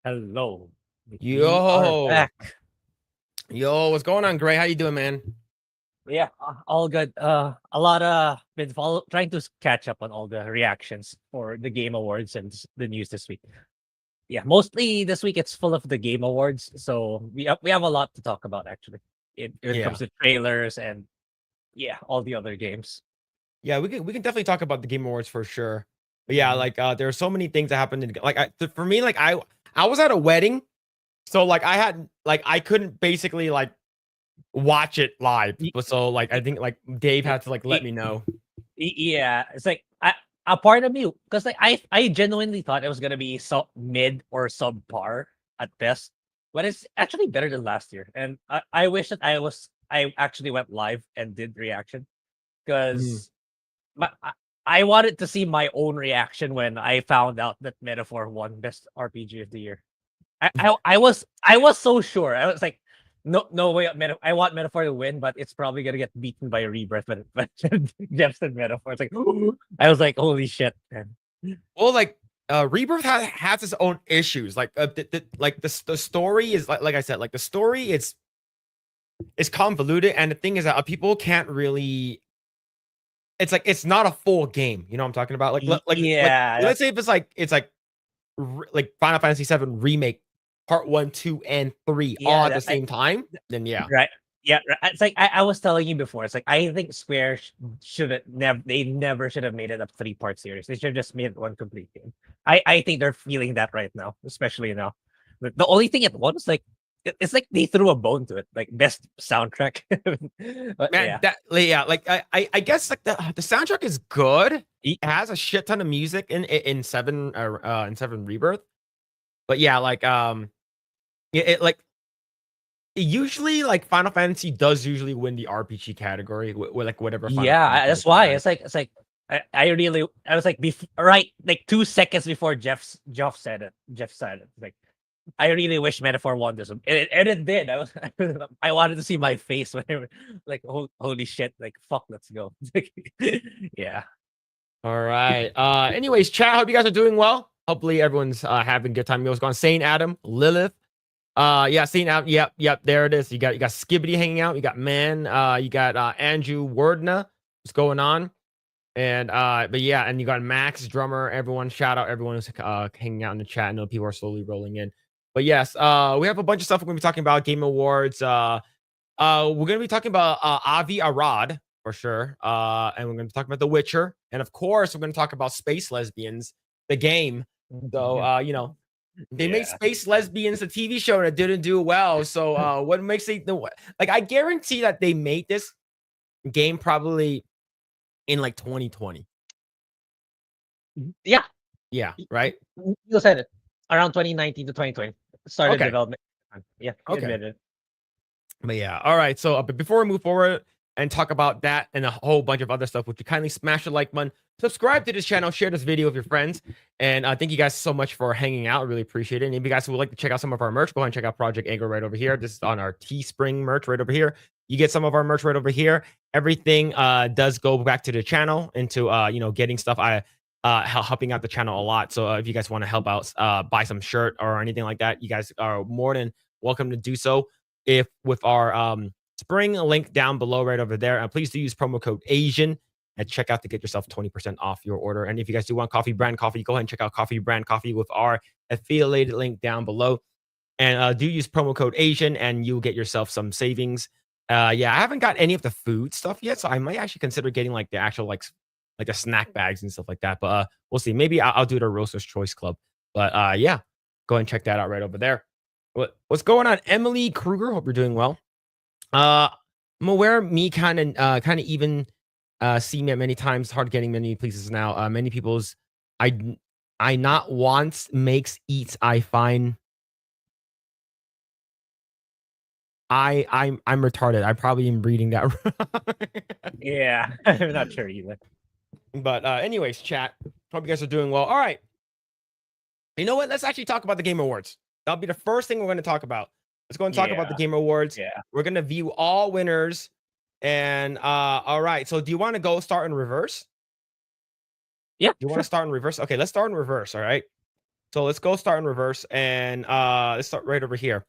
Hello. We are Yo, back. yo, what's going on, Grae? How you doing, man? Yeah, all good. A lot been trying to catch up on all the reactions for the Game Awards and the news this week. Yeah, mostly this week it's full of the Game Awards, so we have a lot to talk about actually. It comes Yeah, to trailers and yeah, all the other games. yeah, we can definitely talk about the Game Awards for sure. But yeah, Mhm. like there are so many things that happened. For me, like I was at a wedding, so like I couldn't basically like watch it live. Y- But so like I y- think like Dave y- had to like let y- me know. Yeah, it's like a part of me because like I genuinely thought it was gonna be so mid or subpar at best, but it's actually better than last year. And I wish that I actually went live and did reaction Mhm. because I wanted to see my own reaction when I found out that Metaphor won Best RPG of the Year. I was so sure. I was like, no way. I want Metaphor to win, but it's probably gonna get beaten by Rebirth. But Jeff said Metaphor. It's like I was like, holy shit, man. Well, like Rebirth has its own issues. Like the story is like I said, like the story is convoluted, and the thing is that people can't really it's like it's not a full game. You know what I'm talking about? Yeah, Let's say if it's like like Final Fantasy VII remake part 1, 2, and 3 all yeah. at the same time, then yeah. Right. Yeah, it's like I was telling you before. It's like I think Square should have never. They never should have made it a 3-part series. They should have just made it one complete game. I think they're feeling that right now, especially now. The only thing it was like it's like they threw a bone to it, like best soundtrack. But Man, yeah, like I guess like the soundtrack is good. E- It has a shit ton of music in 7 Rebirth. But yeah, like like usually like Final Fantasy does usually win the RPG category with like whatever Final yeah. Fantasy That's looking why at it. it's like I was like right like 2 seconds before Jeff said it. Jeff said it. Like I really wish Metaphor won this one. And it did. I wanted to see my face when they were like, holy shit, like fuck, let's go. Yeah. All right. Anyways, chat, hope you guys are doing well. Hopefully everyone's having a good time. What's going on? Saint Adam, Lilith. Yeah, Saint Adam. Yep, there it is. You got Skibbity hanging out. You got Man. You got Andrew Wordna. What's going on? And but yeah, and you got Max, drummer, everyone. Shout out everyone who's hanging out in the chat. I know people are slowly rolling in. But yes, we have a bunch of stuff we're gonna be talking about. Game Awards. We're gonna be talking about Avi Arad for sure. And we're gonna be talking about The Witcher, and of course, we're gonna talk about Space Lesbians, the game. So they made Yeah. Space Lesbians a TV show that didn't do well. So what makes it like I guarantee that they made this game probably in like 2020. Yeah. Yeah, right. You said it. Around 2019 to 2020. Started Okay, development. Yeah, you okay. admitted it. But yeah, all right. So, but before we move forward and talk about that and a whole bunch of other stuff, would you kindly smash the like button, subscribe to this channel, share this video with your friends, and thank you guys so much for hanging out. I really appreciate it. And if you guys would like to check out some of our merch, go ahead and check out Project Eggroll right over here. This is on our Teespring merch right over here. You get some of our merch right over here. Everything does go back to the channel into getting stuff. I helping out the channel a lot. So if you guys want to help out, buy some shirt or anything like that, you guys are more than welcome to do so. If with our spring link down below right over there, and please do use promo code Asian at checkout to get yourself 20% off your order. And if you guys do want coffee brand coffee, go ahead and check out coffee brand coffee with our affiliated link down below. And do use promo code Asian and you'll get yourself some savings. Yeah, I haven't got any of the food stuff yet, so I might actually consider getting like the actual like the snack bags and stuff like that. But we'll see. Maybe I'll do the Roaster's Choice Club. But yeah, go ahead and check that out right over there. What's going on, Emily Kruger? Hope you're doing well. I'm aware me kind of even see me many times. Hard getting many places now. Many people's I not wants makes eats. I find I'm retarded. I probably am reading that wrong. Yeah. I'm not sure either. But anyways, chat. Hope you guys are doing well. All right. You know what? Let's actually talk about the Game Awards. That'll be the first thing we're going to talk about. Let's go and talk about the Yeah. Game Awards. Yeah. We're going to view all winners. And all right. So do you want to go start in reverse? Yeah. You want Sure. to start in reverse? Okay, let's start in reverse. All right. So let's go start in reverse, and let's start right over here.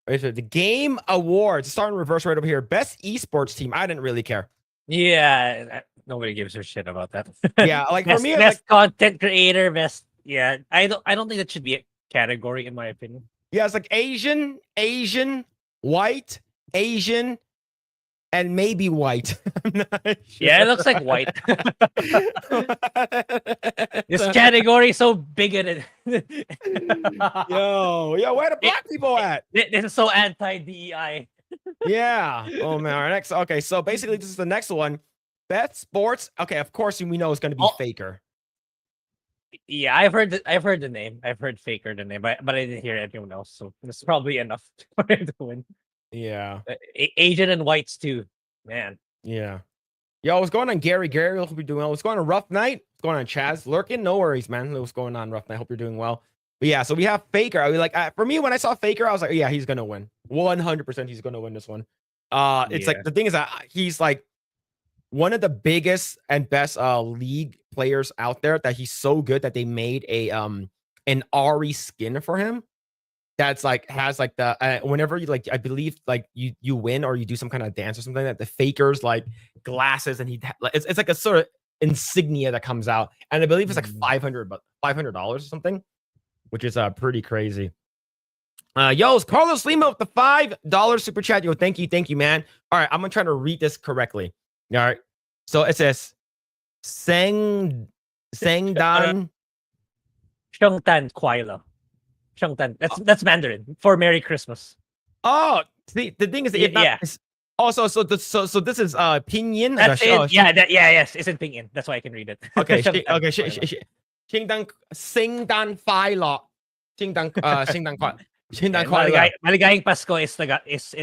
Right, so the game awards. Start in reverse right over here. Best esports team. I didn't really care. Yeah, nobody gives a shit about that. Yeah, like for best, me, it's best like content creator, best. Yeah, I don't think that should be a category in my opinion. yeah, it's like Asian, white, Asian, and maybe white. I'm not sure. Yeah, it looks like white. This category is so bigoted. yo, where the black people at? This is so anti-DEI. Yeah. Oh man. Our next. Okay. So basically, this is the next one. Best sports. Okay. Of course, we know it's going to be Faker. Yeah, I've heard the name. I've heard Faker the name, but I didn't hear anyone else. So it's probably enough for him to win. Yeah. Asian and whites too, man. Yeah. Yo, what's going on, Gary? Gary, hope you're doing well. What's going on, Rough Night? What's going on, Chaz? Lurking? No worries, man. What's going on, Rough Night? Hope you're doing well. But yeah, so we have Faker. I mean, like for me, when I saw Faker, I was like, yeah, he's gonna win. 100%, he's gonna win this one. It's like the thing is that he's like one of the biggest and best league players out there. That he's so good that they made a an Ari skin for him. That's like has like the whenever you like I believe like you win or you do some kind of dance or something that the Faker's like glasses and it's like a sort of insignia that comes out, and I believe it's like $500 or something, which is pretty crazy. Yo, it's Carlos Lima with the $5 super chat. Yo, thank you, man. All right, I'm gonna try to read this correctly. All right, so it says Sangdan Shengtan Kuaila. Shengtan. That's Mandarin for Merry Christmas. Oh, see, the thing is, Also, so this is pinyin. That's it. Yes, it's in pinyin. That's why I can read it. Okay, Singdan Philo. Maligayang Pasko is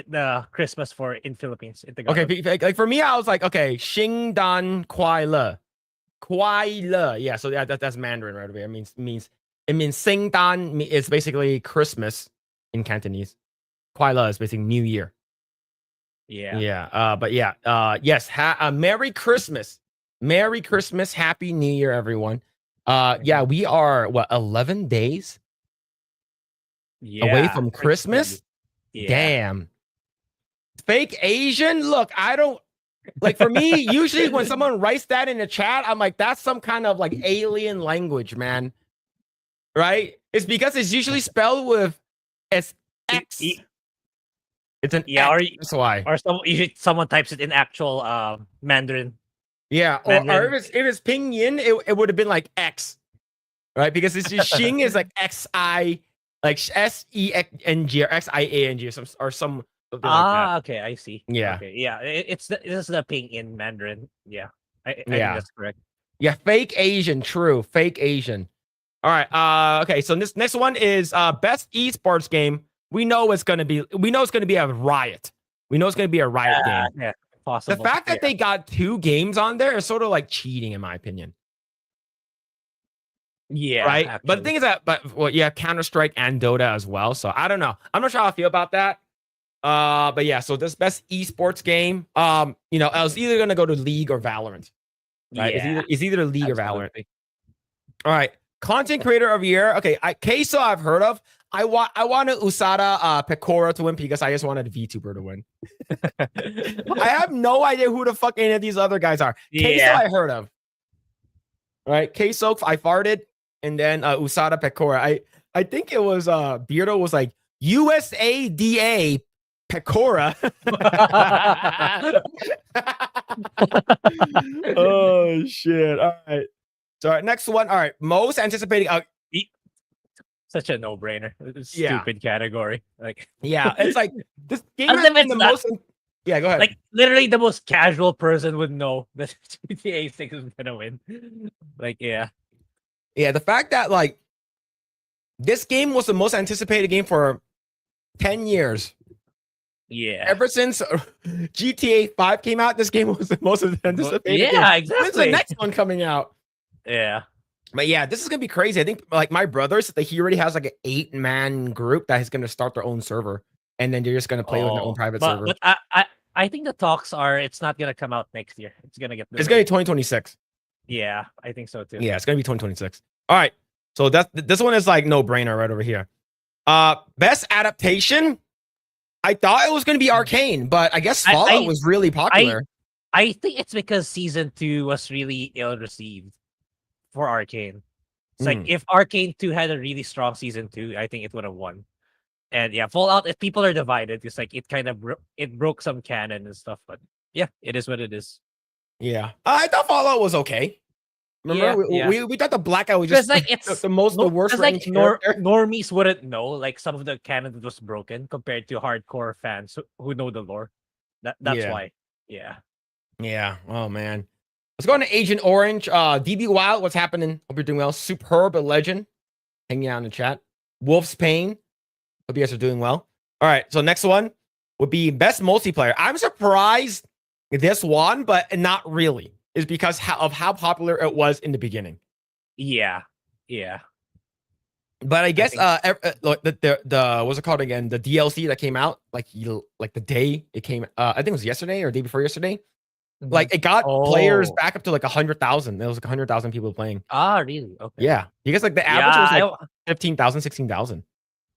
the Christmas for in Philippines. In okay, like for me, I was like, okay, Xingdan Kuai Le. Yeah, so that's Mandarin right over here. It means Singdan is basically Christmas in Cantonese. Kuai Le is basically New Year. Yeah. But yeah. Yes. Merry Christmas. Merry Christmas. Happy New Year, everyone. Yeah, we are 11 days away from Christmas. Yeah. Damn. Fake Asian. Look, I don't like for me, usually when someone writes that in the chat, I'm like, that's some kind of like alien language, man. Right? It's because it's usually spelled with X. It's an X, that's why. Or someone types it in actual Mandarin. Yeah, or if it's pinyin, it would have been like X, right? Because it's just Xing is like XI, like SENG or XIANG or some something like that. Okay, I see. Yeah, okay, yeah, this is the pinyin Mandarin. Yeah, I think that's correct. Yeah, fake Asian, true, fake Asian. All right, okay, so this next one is best esports game. We know it's gonna be a riot. We know it's gonna be a riot game. Yeah, possible. The fact that they got 2 games on there is sort of like cheating, in my opinion. Yeah, right. Actually. But the thing is that, you have Counter-Strike and Dota as well. So I don't know. I'm not sure how I feel about that. But yeah, so this best esports game. I was either gonna go to League or Valorant. Right? Yeah, it's either League or Valorant. All right. Content creator of the year. Okay, Queso I've heard of. I wanted Usada Pecora to win because I just wanted VTuber to win. I have no idea who the fuck any of these other guys are. Queso I heard of. All right, Queso I farted, and then Usada Pecora. I think it was Beardo was like USADA Pecora. Oh shit! All right. So next one. All right, most anticipating. Such a no-brainer. Stupid category. Like, yeah, it's like this game has been the most. Yeah, go ahead. Like literally, the most casual person would know that GTA 6 is gonna win. Like, yeah. The fact that like this game was the most anticipated game for 10 years. Yeah. Ever since GTA 5 came out, this game was the most anticipated. Yeah, exactly. When's the next one coming out? Yeah. But yeah, this is gonna be crazy. I think like my brothers, he already has like an 8-man group that is gonna start their own server, and then they're just gonna play with their own private server. But I think the talks are it's not gonna come out next year. It's gonna be 2026. Yeah, I think so too. Yeah, it's gonna be 2026. All right. So this one is like no brainer right over here. Best adaptation. I thought it was going to be Arcane, but I guess Fallout was really popular. I think it's because season 2 was really ill received for Arcane. It's like if Arcane 2 had a really strong season 2, I think it would have won. And yeah, Fallout, if people are divided, it's like it kind of it broke some canon and stuff, but yeah, it is what it is. Yeah. I thought Fallout was okay. Remember, we thought the Blackout was just like it's the worst. Like normies wouldn't know like some of the canon that was broken compared to hardcore fans who know the lore. That's why. Yeah. Yeah. Oh man. Let's go on to Agent Orange. DB Wild, what's happening? Hope you're doing well. Superb, a legend. Hanging out in the chat. Wolf's Pain. Hope you guys are doing well. All right. So next one would be best multiplayer. I'm surprised this one, but not really. Is because of how popular it was in the beginning. Yeah. But I guess the what's it called again? The DLC that came out like the day it came. I think it was yesterday or day before yesterday. Like it got players back up to like 100,000. There was like 100,000 people playing. Ah, really? Okay. Yeah, because like the average was like 15,000, 16,000.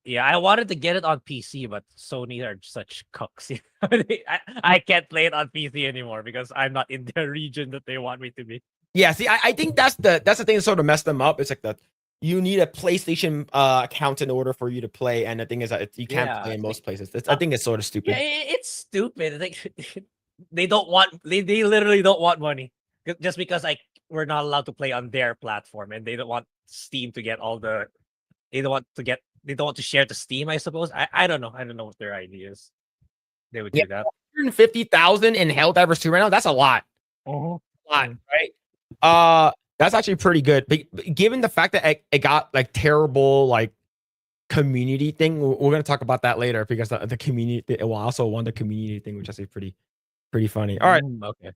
Yeah, I wanted to get it on PC, but Sony are such cucks. I can't play it on PC anymore because I'm not in the region that they want me to be. Yeah, see, I think that's the thing that sort of messed them up. It's like that you need a PlayStation account in order for you to play, and the thing is that you can't play in most places. I think it's sort of stupid. Yeah, it's stupid. Like they don't want they literally don't want money just because like we're not allowed to play on their platform, and they don't want Steam to get all the. They don't want to share to Steam, I suppose. I don't know. I don't know what their idea is. They would do that. 150,000 in Helldivers 2 right now. That's a lot. A lot, right? That's actually pretty good. But given the fact that it got like terrible like community thing, we're gonna talk about that later because the community it will also won the community thing, which is actually pretty funny. All right. Okay.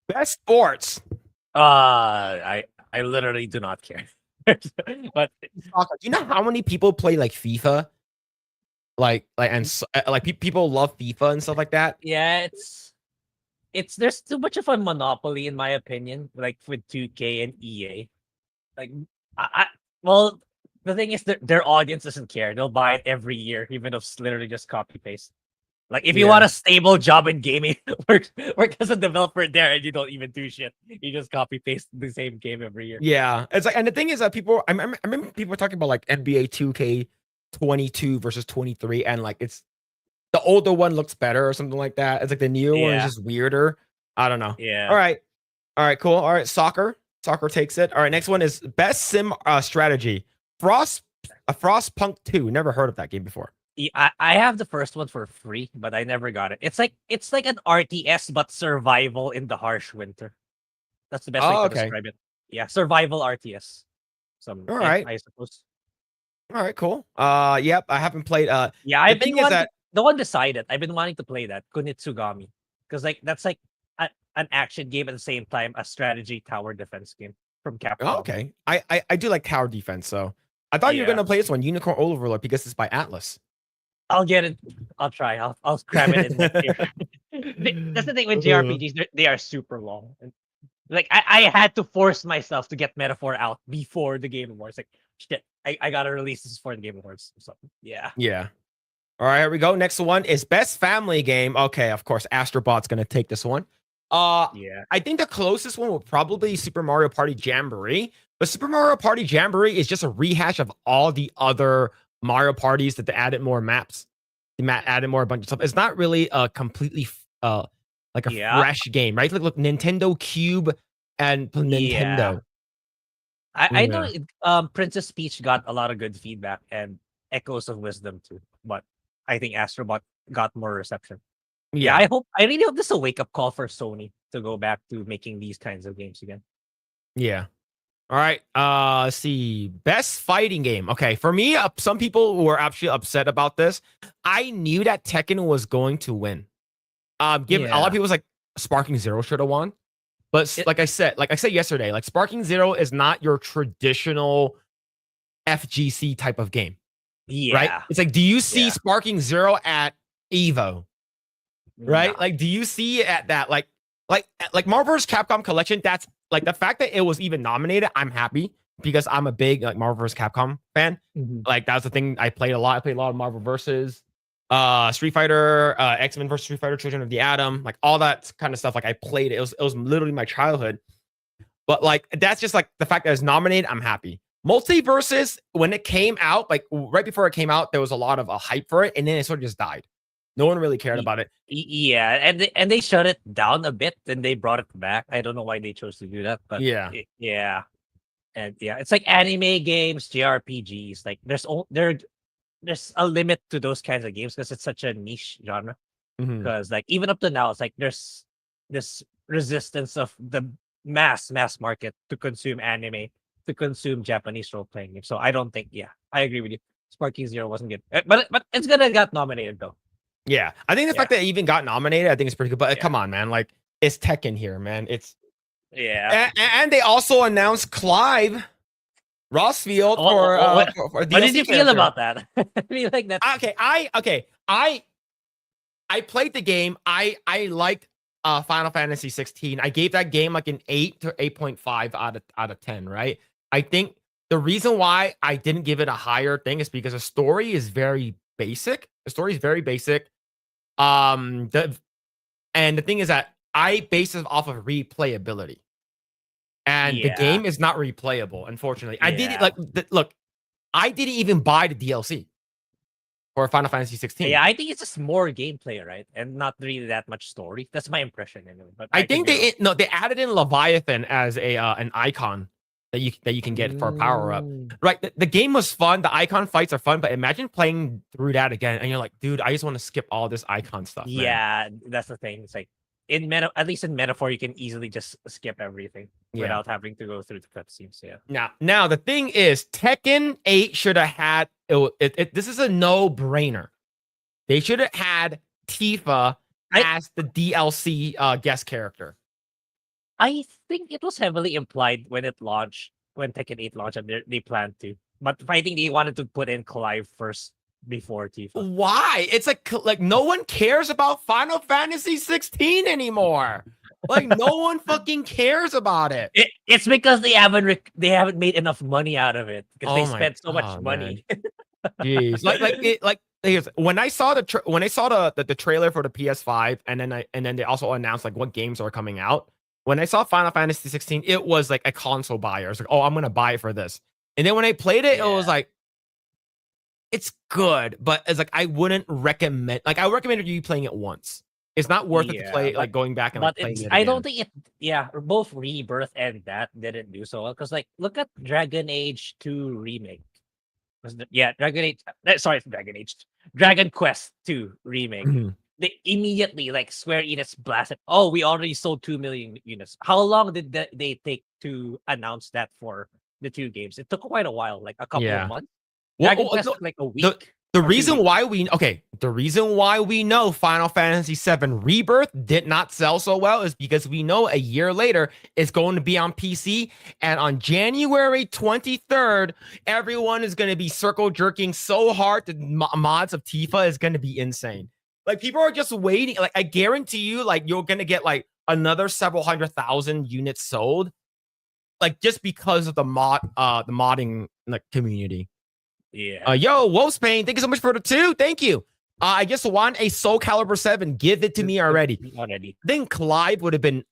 Best sports. I literally do not care. But do you know how many people play like FIFA? Like people love FIFA and stuff like that. Yeah, it's there's too much of a monopoly in my opinion. Like with 2K and EA. Like well, the thing is their audience doesn't care. They'll buy it every year, even if it's literally just copy paste. Like if you want a stable job in gaming, work as a developer there, and you don't even do shit. You just copy paste the same game every year. Yeah, it's like, and the thing is that people, I remember people talking about like NBA 2K22 versus 23, and like it's the older one looks better or something like that. It's like the newer one is just weirder. I don't know. Yeah. All right, cool. All right, soccer takes it. All right, next one is best sim strategy. Frostpunk 2. Never heard of that game before. I have the first one for free, but I never got it. It's like an RTS but survival in the harsh winter. That's the best way to describe it. Yeah, survival RTS. All right, I suppose. All right, cool. Yep, I haven't played. Yeah, I've been wanting. No one decided. I've been wanting to play that Kunitsugami because like that's like an action game at the same time a strategy tower defense game from Capcom. Oh, okay, I do like tower defense, so I thought you were gonna play this one, Unicorn Overlord, because it's by Atlas. I'll get it. I'll try. I'll cram it in next year. That's the thing with JRPGs. They are super long. Like I had to force myself to get Metaphor out before the Game Awards. Like shit, I gotta release this for the Game Awards. So yeah. Yeah. All right, here we go. Next one is best family game. Okay, of course, Astrobot's gonna take this one. Yeah. I think the closest one will probably Super Mario Party Jamboree. But Super Mario Party Jamboree is just a rehash of all the other Mario parties that they added more maps. They added more a bunch of stuff. It's not really a completely like a fresh game, right? Look, Nintendo Cube and Nintendo. I know Princess Peach got a lot of good feedback and Echoes of Wisdom too, but I think Astrobot got more reception. Yeah, I really hope this is a wake-up call for Sony to go back to making these kinds of games again. Yeah. All right. Let's see. Best fighting game. Okay. For me, some people were actually upset about this. I knew that Tekken was going to win. A lot of people was like Sparking Zero should have won. But like I said yesterday, like Sparking Zero is not your traditional FGC type of game. Yeah. Right? It's like, do you see Sparking Zero at Evo? Right? No. Like, do you see it at that? Like Marvel vs. Capcom Collection, that's like the fact that it was even nominated, I'm happy because I'm a big like Marvel vs. Capcom fan. Mhm. Like that's the thing I played a lot. I played a lot of Marvel versus Street Fighter, X-Men versus Street Fighter, Children of the Atom, like all that kind of stuff. Like I played it. It was literally my childhood. But like that's just like the fact that it's nominated, I'm happy. Multiverses, when it came out, like right before it came out, there was a lot of hype for it, and then it sort of just died. No one really cared about it. Yeah, and they shut it down a bit, and they brought it back. I don't know why they chose to do that, but Yeah. yeah, and yeah, it's like anime games, JRPGs. Like there's a limit to those kinds of games because it's such a niche genre. Mhm. Because like even up to now, it's like there's this resistance of the mass market to consume anime, to consume Japanese role playing games. So I don't think, yeah, I agree with you. Sparking Zero wasn't good, but it's gonna got nominated though. Yeah, I think the fact that it even got nominated, I think it's pretty good. But come on, man, like it's Tekken here, man. It's Yeah. and they also announced Clive Rossfield for What DLC did you feel character. about that? I mean, like that. I played the game. I liked Final Fantasy 16. I gave that game like an 8 to 8.5 out of 10, right? I think the reason why I didn't give it a higher thing is because the story is very basic. The story is very basic. And the thing is that I base it off of replayability. And the game is not replayable, unfortunately. I did it like look, I didn't even buy the DLC for Final Fantasy 16. Yeah, I think it's just more gameplay, right? And not really that much story. That's my impression anyway. But I think they added in Leviathan as a an icon that you can get for a power up. Right. The game was fun. The icon fights are fun, but imagine playing through that again and you're like, dude, I just want to skip all this icon stuff. Yeah, that's the thing. It's like at least in Metaphor, you can easily just skip everything without having to go through the cutscenes. Yeah. Now the thing is, Tekken 8 should have had this is a no-brainer. They should have had Tifa as the DLC guest character. I think it was heavily implied when it launched, when Tekken 8 launched, and they planned to. But I think they wanted to put in Clive first before Tifa. Why? It's like no one cares about Final Fantasy 16 anymore. Like no one fucking cares about it. It's because they haven't made enough money out of it because they spent so much money. Jeez, here's when I saw the trailer for the PS5, and then they also announced like what games are coming out. When I saw Final Fantasy 16, it was like a console buyer. It's like, oh, I'm gonna buy it for this. And then when I played it, it was like, it's good, but it's like I wouldn't recommend. Like I recommended you playing it once. It's not worth it to play like going back and like playing it again. I don't think it. Yeah, both Rebirth and that didn't do so well because like look at Dragon Age 2 remake. Dragon Quest 2 remake. They immediately like Square Enix blasted. Oh, we already sold 2 million units. How long did they take to announce that for the two games? It took quite a while, like a couple of months. Dragon Quest took like a week. The reason why we know Final Fantasy VII Rebirth did not sell so well is because we know a year later it's going to be on PC, and on January 23rd, everyone is going to be circle jerking so hard the mods of Tifa is going to be insane. Like people are just waiting. Like I guarantee you, like you're going to get like another several 100,000 units sold, like just because of the modding like community. Yeah. Yo, Wolfsbane, thank you so much for the 2. Thank you. I just want a Soul Calibur 7. Give it to me already. Then Clive would have been.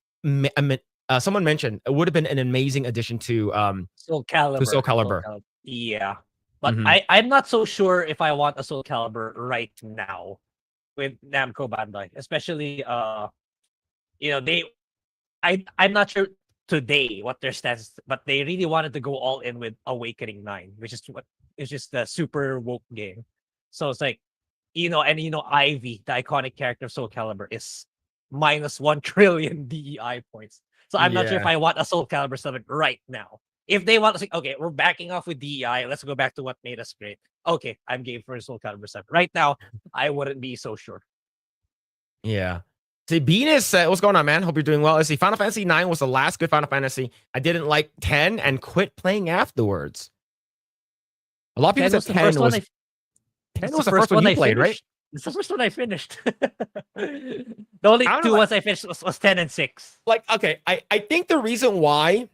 Someone mentioned it would have been an amazing addition to Soul Calibur. Soul Calibur. Yeah, but I'm not so sure if I want a Soul Calibur right now with Namco Bandai, especially I'm not sure today what their stance, but they really wanted to go all in with Awakening 9, which is what is just the super woke game. So it's like, Ivy, the iconic character of Soul Calibur, is minus 1 trillion DEI points. So I'm not sure if I want a Soul Calibur 7 right now. If they want to say, okay, we're backing off with DEI, let's go back to what made us great. Okay, I'm game for Soul Calibur 7. Right now, I wouldn't be so sure. Yeah. See, Venus, what's going on, man? Hope you're doing well. Let's see, Final Fantasy 9 was the last good Final Fantasy. I didn't like 10 and quit playing afterwards. A lot of people said 10 was the first one you played, right? It's the first one I finished. The only two ones I finished was 10 and 6. Like, okay, I think the reason why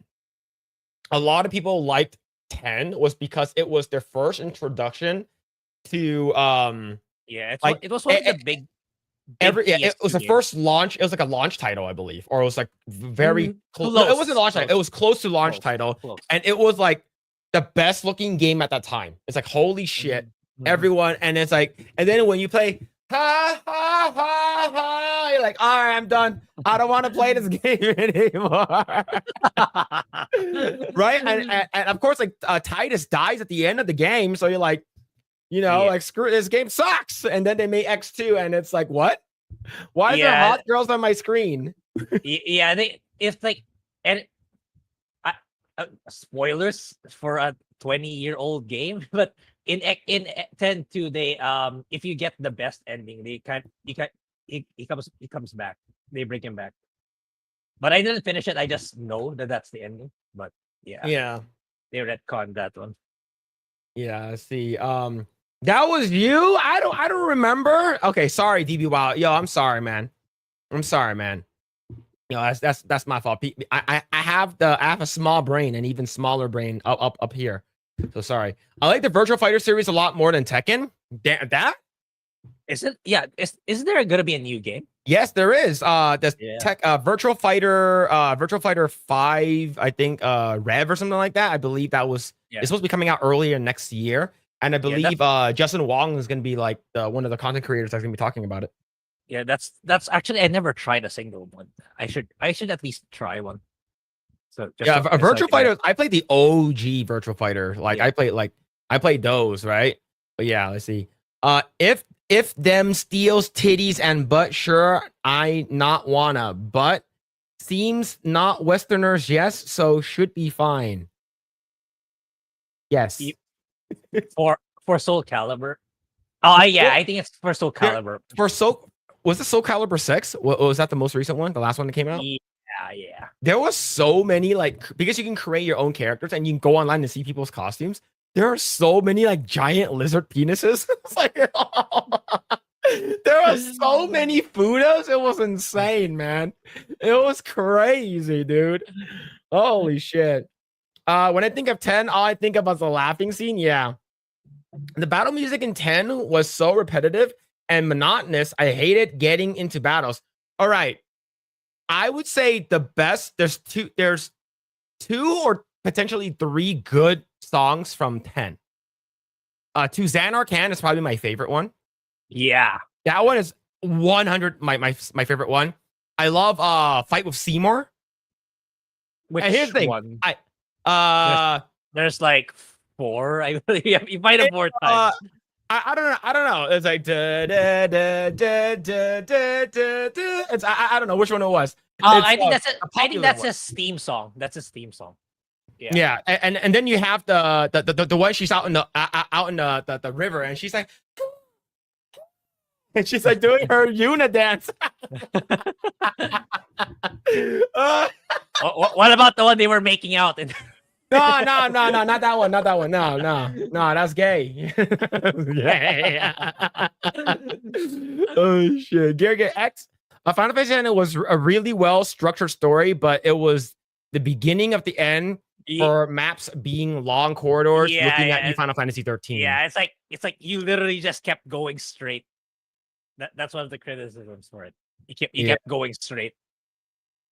a lot of people liked 10 was because it was their first introduction to Yeah, like it was one of the big it was the PS2 first games. launch. It was like a launch title, I believe, or it was like very close. No, it wasn't Close, launch title. It was close to launch title, close. and it was like the best looking game at that time. It's like holy shit, everyone, and it's like, and then when you play, ha ha ha ha, you're like, all right, I'm done. I don't want to play this game anymore. Right, and of course, like Titus dies at the end of the game, so you're like, you know, like screw this game sucks. And then they made X2, and it's like, what? Why is there hot girls on my screen? Yeah, it's like, and spoilers for a 20-year-old game, but in 10-2, they if you get the best ending, he comes back. They bring him back. But I didn't finish it. I just know that that's the ending. But yeah, they retconned that one. Yeah, see, that was you. I don't remember. Okay, sorry, DB Wild. Yo, I'm sorry, man. I'm sorry, man. You know, that's my fault. I have a small brain, an even smaller brain up here. So sorry. I like the Virtual Fighter series a lot more than Tekken. That is it? Yeah. Is there gonna be a new game? Yes, there is. Virtual Fighter 5, I think, Rev or something like that. I believe that was it's supposed to be coming out earlier next year. And I believe Justin Wong is gonna be like one of the content creators that's gonna be talking about it. Yeah, that's actually, I never tried a single one. I should at least try one. So a Virtual Fighter. I played the OG Virtual Fighter. Like I played those, right? But yeah, let's see. If them steals titties and butt, sure, I not wanna, but seems not Westerners, yes, so should be fine. Yes. For Soul Calibur. Oh yeah, I think it's for Soul Calibur. Was it Soul Calibur 6? Was that the most recent one? The last one that came out? Yeah. There was so many, like, because you can create your own characters and you can go online and see people's costumes. There are so many like giant lizard penises. It's like there are so many Fudos. It was insane, man. It was crazy, dude. Holy shit. When I think of 10, all I think of is the laughing scene. Yeah. The battle music in 10 was so repetitive and monotonous. I hated getting into battles. All right. I would say the best, there's two or potentially 3 good songs from 10. To Xanarcan is probably my favorite one. Yeah. That one is 100 my favorite one. I love Fight with Seymour. Which here's the thing. One? There's like 4. I you might have more times. I don't know. It's like it's I don't know which one it was. I think that's a Steam song. That's a Steam song. Yeah. And then you have the one she's out in the river and she's like and she's like doing her Yuna dance. What about the one they were making out in? No, not that one. No, that's gay. Yeah. Oh shit. Gear X. Final Fantasy X was a really well structured story, but it was the beginning of the end for maps being long corridors looking at you Final Fantasy 13. Yeah, it's like you literally just kept going straight. That's one of the criticisms for it. You kept going straight.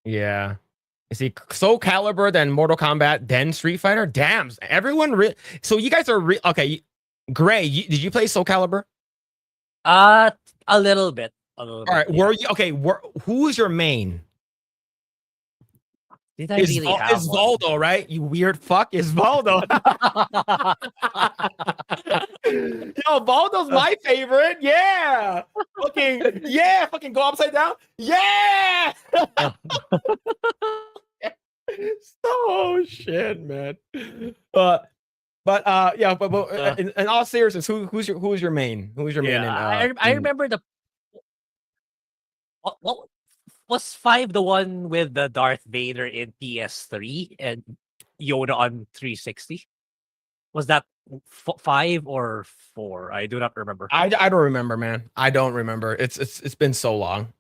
Yeah. You see, Soul Calibur, then Mortal Kombat, then Street Fighter. Damn, everyone. So you guys are okay. Grae, did you play Soul Calibur? A little bit. All right. Were you okay? Who is your main? Did I really have It's Voldo, right? You weird fuck. Is Voldo? Yo, Voldo's my favorite. Yeah. Fucking go upside down. Yeah. Oh shit, man. In all seriousness, who's your main? Who's your main? I remember what was 5 the one with the Darth Vader in PS3 and Yoda on 360? Was that 5 or 4? I do not remember. I don't remember, man. I don't remember. It's been so long.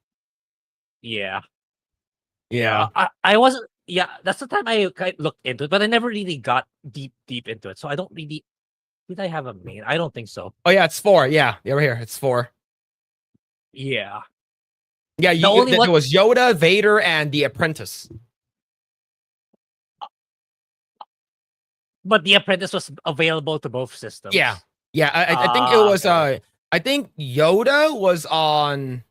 Yeah. Yeah. I wasn't Yeah, that's the time I looked into it, but I never really got deep into it. So I don't really. Did I have a main? I don't think so. Oh yeah, it's 4. Yeah, right here. It's 4. Yeah. Yeah, The only there one, was Yoda, Vader, and the Apprentice. but the Apprentice was available to both systems. Yeah, yeah. I think it was. Okay. I think Yoda was on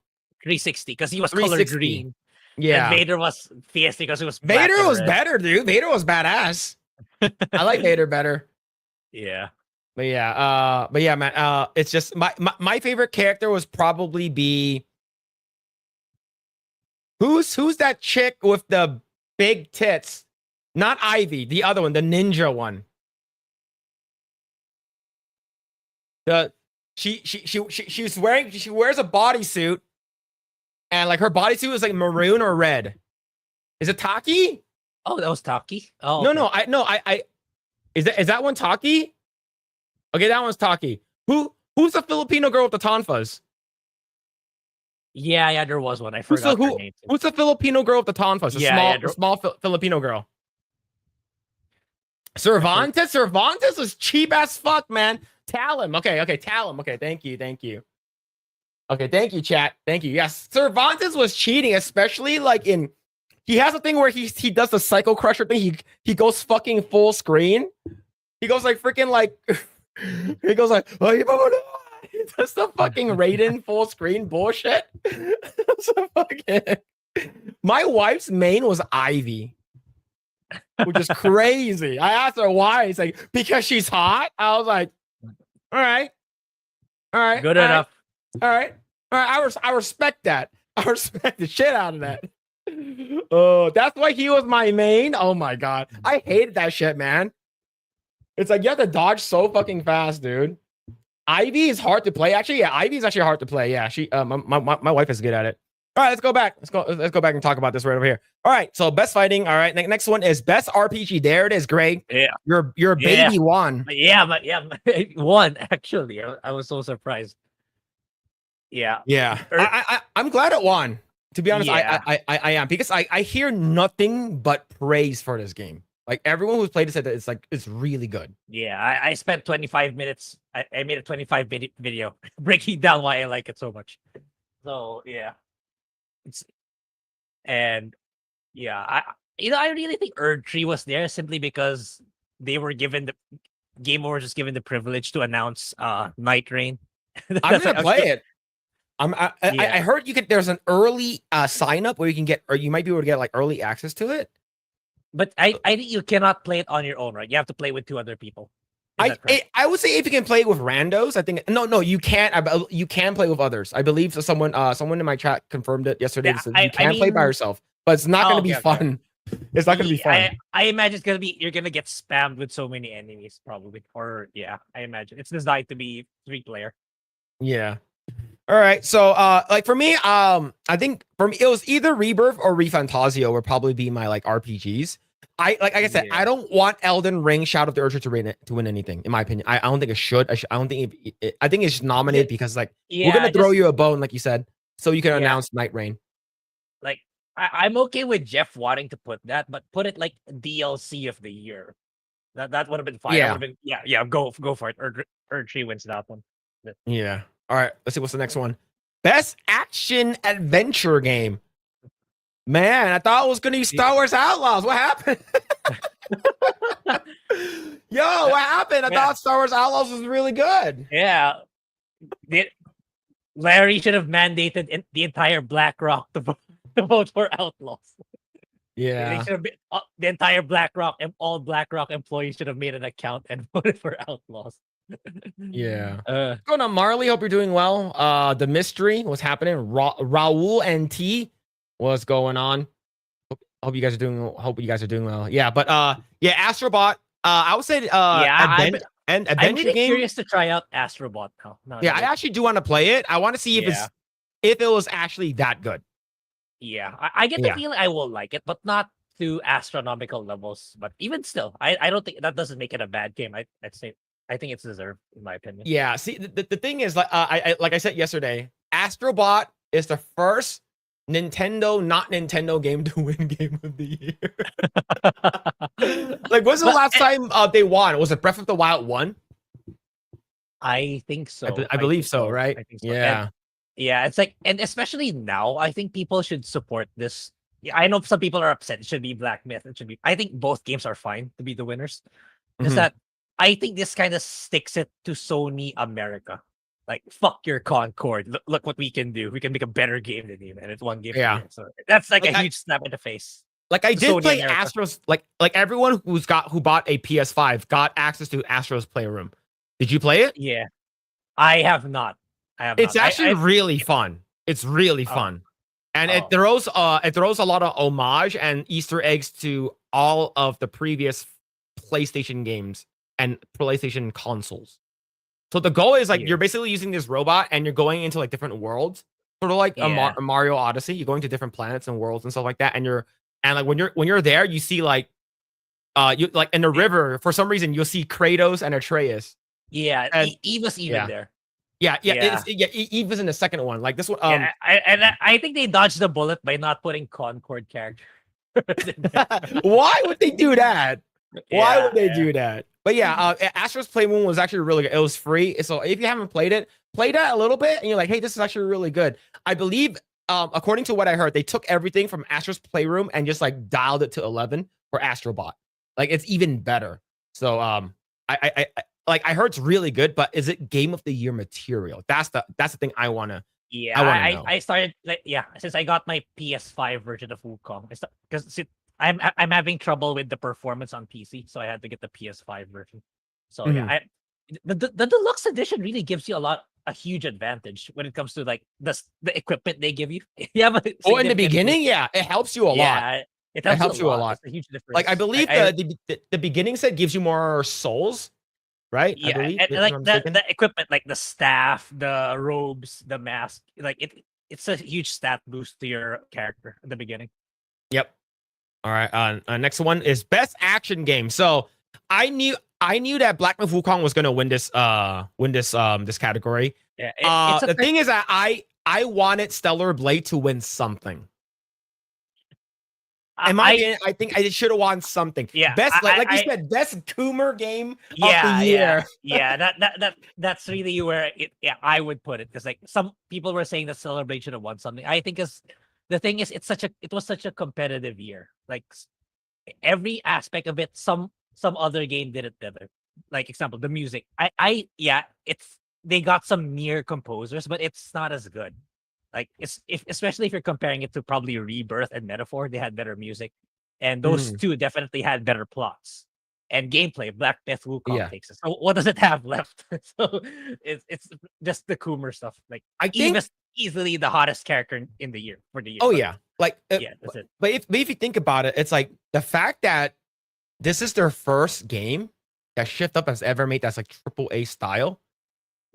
360 because he was color 360. green. And Yeah, Vader was Fiesta because it was black Vader and was red. better, dude. Vader was badass. I like Vader better. Yeah. But yeah, man. It's just my favorite character was probably be who's that chick with the big tits? Not Ivy, the other one, the ninja one. The she's wearing she wears a bodysuit, and like her bodysuit is like maroon or red. Is it Taki? Oh, that was Taki. Oh, No, okay. I is that one Taki? Okay, that one's Taki. Who's the Filipino girl with the tonfas? Yeah, there was one. I forgot her name. Who's the Filipino girl with the tonfas? Yeah, A small Filipino girl. Cervantes was cheap as fuck, man. Talon. Okay, Talon. Okay, thank you. Okay, thank you, chat. Thank you. Yes, Cervantes was cheating, especially like in. He has a thing where he does the Psycho Crusher thing. He goes fucking full screen. He goes like freaking like. He goes like, oh, he does the fucking Raiden full screen bullshit. So fucking. My wife's main was Ivy, which is crazy. I asked her why. He's like, because she's hot. I was like, all right. Good enough. All right. I respect that. I respect the shit out of that. Oh, that's why he was my main. Oh my god. I hated that shit, man. It's like you have to dodge so fucking fast, dude. Ivy is hard to play. Actually, yeah, Ivy is actually hard to play. Yeah, she my wife is good at it. All right, let's go back. Let's go back and talk about this right over here. All right, so best fighting. All right, next one is best RPG. There it is, Grae. Yeah. Your baby won. Yeah, but won actually. I was so surprised. Yeah. Yeah. I'm glad it won. To be honest, Yeah. I am because I hear nothing but praise for this game. Like everyone who's played it said that it's really good. Yeah, I spent 25 minutes. I made a 25-minute video breaking down why I like it so much. So yeah, it's and yeah, I really think Erd-Tree was there simply because they were given the Game Over was just given the privilege to announce Night Rain. I'm gonna play it. Yeah. I heard you can. There's an early sign up where you can get, or you might be able to get like early access to it. But I think you cannot play it on your own, right? You have to play with 2 other people. I would say if you can play it with randos, I think no, you can't. You can play with others. I believe someone in my chat confirmed it yesterday. Yeah, You can play by yourself, but it's not going to be fun. It's not going to be fun. I imagine it's gonna be you're gonna get spammed with so many enemies, probably. Or yeah, I imagine it's designed to be 3-player. Yeah. All right. So like for me, I think for me it was either Rebirth or ReFantazio would probably be my like RPGs. Like I said, I don't want Elden Ring Shadow of the Earth to win anything, in my opinion. I don't think it should. I don't think I think it's nominated because like we're gonna throw you a bone, like you said, so you can announce Night Rain. Like I'm okay with Jeff wanting to put that, but put it like DLC of the year. That would have been fine. Yeah. Go for it. Erd-Tree wins that one. Yeah. All right. Let's see what's the next one. Best action adventure game. Man, I thought it was gonna be Star Wars Outlaws. What happened? Yo, what happened? I thought Star Wars Outlaws was really good. Yeah. Larry should have mandated the entire BlackRock to vote for Outlaws. Yeah. They should have been, the entire BlackRock and all BlackRock employees should have made an account and voted for Outlaws. Yeah. What's going on, Marley? Hope you're doing well. The mystery, what's happening? Raul and T, what's going on? Hope you guys are doing well. Yeah, but Astrobot. I would say adventure I'm really game. Curious to try out Astrobot now. I actually do want to play it. I want to see if it was actually that good. Yeah, I get the feeling I will like it, but not to astronomical levels. But even still, I don't think that doesn't make it a bad game. I'd say I think it's deserved, in my opinion. Yeah. See, the thing is, like I said yesterday, Astrobot is the first Nintendo, not Nintendo game to win game of the year. Like, when's the last time they won? Was it Breath of the Wild 1? I think so. I believe so, right? I think so. Yeah. Yeah, it's like, and especially now, I think people should support this. Yeah, I know some people are upset. It should be Black Myth. It should be. I think both games are fine to be the winners. Just Mhm. that I think this kind of sticks it to Sony America. Like, fuck your Concord. Look what we can do. We can make a better game than you, and it's one game. Yeah. So that's like Like, a huge slap in the face. Like, I to did Sony play America. Astro's. Like everyone who bought a PS5 got access to Astro's Playroom. Did you play it? Yeah, I have not. It's not. actually really fun. It's really Oh. fun, and Oh. it throws a lot of homage and Easter eggs to all of the previous PlayStation games and PlayStation consoles. So the goal is like Yeah. you're basically using this robot and you're going into like different worlds, sort of like Yeah. a Mario Odyssey. You're going to different planets and worlds and stuff like that, and like when you're there, you see like you like in the river for some reason you'll see Kratos and Atreus. Yeah, And Eva's even yeah. there. Yeah, Yeah. Eve was in the second one. Like this one, Yeah, I think they dodged the bullet by not putting Concord character. why would they do that? Why Yeah, would they yeah. do that? But yeah, Astro's Playroom was actually really good. It was free. So if you haven't played it, play that a little bit and you're like, hey, this is actually really good. I believe, according to what I heard, they took everything from Astro's Playroom and just like dialed it to 11 for Astrobot. Like it's even better. So I heard it's really good, but is it game of the year material? That's the thing I wanna Yeah, know. I started since I got my PS5 version of Wukong. Because I'm having trouble with the performance on PC, so I had to get the PS5 version. So yeah, the deluxe edition really gives you a huge advantage when it comes to like the equipment they give you. You have in the significant beginning, yeah, it helps you a lot. Yeah, it helps you a lot. It's a huge difference. Like I believe the beginning set gives you more souls, right? Yeah, I believe, and if like I'm mistaken. the equipment, like the staff, the robes, the mask, like it's a huge stat boost to your character at the beginning. Yep. All right. Next one is best action game. So I knew that Black Myth Wukong was gonna win this this category. Yeah, the thing is that I wanted Stellar Blade to win something. I think I should have won something. Yeah, best like you said, best Coomer game of the year. That's really where I would put it, because like some people were saying that Stellar Blade should have won something. I think the thing is it was such a competitive year. Like every aspect of it, some other game did it better. Like example, the music. They got some near composers, but it's not as good. Like especially if you're comparing it to probably Rebirth and Metaphor, they had better music, and those two definitely had better plots and gameplay. Black Myth Wukong takes it. So what does it have left? So it's just the Coomer stuff. Like I think Eva's easily the hottest character in the year for the year. Oh yeah, like yeah, that's it. But if you think about it, it's like the fact that this is their first game that Shift Up has ever made that's like AAA style.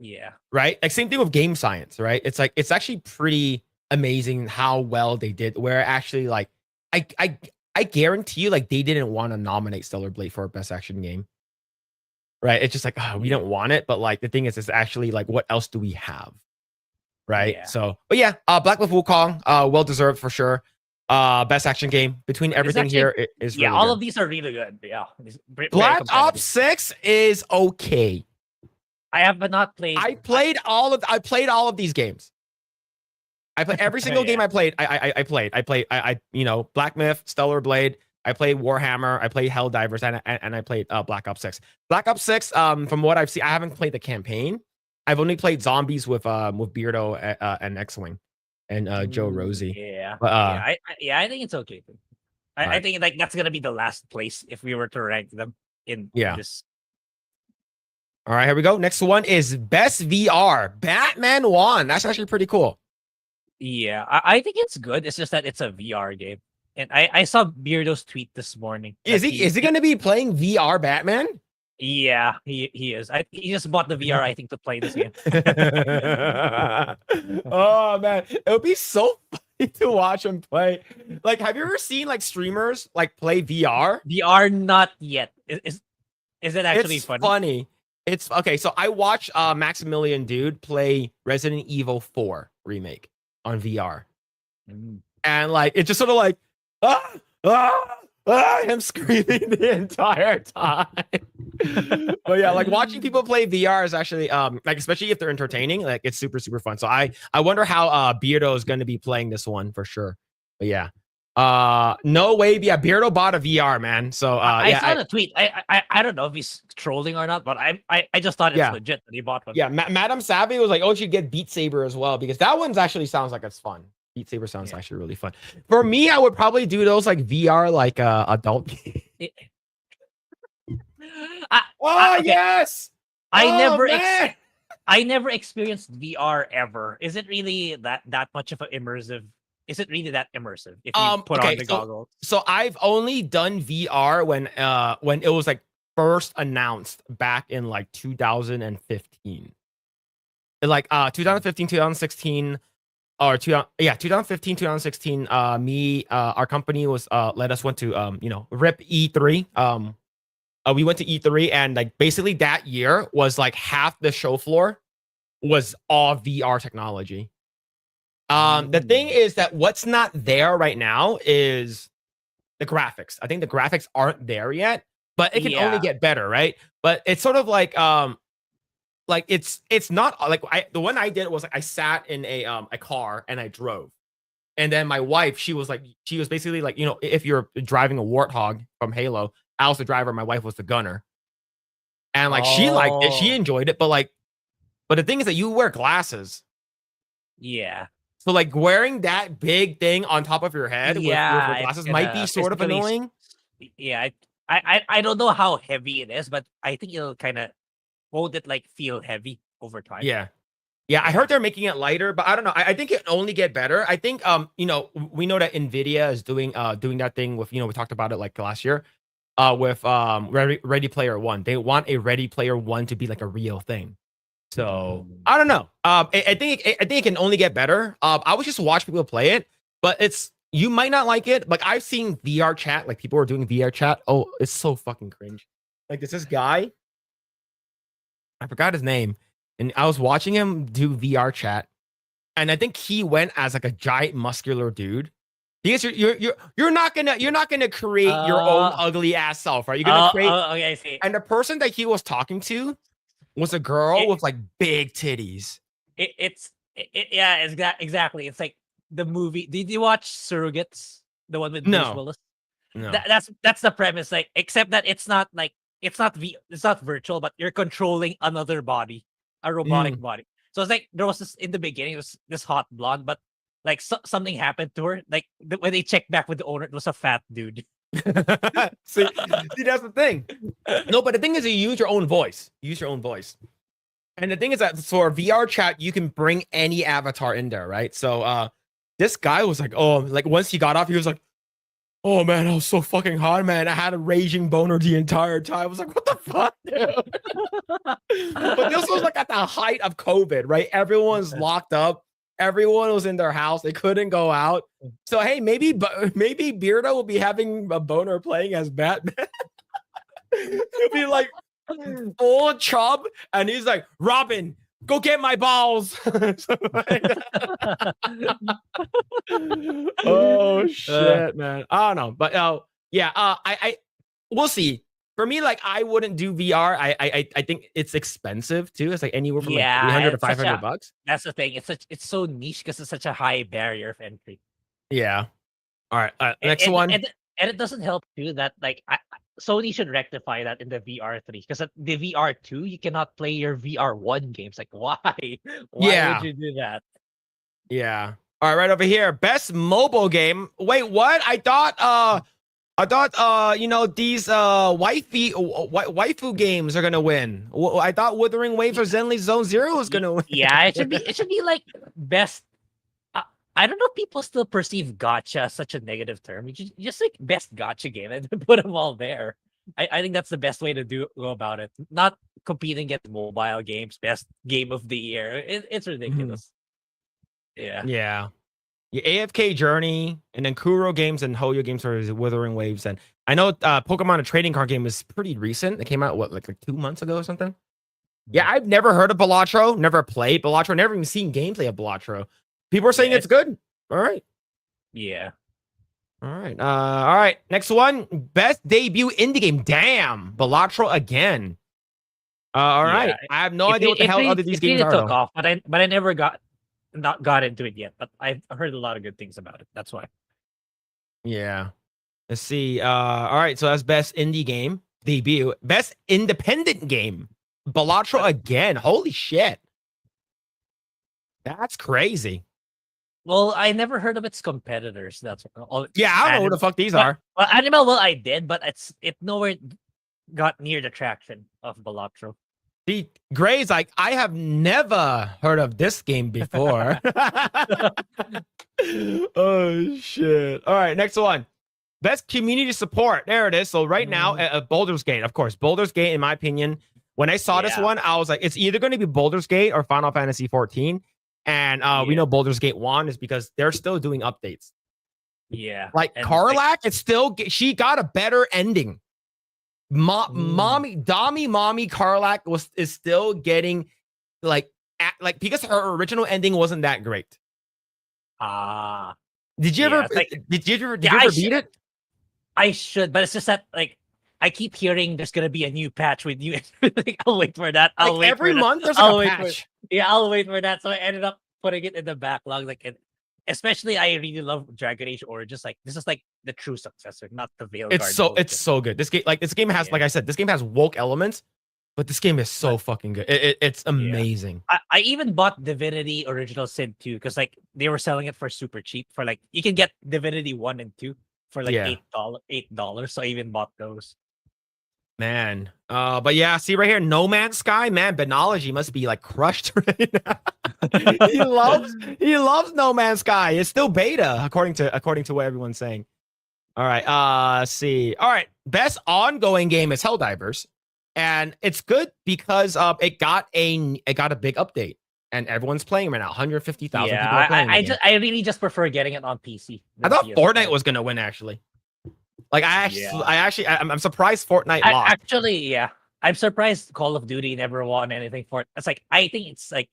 Yeah. Right? Like same thing with Game Science, right? It's like it's actually pretty amazing how well they did. Where actually like I guarantee you like they didn't want to nominate Stellar Blade for best action game. Right? It's just like, oh, we don't want it, but like the thing is it's actually like what else do we have? Right? Yeah. So, but yeah, Black Myth Wukong, well deserved for sure. Best action game between everything actually, here is yeah, really all good. of these are really good. Yeah. Black Ops 6 is okay. I have not played. I played all of these games. I played every single game I played. I played you know, Black Myth, Stellar Blade. I played Warhammer. I played Helldivers, and I played Black Ops 6. Black Ops 6. From what I've seen, I haven't played the campaign. I've only played zombies with Beardo and X-Wing and Joe Rosie. Yeah, but, I think it's okay. I think like that's gonna be the last place if we were to rank them in this. All right, here we go. Next one is best VR. Batman won. That's actually pretty cool. Yeah, I think it's good. It's just that it's a VR game, and I saw Beardo's tweet this morning. Is he going to be playing VR Batman? Yeah, he is. He just bought the VR, I think, to play this game. Oh man, it would be so funny to watch him play. Like, have you ever seen like streamers like play VR? VR, not yet. Is it actually funny? It's okay. So I watched Maximilian Dude play Resident Evil 4 remake on VR. and like it's just sort of like him screaming the entire time. But yeah, like watching people play VR is actually like especially if they're entertaining, like it's super super fun. So I wonder how Beardo is going to be playing this one for sure. But yeah. No way. Yeah, Beardo bought a VR, man. So I saw the tweet. I don't know if he's trolling or not, but I just thought it's legit that he bought one. Yeah, Madam Savvy was like, "Oh, you should get Beat Saber as well because that one's actually sounds like it's fun. Beat Saber sounds actually really fun. For me, I would probably do those like VR, like adult games. Yes. I never experienced VR ever. Is it really that much of an immersive? Is it really that immersive if you put on the goggles? So I've only done VR when it was like first announced back in like 2015. Like 2015, 2016 or 2015, 2016 our company was let us went to RIP E3. We went to E3 and like basically that year was like half the show floor was all VR technology. The thing is that what's not there right now is the graphics. I think the graphics aren't there yet, but it can only get better, right? But it's sort of like it's not like the one I did was like I sat in a car and I drove. And then my wife, she was basically like, if you're driving a Warthog from Halo, I was the driver, my wife was the gunner. And like she liked it, she enjoyed it, but the thing is that you wear glasses. Yeah. So like wearing that big thing on top of your head with your glasses might be sort of annoying. Yeah, I don't know how heavy it is, but I think it'll kind of won't it like feel heavy over time. Yeah. I heard they're making it lighter, but I don't know. I think it only get better. I think we know that Nvidia is doing that thing with we talked about it like last year with Ready Player One. They want a Ready Player One to be like a real thing. So I don't know. I think it can only get better. I would just watch people play it, but you might not like it. Like I've seen VR chat, like people are doing VR chat. Oh, it's so fucking cringe. Like this guy, I forgot his name, and I was watching him do VR chat, and I think he went as like a giant muscular dude. Because you're not gonna create your own ugly ass self, right? You're gonna create. Okay, I see. And the person that he was talking to was a girl with like big titties. Exactly. It's like the movie. Did you watch Surrogates? The one with Bruce Willis? No. That's the premise. Like, except that it's not virtual, but you're controlling another body, a robotic body. So it's like there was this in the beginning. It was this hot blonde, but like something happened to her. Like when they checked back with the owner, it was a fat dude. see, that's the thing. No, but the thing is, you use your own voice. And the thing is that for VR chat, you can bring any avatar in there, right? So this guy was like, once he got off, he was like, oh man, I was so fucking hot, man. I had a raging boner the entire time. I was like, what the fuck, dude? But this was like at the height of COVID, right? Everyone's locked up. Everyone was in their house. They couldn't go out. So hey, maybe Beardo will be having a boner playing as Batman. He'll be like full chub, and he's like, Robin, go get my balls. Oh shit, man. I don't know, but I we'll see. For me, like I wouldn't do VR. I think it's expensive too. It's like anywhere from like 300 to 500 bucks. That's the thing. It's so niche because it's such a high barrier of entry. Yeah. All right. Next one. And it doesn't help too that like Sony should rectify that in the VR3 because the VR2 you cannot play your VR1 games. Like why? Why would you do that? Yeah. All right, right over here. Best mobile game. Wait, what? I thought these waifu games are gonna win. I thought Wuthering Waves or Zenly Zone Zero was gonna win. Yeah, it should be like best. I don't know if people still perceive gacha as such a negative term. You just like best gacha game and put them all there. I think that's the best way to go about it. Not competing against mobile games, best game of the year. It's ridiculous. Yeah. AFK Journey, and then Kuro games and Hoyo games are Wuthering Waves. And I know Pokemon, a trading card game, is pretty recent. It came out like 2 months ago or something. Yeah, I've never heard of Balatro, never played Balatro, never even seen gameplay of Balatro. People are saying it's good. All right. Yeah. All right. All right. Next one. Best debut indie game. Damn. Balatro again. All right. Yeah. I have no idea what the hell other these It games really are took though. off, but I never got into it yet. But I've heard a lot of good things about it. That's why. Yeah. Let's see. All right. So that's best indie game debut. Best independent game. Balatro But again. Holy shit. That's crazy. well, I never heard of its competitors. That's all. Yeah, I don't know who the fuck these are. Well, Animal, well, I did, but it nowhere got near the traction of Balatro. See, Grae's like, I have never heard of this game before. Oh shit. All right, next one. Best community support. There it is. So right now, Baldur's Gate, of course. Baldur's Gate, in my opinion, when I saw this one, I was like, it's either going to be Baldur's Gate or Final Fantasy 14. And we know Baldur's Gate 1 is because they're still doing updates. Yeah. Like Karlak, it's still, she got a better ending. Mommy Karlak is still getting like because her original ending wasn't that great. Did you ever did you ever beat it? I should, but it's just that like I keep hearing there's gonna be a new patch with you. I'll wait for that. I'll wait every for month that. there's like a patch. I'll wait for that. So I ended up putting it in the backlog. Especially I really love Dragon Age Origins. Like this is like the true successor, not the Veilguard. It's so good. This game has like I said, this game has woke elements, but this game is so fucking good. It's amazing. I even bought Divinity Original Sin 2 because like they were selling it for super cheap. For like you can get Divinity 1 and 2 for like $8. So I even bought those. Man. But yeah, see right here, No Man's Sky, man, Benology must be like crushed right now. he loves No Man's Sky. It's still beta, according to what everyone's saying. All right, see. All right, best ongoing game is Helldivers. And it's good because it got a big update. And everyone's playing right now. 150,000 people are playing. I really just prefer getting it on PC. I thought Fortnite was gonna win actually. Like I'm surprised Fortnite lost. Actually, yeah. I'm surprised Call of Duty never won anything for it. It's like I think it's like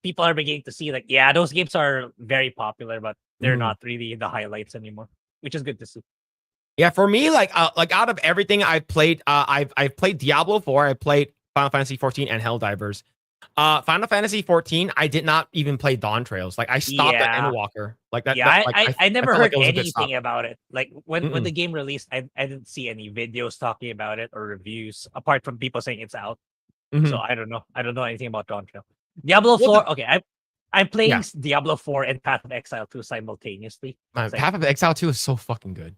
people are beginning to see like those games are very popular, but they're not really the highlights anymore, which is good to see. Yeah, for me, like out of everything I've played, I've played Diablo 4, I played Final Fantasy 14 and Helldivers. Final Fantasy 14, I did not even play Dawn Trails. Like I stopped at Endwalker. Like that. Yeah, I never heard like anything about it. Like when the game released, I didn't see any videos talking about it or reviews apart from people saying it's out. So I don't know. I don't know anything about Dawn Trail. Diablo 4. Okay, I'm playing Diablo 4 and Path of Exile 2 simultaneously. Path of Exile 2 is so fucking good.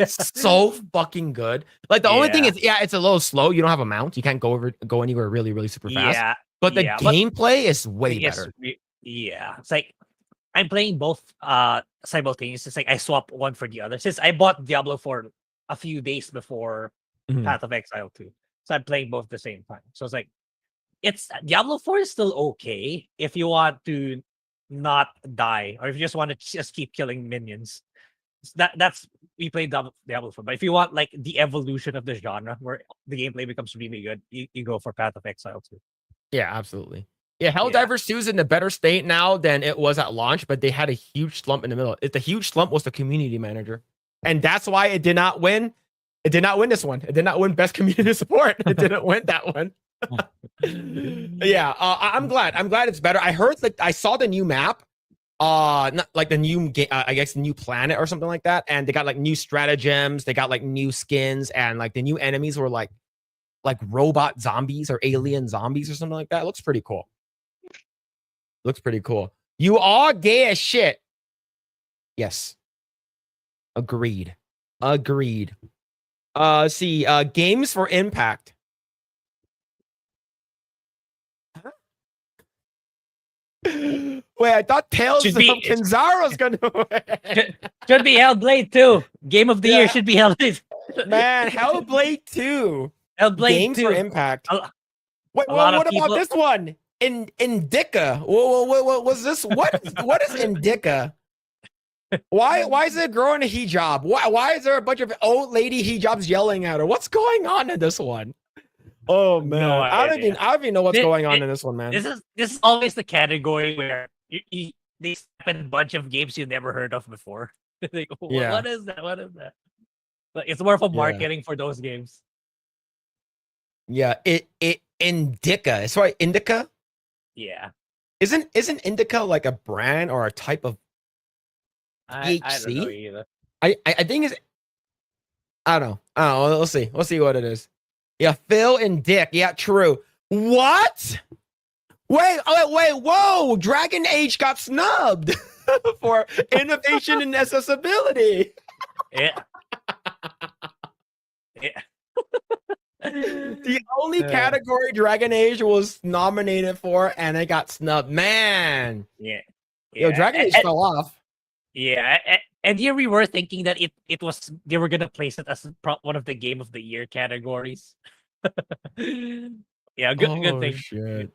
So fucking good. Like the only thing is, it's a little slow. You don't have a mount. You can't go anywhere really, really super fast. Yeah. But the gameplay is way better. Yeah. It's like I'm playing both simultaneously. It's like I swap one for the other. Since I bought Diablo 4 a few days before Path of Exile 2. So I'm playing both at the same time. So it's like Diablo 4 is still okay if you want to not die or if you just want to just keep killing minions. That's we played Diablo 4. But if you want like the evolution of the genre where the gameplay becomes really good, you go for Path of Exile 2. Yeah, absolutely. Yeah, Helldivers 2 is in a better state now than it was at launch, but they had a huge slump in the middle. The huge slump was the community manager. And that's why it did not win. It did not win this one. It did not win best community support. It didn't win that one. I'm glad. I'm glad it's better. I heard I saw the new map. Not like the new game, I guess the new planet or something like that. And they got like new stratagems, they got like new skins, and like the new enemies were like robot zombies or alien zombies or something like that. It looks pretty cool. Looks pretty cool. You are gay as shit. Yes. Agreed. See, games for impact. Wait, I thought Tales of Kinzaro's gonna win. Should be Hellblade 2. Game of the year should be Hellblade. Man, Hellblade 2. Hellblade Games 2. for impact. What about this one? Indica. What was this? What is Indica? Why is it a girl in a hijab? Why is there a bunch of old lady hijabs yelling at her? What's going on in this one? Oh man, No I don't even know what's going on in this one, man. This is always the category where they step in a bunch of games you never heard of before. Like, Yeah. what is that? What is that? But it's more of a Yeah. marketing for those games. Yeah. It Indica. It's right. Indica. Yeah. Isn't Indica like a brand or a type of I don't know THC? either. I think it's I don't know. I don't know. We'll see. We'll see what it is. Yeah, Phil and Dick. Yeah, true. What? Wait, whoa! Dragon Age got snubbed for innovation and accessibility. Yeah. Yeah. The only category Dragon Age was nominated for, and it got snubbed. Man, Yeah. yo, Dragon Age fell off. Yeah, and here we were thinking that it was they were gonna place it as one of the game of the year categories. Yeah, good thing. Shit.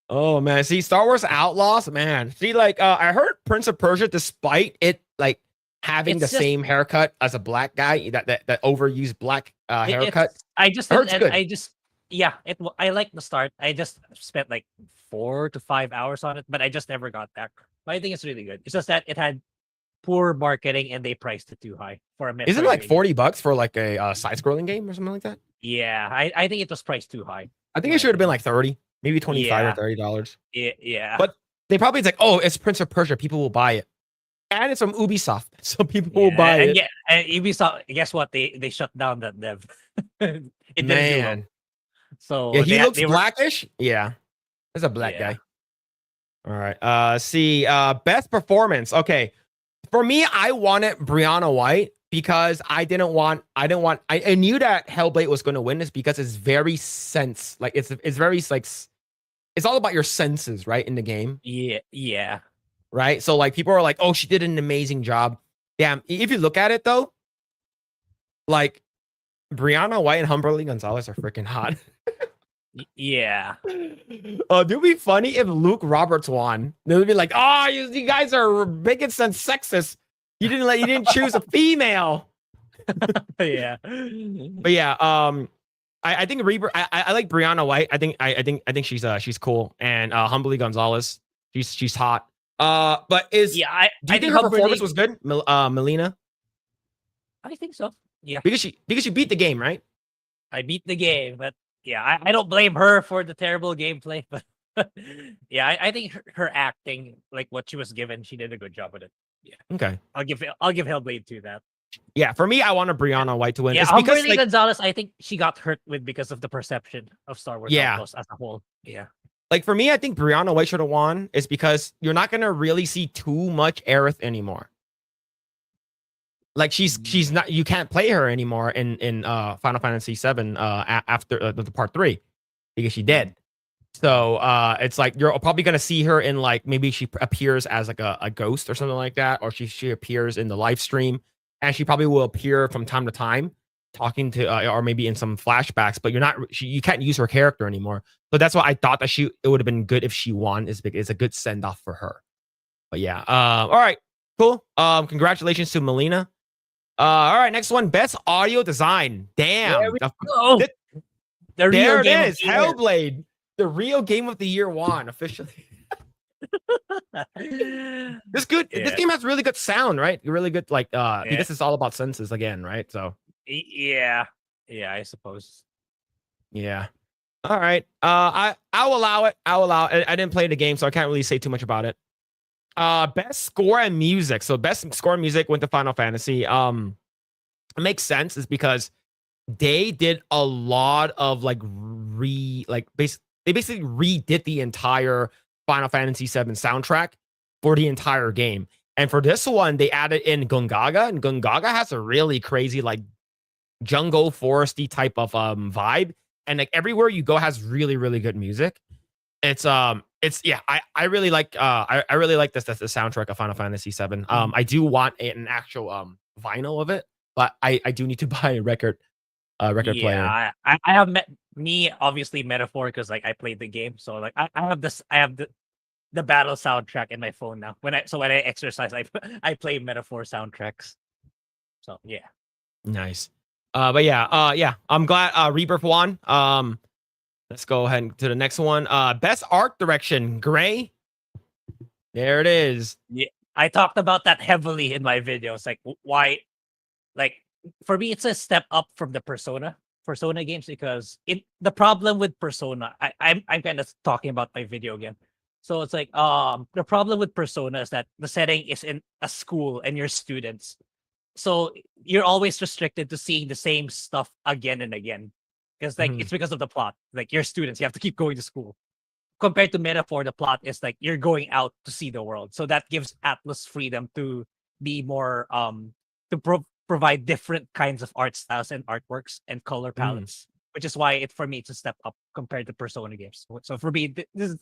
Oh man, see Star Wars Outlaws, man. See, like I heard Prince of Persia, despite it like having It's the just- same haircut as a black guy, that overused black haircut. I just Heard it's good. I like the start. I just spent like 4 to 5 hours on it, but I just never got back. But I think it's really good. It's just that it had poor marketing and they priced it too high for a Metroid. Isn't it like $40 for like a side-scrolling game or something like that? Yeah, I think it was priced too high. I think it should have been like 30, maybe 25 Yeah. or $30. Yeah. But they probably, it's like, oh, it's Prince of Persia, people will buy it. And it's from Ubisoft, so people will buy it. Yeah, and Ubisoft, guess what? They shut down that dev. It didn't do well. Man. So Yeah, he they- looks they were- blackish. Yeah. That's a black Yeah. guy. All right. See, best performance. Okay. For me, I wanted Brianna White because I knew that Hellblade was going to win this because it's very it's very like it's all about your senses, right, in the game. Yeah. Right? So like people are like, "Oh, she did an amazing job." Damn, if you look at it though, like Brianna White and Humberly Gonzalez are freaking hot. Yeah. Oh, it'd be funny if Luke Roberts won. They'd be like, "Oh, you guys are bigots and sexist. You didn't choose a female." Yeah. But yeah, I think Reaper. I like Brianna White. I think she's cool, and Humberly Gonzalez, she's hot. But do you think her performance was good, Melina? I think so. Yeah. Because she beat the game, right? I beat the game, but yeah, I don't blame her for the terrible gameplay, but yeah, I think her acting, like what she was given, she did a good job with it. Yeah. Okay. I'll give Hellblade to that. Yeah, for me, I wanted Brianna White to win. Yeah, it's because Humberly Gonzalez, I think she got hurt with because of the perception of Star Wars Outlaws as a whole. Yeah. Like for me, I think Brianna White should have won is because you're not gonna really see too much Aerith anymore. Like she's not, you can't play her anymore in Final Fantasy VII after the part 3 because she dead. So it's like you're probably gonna see her in like maybe she appears as like a ghost or something like that, or she appears in the live stream, and she probably will appear from time to time talking to or maybe in some flashbacks, but you can't use her character anymore. So that's why I thought that it would have been good if she won. It's a good send off for her. But yeah, all right, cool. Congratulations to Melina. All right, next one, best audio design. Damn, there it is. Hellblade, the real game of the year won officially. This game has really good sound, right? Really good, like because it's all about senses again, right? So yeah, I suppose. Yeah. All right. I'll allow it. I didn't play the game, so I can't really say too much about it. Best score and music. So best score and music went to Final Fantasy. It makes sense is because they did a lot of they basically redid the entire Final Fantasy VII soundtrack for the entire game. And for this one, they added in Gungaga, and Gungaga has a really crazy like jungle foresty type of vibe. And like everywhere you go has really, really good music. I really like the soundtrack of Final Fantasy VII. I do want an actual vinyl of it, but I do need to buy a record player. I have obviously metaphor because like I played the game, so like I have the battle soundtrack in my phone now. When I exercise, I play metaphor soundtracks. So yeah. Nice. But yeah, I'm glad Rebirth won. Let's go ahead to the next one. Best art direction, Grae. There it is. Yeah, I talked about that heavily in my videos. Like why, like for me, it's a step up from the Persona games because the problem with Persona, I'm kind of talking about my video again. So it's like the problem with Persona is that the setting is in a school and you're students. So you're always restricted to seeing the same stuff again and again. Because like Mhm. it's because of the plot. Like you're students, you have to keep going to school. Compared to Metaphor, the plot is like you're going out to see the world. So that gives Atlas freedom to be more to provide different kinds of art styles and artworks and color Mhm. palettes, which is why it for me it's a step up compared to Persona games. So for me, this is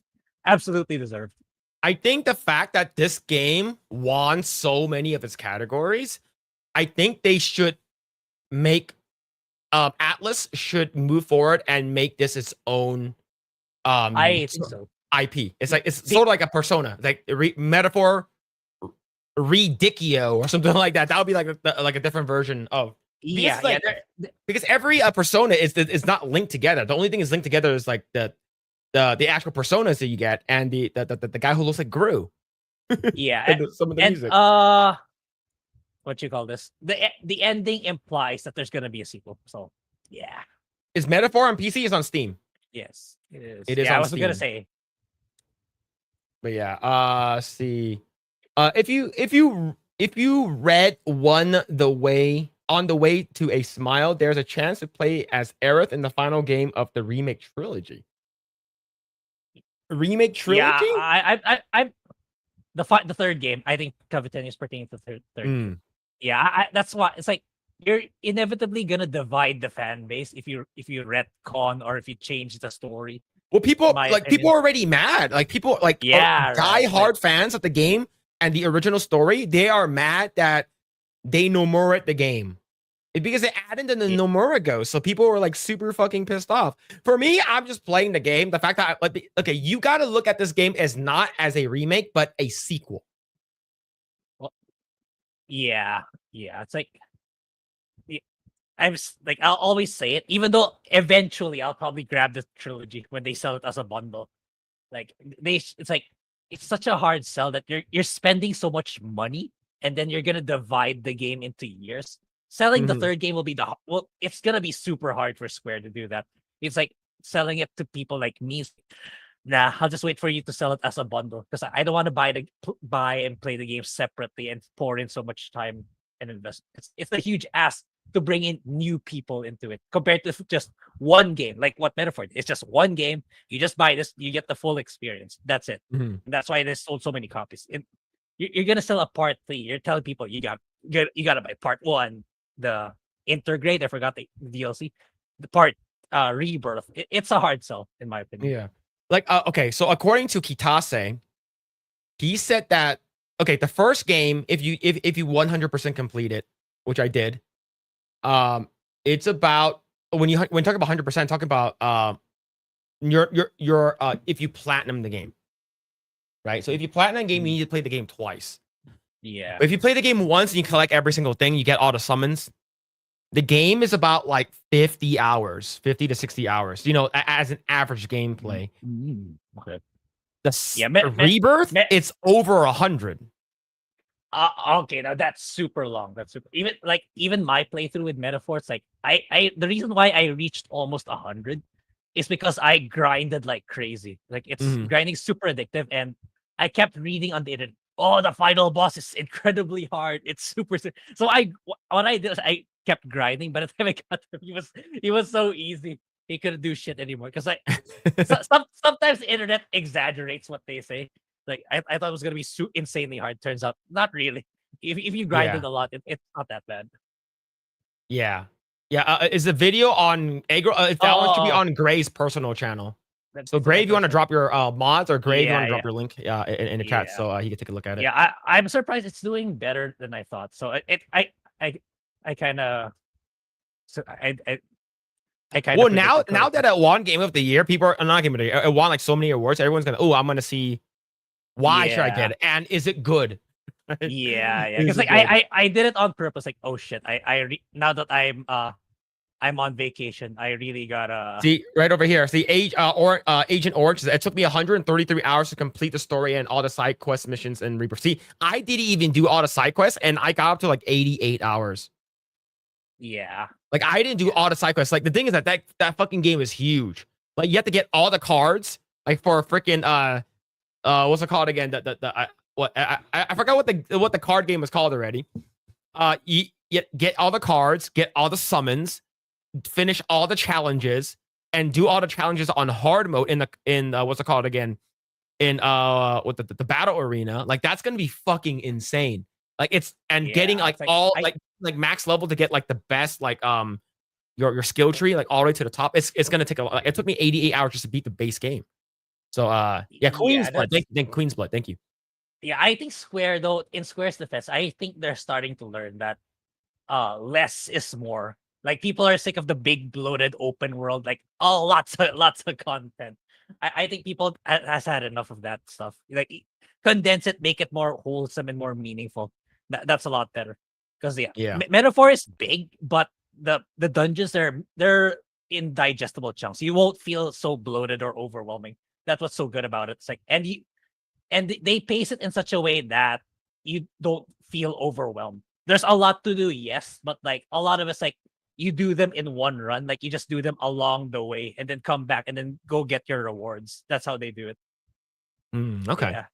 absolutely deserved. I think the fact that this game won so many of its categories, I think they should make Atlas should move forward and make this its own I think so. IP. It's like it's Be- sort of like a Persona, like Metaphor Redicchio or something like that. That would be like a different version of yeah, yeah. because every Persona is not linked together. The only thing is linked together is like the actual personas that you get and the guy who looks like Gru. Yeah, Some of the and music. what you call this? The ending implies that there's gonna be a sequel. So yeah, Is Metaphor on PC? Is on Steam. yes, it is. It is Yeah, I on was gonna Steam. say. But yeah, see. If you read One the Way on the Way to a Smile, there's a chance to play as Aerith in the final game of the remake trilogy. Remake Yeah, trilogy? I'm the third game. I think Cavitani is pertaining to the third game. Mm. Yeah, that's why it's like you're inevitably gonna divide the fan base if you retcon or if you change the story. Well, In people my people opinion. are already mad. Like people Yeah, die right. hard fans of the game and the original story. They are mad that they Nomura the game. Because they added in the Yeah. Nomura Ghost, so people were like super fucking pissed off. For me, I'm just playing the game. The fact that okay, you got to look at this game as not as a remake, but a sequel. Well, yeah, yeah. It's like like I'll always say it, even though eventually I'll probably grab the trilogy when they sell it as a bundle. Like it's like it's such a hard sell that you're spending so much money and then you're gonna divide the game into years. Selling the Mhm. third game will be it's gonna be super hard for Square to do that. It's like selling it to people like me. Nah, I'll just wait for you to sell it as a bundle because I don't want to buy and play the game separately and pour in so much time and invest. It's a huge ask to bring in new people into it compared to just one game. Like what Metaphor? It's just one game. You just buy this, you get the full experience. That's it. Mhm. And that's why they sold so many copies. You're gonna sell a part 3. You're telling people you gotta buy part 1, the Intergrade. I forgot the DLC. The part Rebirth. It's a hard sell in my opinion. Yeah. Like okay, so according to Kitase, he said that okay, the first game, if you 100% complete it, which I did, it's about when you talk about 100%, talking about your if you platinum the game, right? So if you platinum the game, you need to play the game twice. Yeah. But if you play the game once and you collect every single thing, you get all the summons. The game is about like 50 hours, 50 to 60 hours, you know, as an average gameplay. Okay. The Rebirth, it's over 100. Okay, now that's super long. That's super, even my playthrough with Metaphors, like I the reason why I reached almost 100 is because I grinded like crazy. Like it's Mhm. grinding super addictive, and I kept reading on the internet. Oh, the final boss is incredibly hard. It's super. So what I did is I kept grinding. By the time I got him, he was so easy. He couldn't do shit anymore. Because sometimes the internet exaggerates what they say. Like I thought it was gonna be insanely hard. Turns out not really. If you grinded Yeah. a lot, it's not that bad. Yeah. Yeah. Is the video on Eggroll? That one should be on Grae's personal channel. So Grae, if you want to drop your mods, or Grae, if you want to drop your link in the chat, so he can take a look at it. Yeah, I'm surprised it's doing better than I thought. So I kind of so I kind of Well, now that it won Game of the Year, people are not Game of the Year. It won like so many awards. Everyone's gonna, oh, I'm gonna see why should I get it, and is it good? Yeah, because like I did it on purpose. Like, oh shit, now that I'm I'm on vacation. I really gotta. See right over here. See, Agent Orange. It took me 133 hours to complete the story and all the side quest missions and Rebirth. See, I didn't even do all the side quests, and I got up to like 88 hours. Yeah. Like I didn't do all the side quests. Like the thing is that fucking game is huge. Like you have to get all the cards. Like for a freaking what's it called again? I forgot what the card game was called already. You get all the cards, get all the summons, finish all the challenges, and do all the challenges on hard mode in what's it called again? In what the battle arena. Like that's gonna be fucking insane. Like it's getting like all like max level to get like the best like your skill tree like all the way to the top. It's gonna take a lot. Like, it took me 88 hours just to beat the base game. So yeah, Queen's Blood. Queen's Blood. Thank you. Yeah, I think Square though, in Square's defense, I think they're starting to learn that less is more. Like people are sick of the big bloated open world, like lots of content. I think people has had enough of that stuff. Like condense it, make it more wholesome and more meaningful. That's a lot better. Because Yeah. Metaphor is big, but the dungeons they're in digestible chunks. You won't feel so bloated or overwhelming. That's what's so good about it. It's like and they pace it in such a way that you don't feel overwhelmed. There's a lot to do, yes, but like a lot of it's like you do them in one run, like you just do them along the way and then come back and then go get your rewards. That's how they do it. Okay. Yeah.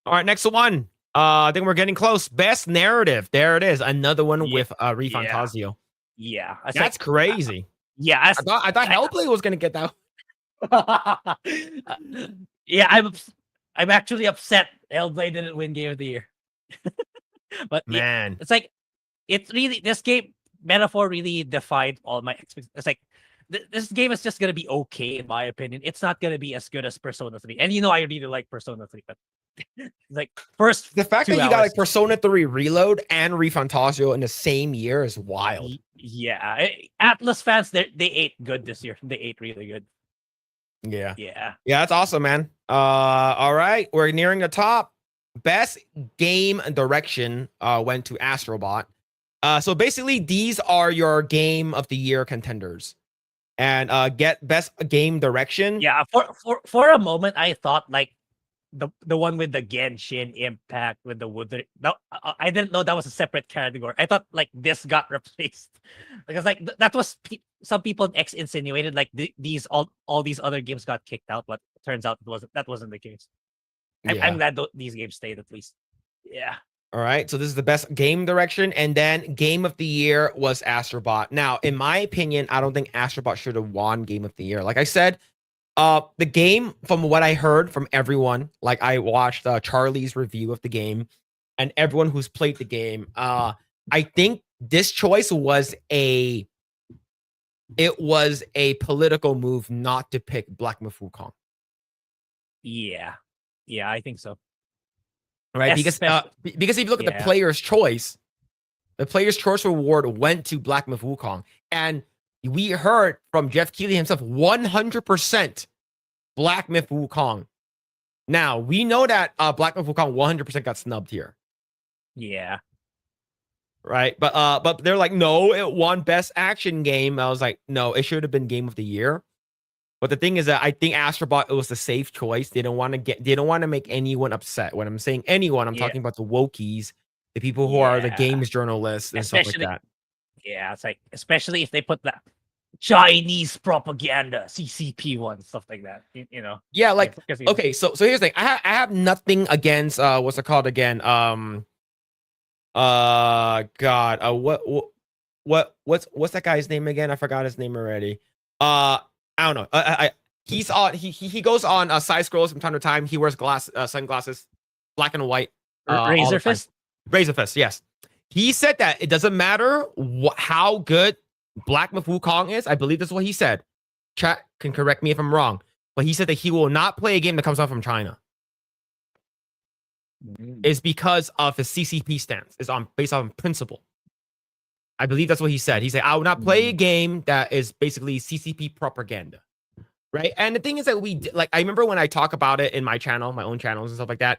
All right, next one. I think we're getting close. Best narrative. There it is. Another one with Refantasio. Yeah. That's crazy. Yeah. I thought Hellblade was gonna get that. Yeah, I'm actually upset Hellblade didn't win Game of the Year. But man, it's like it's really this game Metaphor really defied all my expectations. It's like this game is just gonna be okay in my opinion. It's not gonna be as good as Persona 3. And I really like Persona 3, but like first the fact that you got like Persona 3 Reload and Refantasio in the same year is wild. Yeah, Atlas fans they ate good this year. They ate really good. Yeah, that's awesome, man. All right, we're nearing the top. Best game direction went to Astrobot. So basically, these are your game of the year contenders, and get best game direction. Yeah, for a moment, I thought like the one with the Genshin Impact with the Wood. No, I didn't know that was a separate category. I thought like this got replaced because like that was some people insinuated like all these other games got kicked out, but it turns out that wasn't the case. I'm glad these games stayed at least. Yeah. All right, so this is the best game direction, and then game of the year was Astrobot. Now, in my opinion, I don't think Astrobot should have won game of the year. Like I said, the game, from what I heard from everyone, like I watched Charlie's review of the game, and everyone who's played the game, I think this choice was a political move not to pick Black Myth Wukong. Yeah, I think so. Right, because if you look at the player's choice award went to Black Myth Wukong, and we heard from Jeff Keighley himself 100% Black Myth Wukong. Now we know that Black Myth Wukong 100% got snubbed here. Yeah, right, but they're like, no, it won best action game. I was like, no, it should have been game of the year. But the thing is that I think Astrobot, it was the safe choice. They don't want to make anyone upset. When I'm saying anyone, I'm talking about the wokies, the people who are the games journalists and stuff like that. Yeah, it's like, especially if they put that Chinese propaganda, CCP one, stuff like that. Yeah, like okay, so here's the thing. I have nothing against what's it called again? What's that guy's name again? I forgot his name already. I don't know. He's on. He goes on side scrolls from time to time. He wears sunglasses, black and white. Razorfist. Razorfist. Yes. He said that it doesn't matter how good Black Myth Wukong is. I believe that's what he said. Chat can correct me if I'm wrong, but he said that he will not play a game that comes out from China. Is because of his CCP stance. Is based on principle. I believe that's what he said. He said, I will not play a game that is basically CCP propaganda. Right. And the thing is that I remember when I talk about it in my channel, my own channels and stuff like that,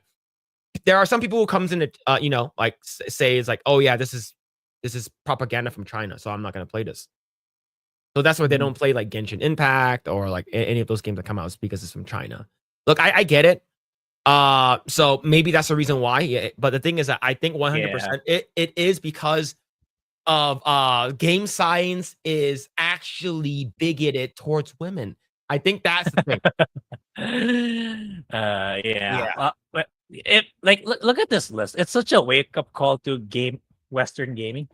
there are some people who comes in to, say is like, oh yeah, this is propaganda from China, so I'm not going to play this. So that's why they don't play like Genshin Impact or like any of those games that come out is because it's from China. Look, I get it. So maybe that's the reason why. Yeah, but the thing is that I think 100% it is because of game science is actually bigoted towards women. I think that's the thing. But it like look at this list. It's such a wake up call to Western gaming.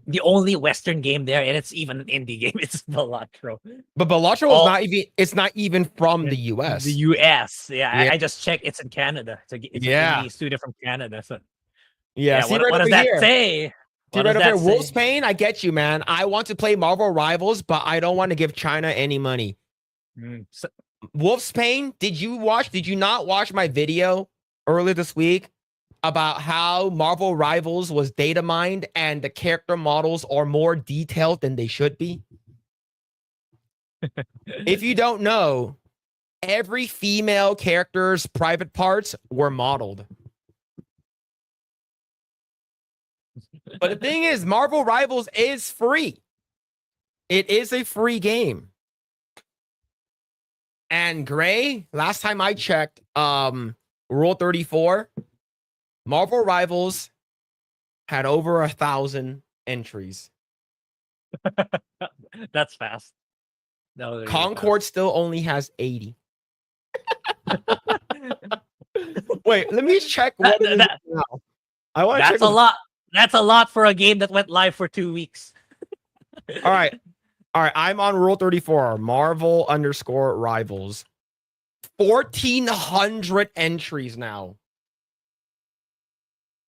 The only Western game there, and it's even an indie game, it's Balatro. But Balatro is not even. It's not even from the US. The US, I just checked. It's in Canada. It's an indie studio from Canada. So see, what does that say? See right over there, Wolfsbane. I get you, man. I want to play Marvel Rivals, but I don't want to give China any money. Wolfsbane, did you not watch my video earlier this week about how Marvel Rivals was data mined and the character models are more detailed than they should be? If you don't know, every female character's private parts were modeled. But the thing is, Marvel Rivals is free. It is a free game. And Grae, last time I checked, Rule 34, Marvel Rivals had over 1,000 entries. That's fast. Concord still only has 80. Wait, let me check what it is now. That's a lot. That's a lot for a game that went live for 2 weeks. All right. I'm on Rule 34. Marvel _ Rivals. 1,400 entries now.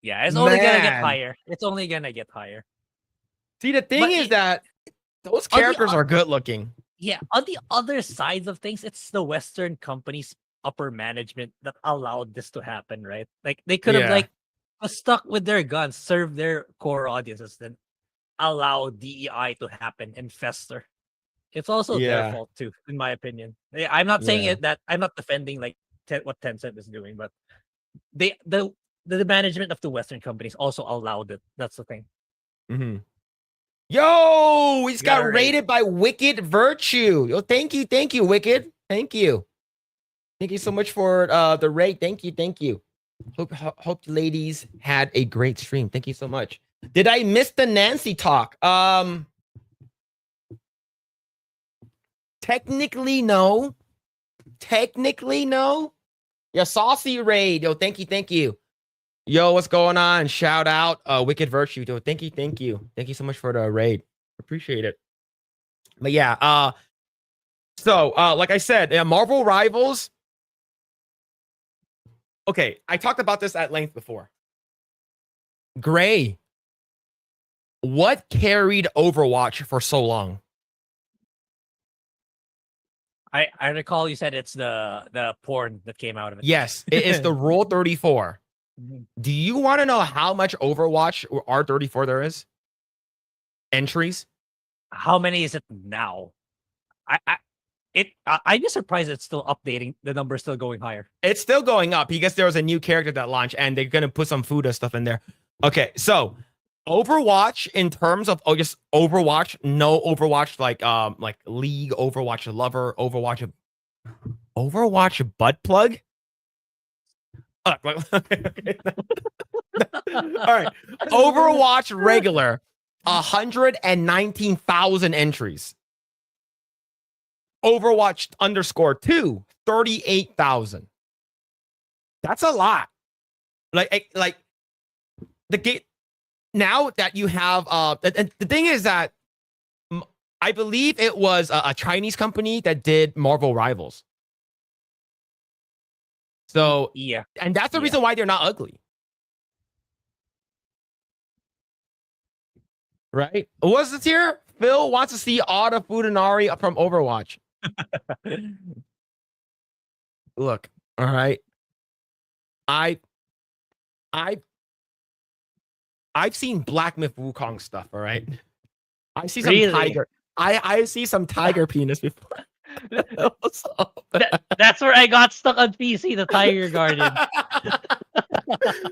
Yeah, it's only gonna get higher. It's only gonna get higher. See, the thing is that those characters are good looking. Yeah, on the other sides of things, it's the Western companies' upper management that allowed this to happen, right? Like they could have stuck with their guns, serve their core audiences, then allow DEI to happen and fester. It's also their fault too, in my opinion. I'm not saying that I'm not defending like what Tencent is doing, but the management of the Western companies also allowed it. That's the thing. Mm-hmm. Yo, we just got rated by Wicked Virtue. Yo, thank you, Wicked. Thank you so much for the rate. Thank you. Hope the ladies had a great stream. Thank you so much. Did I miss the Nancy talk? Technically no. Yeah, saucy raid. Yo, thank you. Yo, what's going on? Shout out Wicked Virtue. Yo, thank you. Thank you so much for the raid. Appreciate it. But yeah, so like I said, Marvel Rivals. Okay, I talked about this at length before. Grae, what carried Overwatch for so long? I recall you said it's the porn that came out of it. Yes, it is the Rule 34. Do you want to know how much Overwatch or R34 there is? Entries? How many is it now? I'd be surprised it's still updating. The number's still going higher. It's still going up because there was a new character that launched and they're gonna put some Fuda stuff in there. Okay, so Overwatch in terms of just Overwatch, no Overwatch like League, Overwatch Lover, Overwatch butt plug. Okay. All right, Overwatch regular, 119,000 entries. Overwatch _2, 38,000. That's a lot. Like the game now that you have and the thing is that I believe it was a Chinese company that did Marvel Rivals. So yeah, and that's the reason why they're not ugly. Right? What's this here? Phil wants to see Oda Fudanari from Overwatch. Look, all right. I've seen Black Myth Wukong stuff, all right? I see some tiger. I see some tiger penis before. That's where I got stuck on PC, the Tiger Guardian.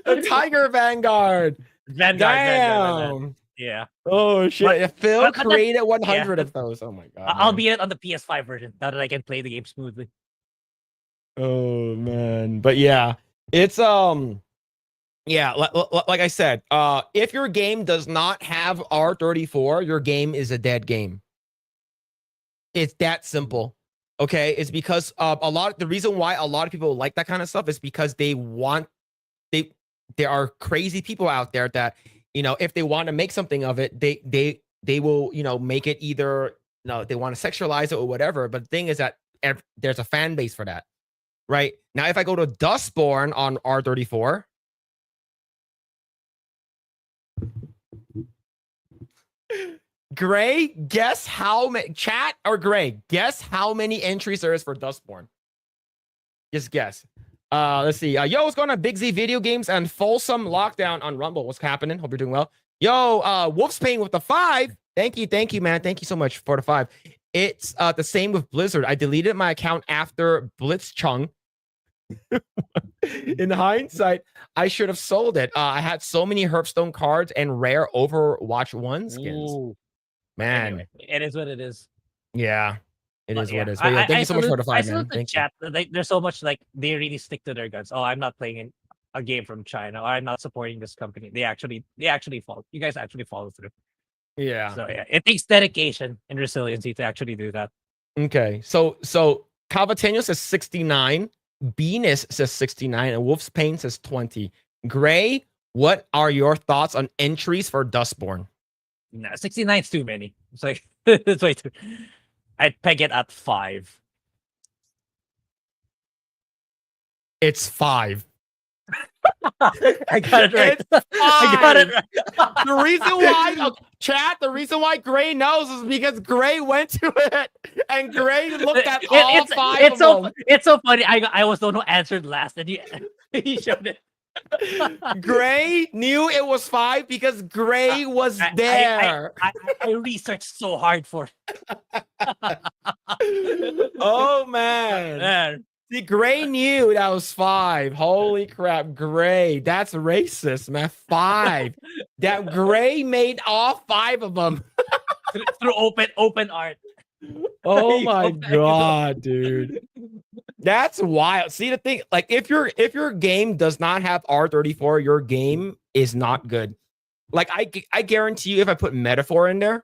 The Tiger Vanguard. Vanguard. Yeah. Oh shit! But, Phil but that, created 100 yeah, of those. Oh my god! I'll Man. be it on the PS5 version now that I can play the game smoothly. Oh man, but yeah, it's yeah, like I said, if your game does not have R34, your game is a dead game. It's that simple. Okay, it's because the reason why a lot of people like that kind of stuff is because they there are crazy people out there that, if they want to make something of it, they will, make it either, they want to sexualize it or whatever. But the thing is that there's a fan base for that. Right now, if I go to Dustborn on R34, Grae, guess how many chat or Grae, guess how many entries there is for Dustborn. Just guess. Let's see. Yo, what's going on? Big Z Video Games and Folsom Lockdown on Rumble. What's happening? Hope you're doing well. Yo, Wolf's Pain with the 5. Thank you, man. Thank you so much for the 5. It's the same with Blizzard. I deleted my account after Blitzchung. In hindsight, I should have sold it. I had so many Hearthstone cards and rare Overwatch 1 skins. Ooh. Man, Anyway, it is what it is. Yeah, it is yeah, what it is. But yeah, thank you so much for the 5, man. The chat. Like, there's so much, like, they really stick to their guns. Oh, I'm not playing a game from China, or I'm not supporting this company. They actually follow. You guys actually follow through. Yeah. So yeah, it takes dedication and resiliency to actually do that. Okay, so Calvateno says 69, Venus says 69, and Wolf's Pain says 20. Grae, what are your thoughts on entries for Dustborn? No, 69 is too many. It's like it's way too. I'd peg it at 5. It's 5. I got it right. I got it right. The reason why, chat, the reason why Grae knows is because Grae went to it and Grae looked at all 5 of them. It's so funny. I was the one who answered last, and he showed it. Grae knew it was 5 because Grae was there. I researched so hard for it. Oh man. See, Grae knew that was 5. Holy crap, Grae. That's racist, man. 5. That Grae made all 5 of them. through open art. Oh my god, dude. That's wild. See, the thing, like, if your game does not have R34, your game is not good. Like, I guarantee you, if I put Metaphor in there,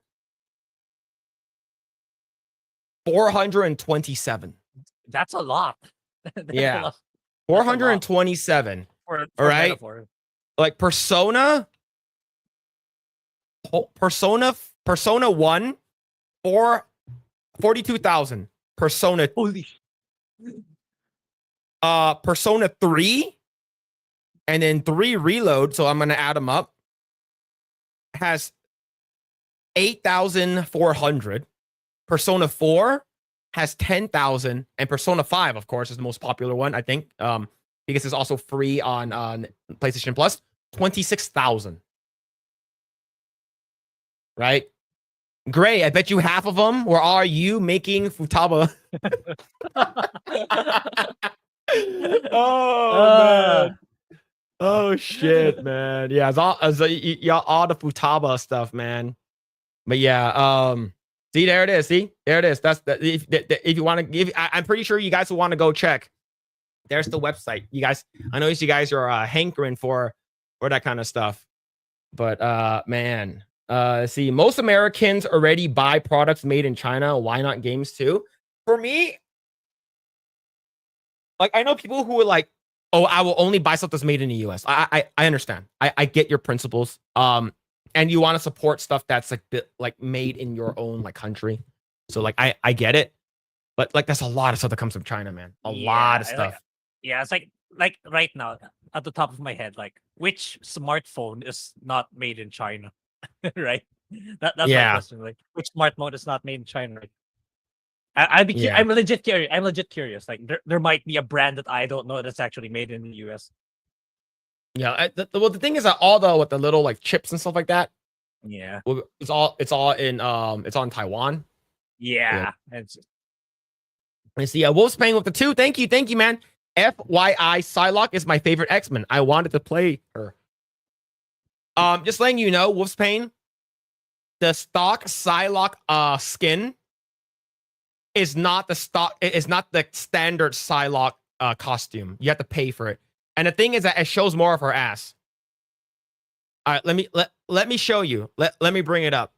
427. That's a lot. Yeah, 427. For all right, Metaphor. Like Persona 1 for 42,000. Persona holy. Persona 3 and then 3 Reload, so I'm gonna add them up, has 8,400. Persona 4 has 10,000, and Persona 5, of course, is the most popular one, I think, because it's also free on PlayStation Plus. 26,000. Right? Grae, I bet you half of them. Or are you making Futaba? Oh man. Oh shit, man. Yeah, it's all the Futaba stuff, man. But yeah, see, there it is. See, there it is. That's if you want to give, I'm pretty sure you guys will want to go check. There's the website. You guys, I know you guys are hankering for that kind of stuff. But man, see, most Americans already buy products made in China. Why not games too? For me, like, I know people who are like, oh, I will only buy stuff that's made in the US. I understand. I get your principles. And you want to support stuff that's like made in your own like country. So like I get it. But like, there's a lot of stuff that comes from China, man. A lot of stuff. Yeah, it's like right now, at the top of my head, like, which smartphone is not made in China? Right? That's my question. Like, which smartphone is not made in China? Right? I'm legit curious. I'm legit curious. Like, there might be a brand that I don't know that's actually made in the US. Yeah. Well, the thing is that all the little like chips and stuff like that. Yeah. It's all in it's on Taiwan. Yeah. I see. Wolf's paying with the 2. Thank you, man. FYI, Psylocke is my favorite X-Men. I wanted to play her. Just letting you know, Wolf's Pain, the stock Psylocke skin is not the standard Psylocke costume. You have to pay for it. And the thing is that it shows more of her ass. All right, let me show you. Let me bring it up.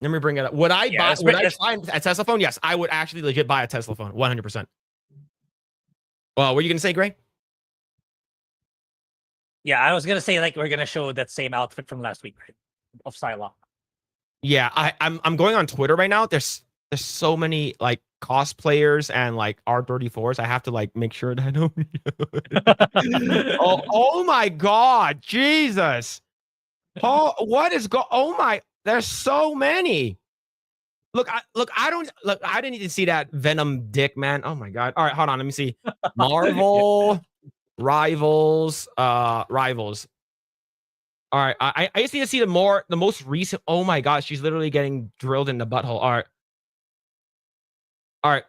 Let me bring it up. Would I buy a Tesla phone? Yes, I would actually legit buy a Tesla phone. 100%. Well, what were you gonna say, Grae? Yeah, I was gonna say like we're gonna show that same outfit from last week, right? Of Psylocke. Yeah, I'm going on Twitter right now. There's so many like cosplayers and like R34s. I have to like make sure that I don't. oh my God, Jesus! Oh, what is oh my! There's so many. Look, I didn't even see that Venom dick, man. Oh my God! All right, hold on. Let me see. Marvel Rivals. Rivals. All right, I just need to see the most recent. Oh my God, she's literally getting drilled in the butthole. All right. I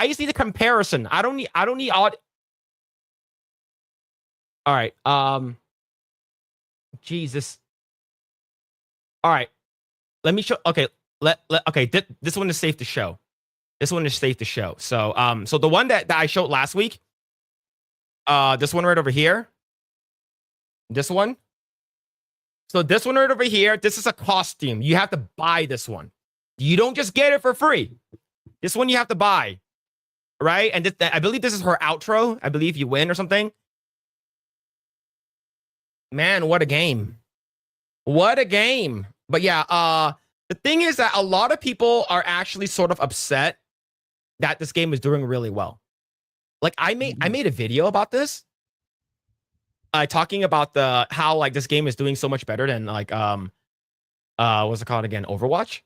just need a comparison. I don't need odd. All right. Jesus. All right. Let me show. Okay. Okay. This one is safe to show. This one is safe to show. So so the one that I showed last week. This one right over here. This one. So this one right over here, this is a costume. You have to buy this one. You don't just get it for free. This one you have to buy, right? And I believe this is her outro. I believe you win or something. Man, what a game. What a game. But yeah, the thing is that a lot of people are actually sort of upset that this game is doing really well. Like I made a video about this. Talking about how like this game is doing so much better than like what's it called again? Overwatch.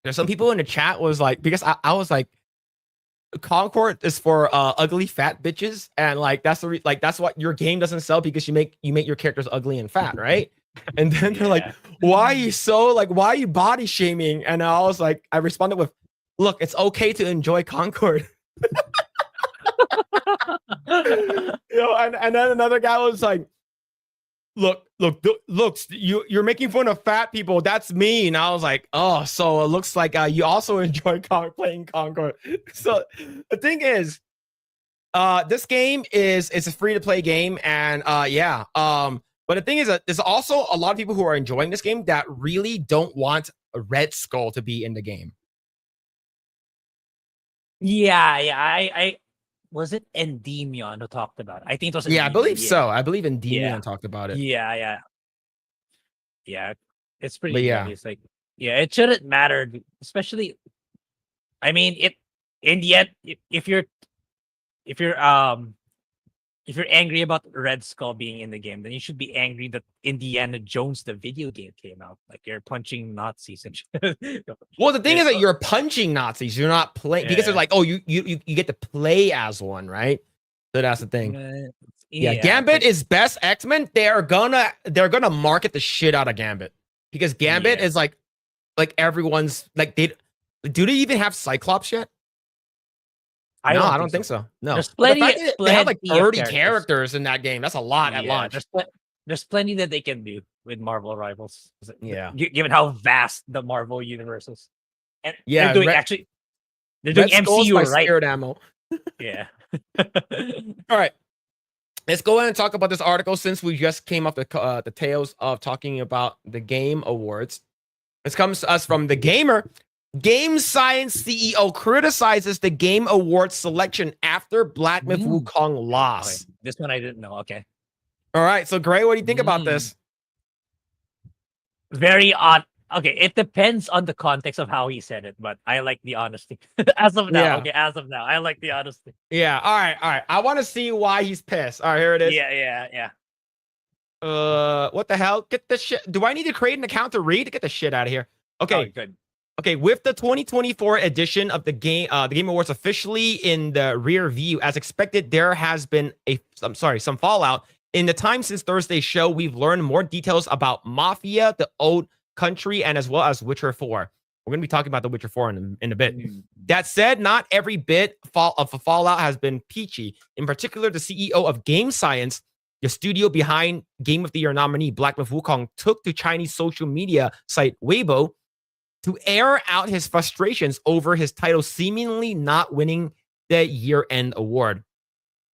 There's some people in the chat was like, because I was like, Concord is for ugly fat bitches, and like that's that's what your game doesn't sell, because you make your characters ugly and fat, right? And then they're like, why are you body shaming? And I was like, I responded with, look, it's okay to enjoy Concord. And then another guy was like, look, you're making fun of fat people. That's mean. I was like, oh, so it looks like you also enjoy playing Concord. So the thing is, this game is a free to play game, and yeah. But the thing is that there's also a lot of people who are enjoying this game that really don't want a Red Skull to be in the game. Yeah. I was it Endymion who talked about it? I think it was. Yeah, I believe so. I believe Endymion talked about it. Yeah. It's pretty. But yeah, it's like, yeah, it shouldn't matter, especially. I mean, it in the end, if you're angry about Red Skull being in the game, then you should be angry that Indiana Jones, the video game, came out. Like you're punching Nazis and shit. Well, the thing is that you're punching Nazis. You're not playing, because they're like, oh, you get to play as one, right? So that's the thing. Yeah, Gambit is best X-Men. They're gonna market the shit out of Gambit, because Gambit is like everyone's like, do they even have Cyclops yet? I don't think so. No, there's plenty. They have like 30 characters in that game. That's a lot at launch. There's plenty that they can do with Marvel Rivals. Yeah, given how vast the Marvel universe is, and yeah, they're doing MCU, right? Spirit ammo. Yeah. All right, let's go ahead and talk about this article, since we just came off the tails of talking about the Game Awards. This comes to us from The Gamer. Game Science CEO criticizes the Game Awards selection after Black Myth Wukong lost. Okay. This one I didn't know. Okay. All right. So, Grae, what do you think about this? Very odd. Okay. It depends on the context of how he said it, but I like the honesty. As of now. Yeah. Okay. As of now, I like the honesty. Yeah. All right. I want to see why he's pissed. All right. Here it is. Yeah. What the hell? Get the shit. Do I need to create an account to read? Get the shit out of here. Okay. Oh, good. Okay, with the 2024 edition of the Game Awards officially in the rear view, as expected, there has been some fallout. In the time since Thursday's show, we've learned more details about Mafia, the Old Country, and as well as Witcher 4. We're going to be talking about the Witcher 4 in a bit. That said, not every bit of a fallout has been peachy. In particular, the CEO of Game Science the studio behind Game of the Year nominee Black Myth Wukong took to Chinese social media site Weibo to air out his frustrations over his title seemingly not winning the year-end award.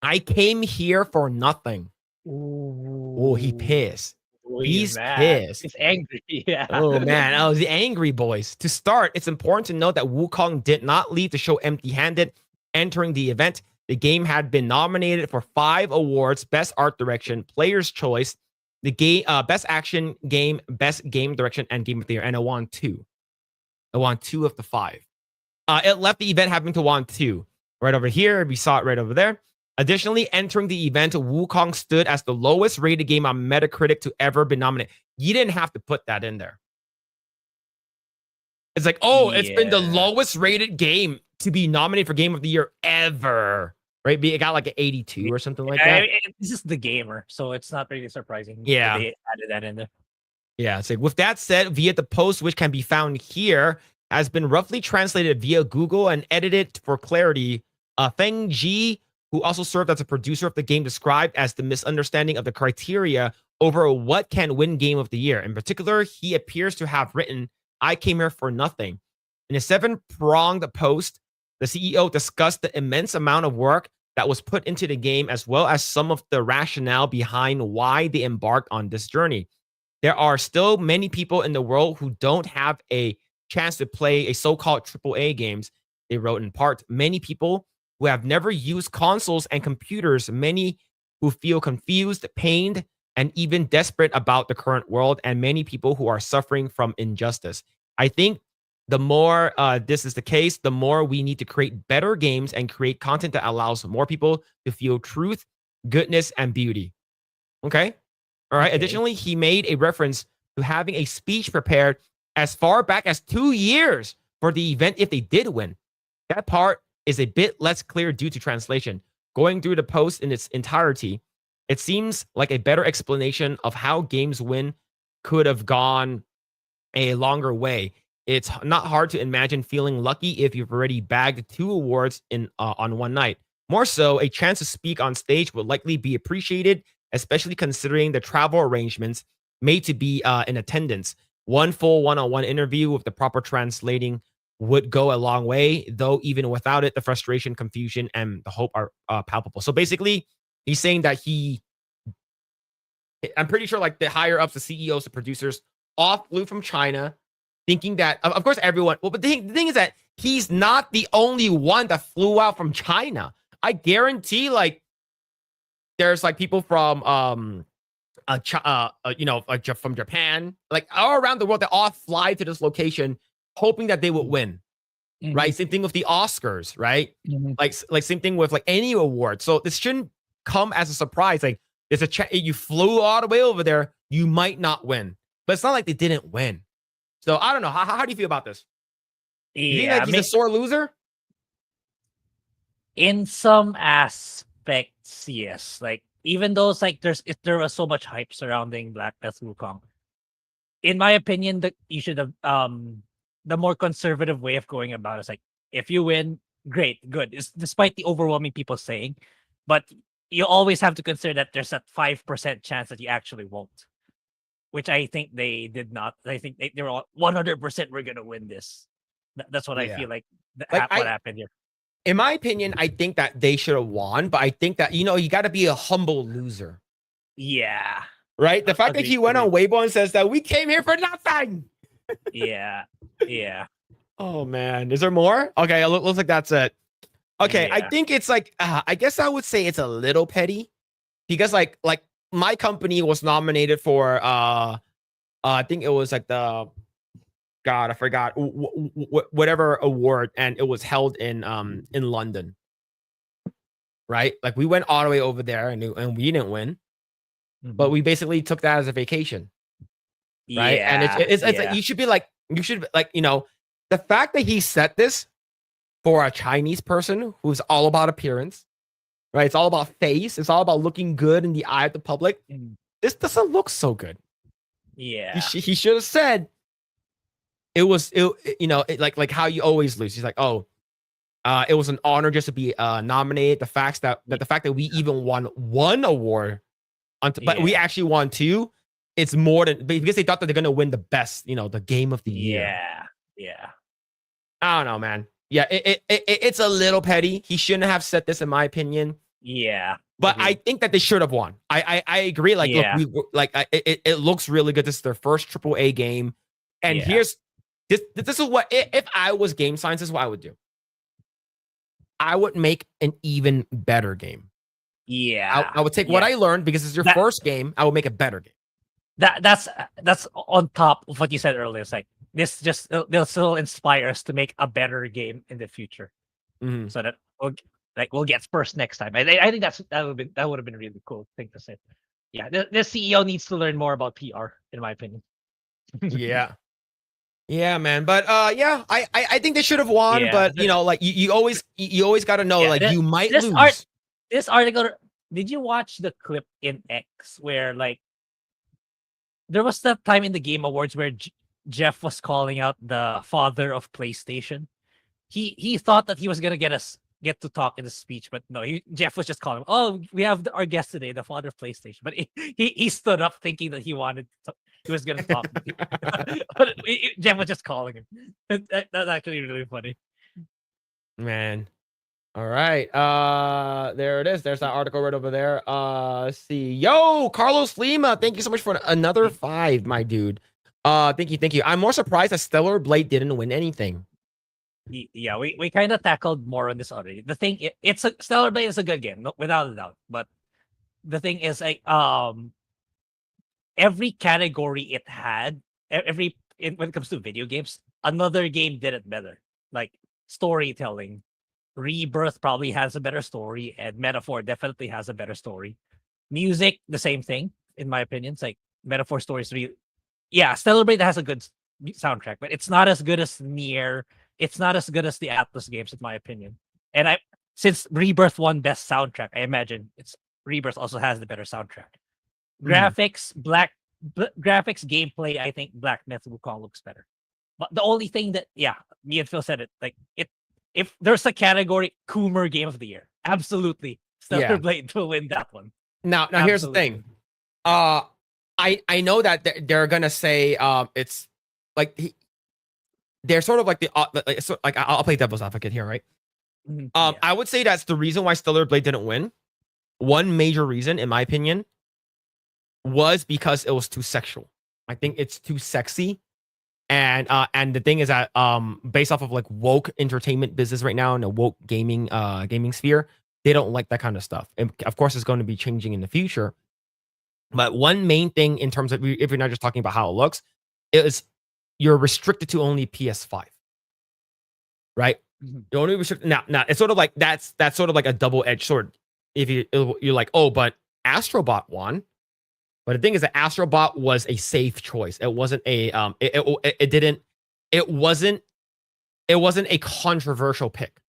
I came here for nothing. Oh, he pissed. Ooh, He's mad. pissed. He's angry. Yeah. Oh man, oh the angry boys. To start, it's important to note that Wukong did not leave the show empty-handed. Entering the event, the game had been nominated for 5 awards: Best Art Direction, Player's Choice, the game, Best Action Game, Best Game Direction, and Game of the Year, and it won 2. It won 2 of the 5. It left the event having to won 2. Right over here, we saw it right over there. Additionally, entering the event, Wukong stood as the lowest rated game on Metacritic to ever be nominated. You didn't have to put that in there. It's like, oh, it's been the lowest rated game to be nominated for Game of the Year ever. Right? It got like an 82 or something like that. This is the gamer, so it's not really surprising. Yeah. They added that in there. Yeah. It's like, with that said, via the post, which can be found here, has been roughly translated via Google and edited for clarity. Feng Ji, who also served as a producer of the game, described as the misunderstanding of the criteria over what can win Game of the Year. In particular, he appears to have written, "I came here for nothing." In a 7-pronged post, the CEO discussed the immense amount of work that was put into the game, as well as some of the rationale behind why they embarked on this journey. There are still many people in the world who don't have a chance to play a so-called AAA games, they wrote in part. Many people who have never used consoles and computers, many who feel confused, pained, and even desperate about the current world, and many people who are suffering from injustice. I think the more this is the case, the more we need to create better games and create content that allows more people to feel truth, goodness, and beauty. Okay? All right. Okay. Additionally, he made a reference to having a speech prepared as far back as 2 years for the event if they did win. That part is a bit less clear due to translation. Going through the post in its entirety, it seems like a better explanation of how games win could have gone a longer way. It's not hard to imagine feeling lucky if you've already bagged 2 awards on one night. More so, a chance to speak on stage would likely be appreciated, especially considering the travel arrangements made to be in attendance. One full one-on-one interview with the proper translating would go a long way, though even without it, the frustration, confusion, and the hope are palpable. So basically, he's saying that I'm pretty sure like the higher ups, the CEOs, the producers, all flew from China, thinking that, of course, everyone, well, but the thing is that he's not the only one that flew out from China. I guarantee, like, there's like people from, from Japan, like all around the world that all fly to this location, hoping that they would win. Mm-hmm. Right? Same thing with the Oscars, right? Mm-hmm. Like same thing with like any award. So this shouldn't come as a surprise. Like there's you flew all the way over there, you might not win, but it's not like they didn't win. So I don't know. How do you feel about this? You think like he's a sore loser? In some aspects, yes. Like even though it's like there was so much hype surrounding Black Myth Wukong, in my opinion, that you should have the more conservative way of going about it is like, if you win, great, good. It's despite the overwhelming people saying, but you always have to consider that there's that 5% chance that you actually won't, which I think they did not. I think they were all 100% we're gonna win this. That's what I feel like what happened here. In my opinion, I think that they should have won, but I think that, you got to be a humble loser. Yeah. Right? The fact that he went on Weibo and says that we came here for nothing. Yeah. Yeah. Oh, man. Is there more? Okay. It looks like that's it. Okay. Yeah. I think it's like, I guess I would say it's a little petty because like my company was nominated for, I think it was like I forgot whatever award, and it was held in London, right? Like we went all the way over there and we didn't win, but we basically took that as a vacation, right? Yeah, and it's like, you should be like the fact that he said this for a Chinese person who's all about appearance, right? It's all about face. It's all about looking good in the eye of the public. This doesn't look so good. Yeah, he should have said. It was, like how you always lose. He's like, oh, it was an honor just to be nominated. The fact that we even won one award But we actually won 2. It's more than because they thought that they're gonna win the best, the game of the year. Yeah. I don't know, man. Yeah, it's a little petty. He shouldn't have said this, in my opinion. Yeah. But I think that they should have won. I agree. Like, look, it looks really good. This is their first AAA game, and here's this. This is what if I was game science, this is what I would do. I would make an even better game. Yeah, I would take what I learned because it's your first game. I would make a better game. That's on top of what you said earlier. It's like this they'll still inspire us to make a better game in the future, so that we'll get first next time. I think that would have been a really cool thing to say. Yeah, the CEO needs to learn more about PR, in my opinion. Yeah, man. But I think they should have won. But like you always got to know, like you might lose. This article. Did you watch the clip in X where like there was that time in the Game Awards where Jeff was calling out the father of PlayStation? He thought that he was gonna get to talk in the speech, but no, Jeff was just calling him, oh, we have our guest today, the father of PlayStation. But he stood up thinking that he was gonna talk. But Jeff was just calling him. That's actually really funny. Man. All right. There it is. There's that article right over there. Let's see. Yo, Carlos Lima, thank you so much for another 5, my dude. Thank you. I'm more surprised that Stellar Blade didn't win anything. Yeah, we kind of tackled more on this already. The thing, Stellar Blade is a good game, without a doubt. But the thing is, like, every category it had, when it comes to video games, another game did it better. Like storytelling, Rebirth probably has a better story, and Metaphor definitely has a better story. Music, the same thing, in my opinion. It's like Metaphor stories really. Yeah, Stellar Blade has a good soundtrack, but it's not as good as Nier. It's not as good as the Atlas games, in my opinion. And since Rebirth won best soundtrack, I imagine Rebirth also has the better soundtrack. Graphics, graphics, gameplay, I think Black Myth Wukong looks better. But the only thing that, me and Phil said it, like if there's a category, Coomer Game of the Year, absolutely, Stellar Blade will win that one. Now here's the thing. I know that they're gonna say it's like they're sort of like I'll play devil's advocate here, right? I would say that's the reason why Stellar Blade didn't win. One major reason, in my opinion, was because it was too sexual. I think it's too sexy. And the thing is that based off of like woke entertainment business right now and the woke gaming sphere, they don't like that kind of stuff. And of course, it's going to be changing in the future. But one main thing in terms of, if you're not just talking about how it looks, is you're restricted to only PS5, right? You're only restricted. Now it's sort of like that's sort of like a double-edged sword. If you're like, oh, but Astrobot won. But the thing is that Astrobot was a safe choice. It wasn't a it wasn't a controversial pick.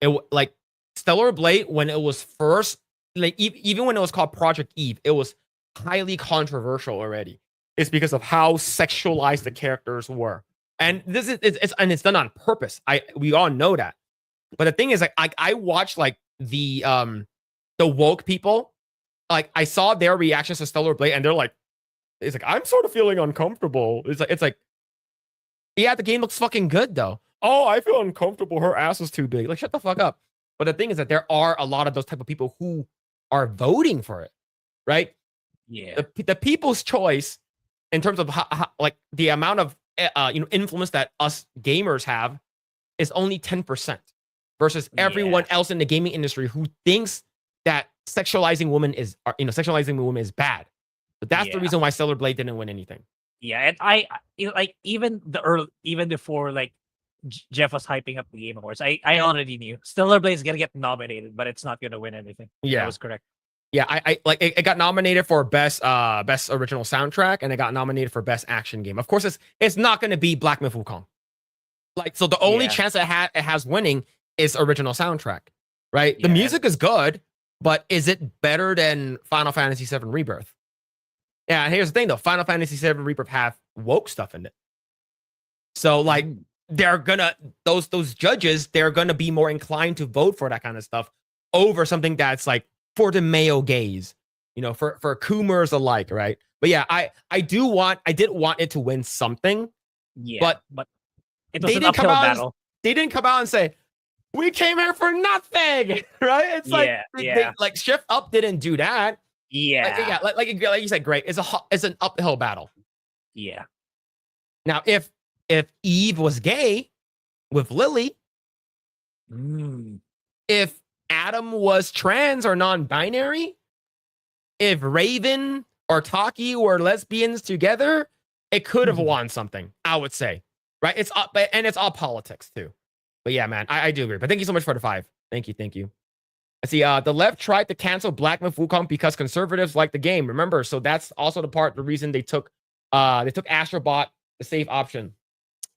It like Stellar Blade, when it was first, like even when it was called Project Eve, it was highly controversial already. It's because of how sexualized the characters were. And it's done on purpose. We all know that. But the thing is, like I watched like the woke people. Like I saw their reactions to Stellar Blade, and they're like, it's like, I'm sort of feeling uncomfortable. It's like, yeah, the game looks fucking good though. Oh, I feel uncomfortable. Her ass is too big. Like, shut the fuck up. But the thing is that there are a lot of those type of people who are voting for it, right? Yeah. The people's choice in terms of how like the amount of influence that us gamers have is only 10% versus everyone else in the gaming industry who thinks that sexualizing women is bad. But that's the reason why Stellar Blade didn't win anything. Yeah, and I like even before like Jeff was hyping up the Game Awards, I already knew Stellar Blade is gonna get nominated, but it's not gonna win anything. Yeah, that was correct. Yeah, I like it got nominated for best original soundtrack, and it got nominated for best action game. Of course, it's not gonna be Black Myth Wukong. Like, so the only chance it has winning is original soundtrack, right? The music is good. But is it better than Final Fantasy VII Rebirth? Yeah, and here's the thing though. Final Fantasy VII Rebirth have woke stuff in it. So like they're gonna those judges, they're gonna be more inclined to vote for that kind of stuff over something that's like for the male gaze for Coomers alike, right? But yeah, I did want it to win something. Yeah, but it was they an didn't come uphill out. battle. They didn't come out and say we came here for nothing, right? It's Yeah, they like Shift Up didn't do that. yeah, Like you said, great. It's an uphill battle. yeah. Now, if Eve was gay with Lily, if Adam was trans or non-binary, if Raven or Taki were lesbians together, it could have won something, I would say. Right? It's all politics too. But yeah, man, I do agree. But thank you so much for the 5. Thank you. I see. The left tried to cancel Black Myth Wukong because conservatives like the game. Remember, so that's also the reason they took Astrobot, the safe option.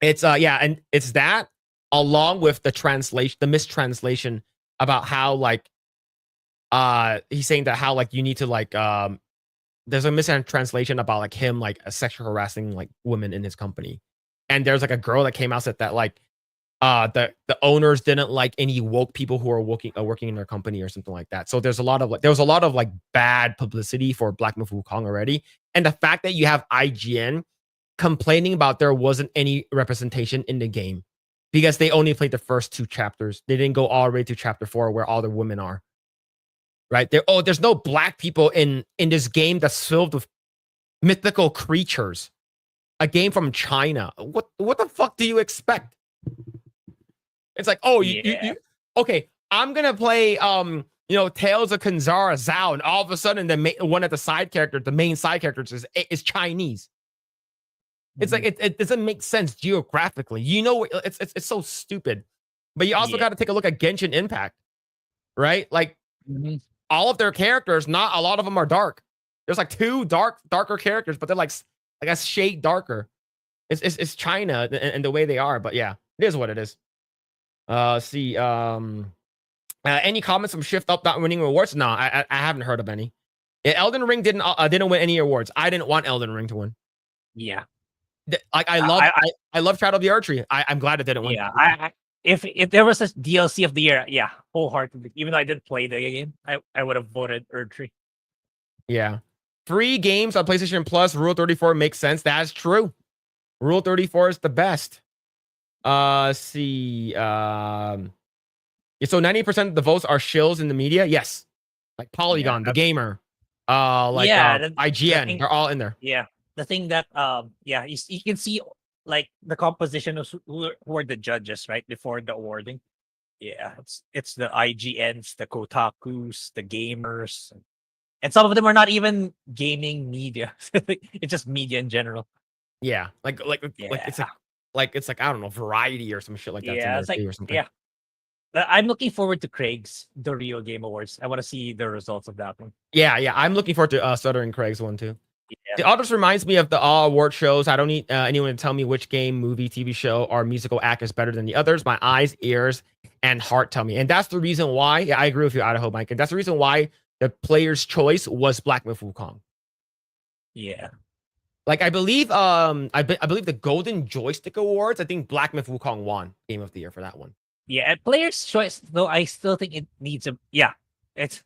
It's and it's that along with the mistranslation about how he's saying that how you need to there's a mistranslation about him sexual harassing women in his company. And there's a girl that came out said that the owners didn't like any woke people who are working in their company or something like that. So there was a lot of bad publicity for Black Myth Wukong already. And the fact that you have IGN complaining about there wasn't any representation in the game because they only played the first 2 chapters. They didn't go all the way to chapter 4 where all the women are. Right? There's no black people in this game that's filled with mythical creatures. A game from China. What the fuck do you expect? It's like, oh, you okay, I'm gonna play Tales of Kanzara Zhao, and all of a sudden the main side character is Chinese. It's like it doesn't make sense geographically. It's so stupid. But you also got to take a look at Genshin Impact, right? All of their characters, not a lot of them are dark. There's 2 darker characters, but they're a shade darker. It's China and the way they are, but yeah, it is what it is. See, any comments from Shift Up not winning awards? No, I haven't heard of any. Elden Ring didn't win any awards. I didn't want Elden Ring to win. Yeah. I love Shadow of the Archery. I'm glad it didn't win. Yeah, if there was a DLC of the year, yeah, wholeheartedly. Even though I didn't play the game, I would have voted Archery. Yeah. Free games on PlayStation Plus, Rule 34 makes sense. That's true. Rule 34 is the best. See. So 90% of the votes are shills in the media. Yes. Like Polygon, the gamer. IGN. They're all in there. Yeah. The thing that you can see the composition of who are the judges right before the awarding. Yeah, it's the IGNs, the Kotakus, the gamers, and some of them are not even gaming media. It's just media in general. Yeah, it's like I don't know, Variety or some shit like that. Yeah, it's or something. Yeah. I'm looking forward to the Rio Game Awards. I want to see the results of that one. Yeah, I'm looking forward to Stuttering Craig's one too. Yeah. The others reminds me of the all award shows. I don't need anyone to tell me which game, movie, TV show, or musical act is better than the others. My eyes, ears, and heart tell me. And that's the reason why, I agree with you, Idaho Mike. And that's the reason why the player's choice was Black Myth Wukong. Yeah. I believe I believe the Golden Joystick Awards, I think Black Myth Wukong won Game of the Year for that one. Yeah, and player's choice, though, I still think it needs it's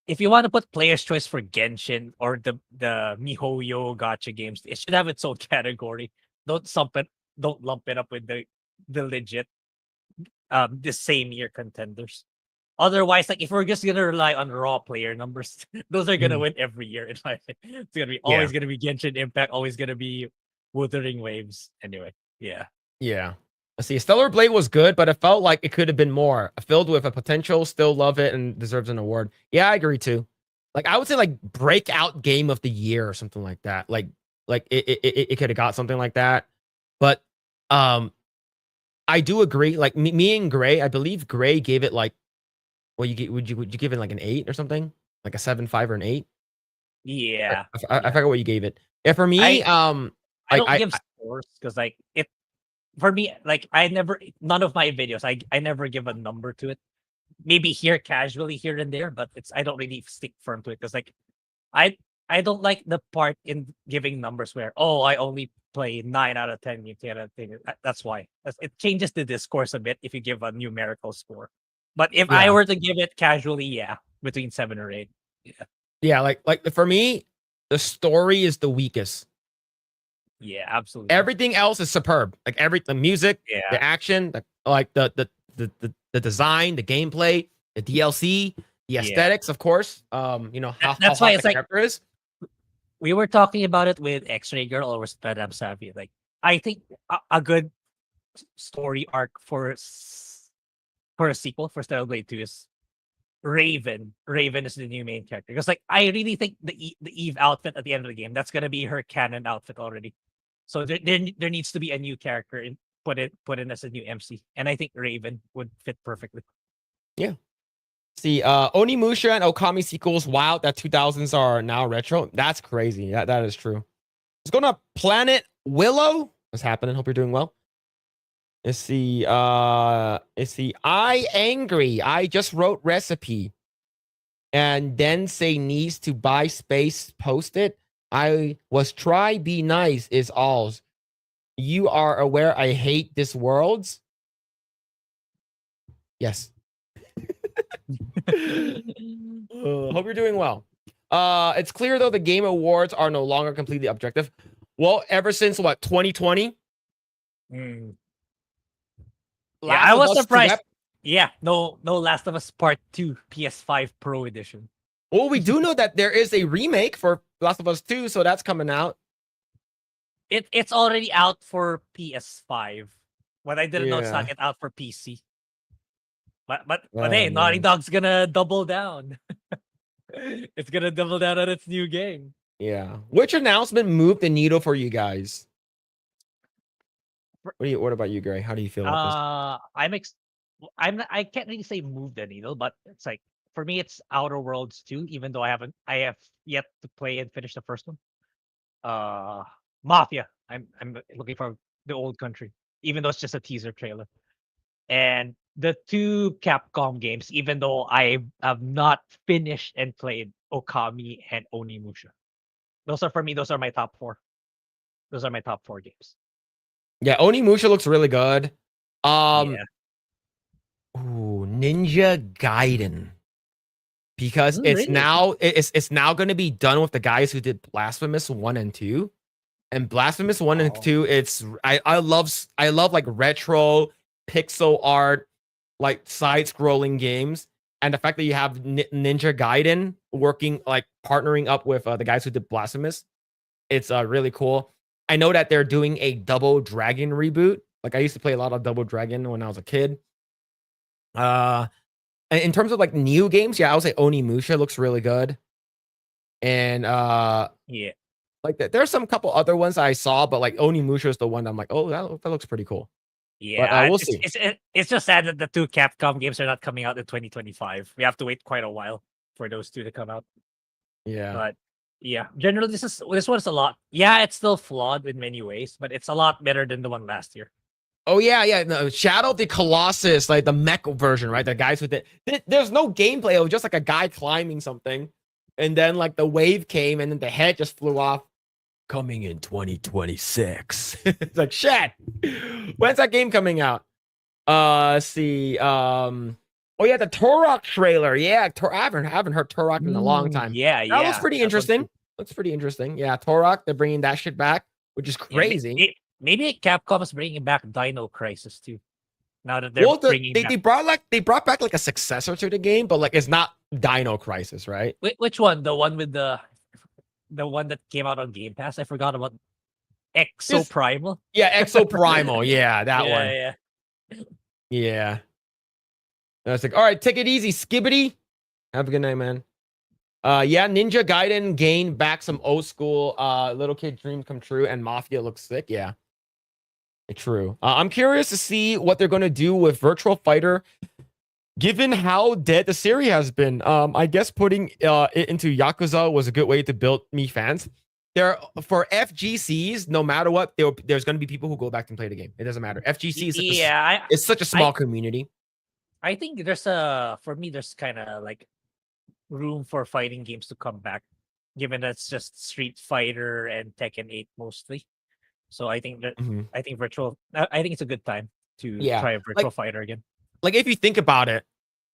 if you want to put player's choice for Genshin or the MiHoYo gacha games, it should have its own category. Don't lump it up with the legit the same year contenders. Otherwise, if we're just gonna rely on raw player numbers, those are gonna win every year. In my opinion. It's gonna be always gonna be Genshin Impact, always gonna be Wuthering Waves. Anyway, yeah. Let's see. Stellar Blade was good, but it felt like it could have been more. Filled with a potential, still love it and deserves an award. Yeah, I agree too. I would say breakout game of the year or something like that. It could have got something like that. But I do agree. Me and Grae, I believe Grae gave it would you give it an 8 or something? Like a 7, 5, or an 8? Yeah. I forget what you gave it. Yeah, for me, I don't give scores because for me, none of my videos, I never give a number to it. Maybe casually here and there, but I don't really stick firm to it because I don't like the part in giving numbers where I only play 9 out of 10, 10 out of 10. That's why it changes the discourse a bit if you give a numerical score. But if I were to give it casually, between 7 or 8. Yeah. Yeah, like for me, the story is the weakest. Yeah, absolutely. Everything else is superb. Like the music, Yeah, the action, the design, the gameplay, the DLC, the yeah. aesthetics, of course. How That's why hot the it's like character is. we were talking about it with X-Ray Girl or with Madame Savvy. Like, I think a good story arc for a sequel for Stellar 2 is Raven. Raven is the new main character because like I really think the Eve outfit at the end of the game that's gonna be her canon outfit already. So there needs to be a new character in put in as a new MC, and I think Raven would fit perfectly. Yeah. See, Onimusha and Okami sequels, wow, that 2000s are now retro. That's crazy. That is true. Let's go to Planet Willow. What's happening? Hope you're doing well. Let's see. I angry. I just wrote recipe. And then say needs to buy space, post it. I was try be nice is alls. You are aware I hate this worlds? Yes. Hope you're doing well. It's clear though the game awards are no longer completely objective. Well, ever since what 2020? Mm. Yeah, Last I of was Us surprised. Direct- Yeah, no Last of Us Part 2 PS5 Pro Edition. Well, we do know that there is a remake for Last of Us 2, so that's coming out. It's already out for PS5. What I didn't know it's not Yeah. yet out for PC. But Oh, hey, Naughty man. Dog's gonna double down. It's gonna double down on its new game. Yeah. Which announcement moved the needle for you guys? What about you, Grae? How do you feel about this? I can't really say move the needle, but it's like for me it's Outer Worlds 2, even though I have yet to play and finish the first one. Mafia. I'm looking for the old country, even though it's just a teaser trailer. And the two Capcom games, even though I have not finished and played Okami and Onimusha. Those are for me, those are my top four. Those are my top four games. Yeah, Onimusha looks really good. Yeah. Ninja Gaiden. Because Really? it's now going to be done with the guys who did Blasphemous 1 and 2. And Blasphemous 1 and Oh. 2, I love like retro pixel art, like side-scrolling games. And the fact that you have Ninja Gaiden working, like partnering up with the guys who did Blasphemous, it's really cool. I know that they're doing a Double Dragon reboot. Like I used to play a lot of Double Dragon when I was a kid. In terms of like new games, yeah, I would say Onimusha looks really good. And Yeah. like there's some couple other ones I saw, but like Onimusha is the one I'm like, oh, that looks pretty cool. Yeah. But we'll It's see. it's just sad that the two Capcom games are not coming out in 2025. We have to wait quite a while for those two to come out. Yeah. But yeah, generally this one's a lot. Yeah, it's still flawed in many ways, but it's a lot better than the one last year. Oh yeah. No, Shadow of the Colossus, like the mech version, right? The guys with it. There's no gameplay. It was just like a guy climbing something, and then like the wave came, and then the head just flew off. Coming in 2026. It's like shit. When's that game coming out? Let's see. Oh yeah, the Turok trailer. Yeah, I haven't heard Turok in a long time. Yeah, That looks yeah. pretty That one interesting. too. Looks pretty interesting. Yeah, Turok. They're bringing that shit back, which is Yeah, crazy. maybe Capcom is bringing back Dino Crisis too. Now that they're Well, bringing they back brought back like a successor to the game, but like it's not Dino Crisis, right? which one? The one with the one that came out on Game Pass. I forgot about Exo Primal. Yeah, Exo Primal. Yeah, that one. Yeah. Yeah. I was like, all right, take it easy, Skibbity. Have a good night, man. Yeah, Ninja Gaiden gained back some old school little kid dreams come true, and Mafia looks sick. Yeah. True. I'm curious to see what they're gonna do with Virtual Fighter, given how dead the series has been. I guess putting it into Yakuza was a good way to build me fans. There for FGCs, no matter what, there's gonna be people who go back and play the game. It doesn't matter. FGC is it's such a small community. I think for me there's kind of like room for fighting games to come back, given that it's just Street Fighter and Tekken 8 mostly. So I think that I think it's a good time to try a Virtual Fighter again. Like if you think about it,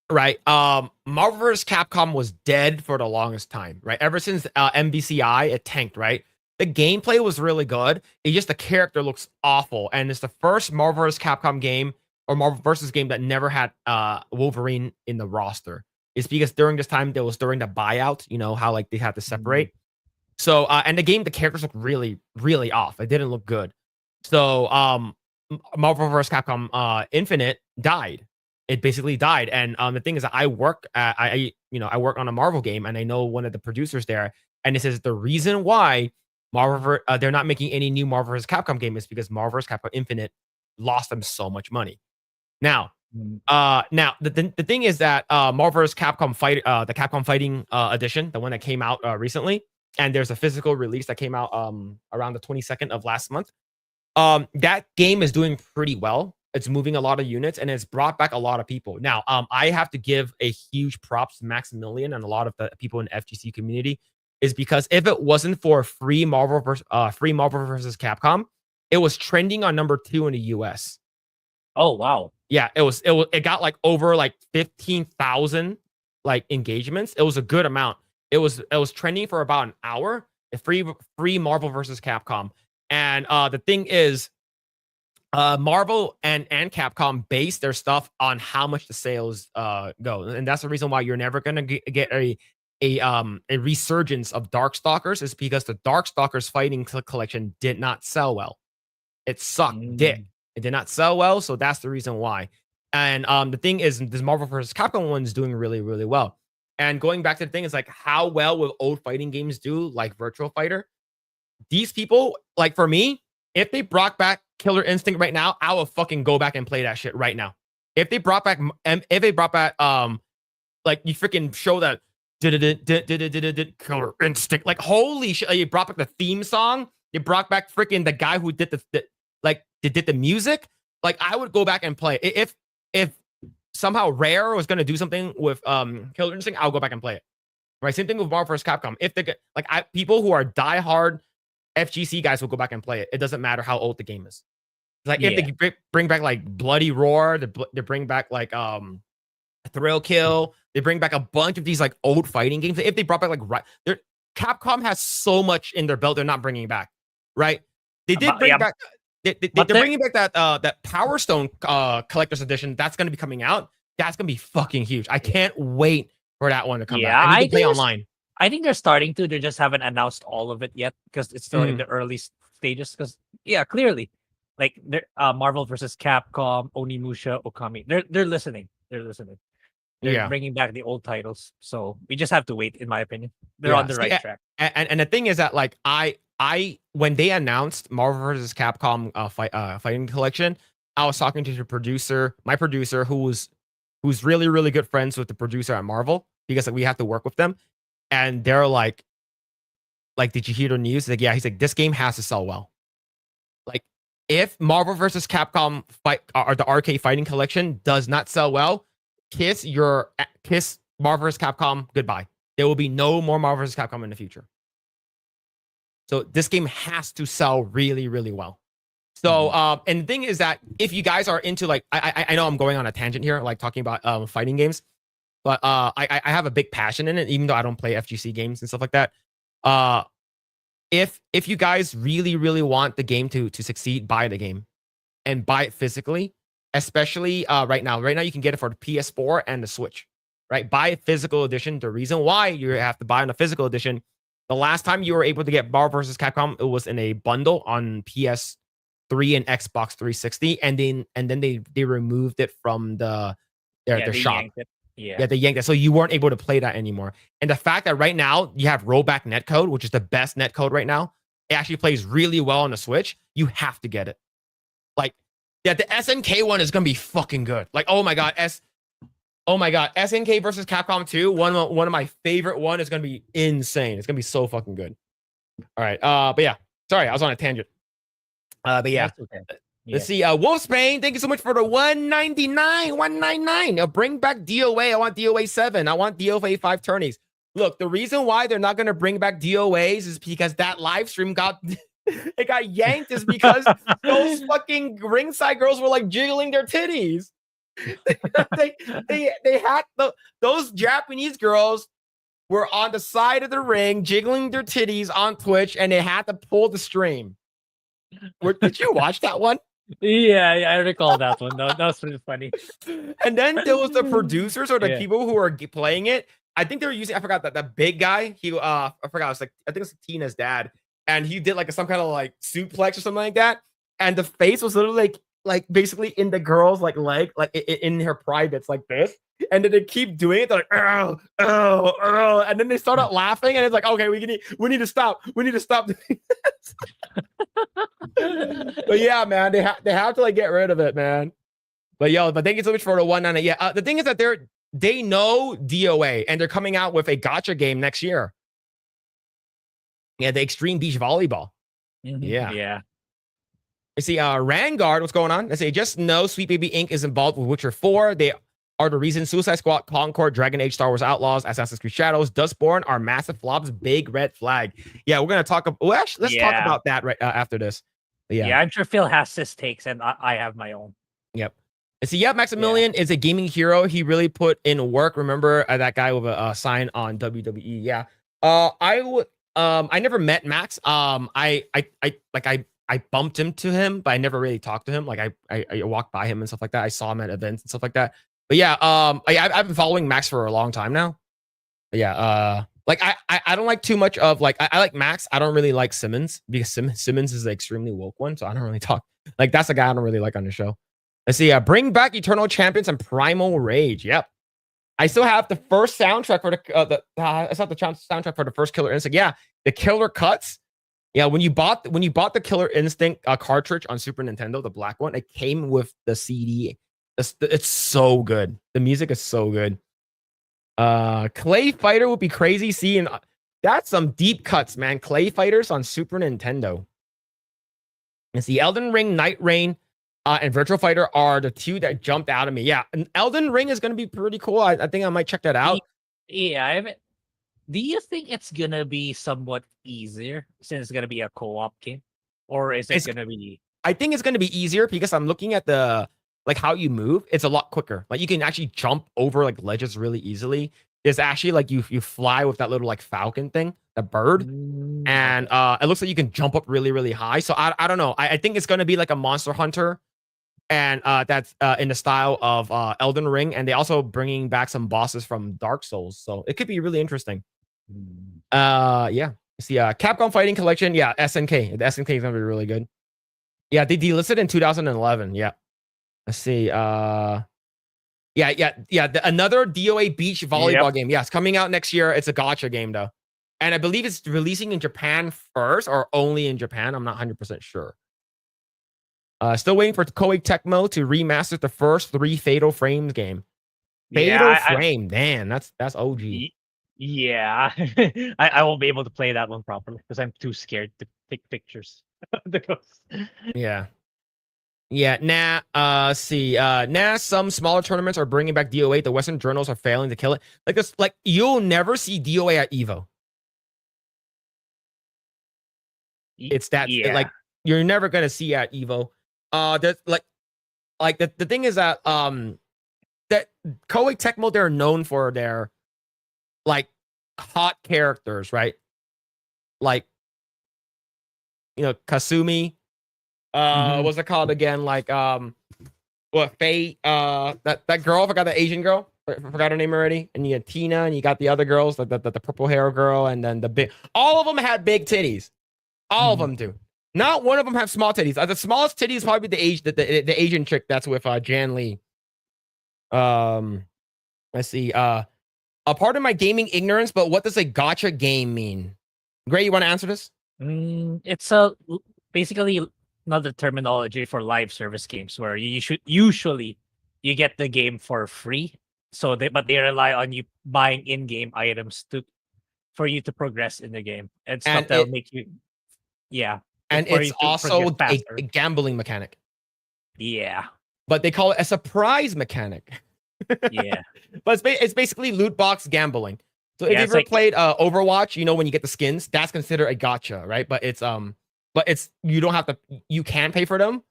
right? Marvel vs. Capcom was dead for the longest time, right? Ever since MVCI, it tanked, right? The gameplay was really good. It's just the character looks awful, and it's the first Marvel vs. Capcom game or Marvel versus game that never had Wolverine in the roster. It's because during this time, there was during the buyout, you know how like they had to separate. So and the game, the characters look really, really off. It didn't look good. So Marvel vs. Capcom Infinite died. It basically died. And the thing is, that I work I work on a Marvel game, and I know one of the producers there, and it says the reason why they're not making any new Marvel vs. Capcom game is because Marvel vs. Capcom Infinite lost them so much money. Now, the thing is that Marvel vs. Capcom the Capcom Fighting edition, the one that came out recently, and there's a physical release that came out around the 22nd of last month. That game is doing pretty well. It's moving a lot of units, and it's brought back a lot of people. Now, I have to give a huge props to Maximilian and a lot of the people in the FGC community, is because if it wasn't for free Marvel versus Capcom, it was trending on number 2 in the US. Oh wow. Yeah, it got like over like 15,000 like engagements. It was a good amount. It was trending for about an hour. Free Marvel versus Capcom. And the thing is, Marvel and Capcom base their stuff on how much the sales go, and that's the reason why you're never gonna get a resurgence of Darkstalkers, is because the Darkstalkers Fighting Collection did not sell well. It sucked dick. It did not sell well, so that's the reason why. And the thing is, this Marvel vs. Capcom one is doing really, really well. And going back to the thing is like, how well will old fighting games do, like Virtual Fighter? These people, like for me, if they brought back Killer Instinct right now, I will fucking go back and play that shit right now. If they brought back, like you freaking show that Killer Instinct, like holy shit, you brought back the theme song, you brought back freaking the guy who did the music, like I would go back and play. If somehow Rare was gonna do something with Killer Instinct, I'll go back and play it. Right, same thing with Marvel vs. Capcom. If they get people who are diehard FGC guys will go back and play it. It doesn't matter how old the game is. Like if they bring back like Bloody Roar, they bring back like Thrill Kill, they bring back a bunch of these like old fighting games. If they brought back like Capcom has so much in their belt they're not bringing back, right? They did bring back. They're bringing back that Power Stone collector's edition. That's going to be coming out. That's going to be fucking huge. I can't wait for that one to come back. I need to play online. I think they're starting to. They just haven't announced all of it yet because it's still in the early stages. Because clearly, like Marvel versus Capcom, Onimusha, Okami, they're listening. They're bringing back the old titles. So we just have to wait. In my opinion, they're on the right track. And the thing is that like I when they announced Marvel vs. Capcom fighting collection, I was talking to my producer who's really, really good friends with the producer at Marvel, because like we have to work with them. And they're like, did you hear the news? Like, yeah, he's like, this game has to sell well. Like, if Marvel vs. Capcom or the arcade fighting collection does not sell well, kiss Marvel vs. Capcom goodbye. There will be no more Marvel vs. Capcom in the future. So this game has to sell really, really well. So, and the thing is that if you guys are into like, I know I'm going on a tangent here, like talking about fighting games. But I have a big passion in it, even though I don't play FGC games and stuff like that. If you guys really, really want the game to succeed, buy the game and buy it physically, especially right now. Right now, you can get it for the PS4 and the Switch. Right, buy a physical edition. The reason why you have to buy on a physical edition, the last time you were able to get Marvel vs. Capcom, it was in a bundle on PS3 and Xbox 360, and then they removed it from their shop. They yanked it. So you weren't able to play that anymore. And the fact that right now you have rollback netcode, which is the best netcode right now, it actually plays really well on the Switch. You have to get it. Like, the SNK one is gonna be fucking good. Like, oh my god, SNK versus Capcom 2, one of my favorite one, is gonna be insane. It's gonna be so fucking good. All right. But yeah, sorry, I was on a tangent. But yeah. Okay. Let's see. Wolfsbane, thank you so much for the 199. Bring back DOA. I want DOA 7. I want DOA 5 tourneys. Look, the reason why they're not going to bring back DOAs is because that live stream got yanked, is because those fucking ringside girls were like jiggling their titties. they had those Japanese girls were on the side of the ring jiggling their titties on Twitch, and they had to pull the stream. Did you watch that one? Yeah, I recall that one. That was pretty funny. And then there was the producers or the Yeah. people who were playing it. I think they were using, I forgot that big guy. I forgot. It was like, I think it was Tina's dad, and he did like some kind of like suplex or something like that. And the face was literally like basically in the girl's like leg, like in her privates, like this. And then they keep doing it. They're like, oh, and then they start out laughing, and it's like, okay, we need to stop. We need to stop doing this. But yeah, man, they have to like get rid of it, man. But thank you so much for the 198. Yeah, the thing is that they know DOA, and they're coming out with a gotcha game next year. Yeah, the Extreme Beach Volleyball. Yeah. Yeah. I see Rangard, what's going on? Let's say just know Sweet Baby Inc. is involved with Witcher 4. They are the reason Suicide Squad, Concord, Dragon Age, Star Wars Outlaws, Assassin's Creed Shadows, Dustborn are massive flops. Big red flag. Yeah, we're gonna talk about. Well, actually, let's talk about that right after this. Yeah, I'm sure Phil has his takes, and I have my own. Yep. And see, Maximilian is a gaming hero. He really put in work. Remember that guy with a sign on WWE? Yeah. I never met Max. I bumped into him, but I never really talked to him. Like I walked by him and stuff like that. I saw him at events and stuff like that. But yeah, I've been following Max for a long time now. But yeah, like I don't like too much of like I like Max. I don't really like Simmons because Simmons is an extremely woke one, so I don't really talk. Like that's a guy I don't really like on the show. Let's see. Bring back Eternal Champions and Primal Rage. Yep. I still have the first soundtrack for I saw the soundtrack for the first Killer Instinct. Yeah, the Killer Cuts. Yeah, when you bought the Killer Instinct cartridge on Super Nintendo, the black one, it came with the CD. It's so good. The music is so good. Clay Fighter would be crazy seeing. That's some deep cuts, man. Clay Fighters on Super Nintendo. It's the Elden Ring, Night Rain, and Virtual Fighter are the two that jumped out of me. Yeah, and Elden Ring is going to be pretty cool. I think I might check that out. Yeah, I haven't. Do you think it's gonna be somewhat easier since it's gonna be a co-op game, or is it gonna be? I think it's gonna be easier because I'm looking at the like how you move. It's a lot quicker. Like you can actually jump over like ledges really easily. There's actually like you fly with that little like falcon thing, the bird, and it looks like you can jump up really really high. So I don't know. I think it's gonna be like a Monster Hunter, and that's in the style of Elden Ring, and they also bringing back some bosses from Dark Souls. So it could be really interesting. Yeah. It's the Capcom Fighting Collection. Yeah, SNK. The SNK is gonna be really good. Yeah, they delisted in 2011. Yeah. Let's see. Another DOA beach volleyball game. Yeah, it's coming out next year. It's a gacha game though, and I believe it's releasing in Japan first, or only in Japan. I'm not 100% sure. Still waiting for Koei Tecmo to remaster the first 3 Fatal Frames game. Fatal Frame, damn, that's OG. Yeah, I won't be able to play that one properly because I'm too scared to take pictures of the ghosts. Yeah. Some smaller tournaments are bringing back DOA. The Western journals are failing to kill it. Like this, like you'll never see DOA at Evo. It's that like you're never gonna see at Evo. There's like the thing is that that Koei Tecmo, they're known for their like hot characters, right? Like Kasumi. What's it called again? Like Faye, that girl, I forgot the Asian girl. I forgot her name already. And you had Tina, and you got the other girls, the purple hair girl, and then the big. All of them had big titties. All of them do. Not one of them have small titties. The smallest titty is probably the Asian chick that's with Jan Lee. Let's see. A part of my gaming ignorance, but what does a gacha game mean? Grae, you want to answer this? It's basically another terminology for live service games where you should usually you get the game for free. But they rely on you buying in-game items for you to progress in the game and stuff that'll make you. Yeah. And it's also a gambling mechanic. Yeah. But they call it a surprise mechanic. Yeah. But it's basically loot box gambling. So if you've ever played Overwatch, when you get the skins, that's considered a gacha, right? But it's you don't have to, you can pay for them,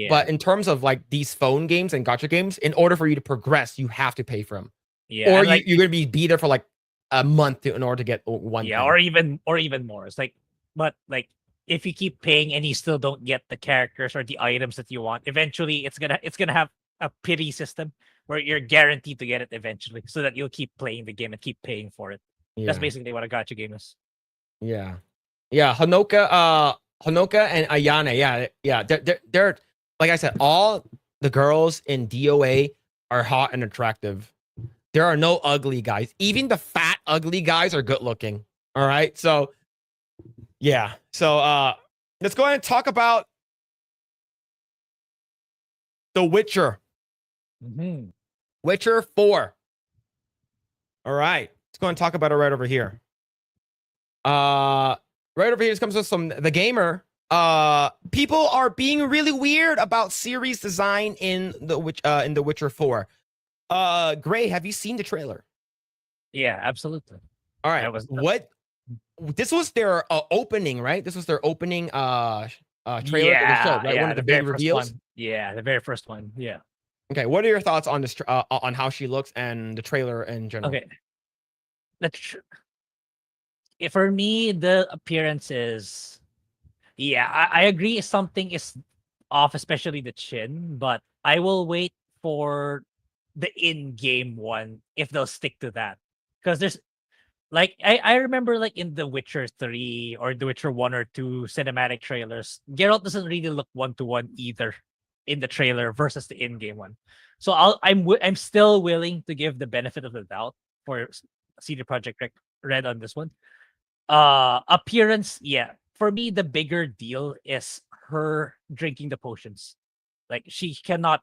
but in terms of like these phone games and gacha games, in order for you to progress, you have to pay for them. Yeah, Or and like you're gonna be there for like a month in order to get one yeah, thing. or even more. It's like, but like if you keep paying and you still don't get the characters or the items that you want, eventually it's gonna have a pity system where you're guaranteed to get it eventually, so that you'll keep playing the game and keep paying for it. That's Yeah. basically what a gacha game is. Yeah. Yeah. Honoka and Ayane. Yeah. Yeah. They're like I said, all the girls in DOA are hot and attractive. There are no ugly guys. Even the fat, ugly guys are good looking. All right. So yeah. So let's go ahead and talk about The Witcher. Mm-hmm. Witcher 4. All right. Let's go and talk about it right over here. Right over here comes with some The Gamer. People are being really weird about Ciri's design in The Witcher 4. Grae, have you seen the trailer? Yeah, absolutely. All right. What this was their opening, right? This was their opening trailer for the show, right? One of the big reveals. Yeah, the very first one. Yeah. Okay, what are your thoughts on this on how she looks and the trailer in general? Okay. For me, the appearance is, yeah, I agree something is off, especially the chin, but I will wait for the in-game one if they'll stick to that. Because there's like I remember like in The Witcher 3 or The Witcher 1 or 2 cinematic trailers, Geralt doesn't really look one-to-one either in the trailer versus the in-game one. So I'm still willing to give the benefit of the doubt for CD Projekt Red on this one. Appearance, yeah. For me, the bigger deal is her drinking the potions. Like she cannot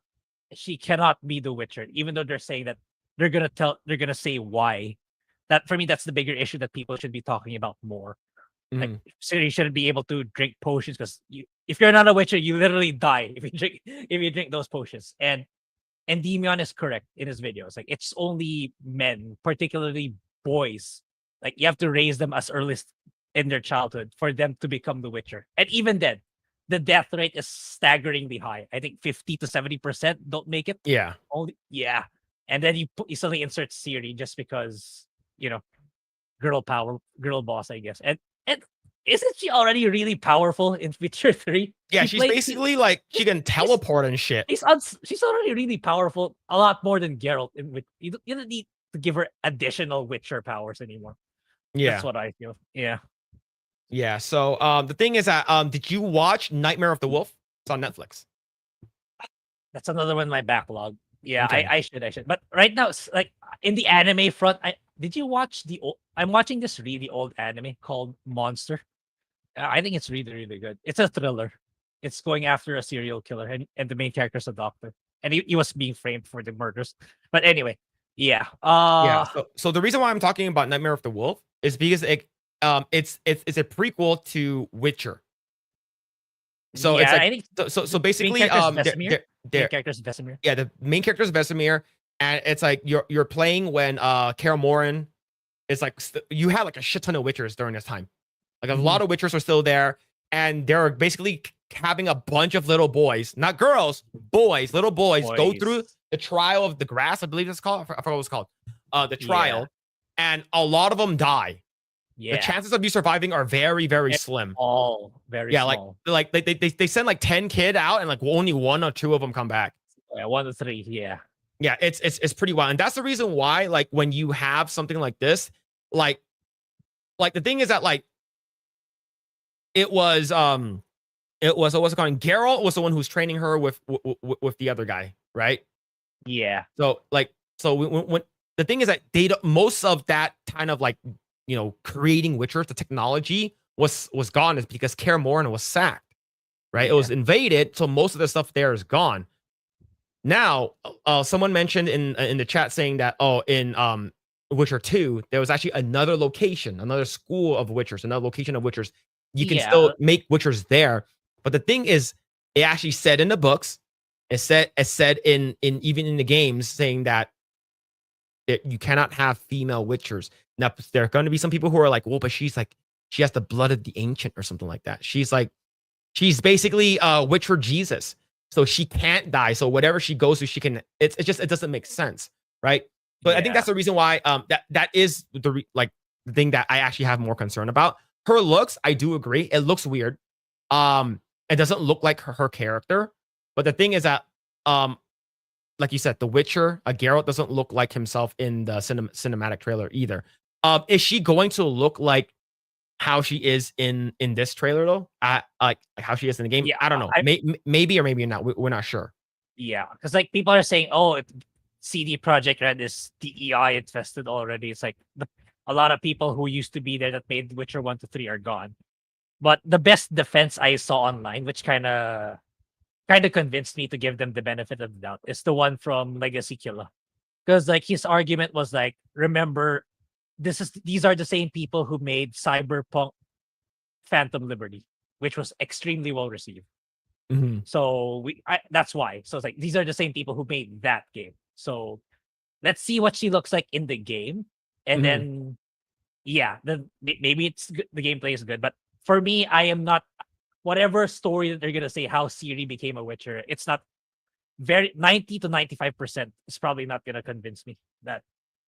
be the Witcher, even though they're saying that they're gonna say why. That for me, that's the bigger issue that people should be talking about more. Like, Ciri shouldn't be able to drink potions because if you're not a Witcher, you literally die if you drink those potions. And Demion is correct in his videos. Like it's only men, particularly boys. Like you have to raise them as early in their childhood for them to become the Witcher. And even then, the death rate is staggeringly high. I think 50 to 70% don't make it. Yeah. Yeah. And then you suddenly insert Ciri just because, girl power, girl boss, I guess. And isn't she already really powerful in Witcher 3? Yeah, she's basically like she can teleport and shit. She's already really powerful, a lot more than Geralt. You don't need to give her additional Witcher powers anymore. Yeah, that's what I feel. Yeah. Yeah. So the thing is that did you watch Nightmare of the Wolf? It's on Netflix. That's another one in my backlog. Yeah, Okay. I should. But right now, it's like in the anime front, did you watch I'm watching this really old anime called Monster. I think it's really, really good. It's a thriller. It's going after a serial killer, and the main character is a doctor, and he was being framed for the murders. But anyway, yeah. Yeah. So the reason why I'm talking about Nightmare of the Wolf is because it's a prequel to Witcher. So yeah, it's like, I think so basically main character's Vesemir. Yeah, the main character is Vesemir, and it's like you're playing when Kaer Morhen is like you had like a shit ton of Witchers during this time. Like a lot of Witchers are still there, and they're basically having a bunch of little boys, not girls, little boys, go through the trial of the grass, I believe it's called. I forgot what it's called. The trial, and a lot of them die. Yeah. The chances of you surviving are very, very slim. All very small. like they send like 10 kids out, and like only 1 or 2 of them come back. Yeah, 1 to 3. Yeah. Yeah, it's pretty wild, and that's the reason why, like, when you have something like this, like the thing is that like it was what's it called? Geralt was the one who's training her with the other guy, right? Yeah. So when the thing is that most of that kind of like, creating Witchers, the technology was gone, is because Kaer Morhen was sacked, right? Yeah. It was invaded, so most of the stuff there is gone. Now, someone mentioned in the chat saying that in Witcher 2 there was actually another location, another school of Witchers, another location of Witchers. You can still make Witchers there, but the thing is, it actually said in the books, it said in even in the games, saying that you cannot have female Witchers. Now, there are going to be some people who are like, well, but she has the blood of the ancient or something like that. She's basically Witcher Jesus. so she can't die. So whatever she goes to, she can. It doesn't make sense, right? But I think that's the reason why that is the the thing that I actually have more concern about. Her looks, I do agree, it looks weird. It doesn't look like her character. But the thing is that like you said, The Witcher, Geralt doesn't look like himself in the cinematic trailer either. Is she going to look like how she is in this trailer though? Like how she is in the game? Yeah, I don't know. Maybe or maybe not. We're not sure. Yeah, because like people are saying, oh, CD Projekt Red is DEI infested already. It's like a lot of people who used to be there that made Witcher 1 to 3 are gone. But the best defense I saw online, which kind of convinced me to give them the benefit of the doubt, is the one from Legacy Killa. Because like his argument was like, remember, these are the same people who made Cyberpunk Phantom Liberty, which was extremely well received. So that's why. So it's like these are the same people who made that game. So let's see what she looks like in the game, and then then maybe it's good, the gameplay is good. But for me, I am not, whatever story that they're gonna say how Ciri became a Witcher. It's not 90 to 95% is probably not gonna convince me that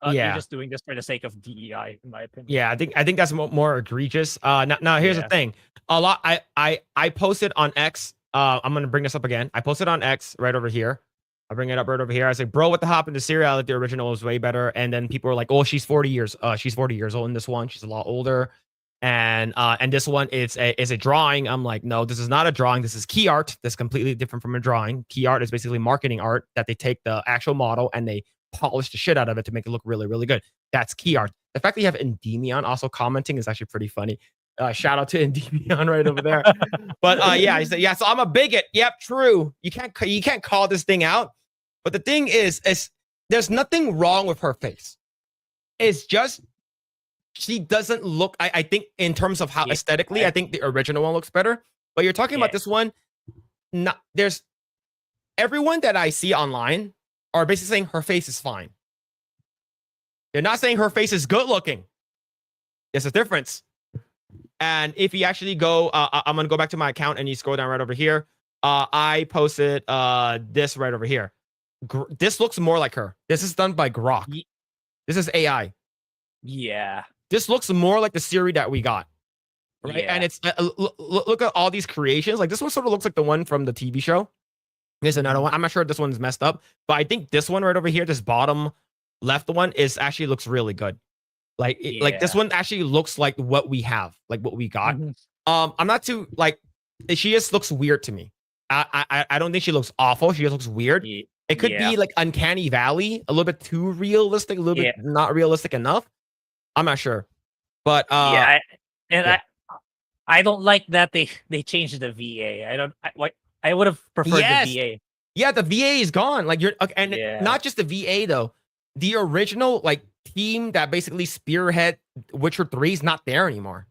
you're just doing this for the sake of DEI, in my opinion. Yeah, I think that's more egregious. Now here's the thing. A lot I posted on X. I'm gonna bring this up again. I posted on X right over here. I'll bring it up right over here. I was like, bro, what the happened to Ciri? I like the original was way better. And then people were like, oh, she's 40 years old in this one. She's a lot older. And this one is a drawing. I'm like, no, this is not a drawing. This is key art. That's completely different from a drawing. Key art is basically marketing art that they take the actual model and they polish the shit out of it to make it look really, really good. That's key art. The fact that you have Endymion also commenting is actually pretty funny. Shout out to Endymion right over there. But yeah, he said, yeah, so I'm a bigot. Yep, true. You can't call this thing out. But the thing is there's nothing wrong with her face. It's just she doesn't look, I think in terms of how aesthetically, I think the original one looks better. But you're talking about this one, there's everyone that I see online are basically saying her face is fine. They're not saying her face is good looking. There's a difference. And if you actually go, I'm going to go back to my account and you scroll down right over here. I posted this right over here. This looks more like her. This is done by Grok. This is AI. Yeah. This looks more like the Ciri that we got. Right. Yeah. And it's look at all these creations. Like this one sort of looks like the one from the TV show. There's another one. I'm not sure if this one's messed up, but I think this one right over here, this bottom left one, is actually looks really good. Like like this one actually looks like what we have, like what we got. I'm not too like, she just looks weird to me. I don't think she looks awful. She just looks weird. It could be like Uncanny Valley, a little bit too realistic, a little bit not realistic enough. I'm not sure, but I don't like that they changed the VA. I would have preferred the VA. Yeah, the VA is gone. Like you're okay, and not just the VA though. The original like team that basically spearhead Witcher 3 is not there anymore.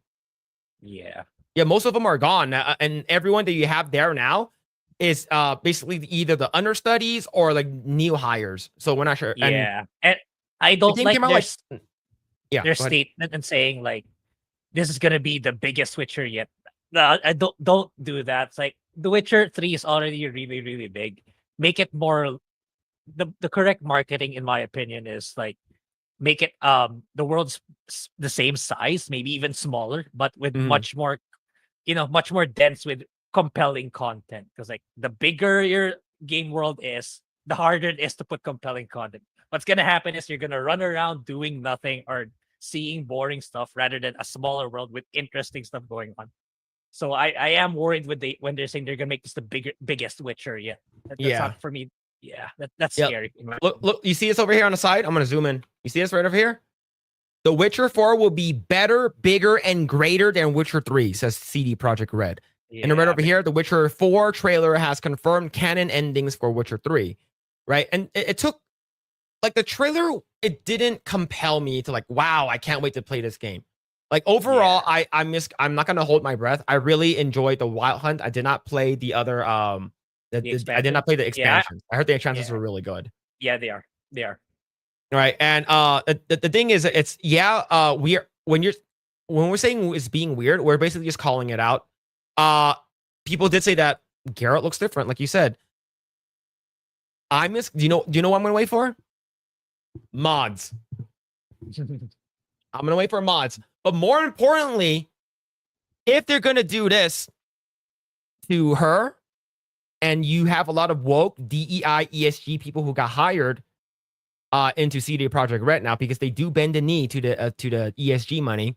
Yeah, most of them are gone, and everyone that you have there now is basically either the understudies or like new hires. So we're not sure. And I don't like their statement and saying like this is gonna be the biggest Witcher yet. No, I don't do that. It's like The Witcher 3 is already really, really big. Make it more the correct marketing, in my opinion, is like make it the world's the same size, maybe even smaller, but with much more, much more dense with compelling content. Because like the bigger your game world is, the harder it is to put compelling content. What's gonna happen is you're gonna run around doing nothing or seeing boring stuff rather than a smaller world with interesting stuff going on. So I am worried when they're saying they're gonna make this the biggest Witcher yet. That's not for me. Yeah, that's scary. Look, you see this over here on the side? I'm gonna zoom in. You see this right over here? The Witcher 4 will be better, bigger, and greater than Witcher 3, says CD Projekt Red. And right over here, the Witcher 4 trailer has confirmed canon endings for Witcher 3. Right? And it took like the trailer, it didn't compel me to like, wow, I can't wait to play this game. Like overall, I'm not gonna hold my breath. I really enjoyed the Wild Hunt. I did not play the other I did not play the expansions. I heard the expansions were really good. Yeah, they are. They are. All right. And the thing is, it's when we're saying it's being weird, we're basically just calling it out. People did say that Geralt looks different, like you said. Do you know what I'm gonna wait for? Mods. I'm gonna wait for mods. But more importantly, if they're gonna do this to her, and you have a lot of woke DEI ESG people who got hired into CD Projekt Red now because they do bend the knee to the ESG money.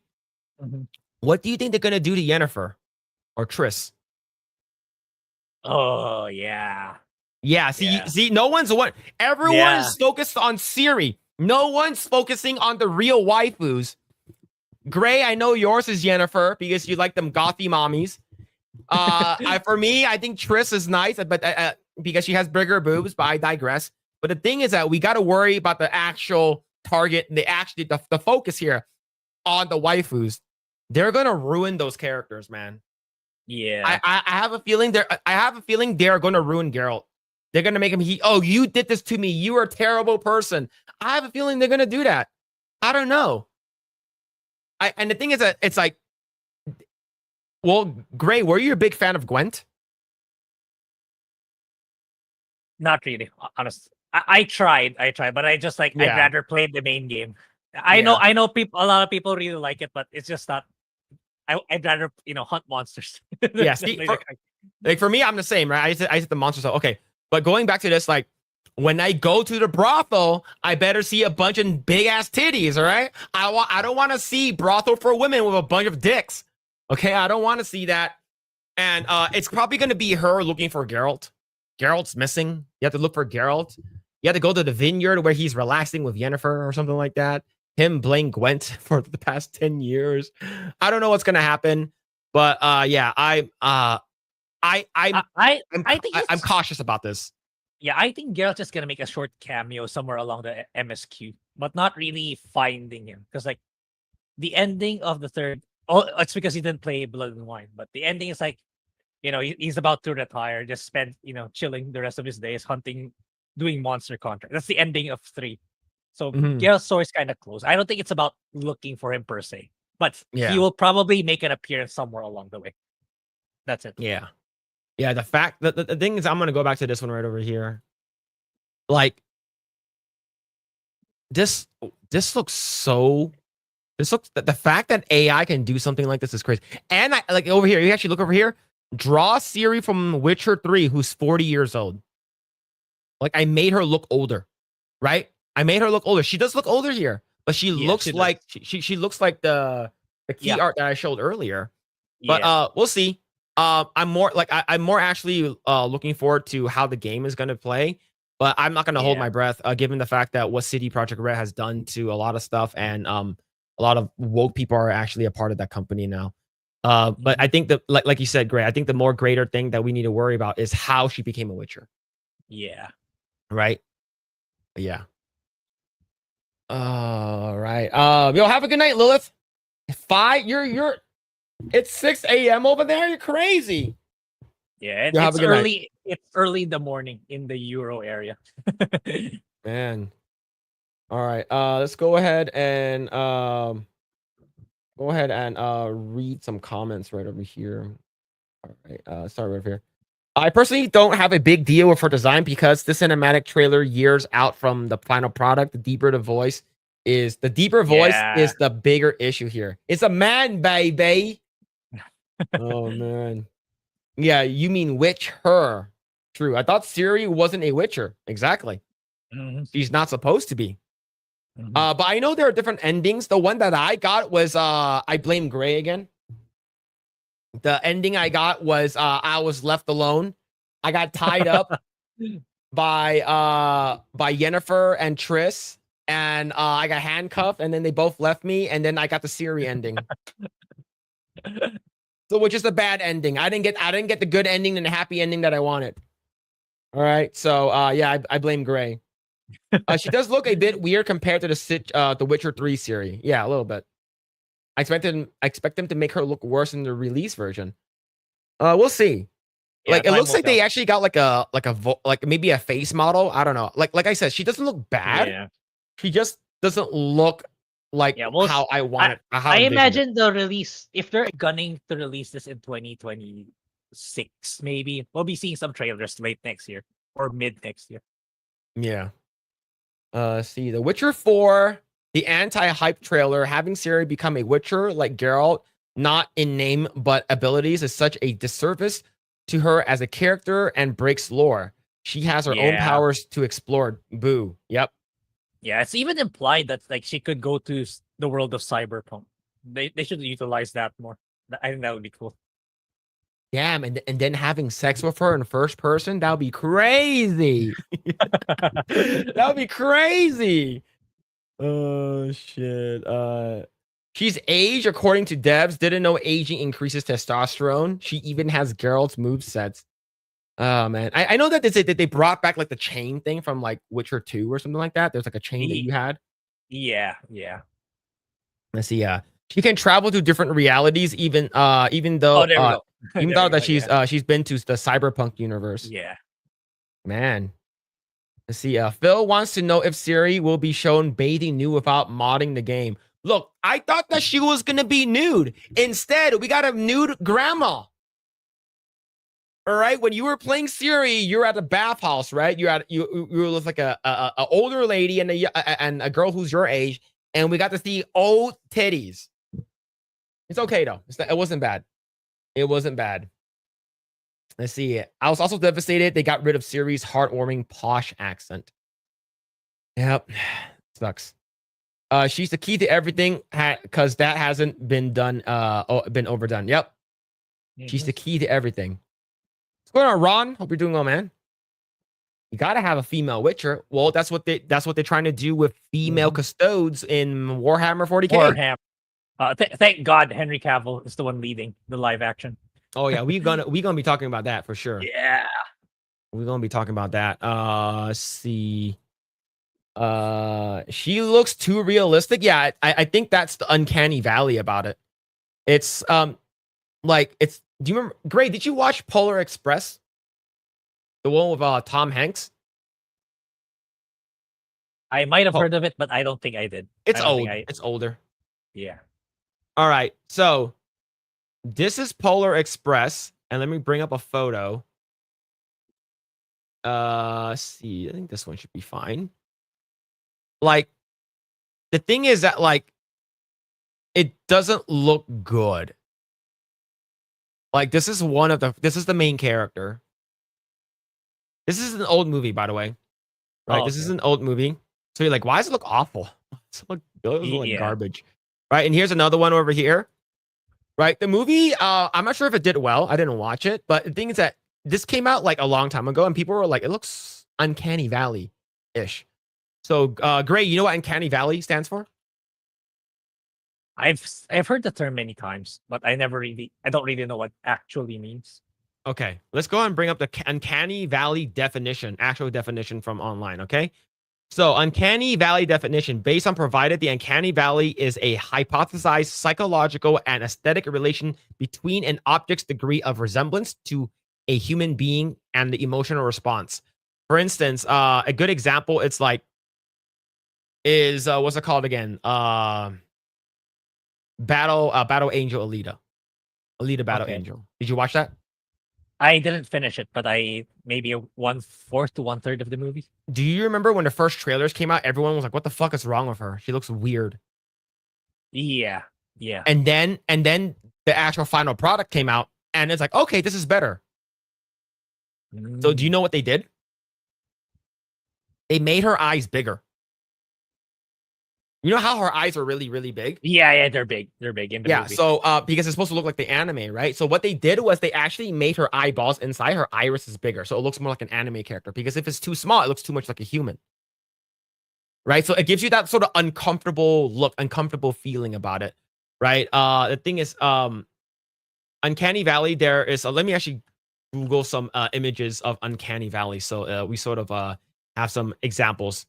What do you think they're gonna do to Yennefer or Triss? Oh yeah. Yeah, see, no one's everyone is focused on Ciri. No one's focusing on the real waifus. Grae, I know yours is Yennefer because you like them gothy mommies. For me, I think Triss is nice, but because she has bigger boobs, but I digress. But the thing is that we got to worry about the actual target, the focus here on the waifus. They're gonna ruin those characters, man. Yeah. I have a feeling they're gonna ruin Geralt. They're gonna make him you did this to me. You are a terrible person. I have a feeling they're gonna do that. I don't know. And the thing is that it's like, well, Grae, were you a big fan of Gwent? Not really, honestly. I tried, but I just I'd rather play the main game. I know people. A lot of people really like it, but it's just not. I'd rather hunt monsters. Yeah, for me, I'm the same, right? I hit the monsters. So, okay, but going back to this, like when I go to the brothel, I better see a bunch of big ass titties. All right, I don't want to see brothel for women with a bunch of dicks. Okay, I don't want to see that. And it's probably going to be her looking for Geralt. Geralt's missing. You have to look for Geralt. You have to go to the vineyard where he's relaxing with Yennefer or something like that. Him playing Gwent for the past 10 years. I don't know what's gonna happen, but yeah, I'm cautious about this. Yeah, I think Geralt is gonna make a short cameo somewhere along the MSQ, but not really finding him because like the ending of the third. Oh, it's because he didn't play Blood and Wine, but the ending is like, he's about to retire, just spend chilling the rest of his days hunting, doing monster contract. That's the ending of 3. So Geralt's story is kind of close. I don't think it's about looking for him per se, but he will probably make an appearance somewhere along the way. That's it. Yeah. The fact that the thing is, I'm gonna go back to this one right over here. Like this looks so. The fact that AI can do something like this is crazy. And I like over here. You actually look over here. Draw Ciri from Witcher 3, who's 40 years old. Like I made her look older, right? I made her look older. She does look older here, but she looks like she looks like the key art that I showed earlier. But we'll see. I'm more actually looking forward to how the game is gonna play. But I'm not gonna hold my breath, given the fact that what CD Projekt Red has done to a lot of stuff, and a lot of woke people are actually a part of that company now. But I think that, like you said, Grae, I think the more greater thing that we need to worry about is how she became a Witcher. Yeah. Right. Yeah. All right. Yo, have a good night, Lilith. It's 6 a.m. over there. You're crazy. Yeah, it's early. Night. It's early in the morning in the Euro area. Man. All right. Let's go ahead and read some comments right over here. All right. Start right over here. I personally don't have a big deal with her design because the cinematic trailer years out from the final product. The deeper voice is the bigger issue here. It's a man, baby. Oh man. Yeah, you mean witch her. True. I thought Ciri wasn't a witcher. Exactly. She's not supposed to be. But I know there are different endings. The one that I got was I blame Grae again. The ending I got was I was left alone. I got tied up by Yennefer and Triss, and I got handcuffed, and then they both left me, and then I got the Ciri ending. So, which is the bad ending. I didn't get the good ending and the happy ending that I wanted. All right, so yeah, I blame Grae. She does look a bit weird compared to the Witcher 3 Ciri. Yeah, a little bit. I expect them to make her look worse in the release version. We'll see. Yeah, it looks like they actually got like maybe a face model. I don't know. Like I said, she doesn't look bad. Yeah. She just doesn't look like how I want it. I imagine the release, if they're gunning to release this in 2026, maybe we'll be seeing some trailers late next year or mid next year. Yeah. See, The Witcher 4, the anti-hype trailer, having Ciri become a Witcher like Geralt, not in name but abilities, is such a disservice to her as a character and breaks lore. She has her own Yeah. powers to explore. Boo. Yep. Yeah, it's even implied that like she could go to the world of cyberpunk. They should utilize that more. I think that would be cool. Damn, and then having sex with her in first person, that would be crazy. That would be crazy. Oh shit. She's aged according to devs. Didn't know aging increases testosterone. She even has Geralt's movesets. Oh man. I know that they brought back like the chain thing from like Witcher 2 or something like that. There's like a chain that you had. Yeah, yeah. Let's see. She can travel to different realities, even Oh, though there we go. even There though we go. that Yeah, she's been to the cyberpunk universe. yeah. Man. Let's see. Phil wants to know if Ciri will be shown bathing nude without modding the game. Look, I thought that she was gonna be nude. Instead, we got a nude grandma. All right. When you were playing Ciri, you're at a bathhouse, right? You were with like a older lady and a girl who's your age, and we got to see old titties. It's okay though. It wasn't bad. It wasn't bad. Let's see. I was also devastated they got rid of Ciri's heartwarming posh accent. Yep. Sucks. She's the key to everything because that hasn't been done, been overdone. Yep. She's the key to everything. What's going on, Ron? Hope you're doing well, man. You gotta have a female Witcher. Well, that's what they're trying to do with female custodes in Warhammer 40K. Warhammer. Thank God Henry Cavill is the one leading the live action. Oh yeah, we gonna be talking about that for sure. Yeah. We're gonna be talking about that. Let's see. She looks too realistic. Yeah, I think that's the uncanny valley about it. It's like it's. Do you remember, Grae? Did you watch Polar Express? The one with Tom Hanks. I might have heard of it, but I don't think I did. It's old. It's older. Yeah. All right. So this is Polar Express, and let me bring up a photo. See, I think this one should be fine. Like, the thing is that like it doesn't look good. Like this is the main character. This is an old movie, by the way. Right? Oh, This is okay. an old movie. So you're like, why does it look awful? It looks like Yeah. garbage. Right? And here's another one over here. Right? The movie, I'm not sure if it did well. I didn't watch it, but the thing is that this came out like a long time ago, and people were like, it looks Uncanny Valley-ish. So, Grae, you know what Uncanny Valley stands for? I've heard the term many times, but I don't really know what actually means. Okay, let's go and bring up the Uncanny Valley definition, actual definition from online, okay? So, Uncanny Valley definition, based on provided, the Uncanny Valley is a hypothesized psychological and aesthetic relation between an object's degree of resemblance to a human being and the emotional response. For instance, a good example, it's like, is what's it called again? Battle Angel Alita Battle Okay. Angel. Did you watch that? I didn't finish it, but I maybe 1/4 to 1/3 of the movie. Do you remember when the first trailers came out? Everyone was like, "What the fuck is wrong with her? She looks weird." Yeah. Yeah. And then the actual final product came out, and it's like, okay, this is better. So do you know what they did? They made her eyes bigger. You know how her eyes are really, really big? Yeah, they're big. They're big in the Yeah, movie. so because it's supposed to look like the anime, right? So what they did was they actually made her eyeballs inside her iris is bigger, so it looks more like an anime character. Because if it's too small, it looks too much like a human, right? So it gives you that sort of uncomfortable look, uncomfortable feeling about it, right? The thing is, Uncanny Valley. There is. Let me actually Google some images of Uncanny Valley, so we sort of have some examples.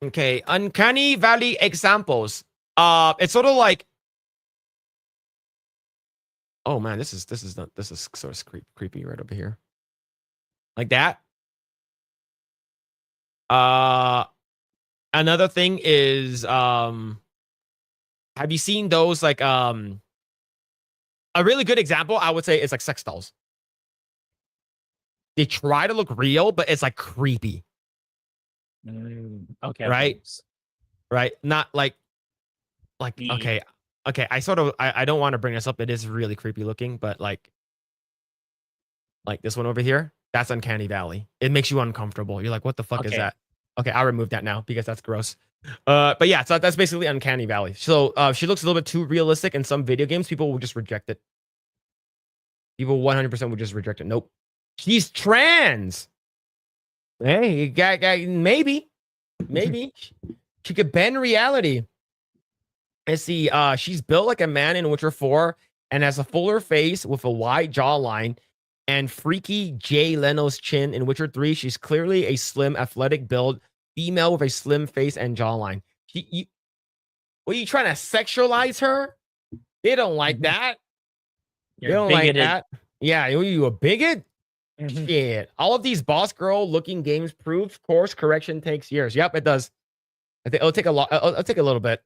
Okay, Uncanny Valley examples. It's sort of like, oh man, this is sort of creepy right over here, like that. Another thing is, have you seen those like a really good example? I would say it's like sex dolls. they try to look real, but it's like creepy, Okay. right? Right? Not like The okay. I don't want to bring this up. It is really creepy looking, but like this one over here, that's Uncanny Valley. It makes you uncomfortable. You're like, what the fuck is Okay. that? Okay, I'll remove that now because that's gross. But yeah, so that's basically Uncanny Valley. So she looks a little bit too realistic in some video games. People will just reject it. People 100% would just reject it. Nope. She's trans. Hey, maybe. She could bend reality. And see, she's built like a man in Witcher 4 and has a fuller face with a wide jawline and freaky Jay Leno's chin in Witcher 3. She's clearly a slim, athletic build female with a slim face and jawline. What are you trying to sexualize her? They don't like that. You're they don't bigoted. like that. Yeah, you a bigot? Mhm. Shit. All of these boss girl looking games prove course correction takes years. Yep, it does. I think it'll take a lot. It'll take a little bit.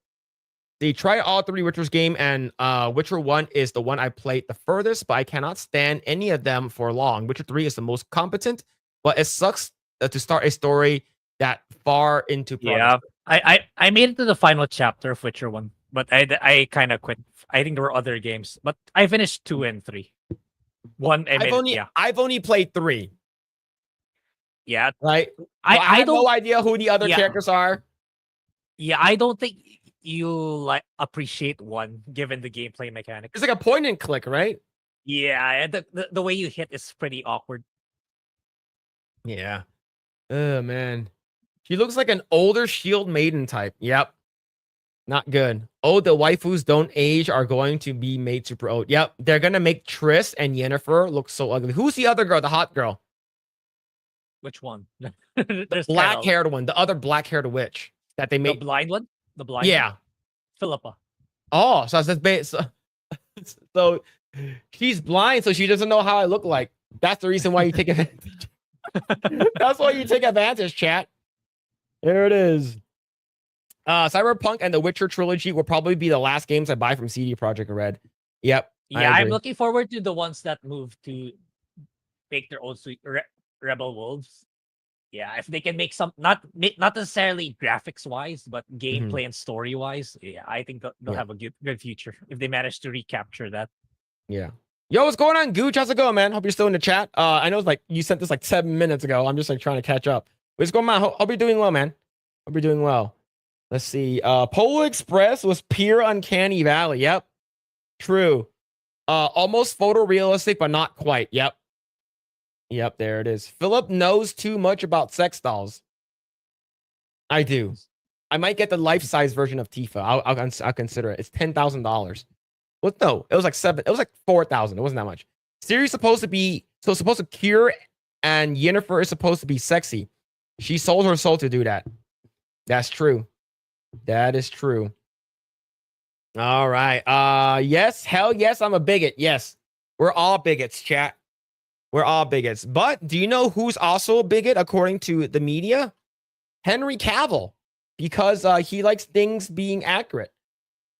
They try all 3 Witcher's game, and Witcher 1 is the one I played the furthest, but I cannot stand any of them for long. Witcher 3 is the most competent, but it sucks to start a story that far into progress. Yeah, I made it to the final chapter of Witcher 1, but I kind of quit. I think there were other games, but I finished 2 and 3. 1, I've only played 3. Yeah, Right. So I have don't no idea who the other characters are. Yeah, I don't think you like appreciate 1 given the gameplay mechanics. It's like a point and click, right? Yeah, the way you hit is pretty awkward. Yeah. Oh man. She looks like an older shield maiden type. Yep. Not good. Oh, the waifus don't age are going to be made super old. Yep. They're gonna make Triss and Yennefer look so ugly. Who's the other girl? The hot girl. Which one? The black-haired one. The other black-haired witch that they made. The blind one? The blind Yeah. one? Philippa. Oh, so that's so she's blind, so she doesn't know how I look like. That's the reason why you take advantage. That's why you take advantage, chat. There it is. Cyberpunk and the Witcher trilogy will probably be the last games I buy from CD Projekt Red. Yep. Yeah, I'm looking forward to the ones that move to make their own Rebel Wolves. Yeah, if they can make some not necessarily graphics wise, but gameplay and story wise, yeah, I think they'll have a good future if they manage to recapture that. Yeah. Yo, what's going on, Gooch? How's it going, man? Hope you're still in the chat. I know it's like you sent this like 7 minutes ago. I'm just like trying to catch up. What's going on? Hope you're doing well, man. Hope you're doing well. Let's see. Polar Express was pure Uncanny Valley. Yep. True. Almost photorealistic, but not quite. Yep. Yep, there it is. Phillip knows too much about sex dolls. I do. I might get the life-size version of Tifa. I'll consider it. It's $10,000. Well, no, it was like 7. It was like 4,000. It wasn't that much. Ciri's supposed to cure, and Yennefer is supposed to be sexy. She sold her soul to do that. That's true. That is true. All right. Yes, hell yes, I'm a bigot. Yes, we're all bigots, chat. We're all bigots. But do you know who's also a bigot according to the media? Henry Cavill, because he likes things being accurate.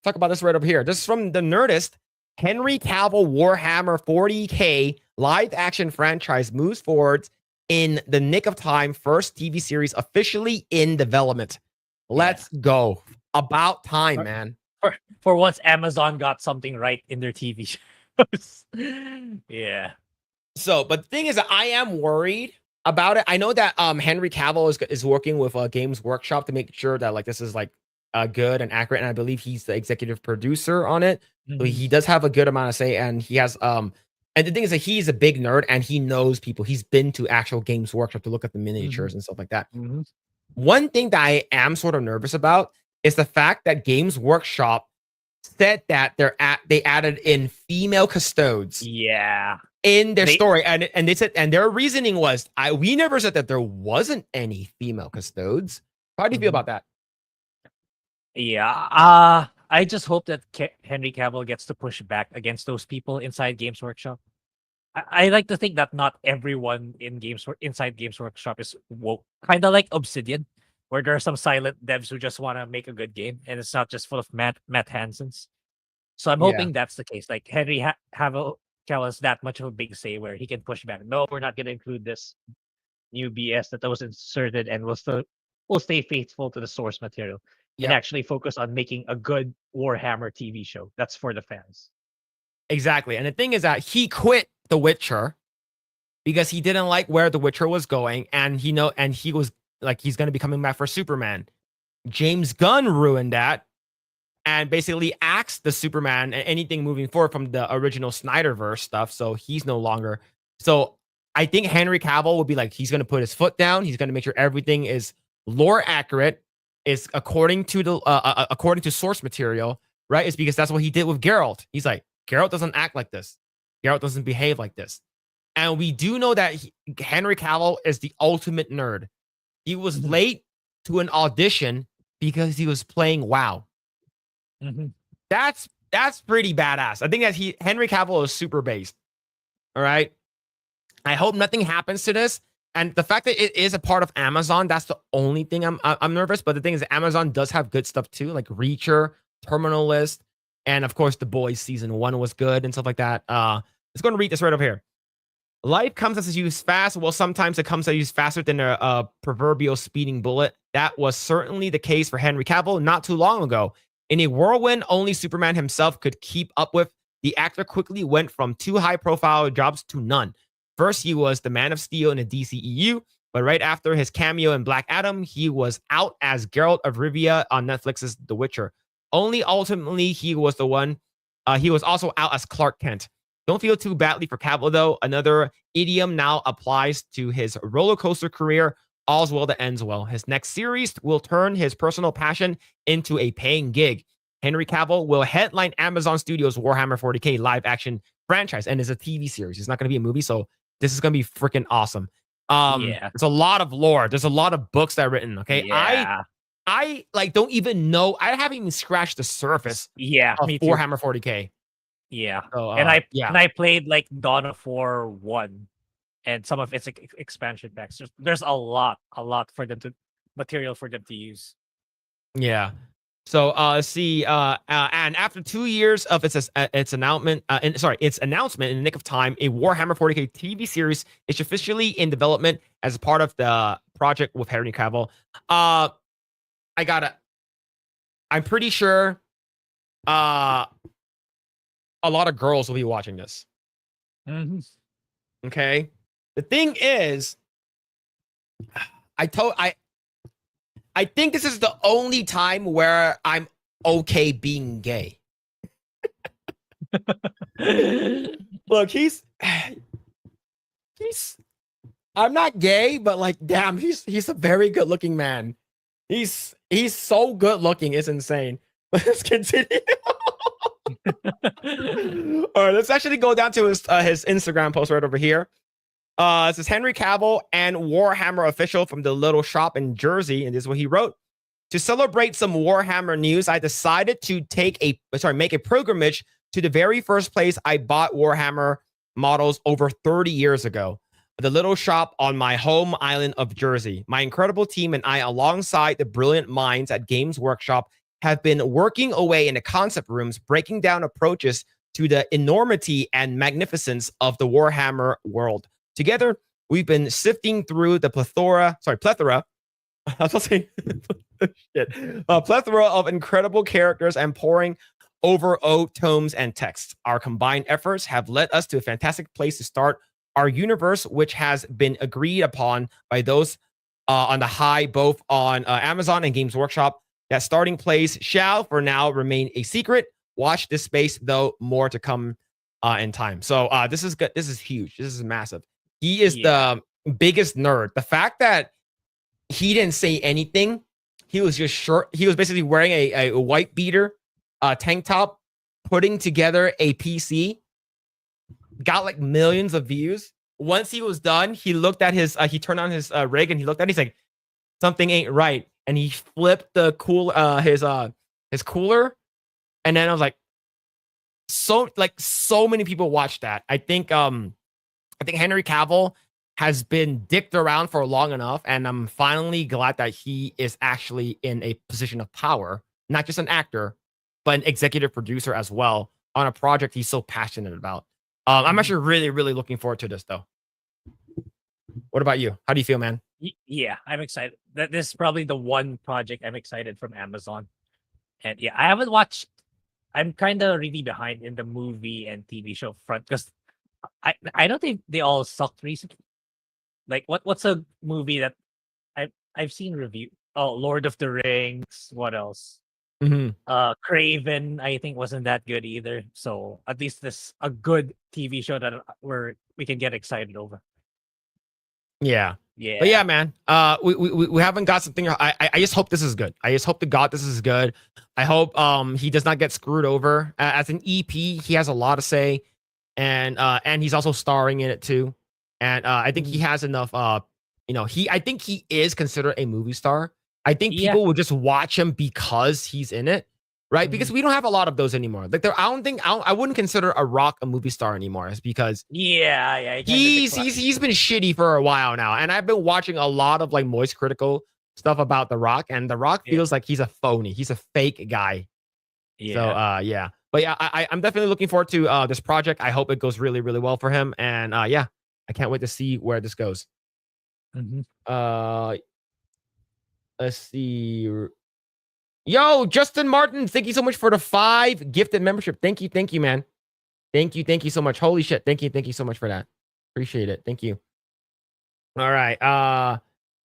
Talk about this right up here. This is from the Nerdist. Henry Cavill Warhammer 40K live action franchise moves forward in the nick of time. First TV series officially in development. Let's go. About time, man. For once, Amazon got something right in their TV shows. Yeah. So, but the thing is that I am worried about it. I know that Henry Cavill is working with Games Workshop to make sure that like this is like good and accurate, and I believe he's the executive producer on it. So he does have a good amount of say, and he has and the thing is that he's a big nerd and he knows people. He's been to actual Games Workshop to look at the miniatures and stuff like that. One thing that I am sort of nervous about is the fact that Games Workshop said that they added in female custodes. Yeah. In their story, and they said, and their reasoning was, we never said that there wasn't any female custodes. How do you feel about that? Yeah, I just hope that Henry Cavill gets to push back against those people inside Games Workshop. I like to think that not everyone inside Games Workshop is woke, kind of like Obsidian, where there are some silent devs who just want to make a good game, and it's not just full of Matt Hansons. So I'm hoping that's the case. Like Henry Cavill Cavill has that much of a big say where he can push back. No, we're not going to include this new BS that was inserted, and we'll stay faithful to the source material and Yep. actually focus on making a good Warhammer TV show that's for the fans. Exactly. And the thing is that he quit The Witcher because he didn't like where The Witcher was going, and he was like, he's going to be coming back for Superman. James Gunn ruined that and basically axed the Superman and anything moving forward from the original Snyderverse stuff. So he's no longer. So I think Henry Cavill will be like, he's going to put his foot down. He's going to make sure everything is lore accurate, is according to source material, right? It's because that's what he did with Geralt. He's like, Geralt doesn't act like this. Geralt doesn't behave like this. And we do know that Henry Cavill is the ultimate nerd. He was late to an audition because he was playing WoW. That's pretty badass. I think that Henry Cavill is super based. All right. I hope nothing happens to this. And the fact that it is a part of Amazon, that's the only thing I'm nervous. But the thing is, Amazon does have good stuff too, like Reacher, Terminal List, and of course, The Boys season 1 was good and stuff like that. Let's go and read this right up here. Life comes as used fast. Well, sometimes it comes as used faster than a proverbial speeding bullet. That was certainly the case for Henry Cavill not too long ago. In a whirlwind only Superman himself could keep up with, the actor quickly went from 2 high-profile jobs to none. First, he was the Man of Steel in the DCEU, but right after his cameo in Black Adam, he was out as Geralt of Rivia on Netflix's The Witcher. Only ultimately, he was also out as Clark Kent. Don't feel too badly for Cavill, though. Another idiom now applies to his roller coaster career. All's well that ends well. His next series will turn his personal passion into a paying gig. Henry Cavill will headline Amazon Studios' Warhammer 40K live action franchise, and it's a TV series. It's not going to be a movie, so this is going to be freaking awesome. There's a lot of lore. There's a lot of books that are written. Okay, Yeah. I like don't even know. I haven't even scratched the surface. Of Me too. Warhammer 40K. Yeah, So, and I played like Dawn of War 1 and some of its expansion packs. There's a lot for them to material for them to use. Yeah. So let's see. And after 2 years of its announcement in the nick of time, a Warhammer 40K TV series is officially in development as a part of the project with Henry Cavill. I'm pretty sure a lot of girls will be watching this. Okay. The thing is, I think this is the only time where I'm okay being gay. Look, I'm not gay, but like, damn, he's a very good looking man. He's so good looking, it's insane. Let's continue. All right, let's actually go down to his Instagram post right over here. It says Henry Cavill and Warhammer official from the little shop in Jersey, and this is what he wrote. To celebrate some Warhammer news, I decided to make a pilgrimage to the very first place I bought Warhammer models over 30 years ago, the little shop on my home island of Jersey. My incredible team and I, alongside the brilliant minds at Games Workshop, have been working away in the concept rooms, breaking down approaches to the enormity and magnificence of the Warhammer world. Together, we've been sifting through the plethora. I was supposed to say a plethora of incredible characters and poring over old tomes and texts. Our combined efforts have led us to a fantastic place to start our universe, which has been agreed upon by those on the high, both on Amazon and Games Workshop. That starting place shall, for now, remain a secret. Watch this space, though, more to come in time. So this is good. This is huge. This is massive. He is the biggest nerd. The fact that he didn't say anything, he was just short. He was basically wearing a white beater, tank top, putting together a PC, got like millions of views. Once he was done, he looked at he turned on his rig and he looked at it. He's like, something ain't right. And he flipped the his cooler. And then I was like, so many people watched that. I think Henry Cavill has been dicked around for long enough, and I'm finally glad that he is actually in a position of power, not just an actor, but an executive producer as well on a project he's so passionate about. I'm actually really, really looking forward to this though. What about you? How do you feel, man? Yeah, I'm excited. That this is probably the one project I'm excited from Amazon. And yeah, I haven't watched. I'm kind of really behind in the movie and TV show front because I don't think they all sucked recently. Like what's a movie that I've seen review? Oh, Lord of the Rings. What else? Mm-hmm. Craven, I think wasn't that good either. So at least this a good TV show that where we can get excited over. Yeah. Yeah. But yeah, man. We haven't got something. I just hope this is good. I just hope to God this is good. I hope he does not get screwed over. As an EP, he has a lot to say, and he's also starring in it too. And I think he has enough. I think he is considered a movie star. I think people will just watch him because he's in it, right? Because we don't have a lot of those anymore. Like I wouldn't consider a Rock a movie star anymore. It's because he's been shitty for a while now, and I've been watching a lot of like moist critical stuff about The Rock, and The Rock feels like he's a phony. He's a fake guy. So yeah, but yeah, I'm definitely looking forward to this project. I hope it goes really, really well for him, and yeah, I can't wait to see where this goes. Let's see. Yo, Justin Martin, thank you so much for the 5 gifted membership. Thank you, man. Thank you so much. Holy shit. Thank you so much for that. Appreciate it. Thank you. All right.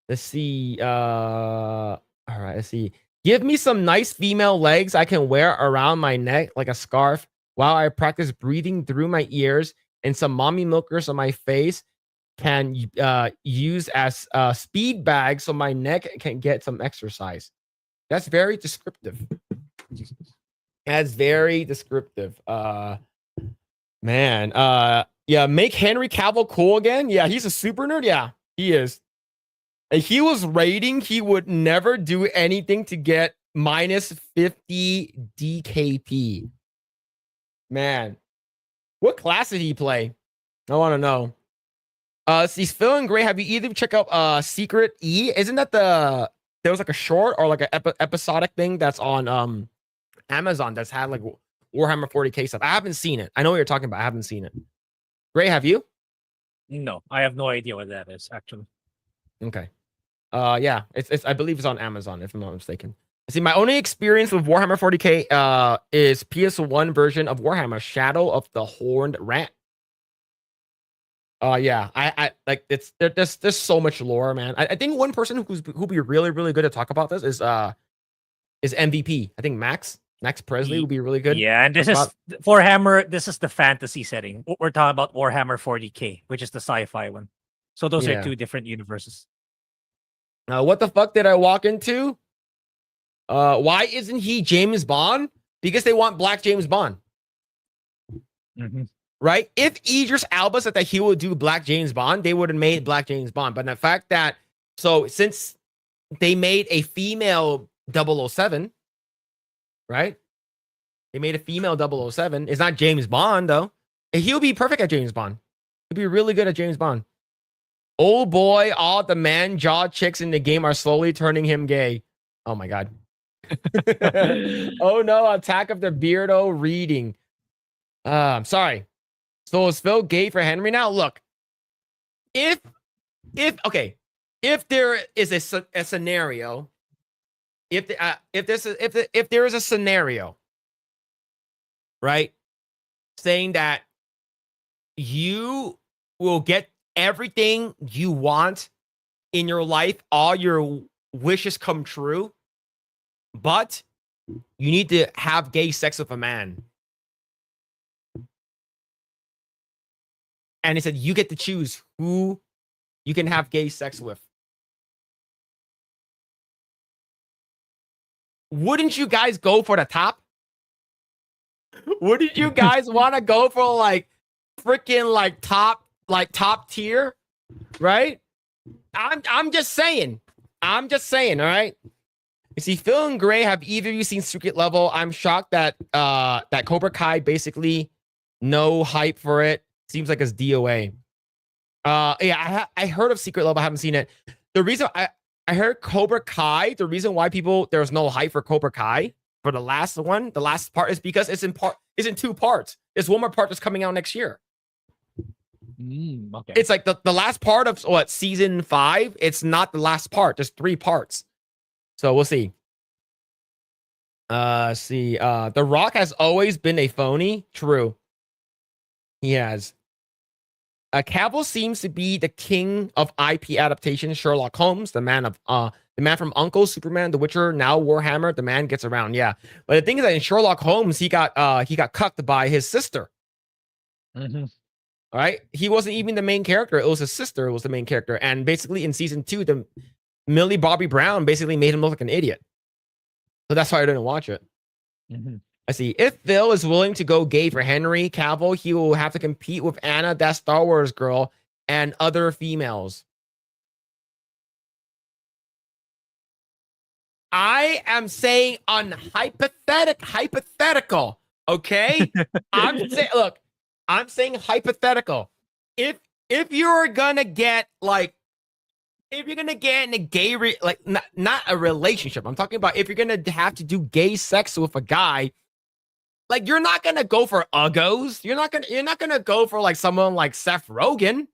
Let's see. All right, let's see. Give me some nice female legs I can wear around my neck like a scarf while I practice breathing through my ears, and some mommy milkers on my face can use as speed bags so my neck can get some exercise. That's very descriptive. That's very descriptive. Man. Yeah, make Henry Cavill cool again. Yeah, he's a super nerd. Yeah, he is. If he was rating, he would never do anything to get minus 50 DKP. Man, what class did he play? I want to know. See, Phil and Grae, have you either check out Secret E? Isn't that there was like a short or like an episodic thing that's on Amazon that's had like Warhammer 40k stuff? I haven't seen it. I know what you're talking about. I haven't seen it. Grae, have you? No, I have no idea what that is actually. Okay. Yeah, it's I believe it's on Amazon if I'm not mistaken. See, my only experience with Warhammer 40k is PS1 version of Warhammer Shadow of the Horned Rat. Yeah, I like there's so much lore, man. I think one person who'll be really, really good to talk about this is MVP. I think Max Presley will be really good. Yeah, and this is Warhammer. This is the fantasy setting. We're talking about Warhammer 40k, which is the sci-fi one. So those are 2 different universes. What the fuck did I walk into? Why isn't he James Bond? Because they want Black James Bond. Right? If Idris Elba said that he would do Black James Bond, they would have made Black James Bond. But the fact that, since they made a female 007, right? They made a female 007. It's not James Bond, though. And he'll be perfect at James Bond. He'll be really good at James Bond. Oh boy, all the man-jaw chicks in the game are slowly turning him gay. Oh my god. Oh no, Attack of the Beardo reading. I'm sorry. So is Phil gay for Henry now? Look, if there is a scenario, if there is a scenario, right, saying that you will get everything you want in your life, all your wishes come true, but you need to have gay sex with a man. And he said, you get to choose who you can have gay sex with. Wouldn't you guys go for the top? Wouldn't you guys want to go for like freaking top tier? Right? I'm just saying. All right. You see, Phil and Grae, have either of you seen Secret Level? I'm shocked that that Cobra Kai basically no hype for it. Seems like it's DOA. Yeah, I heard of Secret Level. I haven't seen it. The reason I heard Cobra Kai, the reason why there's no hype for Cobra Kai for the last part is because it's in 2 parts. There's one more part that's coming out next year. Okay. It's like the last part of what, season 5. It's not the last part. There's 3 parts. So we'll see. The Rock has always been a phony. True. He has. Cavill seems to be the king of IP adaptation. Sherlock Holmes, the man from Uncle, Superman, The Witcher, now Warhammer. The man gets around, yeah. But the thing is that in Sherlock Holmes, he got cucked by his sister. Mm-hmm. All right, he wasn't even the main character. It was his sister who was the main character. And basically, in season 2, the Millie Bobby Brown basically made him look like an idiot. So that's why I didn't watch it. Mm-hmm. I see. If Phil is willing to go gay for Henry Cavill, he will have to compete with Anna, that Star Wars girl, and other females. I am saying hypothetical. Okay, I'm saying hypothetical. If you're gonna get if you're gonna get in a gay not a relationship, I'm talking about if you're gonna have to do gay sex with a guy. Like, you're not gonna go for uggos. You're not gonna go for like someone like Seth Rogen,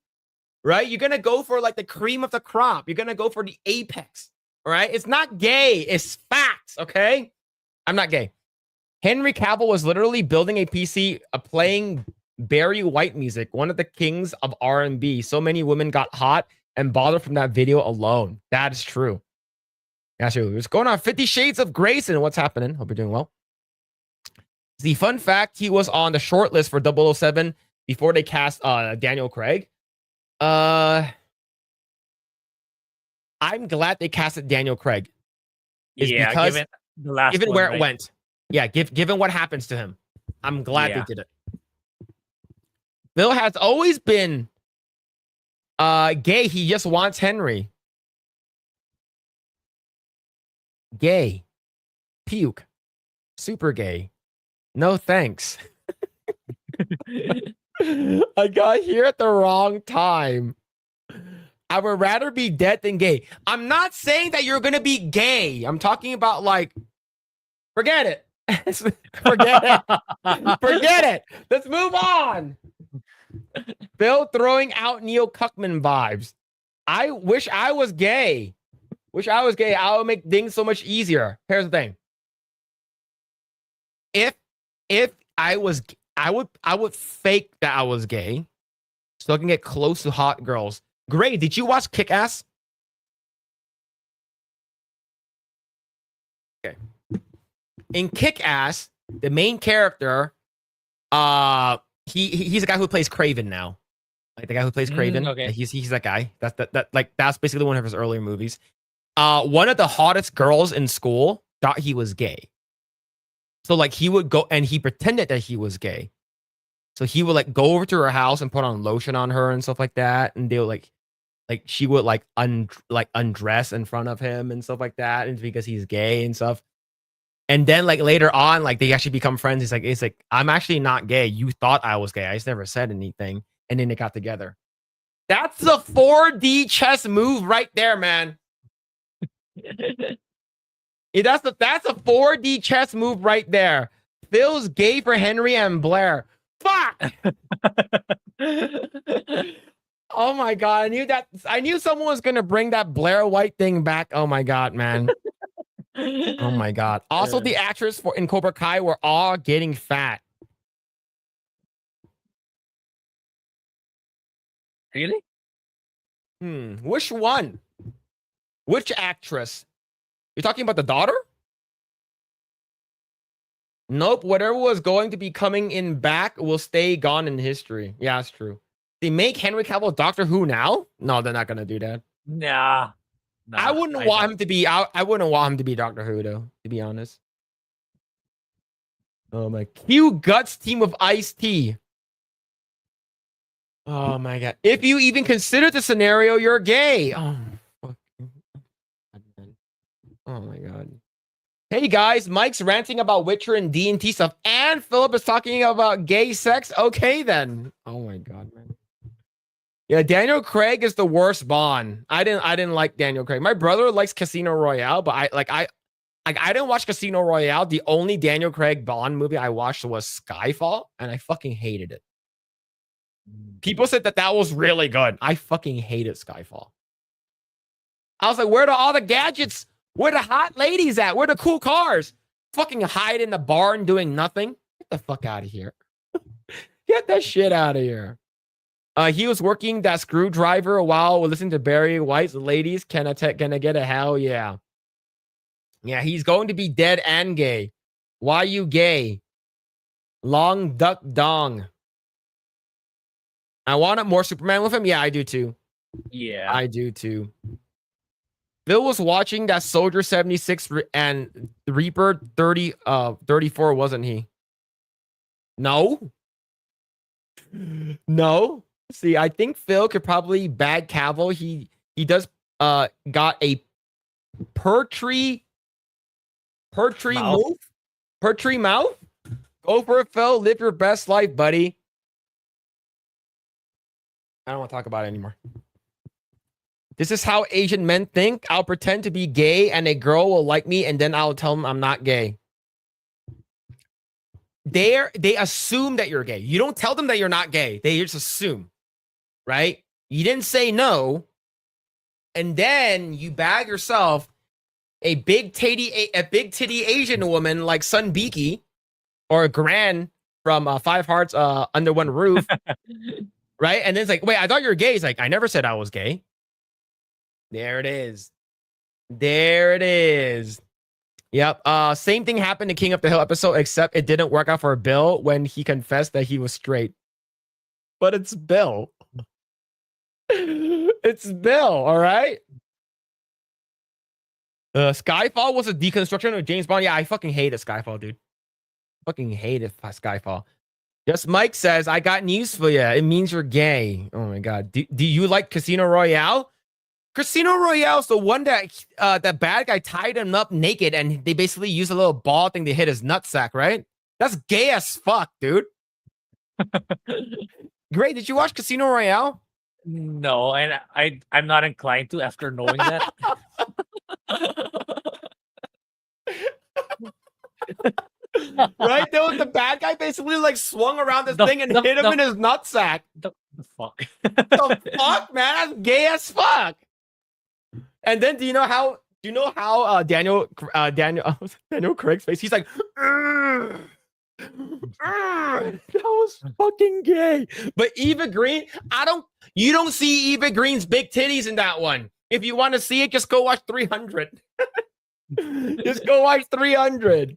right? You're gonna go for like the cream of the crop. You're gonna go for the apex, all right? It's not gay. It's facts, okay? I'm not gay. Henry Cavill was literally building a PC, playing Barry White music, one of the kings of R&B. So many women got hot and bothered from that video alone. That is true. That's true. What's going on? 50 Shades of Grayson. What's happening? Hope you're doing well. The fun fact, he was on the short list for 007 before they cast Daniel Craig. I'm glad they casted Daniel Craig. Yeah, because given the last given one, where right? it went. Yeah, given what happens to him. I'm glad they did it. Bill has always been gay. He just wants Henry. Gay. Puke. Super gay. No thanks. I got here at the wrong time. I would rather be dead than gay. I'm not saying that you're gonna be gay. I'm talking about like, forget it. Forget it. Forget it. Let's move on. Bill throwing out Neil Cuckman vibes. I wish I was gay. I would make things so much easier. Here's the thing. If I was, I would fake that I was gay so I can get close to hot girls. Grae, did you watch Kick-Ass? Okay. In Kick-Ass, the main character, he's a guy who plays Craven now. Like the guy who plays Craven. Okay. He's that guy. That's basically one of his earlier movies. One of the hottest girls in school thought he was gay. So like he would go and he pretended that he was gay. So he would like go over to her house and put on lotion on her and stuff like that. And they would she would undress in front of him and stuff like that. And because he's gay and stuff. And then like later on, like they actually become friends. It's like, I'm actually not gay. You thought I was gay. I just never said anything. And then they got together. That's a 4D chess move right there, man. That's a 4D chess move right there. Phil's gay for Henry and Blair. Fuck! Oh my god, I knew someone was gonna bring that Blair White thing back. Oh my god, man. Oh my god. Also, the actors in Cobra Kai were all getting fat. Really? Which one? Which actress? You're talking about the daughter? Nope. Whatever was going to be coming in back will stay gone in history. Yeah, that's true. They make Henry Cavill Doctor Who now? No, they're not gonna do that. Nah. I wouldn't want him to be. I wouldn't want him to be Doctor Who though, to be honest. Oh my Q Guts team of Ice-T. Oh my god. If you even consider the scenario, you're gay. Oh my god. Hey guys, Mike's ranting about Witcher and D&T stuff, and Phillip is talking about gay sex. Okay then. Oh my god, man. Yeah, Daniel Craig is the worst Bond. I didn't like Daniel Craig. My brother likes Casino Royale, but I didn't watch Casino Royale. The only Daniel Craig Bond movie I watched was Skyfall, and I fucking hated it. People said that was really good. I fucking hated Skyfall. I was like, where are all the gadgets? Where the hot ladies at? Where the cool cars? Fucking hide in the barn doing nothing. Get the fuck out of here. Get that shit out of here. He was working that screwdriver while listening to Barry White's Ladies. Can I get a hell yeah? Yeah, he's going to be dead and gay. Why you gay? Long duck dong. I wanted more Superman with him. Yeah, I do too. Yeah. I do too. Phil was watching that Soldier 76 and Reaper 34, wasn't he? No. No. See, I think Phil could probably bag Cavill. He does got a per tree move. Per tree mouth. Go for it, Phil. Live your best life, buddy. I don't want to talk about it anymore. This is how Asian men think. I'll pretend to be gay and a girl will like me, and then I'll tell them I'm not gay. They assume that you're gay. You don't tell them that you're not gay. They just assume, right? You didn't say no, and then you bag yourself a big titty Asian woman like Sun Beaky or Gran from Five Hearts Under One Roof, right? And then it's like, wait, I thought you were gay. He's like, I never said I was gay. There it is. There it is. Yep. Same thing happened to King of the Hill episode, except it didn't work out for Bill when he confessed that he was straight. But it's Bill. It's Bill, all right? Skyfall was a deconstruction of James Bond. Yeah, I fucking hated Skyfall, dude. Fucking hated Skyfall. Just Mike says, I got news for you. It means you're gay. Oh my god. Do you like Casino Royale? Casino Royale's the one that that bad guy tied him up naked and they basically use a little ball thing to hit his nutsack, right? That's gay as fuck, dude. Great. Did you watch Casino Royale? No, and I'm not inclined to after knowing that. Right? The bad guy basically like swung around this thing and hit him in his nutsack. The fuck? The fuck, man? That's gay as fuck. And then do you know how Daniel Craig's face? He's like, that was fucking gay. But Eva Green, you don't see Eva Green's big titties in that one. If you want to see it, just go watch 300. Just go watch 300.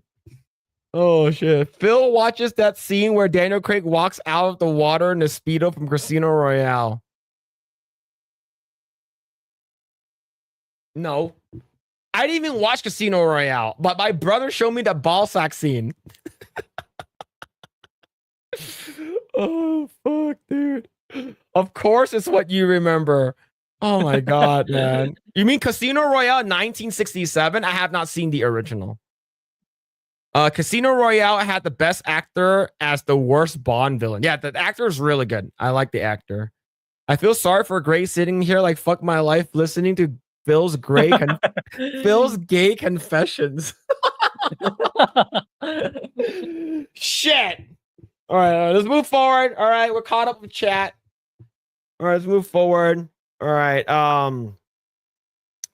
Oh shit. Phil watches that scene where Daniel Craig walks out of the water in the Speedo from Casino Royale. No. I didn't even watch Casino Royale, but my brother showed me the ball sack scene. Oh, fuck, dude. Of course it's what you remember. Oh my god, man. You mean Casino Royale 1967? I have not seen the original. Casino Royale had the best actor as the worst Bond villain. Yeah, the actor is really good. I like the actor. I feel sorry for Grae sitting here like fuck my life listening to Phil's Phil's gay confessions. Shit. All right, let's move forward. All right, we're caught up with chat. All right, let's move forward. All right. All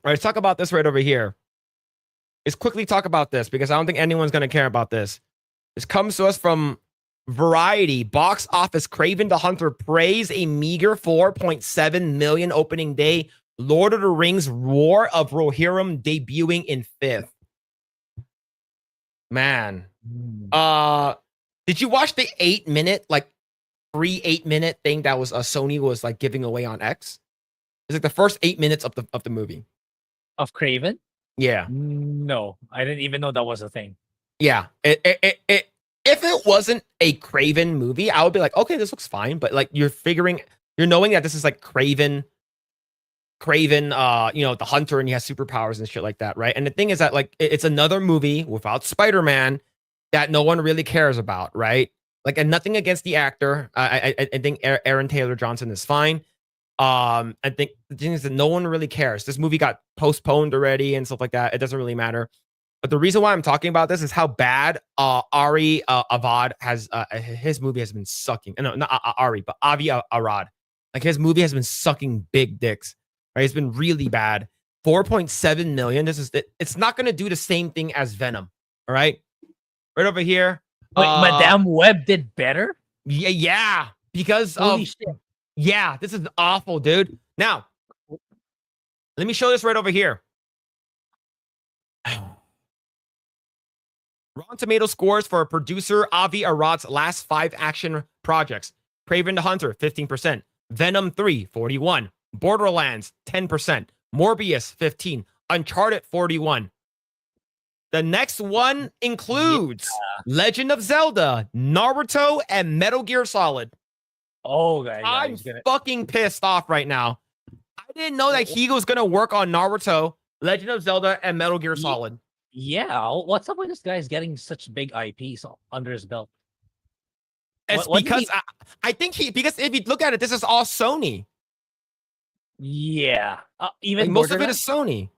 right, let's talk about this right over here. Let's quickly talk about this because I don't think anyone's going to care about this. This comes to us from Variety. Box office Kraven the Hunter praised a meager 4.7 million opening day. Lord of the Rings War of Rohirrim debuting in 5th. Man. Did you watch the 8-minute, like free 8-minute thing that was Sony was like giving away on X? It's like the first 8 minutes of the movie. Of Craven? Yeah. No, I didn't even know that was a thing. Yeah. If it wasn't a Craven movie, I would be like, okay, this looks fine. But like you're knowing that this is like Craven, the hunter, and he has superpowers and shit like that, right? And the thing is that like it's another movie without Spider-Man that no one really cares about, right? Like, and nothing against the actor. I think Aaron Taylor Johnson is fine. I think the thing is that no one really cares. This movie got postponed already and stuff like that. It doesn't really matter. But the reason why I'm talking about this is how bad Ari Avad has his movie has been sucking. No, not Ari, but Avi Arad. Like his movie has been sucking big dicks. Right? It's been really bad. 4.7 million. This is it's not gonna do the same thing as Venom. All right, right over here. Wait, Madame Web did better? Yeah, because Holy of shit. yeah, this is awful, dude. Now, let me show this right over here. Rotten Tomato scores for producer Avi Arad's last 5 action projects. Kraven the Hunter, 15%. Venom 3, 41. Borderlands, 10%. Morbius, 15. Uncharted, 41. The next one includes Legend of Zelda, Naruto, and Metal Gear Solid. Oh, yeah, I'm fucking pissed off right now. I didn't know that he was going to work on Naruto, Legend of Zelda, and Metal Gear Solid. Yeah, what's up with this guy's getting such big IPs under his belt? It's because I think because if you look at it, this is all Sony. Yeah, even like most of it is Sony.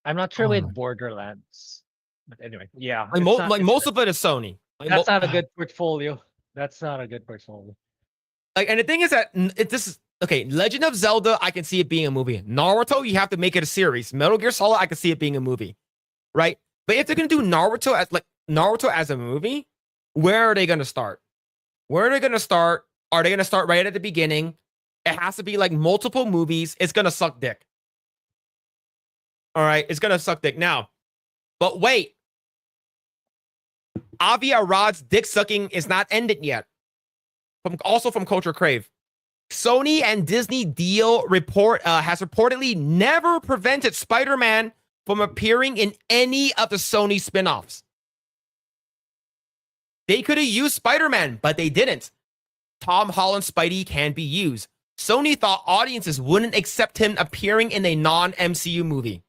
I'm not sure with Borderlands, but anyway, yeah. Like most of it is Sony. Like that's not a good portfolio. That's not a good portfolio. Like, and the thing is that this is okay. Legend of Zelda, I can see it being a movie. Naruto, you have to make it a series. Metal Gear Solid, I can see it being a movie, right? But if they're gonna do Naruto as a movie, where are they gonna start? Where are they gonna start? Are they gonna start right at the beginning? It has to be like multiple movies. It's gonna suck dick. All right, it's gonna suck dick now. But wait, Avi Arad's dick sucking is not ended yet. Also from Culture Crave, Sony and Disney deal has reportedly never prevented Spider-Man from appearing in any of the Sony spin-offs. They could have used Spider-Man, but they didn't. Tom Holland's Spidey can be used. Sony thought audiences wouldn't accept him appearing in a non-MCU movie.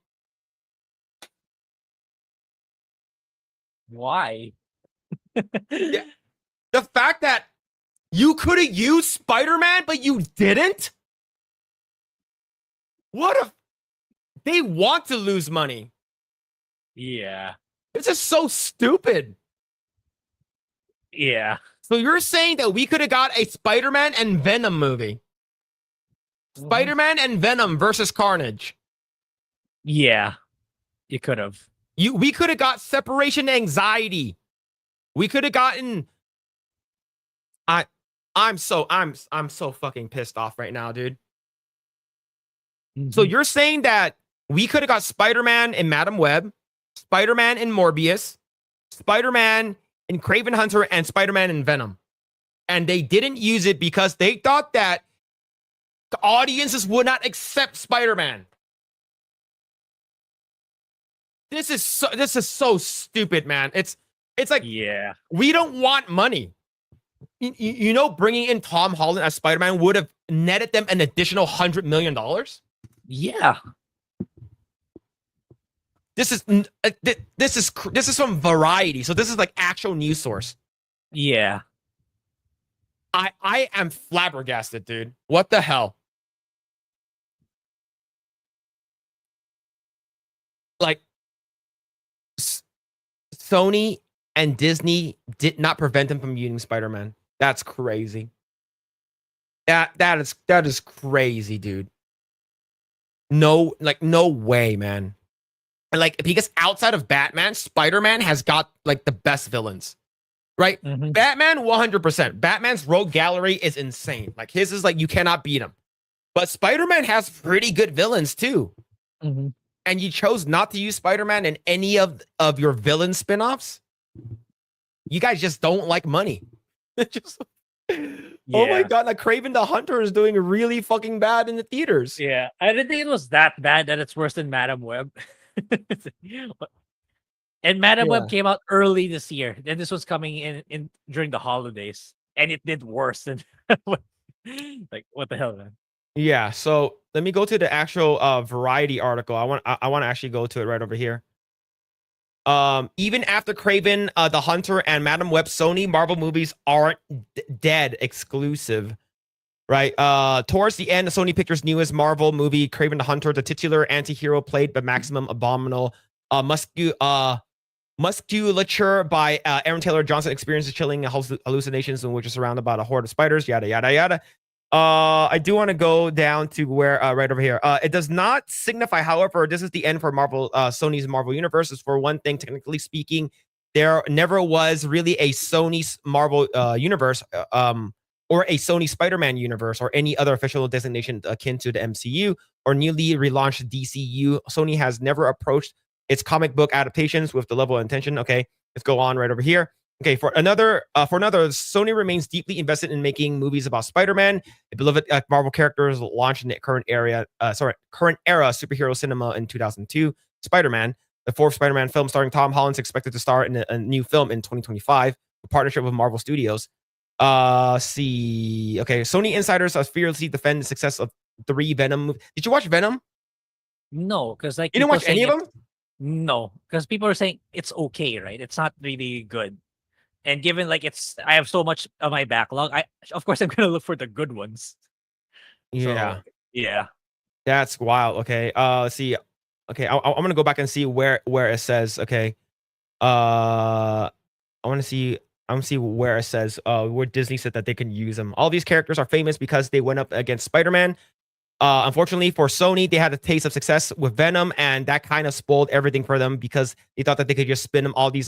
Why? Yeah. The fact that you could have used Spider-Man, but you didn't? What if they want to lose money? Yeah. This is so stupid. Yeah. So you're saying that we could have got a Spider-Man and Venom movie? Spider-Man and Venom versus Carnage. Yeah. You could have. We could have got separation anxiety. We could have gotten I'm so fucking pissed off right now, dude. So you're saying that we could have got Spider-Man in Madam Web, Spider-Man in Morbius, Spider-Man in Kraven Hunter, and Spider-Man in Venom. And they didn't use it because they thought that the audiences would not accept Spider-Man. This is so stupid, man. It's like, yeah, we don't want money. You know, bringing in Tom Holland as Spider-Man would have netted them an additional $100 million. Yeah. This is from Variety, so this is like actual news source. Yeah. I am flabbergasted, dude. What the hell? Like, Sony and Disney did not prevent him from using Spider-Man. That's crazy. That is crazy, dude. No way, man. And like, because outside of Batman, Spider-Man has got like the best villains, right? Batman, 100%. Batman's rogue gallery is insane. Like his is like, you cannot beat him. But Spider-Man has pretty good villains too. And you chose not to use Spider-Man in any of your villain spin-offs? You guys just don't like money. Just, oh my god, like Kraven the Hunter is doing really fucking bad in the theaters. Yeah, I didn't think it was that bad that it's worse than Madam Web. And Madam Web came out early this year. Then this was coming in during the holidays, and it did worse than like what the hell, man. Yeah, so let me go to the actual Variety article. I want to actually go to it right over here. Even after Kraven the Hunter and Madam Web, Sony Marvel movies aren't dead exclusive, right? Towards the end, Sony Pictures' newest Marvel movie, Kraven the Hunter, the titular anti-hero played by Maximum Abominable Musculature by Aaron Taylor Johnson experiences chilling hallucinations in which is surrounded by a horde of spiders. Yada yada yada. I do want to go down to where right over here. It does not signify, however, this is the end for Marvel, Sony's Marvel universe. Is for one thing, technically speaking, there never was really a Sony Marvel universe, or a Sony Spider-Man universe, or any other official designation akin to the MCU or newly relaunched DCU. Sony has never approached its comic book adaptations with the level of intention. Okay, let's go on right over here. Okay, for another, Sony remains deeply invested in making movies about Spider-Man, a beloved Marvel characters launched in the current era superhero cinema in 2002. Spider-Man, the fourth Spider-Man film starring Tom Holland, is expected to star in a new film in 2025, a partnership with Marvel Studios. See, okay, Sony insiders fearlessly defend the success of 3 Venom. Did you watch Venom? No, because like You didn't watch any of them? No, because people are saying it's okay, right? It's not really good. And given like I have so much of my backlog, of course I'm gonna look for the good ones. Yeah, So, yeah. that's wild. Okay, let's see. Okay, I'm gonna go back and see where it says. Okay, I want to see. I'm gonna see where it says where Disney said that they can use them. All these characters are famous because they went up against Spider-Man. Unfortunately for Sony, they had a taste of success with Venom, and that kind of spoiled everything for them because they thought that they could just spin them all these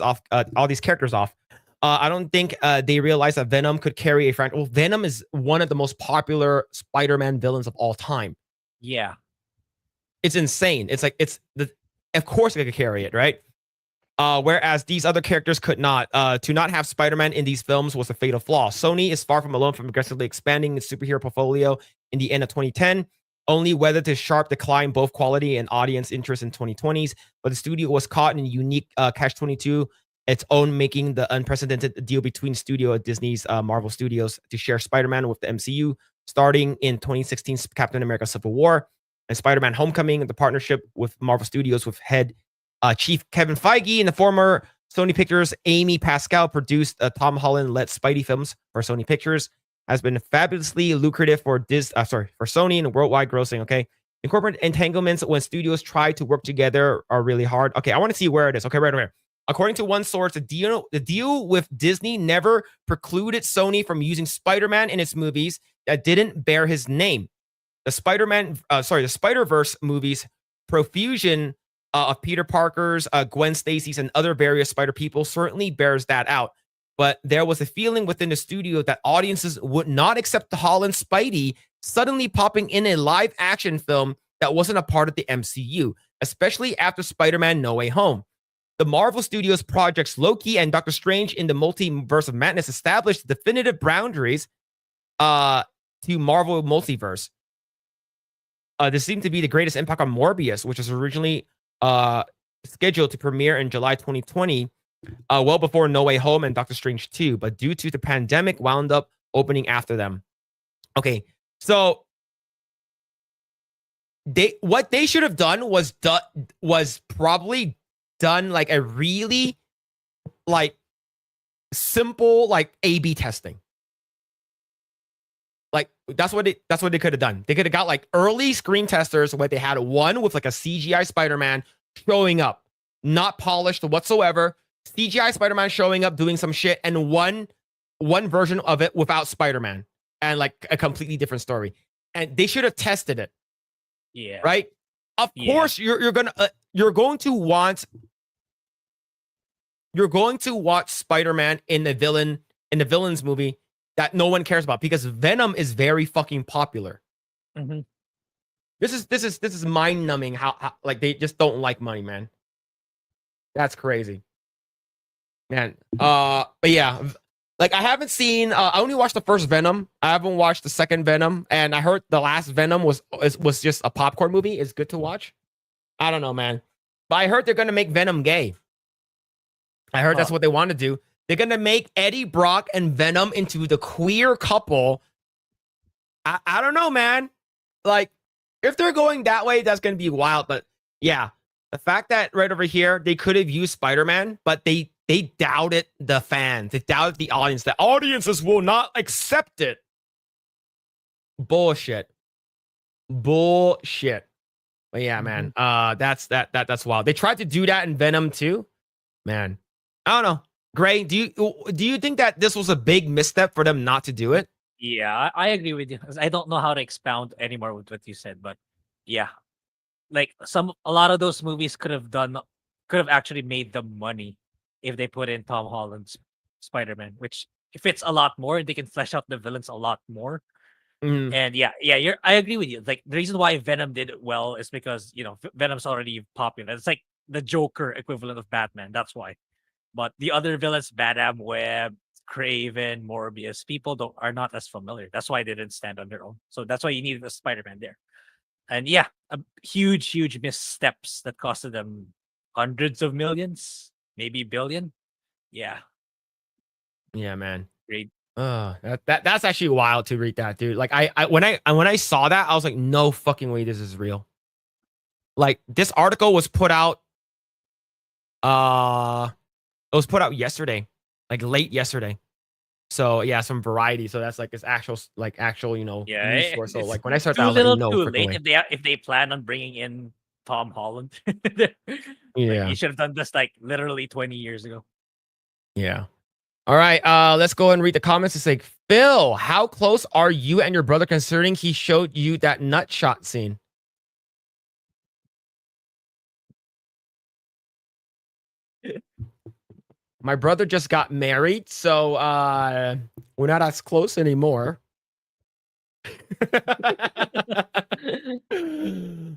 characters off. I don't think they realized that Venom could carry a franchise. Well, Venom is one of the most popular Spider-Man villains of all time. Yeah. It's insane. It's like of course they could carry it, right? Whereas these other characters could not. To not have Spider-Man in these films was a fatal flaw. Sony is far from alone from aggressively expanding its superhero portfolio in the end of 2010. Only weathered a sharp decline both quality and audience interest in 2020s. But the studio was caught in a unique catch-22, its own, making the unprecedented deal between studio at Disney's Marvel Studios to share Spider-Man with the MCU, starting in 2016's Captain America Civil War and Spider-Man Homecoming, and the partnership with Marvel Studios with head Chief Kevin Feige and the former Sony Pictures Amy Pascal produced Tom Holland-led Spidey films for Sony Pictures, has been fabulously lucrative for Sony and worldwide grossing. Okay, the corporate entanglements when studios try to work together are really hard. Okay, I want to see where it is. Okay, right over here. According to one source, the deal with Disney never precluded Sony from using Spider-Man in its movies that didn't bear his name. The Spider-Verse movies profusion of Peter Parker's, Gwen Stacy's, and other various Spider people certainly bears that out. But there was a feeling within the studio that audiences would not accept the Holland Spidey suddenly popping in a live action film that wasn't a part of the MCU, especially after Spider-Man No Way Home. The Marvel Studios projects Loki and Doctor Strange in the Multiverse of Madness established definitive boundaries to Marvel Multiverse. This seemed to be the greatest impact on Morbius, which was originally scheduled to premiere in July 2020, well before No Way Home and Doctor Strange 2, but due to the pandemic, wound up opening after them. Okay, so what they should have done was probably done like a really like simple like A/B testing. Like that's what they could have done. They could have got like early screen testers where they had one with like a CGI Spider-Man showing up, not polished whatsoever. CGI Spider-Man showing up doing some shit, and one version of it without Spider-Man and like a completely different story. And they should have tested it. Yeah. Right? Of course you're going to want Spider-Man in the villain's movie that no one cares about because Venom is very fucking popular. Mm-hmm. This is mind numbing how like they just don't like money, man. That's crazy, man. But yeah, like I haven't seen. I only watched the first Venom. I haven't watched the second Venom, and I heard the last Venom was just a popcorn movie. It's good to watch. I don't know, man. But I heard they're gonna make Venom gay. I heard that's what they want to do. They're gonna make Eddie Brock and Venom into the queer couple. I don't know, man. Like, if they're going that way, that's gonna be wild. But yeah, the fact that right over here they could have used Spider-Man, but they doubted the fans. They doubted the audience. The audiences will not accept it. Bullshit. But yeah, man. That's wild. They tried to do that in Venom too. Man, I don't know. Grae, do you think that this was a big misstep for them not to do it? Yeah, I agree with you. 'Cause I don't know how to expound anymore with what you said, but yeah, like a lot of those movies could have actually made them money if they put in Tom Holland's Spider-Man, which fits a lot more. They can flesh out the villains a lot more. Mhm. And I agree with you. Like the reason why Venom did it well is because Venom's already popular. It's like the Joker equivalent of Batman. That's why. But the other villains, Madam Web, Craven, Morbius, people are not as familiar. That's why they didn't stand on their own. So that's why you needed a Spider-Man there. And yeah, huge missteps that costed them hundreds of millions, maybe billion. Yeah, Yeah, man. great. That's actually wild to read that, dude. Like when I saw that, I was like, no fucking way, this is real. Like this article was put out. It was put out yesterday, like late yesterday. So yeah, some variety. So that's like this actual Yeah, news source. So it's like when I started that, too I was like, little, no too freaking late way. if they plan on bringing in Tom Holland. Like Yeah, you should have done this like literally 20 years ago. yeah. All right, let's go and read the comments. It's like, Phil, how close are you and your brother considering he showed you that nut shot scene? My brother just got married, so we're not as close anymore.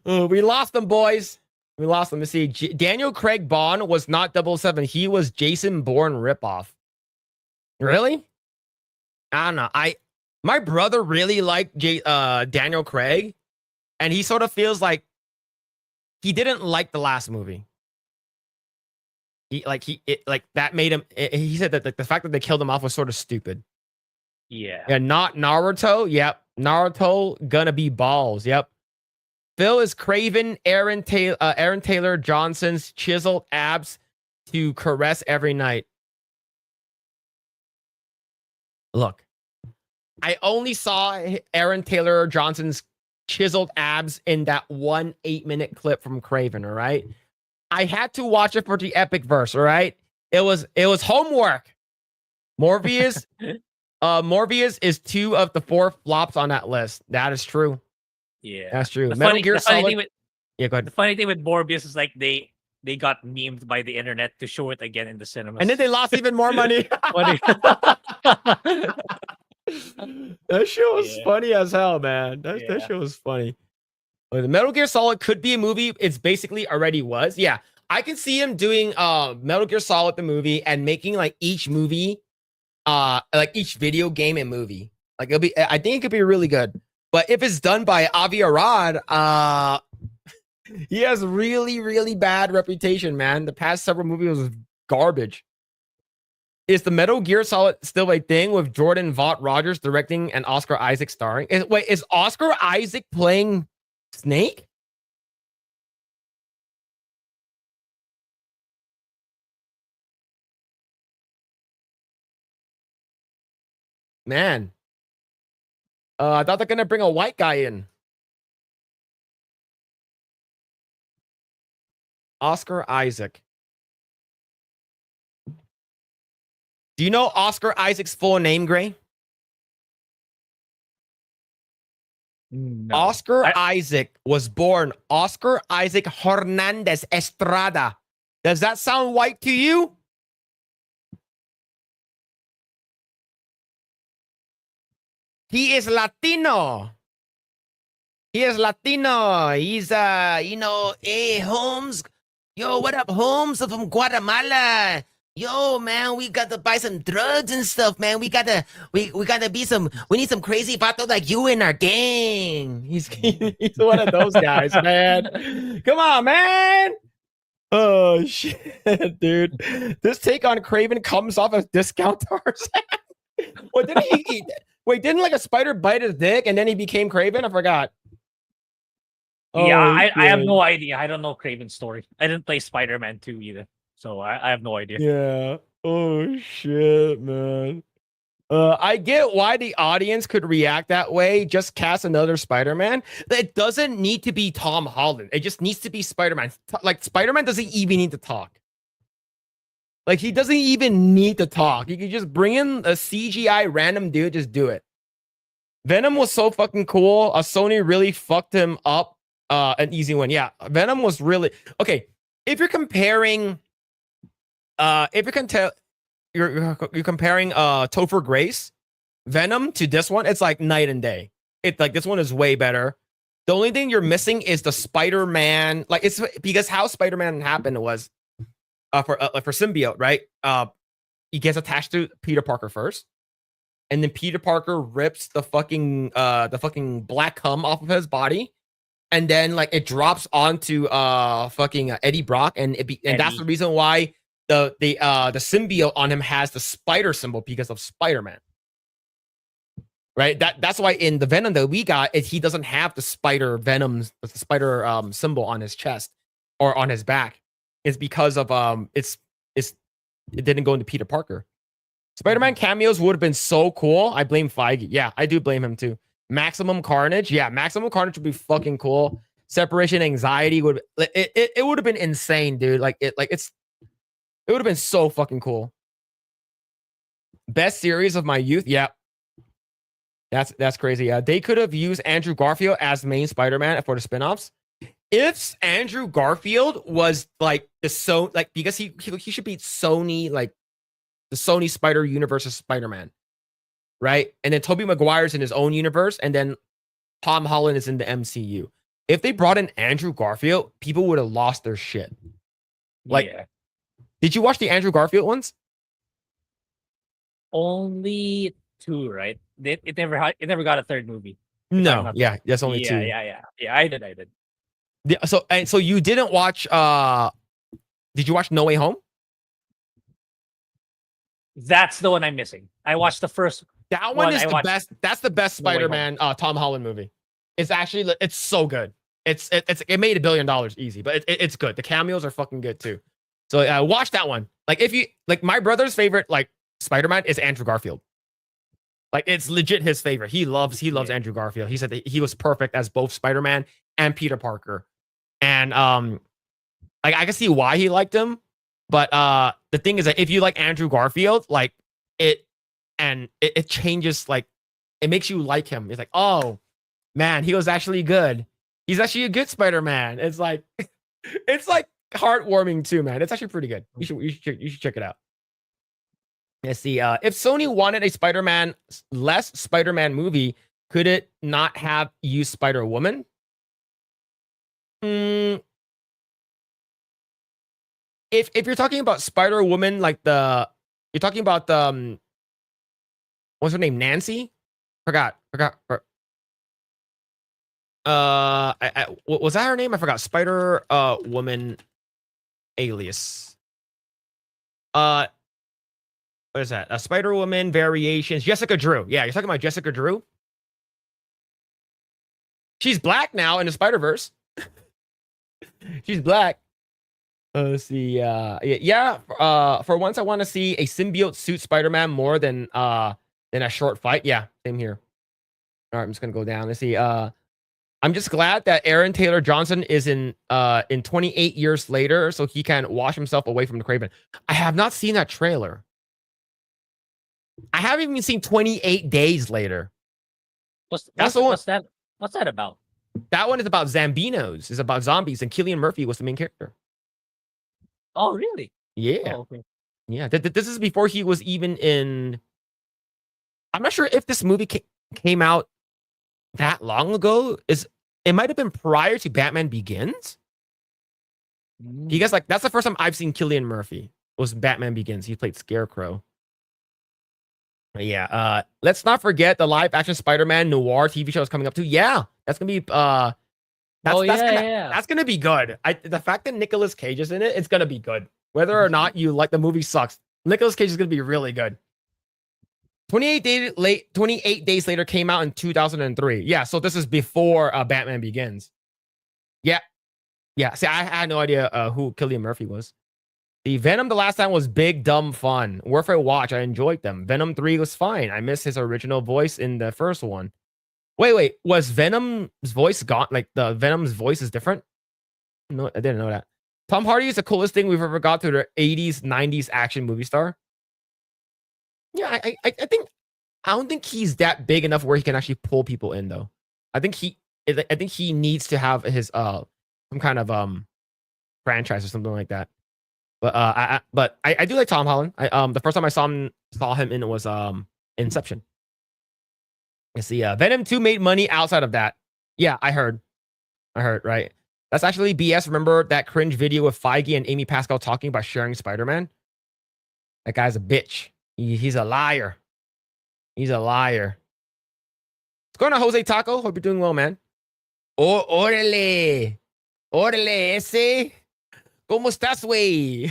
Oh, we lost them, boys. We lost them. Let's see. Daniel Craig Bond was not 007. He was Jason Bourne ripoff. Really? I don't know. My brother really liked Daniel Craig, and he sort of feels like he didn't like the last movie. That made him. He said that the fact that they killed him off was sort of stupid. Yeah. Yeah, not Naruto. Yep, Naruto gonna be balls. Yep. Phil is craving Aaron Taylor Johnson's chiseled abs to caress every night. Look, I only saw Aaron Taylor Johnson's chiseled abs in that 8-minute clip from Craven. All right, I had to watch it for the epic verse. All right, it was homework. Morbius, Morbius is 2 of the 4 flops on that list. That is true. Yeah. That's true. The Metal funny, Gear the funny Solid. thing with Yeah, go ahead. the funny thing with Morbius is like they got memed by the internet to show it again in the cinemas. And then they lost even more money. Funny. That show was Yeah. funny as hell, man. That Yeah. show was funny. The Metal Gear Solid could be a movie. It's basically already was. Yeah. I can see him doing Metal Gear Solid the movie and making like each movie like each video game and movie. Like it'll be I think it could be really good. But if it's done by Avi Arad, he has really, really bad reputation, man. The past several movies was garbage. Is the Metal Gear Solid still a thing with Jordan Vaught Rogers directing and Oscar Isaac starring? Is Oscar Isaac playing Snake? Man. I thought they're gonna bring a white guy in. Oscar Isaac. Do you know Oscar Isaac's full name, Grae? No. Oscar Isaac was born Oscar Isaac Hernandez Estrada. Does that sound white to you? He is Latino. He is Latino. He's hey Holmes. Yo, what up, Holmes? I'm from Guatemala. Yo, man, we got to buy some drugs and stuff, man. We gotta be we need some crazy vato like you in our gang. He's one of those guys, man. Come on, man. Oh shit, dude. This take on Craven comes off as discount Tarzan. What didn't he eat? Wait, didn't like a spider bite his dick and then he became Craven? I forgot. Yeah, Oh, I have shit. no idea. I don't know Craven's story. I didn't play Spider-Man 2 either. So I have no idea. Yeah. Oh shit, man. I get why the audience could react that way. Just cast another Spider-Man. It doesn't need to be Tom Holland. It just needs to be Spider-Man. Like Spider-Man doesn't even need to talk. Like he doesn't even need to talk. You can just bring in a CGI random dude. Just do it. Venom was so fucking cool. Sony really fucked him up. An easy one. Yeah, Venom was really okay. If you're comparing, you're comparing Topher Grace, Venom to this one, it's like night and day. It's like this one is way better. The only thing you're missing is the Spider-Man. Like it's because how Spider-Man happened was for symbiote, right? He gets attached to Peter Parker first, and then Peter Parker rips the fucking black cum off of his body, and then like it drops onto fucking Eddie Brock, and that's the reason why the symbiote on him has the spider symbol because of Spider-Man. Right? That's why in the Venom that we got, he doesn't have the spider symbol on his chest or on his back. It's because of it didn't go into Peter Parker. Spider-Man cameos would have been so cool. I blame Feige. Yeah, I do blame him too. Maximum Carnage. Yeah, Maximum Carnage would be fucking cool. Separation Anxiety would it would have been insane, dude. It would have been so fucking cool. Best series of my youth. Yeah. That's crazy. They could have used Andrew Garfield as main Spider-Man for the spinoffs. If Andrew Garfield was like because he should be Sony, like the Sony Spider Universe Spider-Man, right? And then Tobey Maguire's in his own universe, and then Tom Holland is in the MCU. If they brought in Andrew Garfield, people would have lost their shit. Like, yeah. Did you watch the Andrew Garfield ones? Only 2, right? It never got a third movie. No, yeah, that's only 2. Yeah. I did. Yeah, so you didn't watch did you watch No Way Home? That's the one I'm missing. I watched the first. That one is the best. That's the best Spider-Man Tom Holland movie. It's actually so good. It made $1 billion easy, but it's good. The cameos are fucking good too. So watch that one. Like if you like, my brother's favorite like Spider-Man is Andrew Garfield. Like it's legit his favorite. He loves Andrew Garfield. He said that he was perfect as both Spider-Man and Peter Parker. And like I can see why he liked him, but the thing is that if you like Andrew Garfield, like it changes, like it makes you like him. It's like, oh man, he was actually good. He's actually a good Spider-Man. It's like heartwarming too, man. It's actually pretty good. You should check it out. Let's see. If Sony wanted a less Spider-Man movie, could it not have used Spider-Woman? If you're talking about Spider-Woman, like you're talking about the what's her name? Nancy? Forgot. Was that her name? I forgot. Spider Woman alias. What is that? Spider-Woman variations. Jessica Drew. Yeah, you're talking about Jessica Drew? She's black now in the Spider-Verse. She's black. Let's see. For once, I want to see a symbiote suit Spider-Man more than a short fight. Yeah, same here. All right, I'm just gonna go down. Let's see. I'm just glad that Aaron Taylor Johnson is in 28 years later, so he can wash himself away from the Craven. I have not seen that trailer. I haven't even seen 28 days later. What's that about? That one is about Zambinos. It's about zombies, and Cillian Murphy was the main character. Oh, really? Yeah. Oh, okay. Yeah. This is before he was even in. I'm not sure if this movie came out that long ago. It might have been prior to Batman Begins. Because like that's the first time I've seen Cillian Murphy was Batman Begins. He played Scarecrow. Yeah. Let's not forget the live action Spider-Man noir TV show is coming up too. Yeah, that's gonna be that's gonna be good. The fact that Nicolas Cage is in it, it's gonna be good. Whether or not you like the movie sucks, Nicolas Cage is gonna be really good. 28 days later came out in 2003. Yeah, so this is before Batman Begins. Yeah. See, I had no idea who Cillian Murphy was. The Venom the last time was big, dumb fun. Worth a watch. I enjoyed them. Venom 3 was fine. I miss his original voice in the first one. Wait. Was Venom's voice gone? Like the Venom's voice is different? No, I didn't know that. Tom Hardy is the coolest thing we've ever got to the 80s, 90s action movie star. Yeah, I think I don't think he's that big enough where he can actually pull people in though. I think he needs to have his some kind of franchise or something like that. But I do like Tom Holland. The first time I saw him in was Inception. Let's see. Venom 2 made money outside of that. Yeah, I heard, right? That's actually BS. Remember that cringe video with Feige and Amy Pascal talking about sharing Spider-Man? That guy's a bitch. He's a liar. He's a liar. What's going on, Jose Taco? Hope you're doing well, man. Oh, órale. Órale, ese. ¿Cómo estás, güey?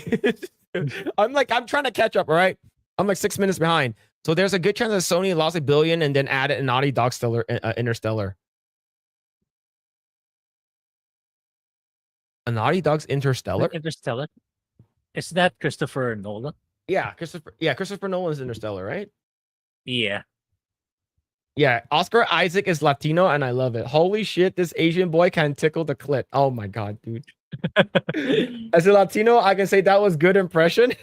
I'm trying to catch up, all right? I'm like 6 minutes behind. So there's a good chance that Sony lost $1 billion and then added a Naughty Dog Interstellar. A Naughty Dog's Interstellar? Interstellar? Is that Christopher Nolan? Yeah, Christopher Nolan's Interstellar, right? Yeah. Yeah, Oscar Isaac is Latino, and I love it. Holy shit, this Asian boy can tickle the clit. Oh my god, dude. As a Latino, I can say that was good impression.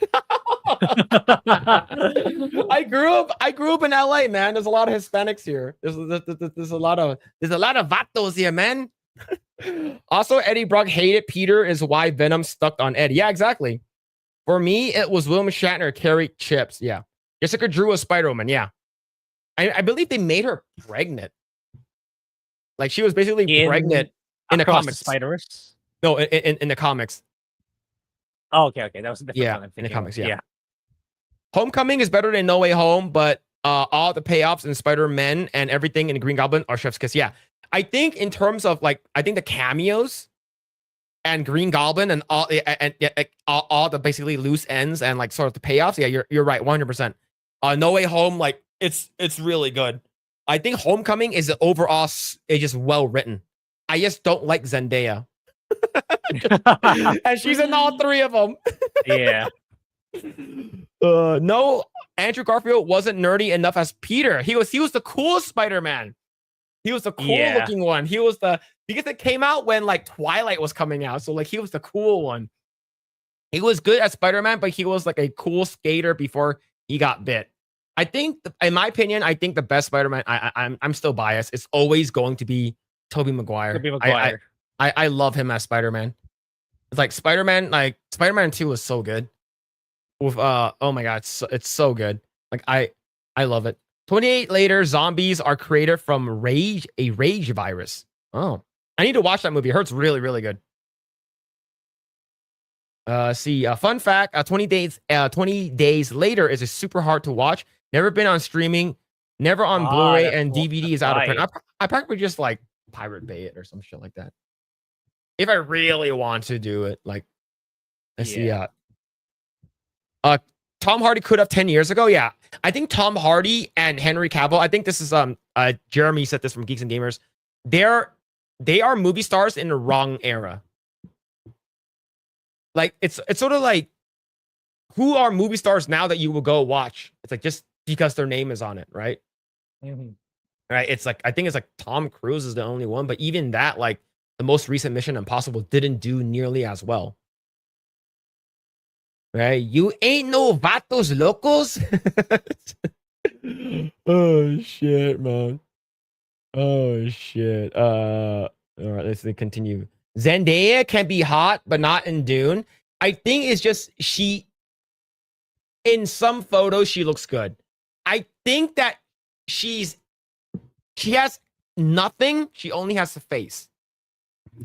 I grew up in LA, man. There's a lot of Hispanics here. There's a lot of vatos here, man. Also, Eddie Brock hated Peter is why Venom stuck on Eddie. Yeah, exactly. For me, it was William Shatner carried chips. Yeah. Jessica Drew was Spider-Woman. Yeah. I believe they made her pregnant. Like she was basically pregnant in the comics. Spider-Verse? No, in the comics. Oh, okay. That was a different one. In the comics, yeah. Homecoming is better than No Way Home, but all the payoffs in Spider-Man and everything in Green Goblin are chef's kiss. Yeah. I think in terms of I think the cameos and Green Goblin and all the basically loose ends and sort of the payoffs. Yeah, you're right, 100%. No Way Home, it's really good. I think Homecoming is overall it's just well written. I just don't like Zendaya. And she's in all three of them. Yeah. No, Andrew Garfield wasn't nerdy enough as Peter. He was the coolest Spider-Man. He was the cool looking one. He was because it came out when Twilight was coming out. So he was the cool one. He was good at Spider-Man, but he was a cool skater before he got bit. I think, in my opinion, the best Spider-Man, I'm still biased. It's always going to be Tobey Maguire. I love him as Spider-Man. It's Spider-Man 2 was so good. With oh my god, it's so good. I love it. 28 later, zombies are created from a rage virus. Oh, I need to watch that movie. It hurts really, really good. Fun fact, 20 days later is super hard to watch. Never been on streaming, never on Blu-ray, and DVD is out of print. I probably just Pirate Bay it or some shit like that. If I really want to do it, let's see. Tom Hardy could have 10 years ago. Yeah, I think Tom Hardy and Henry Cavill. I think this is Jeremy said this from Geeks and Gamers. They are movie stars in the wrong era. It's sort of who are movie stars now that you will go watch? It's just because their name is on it, right? Mm-hmm. Right. It's I think it's Tom Cruise is the only one, but even that, the most recent Mission Impossible didn't do nearly as well. Right? You ain't no vatos locos. Oh shit, man. Oh shit. All right, let's continue. Zendaya can be hot, but not in Dune. I think it's just in some photos she looks good. I think that she has nothing. She only has the face.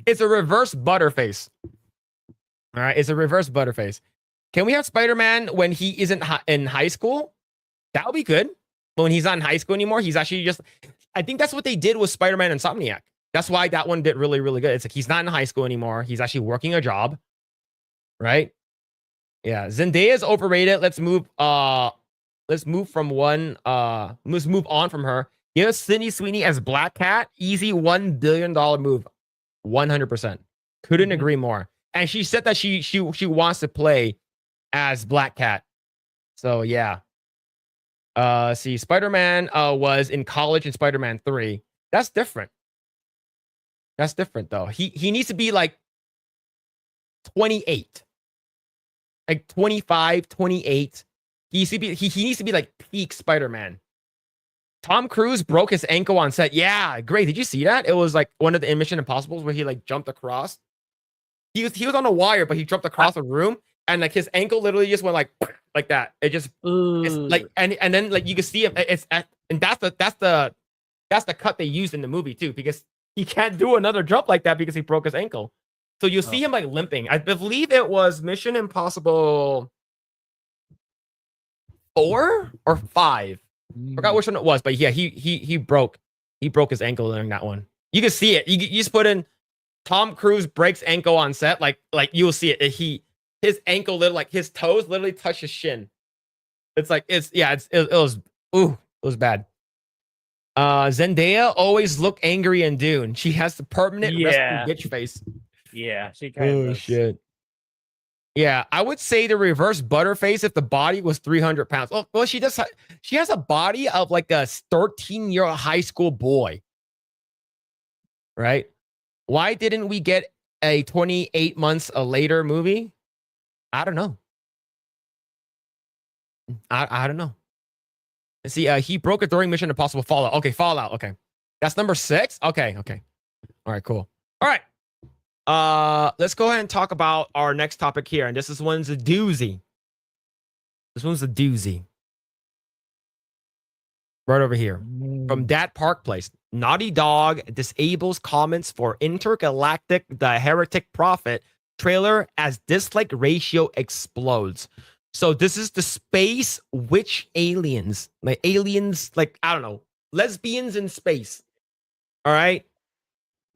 It's a reverse butterface. All right, it's a reverse butterface. Can we have Spider-Man when he isn't in high school? That would be good. But when he's not in high school anymore, he's actually just... I think that's what they did with Spider-Man Insomniac. That's why that one did really, really good. It's he's not in high school anymore. He's actually working a job. Right? Yeah. Zendaya is overrated. Let's move on from her. Give us Sydney Sweeney as Black Cat. Easy $1 billion move. 100%. Couldn't agree more. And she said that she wants to play as Black Cat. So yeah. See, Spider-Man was in college in Spider-Man 3. That's different. That's different though. He needs to be like 28. Like 25, 28. He needs to be like peak Spider-Man. Tom Cruise broke his ankle on set. Yeah, great. Did you see that? It was like one of the Mission Impossibles where he like jumped across. He was on a wire, but he jumped across a room, and like his ankle literally just went like that. It just it's like and then like you can see him. And that's the cut they used in the movie too, because he can't do another jump like that because he broke his ankle. So you'll see him like limping. I believe it was Mission Impossible 4 or 5. Forgot which one it was, but yeah, he broke his ankle during that one. You can see it. You just put in Tom Cruise breaks ankle on set, like you will see it. His ankle literally, like his toes literally touch his shin. It's like it was bad. Zendaya always look angry in Dune. She has the permanent resting bitch face. Yeah, she kind of shit. Yeah, I would say the reverse Butterface if the body was 300 pounds. Well, she has a body of like a 13-year-old high school boy. Right? Why didn't we get a 28 months later movie? I don't know. I don't know. See, he broke it during Mission Impossible Fallout. Okay, Fallout. Okay. That's number 6? Okay. All right, cool. All right. Let's go ahead and talk about our next topic here. And this one's a doozy. Right over here. From Dat Park Place. Naughty Dog disables comments for Intergalactic The Heretic Prophet trailer as dislike ratio explodes. So this is the space witch aliens. Like aliens, like, I don't know, lesbians in space. All right.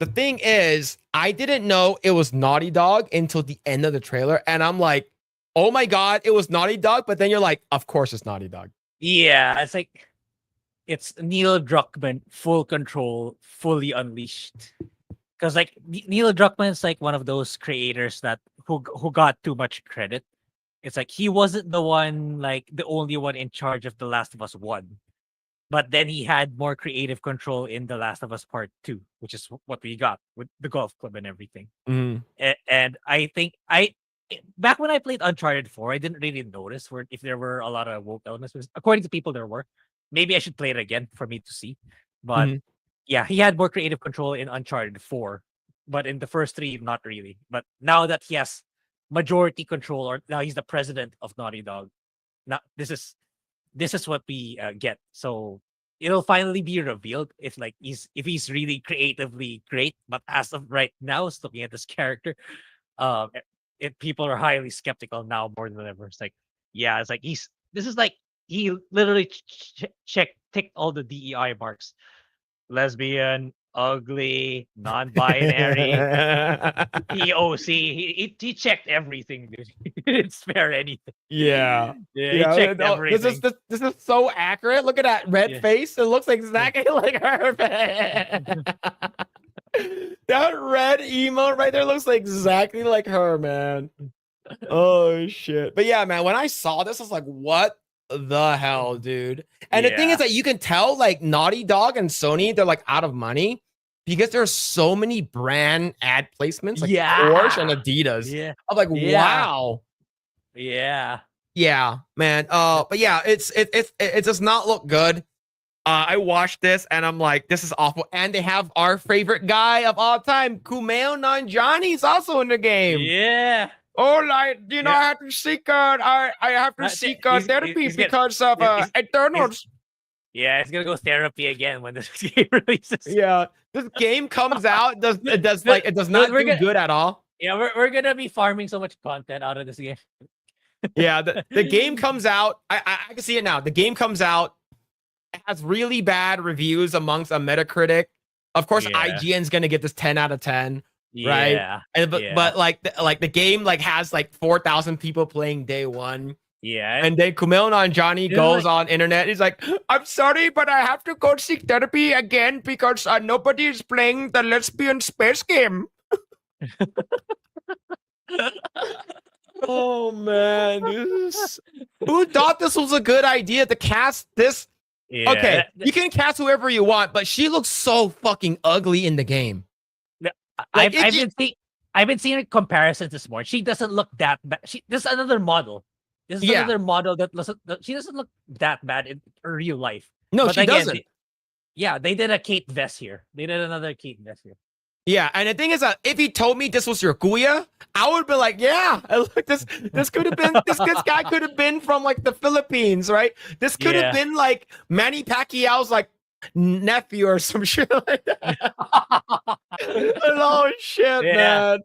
The thing is, I didn't know it was Naughty Dog until the end of the trailer. And I'm like, oh my God, it was Naughty Dog. But then you're like, of course it's Naughty Dog. Yeah, it's like, it's Neil Druckmann, full control, fully unleashed. Because like Neil Druckmann is like one of those creators that who got too much credit. It's like he wasn't the one, like the only one in charge of The Last of Us 1. But then he had more creative control in The Last of Us Part 2, which is what we got with the golf club and everything. And I think back when I played Uncharted 4, I didn't really notice if there were a lot of woke elements. According to people, there were. Maybe I should play it again for me to see. But yeah, he had more creative control in Uncharted 4. But in the first 3, not really. But now that he has majority control, or now he's the president of Naughty Dog, now this is what we get. So it'll finally be revealed if he's really creatively great. But as of right now, looking at this character, people are highly skeptical now more than ever. It's like, yeah, it's like he literally ticked all the DEI marks: lesbian, ugly, non-binary, POC. He checked everything, dude. He didn't spare anything. Yeah. He checked everything. This is so accurate. Look at that red face. It looks exactly like her. That red emote right there looks exactly like her, man. Oh shit. But yeah, man, when I saw this, I was like, what the hell, dude? And the thing is that you can tell, like, Naughty Dog and Sony, they're like out of money because there's so many brand ad placements, like Porsche and Adidas. Yeah. I'm like, wow. Yeah. Yeah, man. But yeah, it does not look good. I watched this and I'm like, this is awful. And they have our favorite guy of all time, Kumail Nanjiani's also in the game. Yeah. Oh, like, you know, I have to seek therapy because of Eternals. Yeah, it's gonna go therapy again when this game releases. Yeah, this game comes out, it does not do good at all. Yeah, we're gonna be farming so much content out of this game. Yeah, the game comes out. I can see it now. The game comes out. It has really bad reviews amongst a Metacritic. Of course, IGN's gonna get this 10 out of 10. Right. Yeah. But like the game like has like 4,000 people playing day one. Yeah. And then Kumail Nanjiani goes on internet. He's like, I'm sorry, but I have to go seek therapy again because nobody is playing the lesbian space game. Oh man, who thought this was a good idea to cast this? Yeah, Okay, you can cast whoever you want, but she looks so fucking ugly in the game. Like I've been seeing comparisons this morning. She doesn't look that bad. This is another model. This is Yeah. another model that she doesn't look that bad in real life. No, But she again, doesn't. they did a Kate Vess here. They did another Kate Vess here. Yeah, and the thing is that if he told me this was your Guya, I would be like, yeah, look, this could have been this guy could have been from like the Philippines, right? This could have been like Manny Pacquiao's like nephew or some shit like that. Oh shit, man.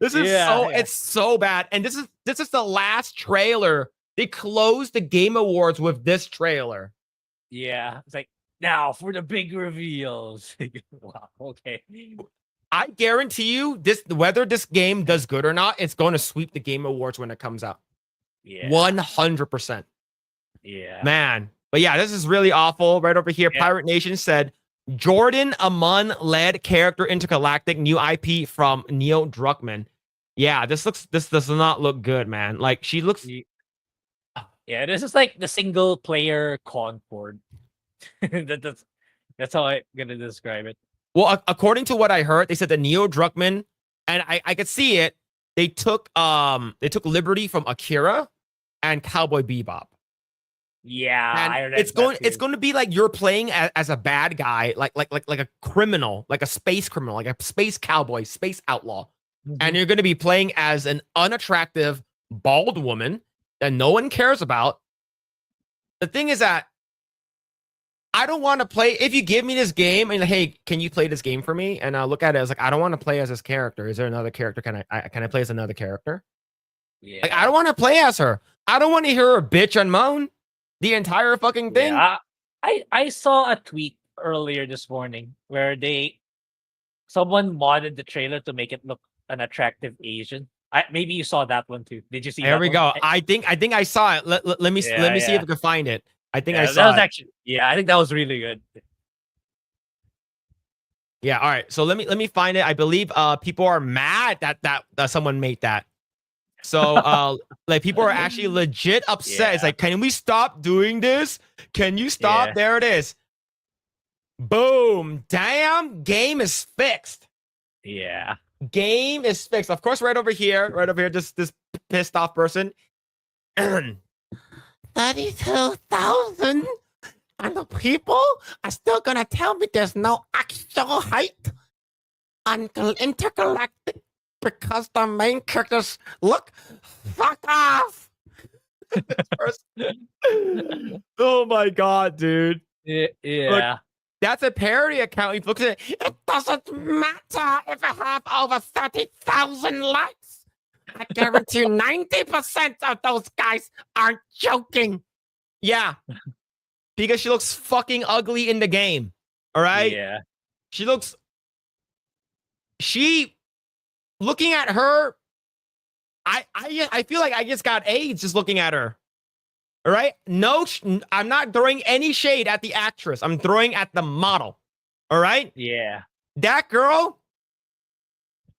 This is it's so bad. And this is the last trailer. They closed the Game Awards with this trailer. Yeah. It's like, now for the big reveals. Wow, okay. I guarantee you, whether this game does good or not, it's going to sweep the Game Awards when it comes out. Yeah. 100%. Yeah. Man. But yeah, this is really awful. Right over here, Pirate Nation said, Jordan Amon-led character Intergalactic, new IP from Neil Druckmann. Yeah, this does not look good, man. Like, she looks... Yeah, this is like the single player Concord. That's how I'm gonna describe it. Well, according to what I heard, they said that Neil Druckmann, and I could see it, they took liberty from Akira and Cowboy Bebop. Yeah, and it's going to be like you're playing as a bad guy, like a criminal, like a space criminal, like a space cowboy, space outlaw. And you're going to be playing as an unattractive bald woman that no one cares about. The thing is that I don't want to play. If you give me this game and like, hey, can you play this game for me? And I'll look at it as like, I don't want to play as this character. Is there another character? Can I play as another character? Yeah. Like, I don't want to play as her. I don't want to hear her bitch and moan the entire fucking thing. Yeah, I saw a tweet earlier this morning where someone modded the trailer to make it look an attractive Asian. Maybe you saw that one too. Did you see? There that we one? go. I think I saw it. Let me see if I can find it. I think I saw that was it. actually I think that was really good. Yeah. All right. So let me find it. I believe people are mad that someone made that. So like people are actually legit upset. It's like, can we stop doing this? Can you stop? Yeah. There it is. Boom. Damn. Game is fixed. Yeah. Game is fixed. Of course, right over here, this pissed off person. 32,000, and the people are still gonna tell me there's no actual height on Intergalactic because the main characters look fuck off. Oh my god, dude. Yeah. Look, that's a parody account. He looks at it. It doesn't matter if I have over 30,000 likes. I guarantee 90% of those guys aren't joking. Yeah. Because she looks fucking ugly in the game. All right? Yeah. Looking at her, I feel like I just got AIDS just looking at her. All right? No, I'm not throwing any shade at the actress. I'm throwing at the model. All right? Yeah. That girl.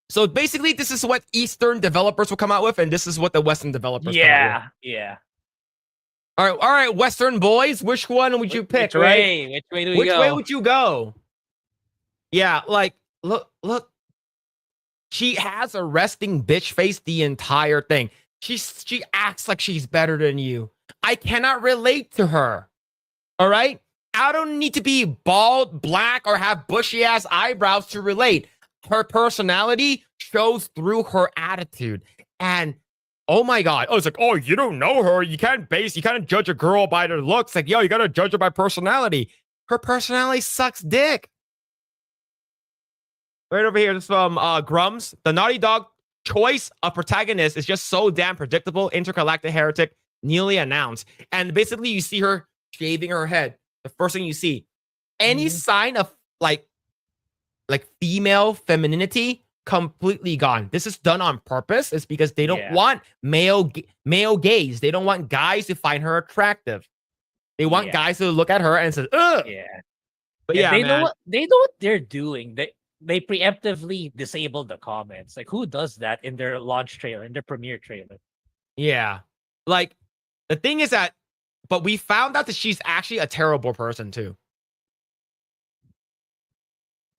So basically, this is what Eastern developers will come out with, and this is what the Western developers come out with. Yeah. All right, Western boys. Which one would you pick? Which way? Which way do we go? Which way would you go? Yeah, like look. She has a resting bitch face the entire thing. She acts like she's better than you. I cannot relate to her. All right? I don't need to be bald, black, or have bushy ass eyebrows to relate. Her personality shows through her attitude. And oh my god. Oh, it's like, oh, you don't know her. You can't judge a girl by their looks. Like, yo, you gotta judge her by personality. Her personality sucks dick. Right over here, this is from Grums. The Naughty Dog choice of protagonist is just so damn predictable. Intergalactic Heretic newly announced. And basically, you see her shaving her head. The first thing you see. Any sign of like female femininity, completely gone. This is done on purpose. It's because they don't want male gaze. They don't want guys to find her attractive. They want guys to look at her and say, ugh. Yeah. But yeah, they man. know what they're doing. They preemptively disable the comments. Like, who does that in their launch trailer, in their premiere trailer? Yeah. Like, the thing is that, but we found out that she's actually a terrible person too.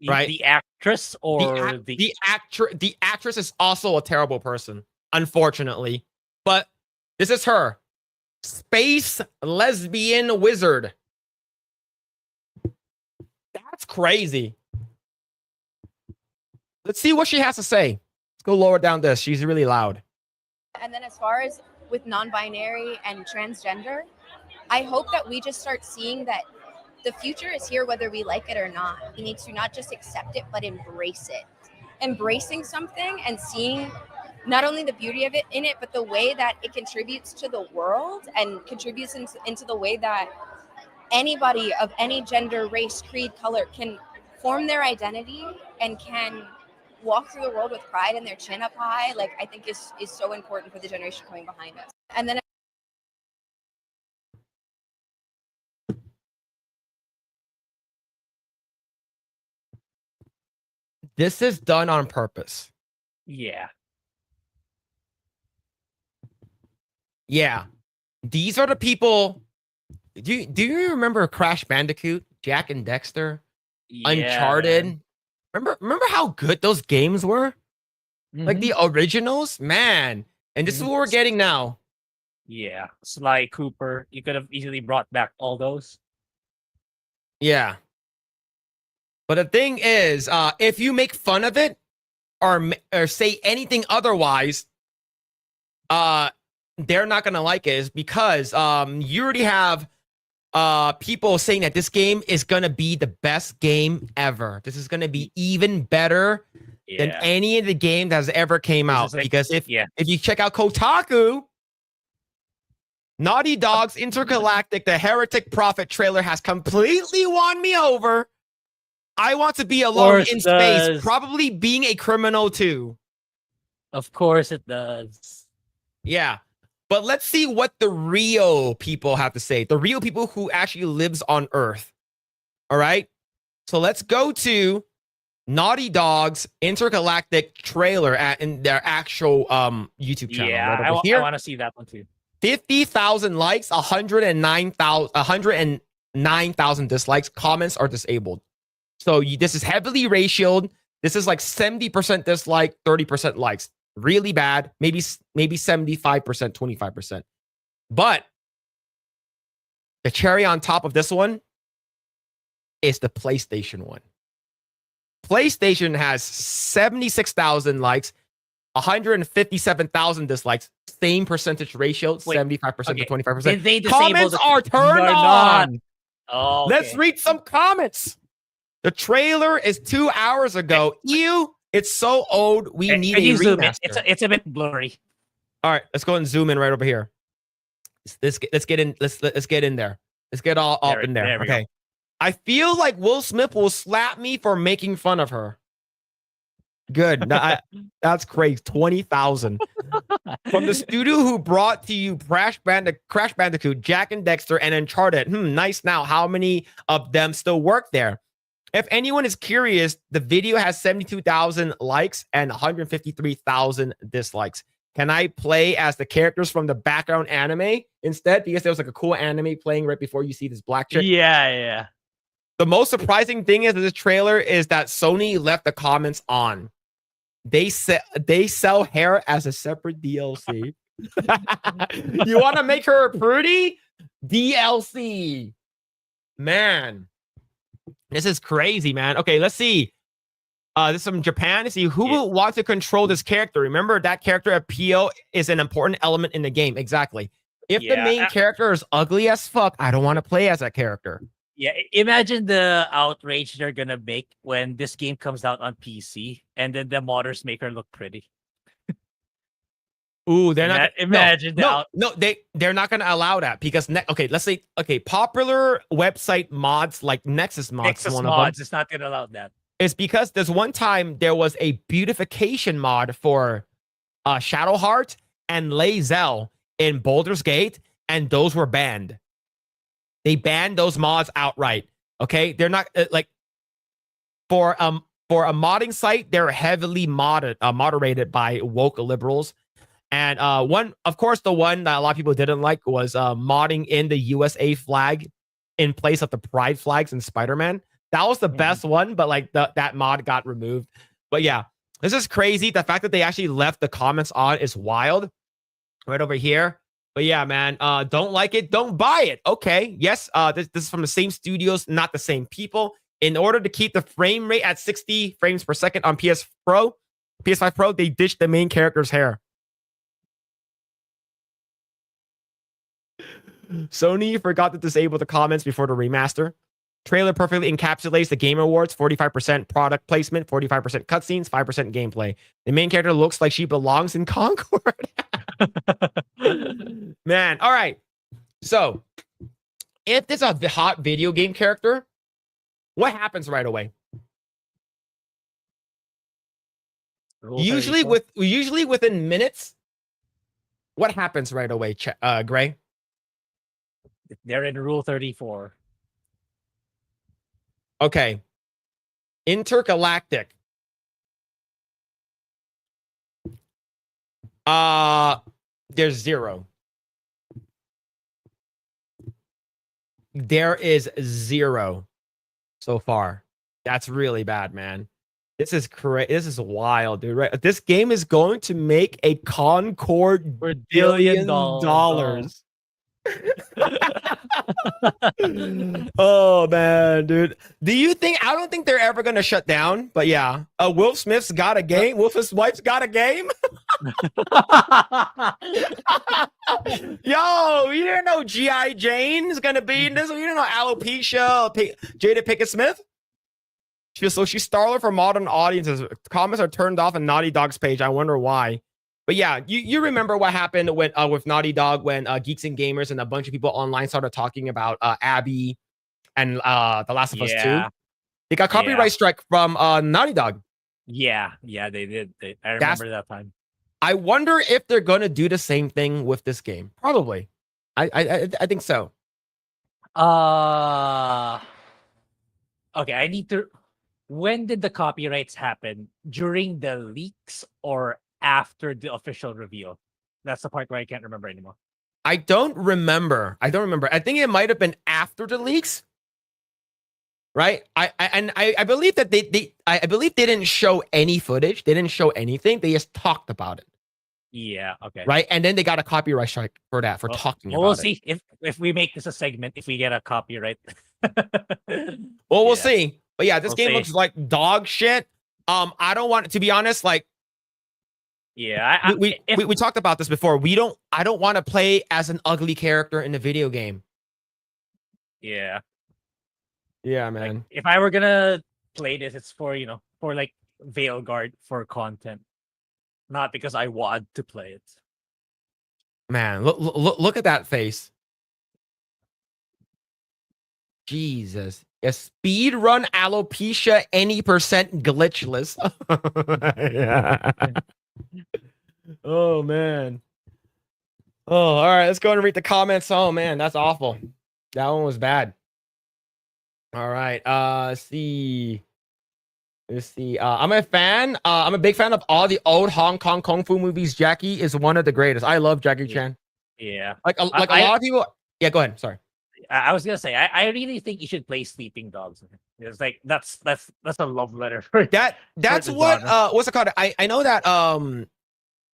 Right? The actress or the actress is also a terrible person, unfortunately. But this is her. Space lesbian wizard. That's crazy. Let's see what she has to say. Let's go lower down this. She's really loud. And then as far as with non-binary and transgender, I hope that we just start seeing that the future is here whether we like it or not. We need to not just accept it, but embrace it. Embracing something and seeing not only the beauty of it in it, but the way that it contributes to the world and contributes into the way that anybody of any gender, race, creed, color can form their identity and can walk through the world with pride and their chin up high, like I think is so important for the generation coming behind us. And then This is done on purpose. Yeah. Yeah. These are the people. Do you remember Crash Bandicoot, Jack and Dexter, Uncharted? Man. Remember how good those games were? Like the originals? Man. And this is what we're getting now. Yeah. Sly Cooper. You could have easily brought back all those. Yeah. But the thing is, if you make fun of it or say anything otherwise, they're not gonna like it. Is because you already have people saying that this game is gonna be the best game ever. This is gonna be even better than any of the game that has ever came out. Like, because if you check out Kotaku, Naughty Dog's Intergalactic, the Heretic Prophet trailer has completely won me over. I want to be alone in space, probably being a criminal too. Of course it does. Yeah. But let's see what the real people have to say. The real people who actually lives on Earth. All right. So let's go to Naughty Dog's Intergalactic trailer in their actual YouTube channel. Yeah, right I want to see that one too. 50,000 likes, 109,000 dislikes. Comments are disabled. So this is heavily ratioed. This is like 70% dislike, 30% likes. Really bad. Maybe 75%, 25%. But the cherry on top of this one is the PlayStation one. PlayStation has 76,000 likes, 157,000 dislikes. Same percentage ratio, 75% to 25%. They comments are turned on. Oh, okay. Let's read some comments. The trailer is 2 hours ago. Ew, it's so old. We need a remaster. It's a bit blurry. All right, let's go and zoom in right over here. Let's get in. Let's get in there. Let's get all up in there. Okay. I feel like Will Smith will slap me for making fun of her. Good. That's crazy. 20,000 from the studio who brought to you Crash Bandicoot, Jack and Dexter, and Uncharted. Nice. Now, how many of them still work there? If anyone is curious, the video has 72,000 likes and 153,000 dislikes. Can I play as the characters from the background anime instead? Because there was like a cool anime playing right before you see this black chick. Yeah. The most surprising thing is that this trailer is that Sony left the comments on. They sell hair as a separate DLC. You want to make her pretty? DLC. Man. This is crazy, man. Okay, let's see. This is from Japan. Let's see who will want to control this character. Remember, that character appeal is an important element in the game. Exactly. If the main character is ugly as fuck, I don't want to play as that character. Yeah, imagine the outrage they're gonna make when this game comes out on PC, and then the modders make her look pretty. Ooh, they're not. Imagine they're not gonna allow that because let's say popular website mods like Nexus mods. It's not gonna allow that. It's because there's one time there was a beautification mod for Shadowheart and Lae'zel in Baldur's Gate, and those were banned. They banned those mods outright. Okay, they're not for a modding site. They're heavily moderated by woke liberals. And one, of course, the one that a lot of people didn't like was modding in the USA flag in place of the Pride flags in Spider-Man. That was the best one, but like that mod got removed. But yeah, this is crazy. The fact that they actually left the comments on is wild. Right over here. But yeah, man, don't like it, don't buy it. Okay, yes, this is from the same studios, not the same people. In order to keep the frame rate at 60 frames per second on PS5 Pro, they ditched the main character's hair. Sony forgot to disable the comments before the remaster. Trailer perfectly encapsulates the Game Awards: 45% product placement, 45% cutscenes, 5% gameplay. The main character looks like she belongs in Concord. Man, all right. So, if there's a hot video game character, what happens right away? Usually within minutes. What happens right away, Grae? They're in Rule 34. Okay. Intergalactic. There's 0. There is 0 so far. That's really bad, man. This is crazy. This is wild, dude. Right? This game is going to make a Concord billion dollars. Oh man, dude. Do you think? I don't think they're ever gonna shut down. But yeah, Will Smith's got a game. Wolf's wife's got a game. Yo, you didn't know G.I. Jane is gonna be in this. You didn't know Alopecia Jada Pinkett Smith. She's Starler for modern audiences. Comments are turned off on Naughty Dog's page. I wonder why. But yeah, you remember what happened when with Naughty Dog when Geeks and Gamers and a bunch of people online started talking about Abby and The Last of Us 2. They got copyright strike from Naughty Dog. Yeah, they did. I remember that time. I wonder if they're gonna do the same thing with this game. Probably. I think so. Okay, I need to. When did the copyrights happen? During the leaks or after the official reveal? That's the part where I can't remember anymore. I don't remember. I think it might have been after the leaks. Right? I believe that I believe they didn't show any footage. They didn't show anything. They just talked about it. Yeah, okay. Right? And then they got a copyright strike for that, for talking about it. We'll see if we make this a segment, if we get a copyright. Well, we'll see. But yeah, this game looks like dog shit. I don't want to be honest, like yeah, we talked about this before. I don't want to play as an ugly character in a video game. Yeah. Yeah, man. Like, if I were gonna play this, it's for for like Veilguard for content, not because I want to play it. Man, look at that face. Jesus. A speed run alopecia any percent glitchless. Yeah. Oh man. Oh, all right. Let's go and read the comments. Oh man, that's awful. That one was bad. All right. Let's see. I'm a fan. I'm a big fan of all the old Hong Kong kung fu movies. Jackie is one of the greatest. I love Jackie Chan. Yeah. Like a lot of people. Yeah, go ahead. Sorry. I was gonna say I really think you should play Sleeping Dogs. It's like that's a love letter for that. That's what what's it called? I know that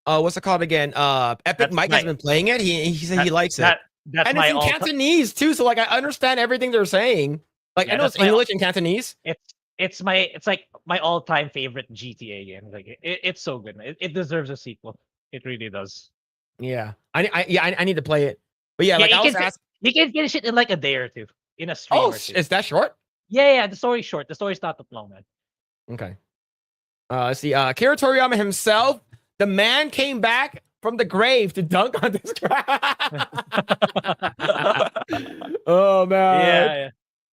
what's it called again? Epic Mike has been playing it. He said he likes it. That's and it's in Cantonese too, so like I understand everything they're saying. Like I know it's English and Cantonese. It's like my all-time favorite GTA game. Like it's so good. It deserves a sequel. It really does. Yeah. I need to play it. But yeah, like I was asking. You can finish it in like a day or two in a stream. Oh, is that short? Yeah. The story's short. The story's not that long, man. Okay. Let's see. Kira Toriyama himself, the man came back from the grave to dunk on this guy. Oh man. Yeah.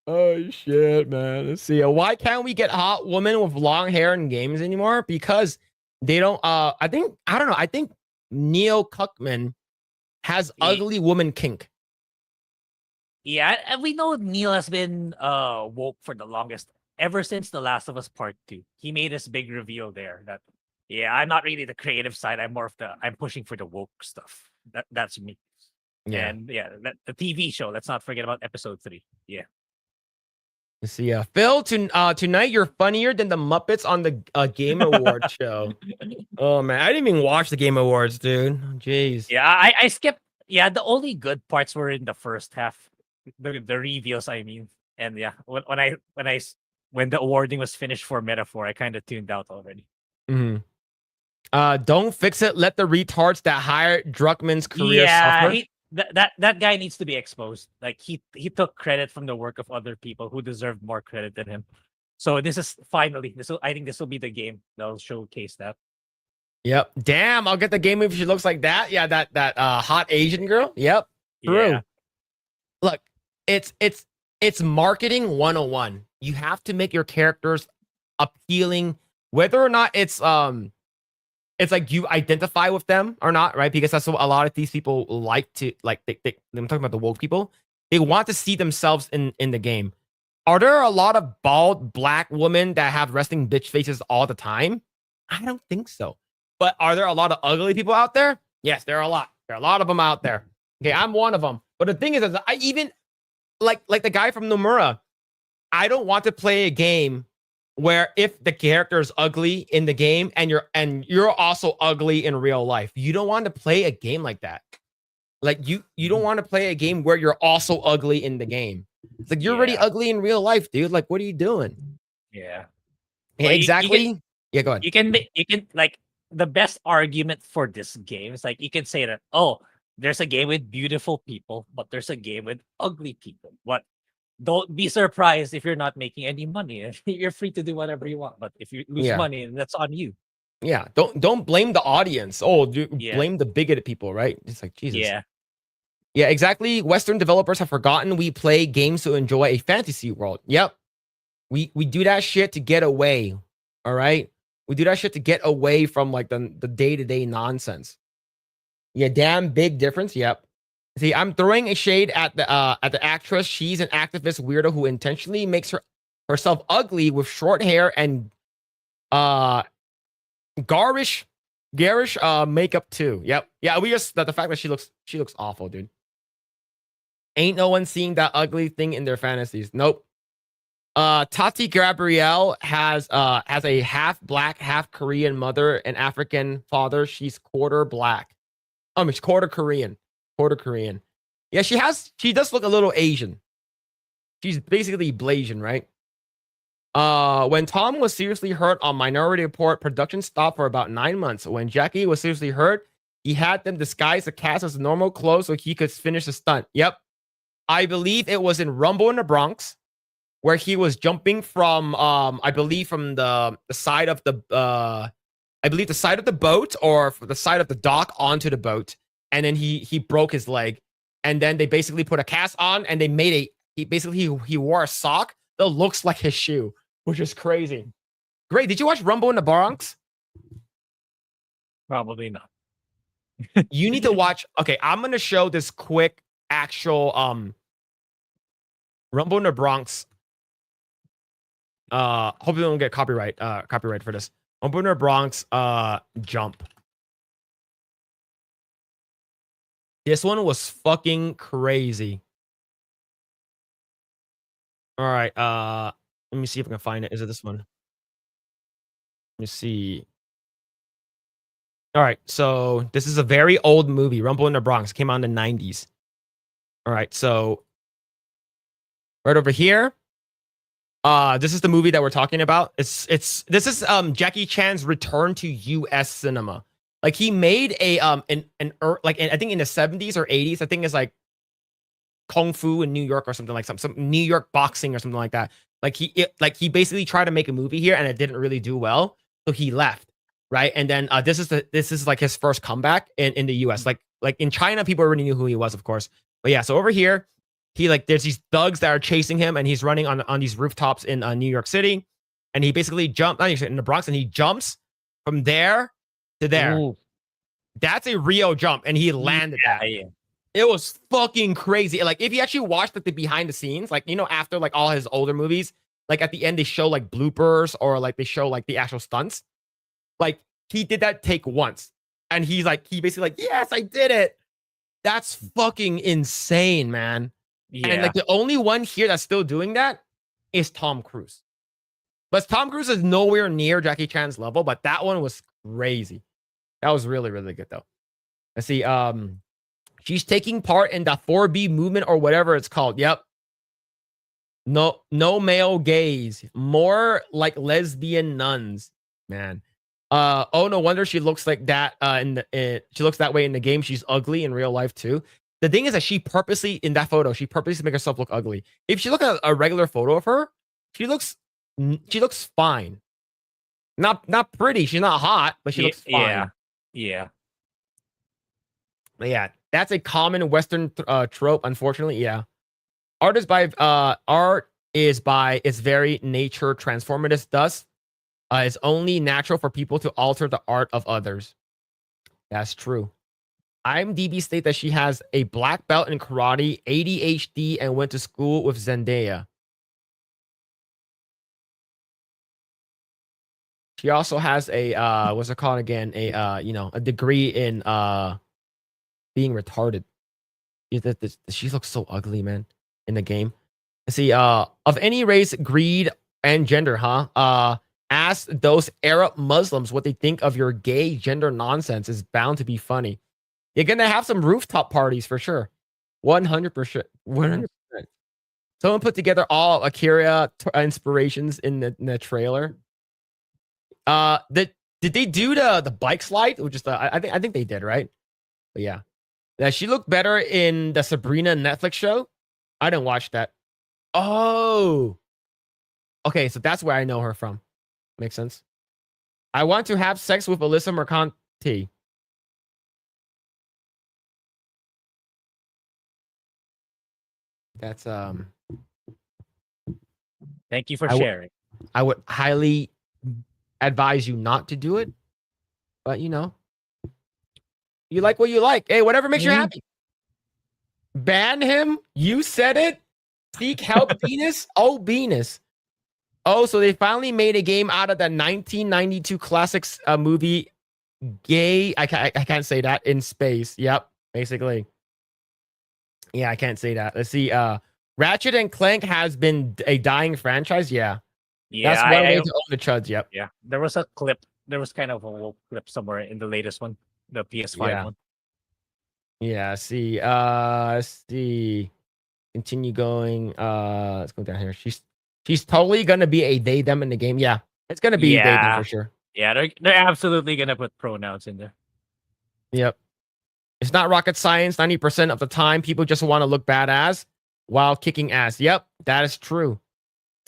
Oh shit, man. Let's see. Why can't we get hot women with long hair in games anymore? Because they don't. I don't know. I think Neil Cuckman has ugly woman kink. Yeah, and we know Neil has been woke for the longest, ever since The Last of Us Part 2. He made his big reveal there that Yeah, I'm not really the creative side. I'm more of I'm pushing for the woke stuff. That's me. Yeah. And yeah, the TV show. Let's not forget about episode 3. Yeah. Let's see. Phil, tonight you're funnier than the Muppets on the Game Awards show. Oh man, I didn't even watch the Game Awards, dude. Jeez. Yeah, I skipped. Yeah, the only good parts were in the first half. The reveals, I mean. And yeah, when the awarding was finished for Metaphor, I kind of tuned out already. Mm-hmm. Don't fix it. Let the retards that hired Druckmann's career Yeah, suffer. that guy needs to be exposed. Like he took credit from the work of other people who deserved more credit than him. So this is finally I think this will be the game that'll showcase that. Yep. Damn, I'll get the game if she looks like that. Yeah, that hot Asian girl. Yep. True. Yeah. Look, it's marketing 101. You have to make your characters appealing, whether or not it's like you identify with them or not, right? Because that's what a lot of these people like to like. I'm talking about the woke people. They want to see themselves in the game. Are there a lot of bald black women that have resting bitch faces all the time? I don't think so. But are there a lot of ugly people out there? Yes, there are a lot. There are a lot of them out there. Okay, I'm one of them. But the thing is, I even like the guy from Nomura. I don't want to play a game where if the character is ugly in the game and you're also ugly in real life. You don't want to play a game like that. Like you don't want to play a game where you're also ugly in the game. It's like you're already ugly in real life, dude. Like, what are you doing? Yeah. Yeah, Well, exactly. Yeah, go ahead. You can like the best argument for this game is like you can say that, oh, there's a game with beautiful people, but there's a game with ugly people. What? Don't be surprised if you're not making any money. You're free to do whatever you want, but if you lose money, that's on you. Yeah, don't blame the audience. Oh, Yeah. blame the bigoted people, right? It's like Jesus. Yeah. Yeah, exactly. Western developers have forgotten we play games to enjoy a fantasy world. Yep. We do that shit to get away. All right. We do that shit to get away from like the day-to-day nonsense. Yeah, damn big difference. Yep. See, I'm throwing a shade at the actress. She's an activist weirdo who intentionally makes herself ugly with short hair and garish makeup too. Yep. Yeah, we just the fact that she looks awful, dude. Ain't no one seeing that ugly thing in their fantasies. Nope. Tati Gabrielle has a half black, half Korean mother and African father. She's quarter black. She's quarter Korean. Quarter Korean. Yeah, she does look a little Asian. She's basically Blasian, right? When Tom was seriously hurt on Minority Report, production stopped for about 9 months. When Jackie was seriously hurt, he had them disguise the cast as normal clothes so he could finish the stunt. Yep. I believe it was in Rumble in the Bronx, where he was jumping from I believe from the side of the the side of the boat or the side of the dock onto the boat, and then he broke his leg, and then they basically put a cast on and they made he wore a sock that looks like his shoe, which is crazy. Great. Did you watch Rumble in the Bronx? Probably not. You need to watch. Okay, I'm gonna show this quick actual Rumble in the Bronx. Hopefully we don't get copyright for this. Rumble in the Bronx jump. This one was fucking crazy. All right, let me see if I can find it. Is it this one? Let me see. All right, so this is a very old movie, Rumble in the Bronx. Came out in the 90s. All right, so right over here. This is the movie that we're talking about. This is Jackie Chan's return to US cinema. Like he made a I think in the 70s or 80s, I think it's like Kung Fu in New York or something like some New York boxing or something like that. Like he basically tried to make a movie here and it didn't really do well, so he left, right? And then this is like his first comeback in the US. Like in China, people already knew who he was, of course. But yeah, so over here, there's these thugs that are chasing him, and he's running on these rooftops in New York City, and he basically jumped in the Bronx, and he jumps from there to there. Ooh. That's a real jump, and he landed that. Yeah. It was fucking crazy. Like if you actually watched like the behind the scenes, like after like all his older movies, like at the end they show like bloopers or like they show like the actual stunts. Like he did that take once, and he basically like, yes, I did it. That's fucking insane, man. Yeah. And like the only one here that's still doing that is Tom Cruise. But Tom Cruise is nowhere near Jackie Chan's level, but that one was crazy. That was really, really good though. Let's see. She's taking part in the 4B movement or whatever it's called. Yep. No male gaze. More like lesbian nuns, man. Oh, no wonder she looks like that. She looks that way in the game. She's ugly in real life too. The thing is that she purposely in that photo, she purposely make herself look ugly. If you look at a regular photo of her, she looks fine. Not pretty. She's not hot, but she looks fine. Yeah. But yeah, that's a common Western trope. Unfortunately, yeah. Art is by its very nature transformative. Thus, it's only natural for people to alter the art of others. That's true. IMDb state that she has a black belt in karate, ADHD, and went to school with Zendaya. She also has a what's it called again? A degree in being retarded. She looks so ugly, man, in the game. Let's see, of any race, greed, and gender, huh? Ask those Arab Muslims what they think of your gay gender nonsense. Is bound to be funny. You're gonna have some rooftop parties for sure. 100%. 100%. Someone put together all Akira inspirations in the trailer. Did they do the bike slide? Which is I think they did, right? But yeah. She looked better in the Sabrina Netflix show. I didn't watch that. Oh. Okay, so that's where I know her from. Makes sense. I want to have sex with Alyssa Mercanti. That's Thank you for sharing. I would highly advise you not to do it, but you like what you like. Hey, whatever makes you happy. Ban him. You said it. Seek help, Venus. Oh, Venus. Oh, so they finally made a game out of the 1992 classics movie, Gay. I can't say that. In space. Yep, basically. Yeah, I can't say that. Let's see. Ratchet and Clank has been a dying franchise. Yeah. That's one way to own the chuds. Yep. Yeah. There was a clip. There was kind of a little clip somewhere in the latest one, the PS5 one. Yeah. See. Let's see. Continue going. Let's go down here. She's totally gonna be a they them in the game. Yeah, it's gonna be they them for sure. Yeah, they're absolutely gonna put pronouns in there. Yep. It's not rocket science. 90% of the time, people just want to look badass while kicking ass. Yep, that is true.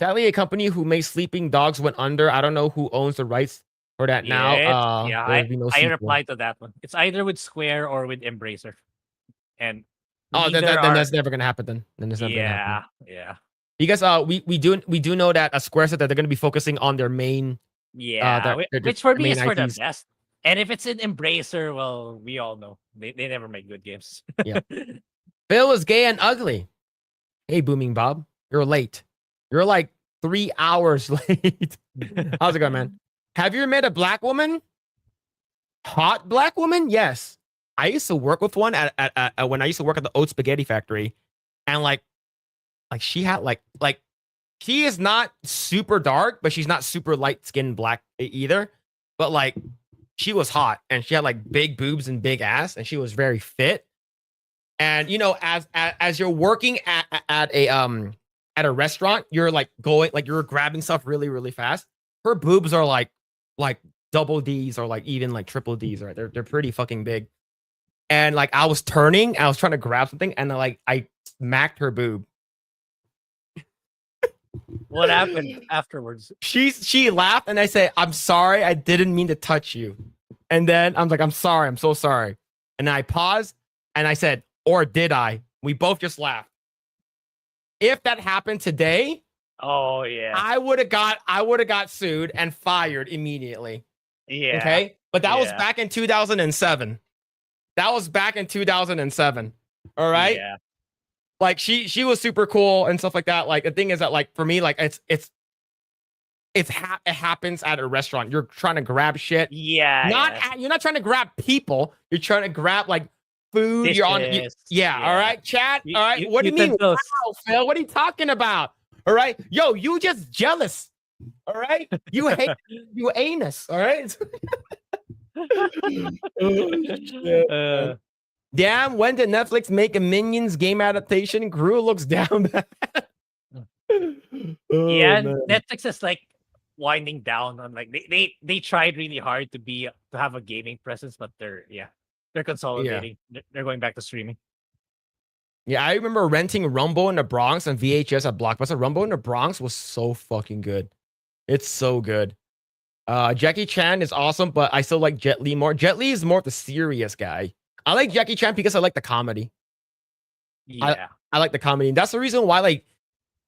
Sadly, a company who makes Sleeping Dogs went under. I don't know who owns the rights for that now. I replied to that one. It's either with Square or with Embracer. And then that's never gonna happen. Then it's never gonna happen. Yeah. Because we do know that Square said that they're gonna be focusing on their main. Which for me is for the best. And if it's an Embracer, well, we all know they never make good games. Yeah. Phil is gay and ugly. Hey, Booming Bob, you're late. You're like 3 hours late. How's it going, man? Have you met a black woman? Hot black woman? Yes. I used to work with one at when I used to work at the oat spaghetti factory, and like she had like she is not super dark, but she's not super light skinned black either. But like she was hot, and she had like big boobs and big ass, and she was very fit. And as you're working at a restaurant, you're like you're grabbing stuff really really fast. Her boobs are like double D's or like even like triple D's, right? They're pretty fucking big. And like I was trying to grab something, and I smacked her boob. What happened afterwards? She laughed, and I said, "I'm sorry, I didn't mean to touch you." And then I'm like, "I'm sorry, I'm so sorry." And I paused, and I said, "Or did I?" We both just laughed. If that happened today, oh yeah, I would have got sued and fired immediately. Yeah. Okay, but that was back in 2007. That was back in 2007. All right. Yeah. Like she was super cool and stuff like that. Like the thing is that like for me, like it's it happens at a restaurant. You're trying to grab shit. Yeah. You're not trying to grab people. You're trying to grab like food. You're on. Dishes, All right, chat. All right. What do you mean? Wow, Phil. What are you talking about? All right. Yo, you just jealous. All right. You hate you anus. All right. Damn, when did Netflix make a Minions game adaptation? Gru looks down bad. Yeah, Netflix is like winding down on like they tried really hard to have a gaming presence, but they're consolidating. They're going back to streaming. Yeah, I remember renting Rumble in the Bronx on VHS at Blockbuster. Rumble in the Bronx was so fucking good. It's so good. Jackie Chan is awesome, but I still like Jet Li more. Jet Li is more of the serious guy. I like Jackie Chan because I like the comedy. Yeah. I like the comedy. And that's the reason why, like,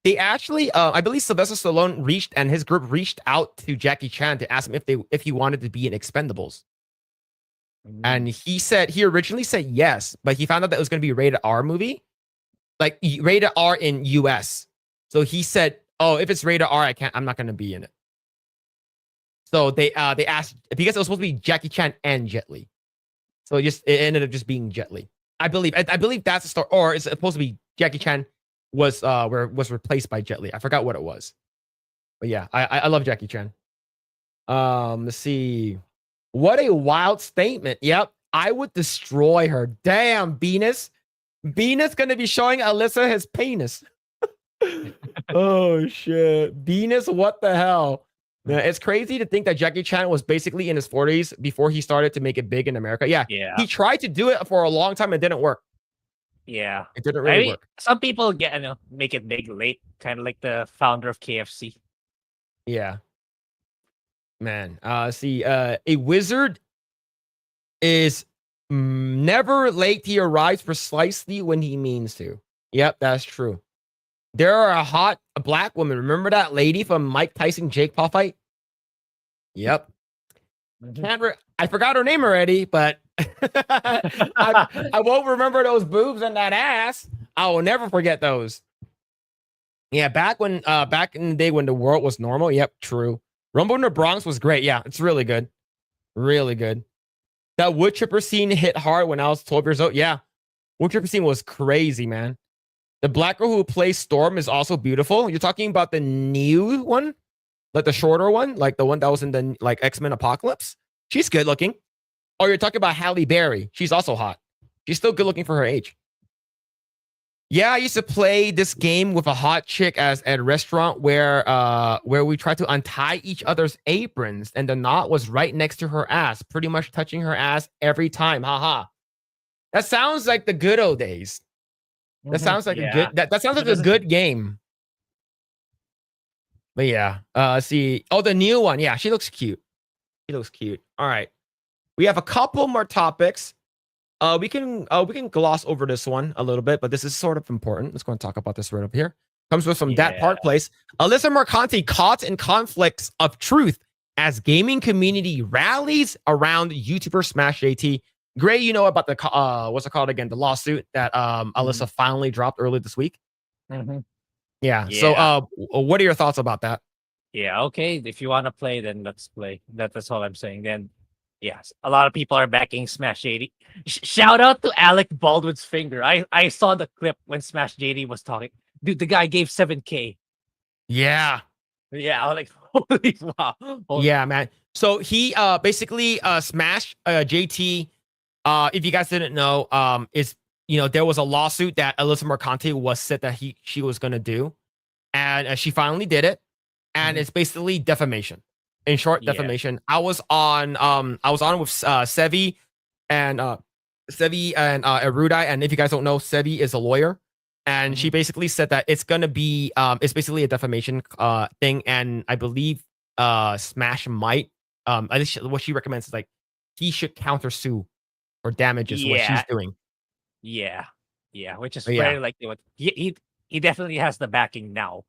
they actually, I believe Sylvester Stallone and his group reached out to Jackie Chan to ask him if he wanted to be in Expendables. And he originally said yes, but he found out that it was going to be a rated R movie, like rated R in US. So he said, "Oh, if it's rated R, I'm not going to be in it." So they asked, because it was supposed to be Jackie Chan and Jet Li. So it ended up just being Jet Li. I believe that's the story, or it's supposed to be Jackie Chan was replaced by Jet Li. I forgot what it was. But yeah, I love Jackie Chan. Let's see. What a wild statement. Yep. I would destroy her. Damn, Venus. Venus gonna be showing Alyssa his penis. Oh shit. Venus, what the hell? Yeah, it's crazy to think that Jackie Chan was basically in his 40s before he started to make it big in America. Yeah. He tried to do it for a long time and didn't work. Yeah. It didn't really work. Some people make it big late, kind of like the founder of KFC. Yeah. Man, see, a wizard is never late. He arrives precisely when he means to. Yep, that's true. There are a hot black woman. Remember that lady from Mike Tyson Jake Paul fight? Yep. I forgot her name already, but I won't remember those boobs and that ass. I will never forget those. Yeah, back in the day when the world was normal. Yep, true. Rumble in the Bronx was great. Yeah, it's really good. Really good. That wood chipper scene hit hard when I was 12 years old. Yeah. Wood chipper scene was crazy, man. The black girl who plays Storm is also beautiful. You're talking about the new one? Like the shorter one? Like the one that was in the like X-Men Apocalypse? She's good looking. Oh, you're talking about Halle Berry. She's also hot. She's still good looking for her age. Yeah, I used to play this game with a hot chick at a restaurant where we tried to untie each other's aprons, and the knot was right next to her ass, pretty much touching her ass every time. Haha. That sounds like the good old days. That sounds like a good that sounds like a good game. But yeah, see. Oh, the new one. Yeah, she looks cute. She looks cute. All right. We have a couple more topics. We can gloss over this one a little bit, but this is sort of important. Let's go and talk about this right up here. Comes with from that Park Place. Alyssa Mercanti caught in conflicts of truth as gaming community rallies around YouTuber Smash JT. Grae, you know about the what's it called again? The lawsuit that Alyssa finally dropped early this week. Yeah. So what are your thoughts about that? Yeah, okay. If you want to play, then let's play. That's all I'm saying. Then yes, a lot of people are backing Smash JD. Shout out to Alec Baldwin's finger. I saw the clip when Smash JD was talking. Dude, the guy gave 7K. Yeah. Yeah, I was like, holy wow. Yeah, man. So he basically Smash JT. If you guys didn't know, is there was a lawsuit that Alyssa Mercanti was said that she was gonna do, and she finally did it, and it's basically defamation. In short, defamation. I was on with Sevi and Erudai, and if you guys don't know, Sevi is a lawyer, and she basically said that it's gonna be it's basically a defamation thing, and I believe Smash might at least what she recommends is like he should countersue for damages what she's doing. Yeah, which is very likely what he definitely has the backing now.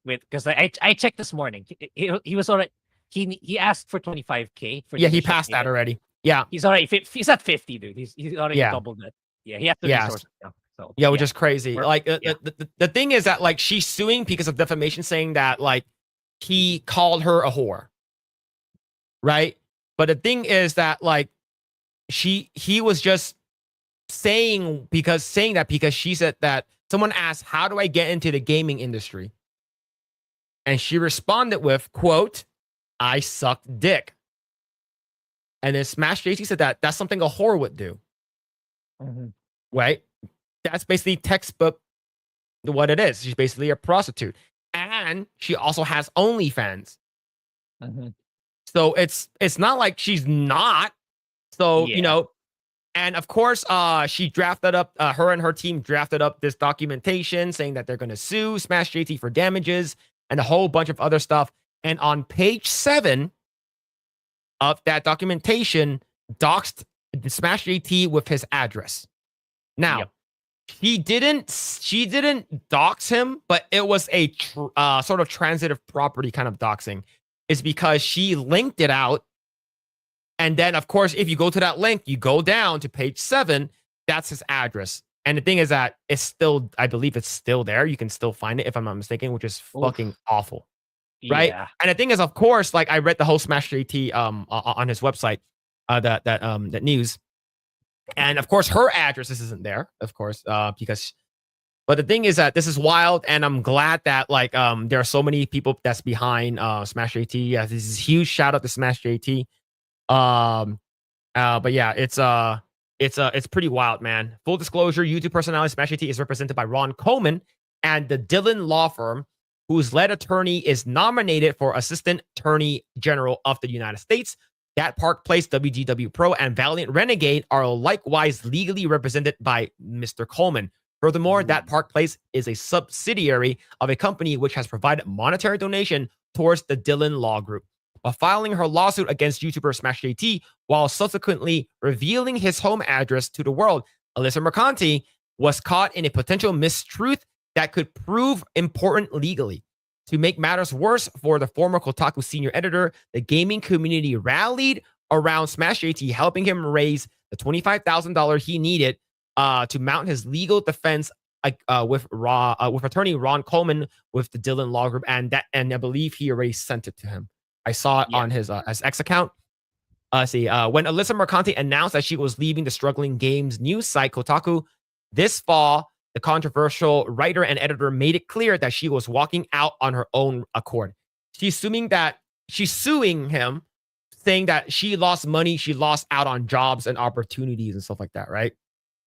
Because I checked this morning, he was already. He asked for 25K. He passed that already. Yeah, he's already. He's at 50, dude. He's already doubled that. Yeah, he has the resources now. So which is crazy. The thing is that like she's suing because of defamation, saying that like he called her a whore, right? But the thing is that like he was just saying that because she said that someone asked, how do I get into the gaming industry? And she responded with, quote, I sucked dick. And then Smash JT said that that's something a whore would do. Mhm. Right? That's basically textbook what it is. She's basically a prostitute. And she also has OnlyFans. Mhm. So it's not like she's not. So, you Yeah. know, and of course, she drafted up, her and her team drafted up this documentation saying that they're going to sue Smash JT for damages and a whole bunch of other stuff. And on page 7 of that documentation, doxed Smash JT with his address. Now, Yep. she didn't dox him, but it was a sort of transitive property kind of doxing. Is because she linked it out. And then, of course, if you go to that link, you go down to page 7, that's his address. And the thing is that it's still, I believe it's still there. You can still find it if I'm not mistaken, which is fucking awful. Right? Yeah. And the thing is, of course, like I read the whole Smash JT on his website, that news. And of course, her address isn't there, of course, because but the thing is that this is wild, and I'm glad that like there are so many people that's behind Smash JT. Yeah, this is huge shout out to Smash JT. But yeah, it's pretty wild, man. Full disclosure, YouTube personality Smash JT is represented by Ron Coleman and the Dillon Law Firm, whose lead attorney is nominated for Assistant Attorney General of the United States. That Park Place, WGW Pro, and Valiant Renegade are likewise legally represented by Mr. Coleman. Furthermore, That Park Place is a subsidiary of a company which has provided monetary donation towards the Dillon Law Group. While filing her lawsuit against YouTuber Smash JT, while subsequently revealing his home address to the world, Alyssa Mercanti was caught in a potential mistruth that could prove important legally. To make matters worse for the former Kotaku senior editor, the gaming community rallied around Smash JT, helping him raise the $25,000 he needed to mount his legal defense with attorney Ron Coleman with the Dillon Law Group, and I believe he already sent it to him. I saw it on his X account. When Alyssa Mercanti announced that she was leaving the struggling games news site Kotaku this fall, the controversial writer and editor made it clear that she was walking out on her own accord. She's suing him, saying that she lost money, she lost out on jobs and opportunities and stuff like that, right?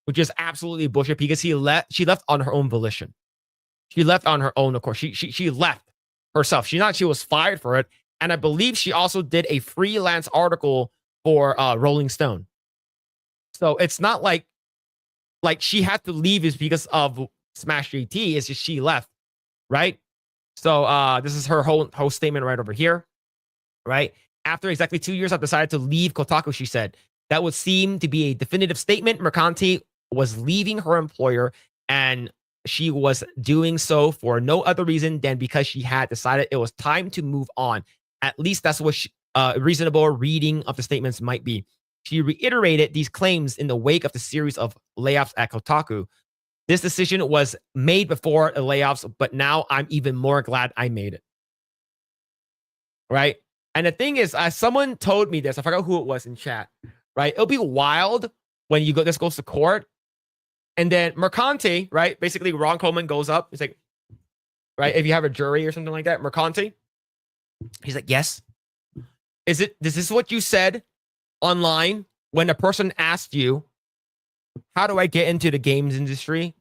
Which is absolutely bullshit because she left on her own volition. She left on her own accord. She left herself. She was fired for it. And I believe she also did a freelance article for Rolling Stone. So it's not like she had to leave is because of Smash JT. It's just she left, right? So this is her whole statement right over here, right? After exactly 2 years, I've decided to leave Kotaku, she said. That would seem to be a definitive statement. Mercanti was leaving her employer, and she was doing so for no other reason than because she had decided it was time to move on. At least that's what reasonable reading of the statements might be. She reiterated these claims in the wake of the series of layoffs at Kotaku. This decision was made before the layoffs, but now I'm even more glad I made it. Right? And the thing is, someone told me this. I forgot who it was in chat. Right? It'll be wild when this goes to court. And then Mercanti, right? Basically, Ron Coleman goes up. He's like, right? If you have a jury or something like that, Mercanti. He's like, yes. Is this what you said online when a person asked you, how do I get into the games industry?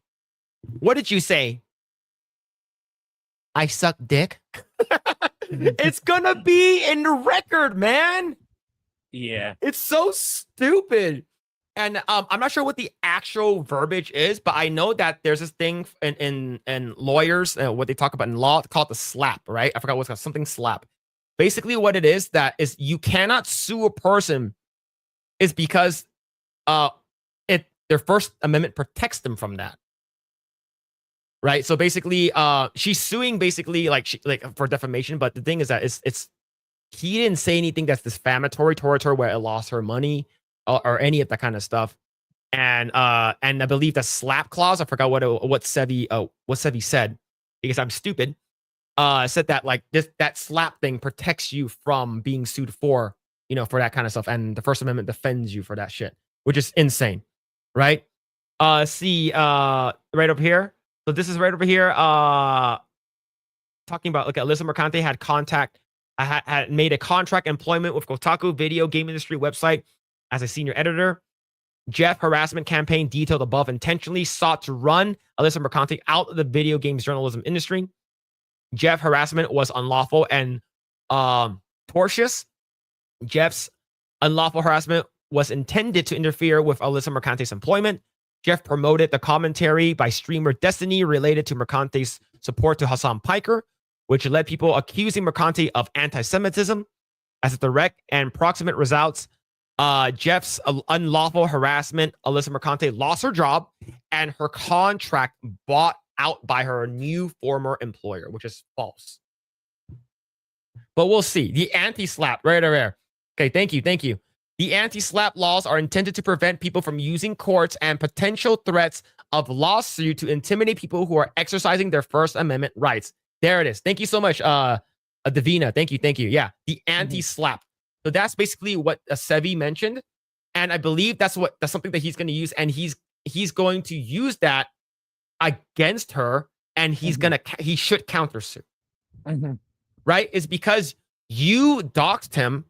What did you say? I suck dick. It's gonna be in the record, man. Yeah. It's so stupid. And I'm not sure what the actual verbiage is, but I know that there's this thing in lawyers, what they talk about in law, called the slap, right? I forgot what's called, something slap. Basically, what it is that is you cannot sue a person is because their First Amendment protects them from that, right? So basically, she's suing basically like for defamation, but the thing is that it's he didn't say anything that's defamatory towards her where it lost her money or any of that kind of stuff. And I believe the slap clause, I forgot what Sevi said because I'm stupid. said that like that slap thing protects you from being sued for, for that kind of stuff, and the First Amendment defends you for that shit, which is insane, right? See, right over here. So this is right over here. Talking about, Alyssa Mercante had made a contract employment with Kotaku video game industry website as a senior editor. Jeff harassment campaign detailed above intentionally sought to run Alyssa Mercante out of the video games journalism industry. Jeff harassment was unlawful and tortious. Jeff's unlawful harassment was intended to interfere with Alyssa Mercante's employment. Jeff promoted the commentary by streamer Destiny related to Mercante's support to Hassan Piker, which led people accusing Mercante of anti-Semitism. As a direct and proximate results, Jeff's unlawful harassment, Alyssa Mercante lost her job and her contract bought out by her new former employer, which is false. But we'll see. The anti-slap, right over there. Okay, thank you. The anti-slap laws are intended to prevent people from using courts and potential threats of lawsuit to intimidate people who are exercising their First Amendment rights. There it is. Thank you so much, Davina. Thank you. Yeah, the anti-slap. So that's basically what Sevi mentioned, and I believe that's something that he's going to use, and he's going to use that against her, and he should countersue. Right? It's because you doxed him,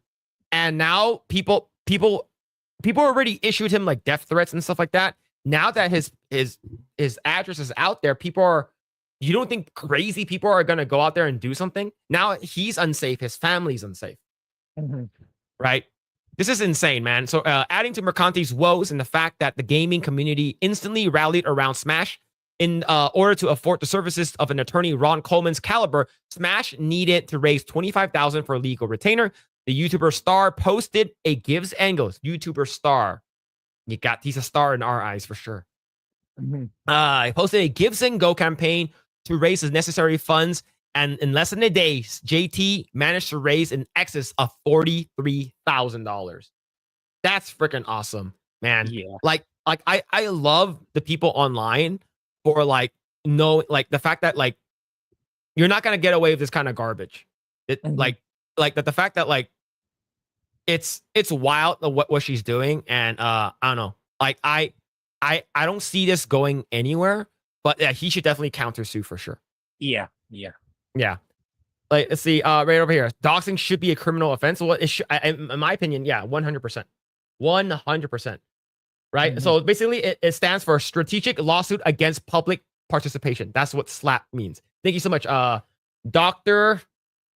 and now people already issued him like death threats and stuff like that. Now that his address is out there, you don't think crazy people are gonna go out there and do something? Now he's unsafe, his family's unsafe. Right? This is insane, man. So adding to Mercante's woes and the fact that the gaming community instantly rallied around Smash in order to afford the services of an attorney Ron Coleman's caliber, Smash needed to raise $25,000 for a legal retainer. The YouTuber star posted a gives and goes. YouTuber star. He's a star in our eyes for sure. He posted a gives and go campaign to raise the necessary funds. And in less than a day, JT managed to raise in excess of $43,000. That's freaking awesome, man. Yeah. Like I love the people online for the fact that like you're not gonna get away with this kind of garbage. The fact that it's wild what she's doing, and I don't know. I don't see this going anywhere, but yeah, he should definitely countersue for sure. Yeah. Let's see, right over here. Doxing should be a criminal offense. Well, in my opinion, yeah, 100%. 100%. Right? So basically, it stands for strategic lawsuit against public participation. That's what SLAP means. Thank you so much, Dr.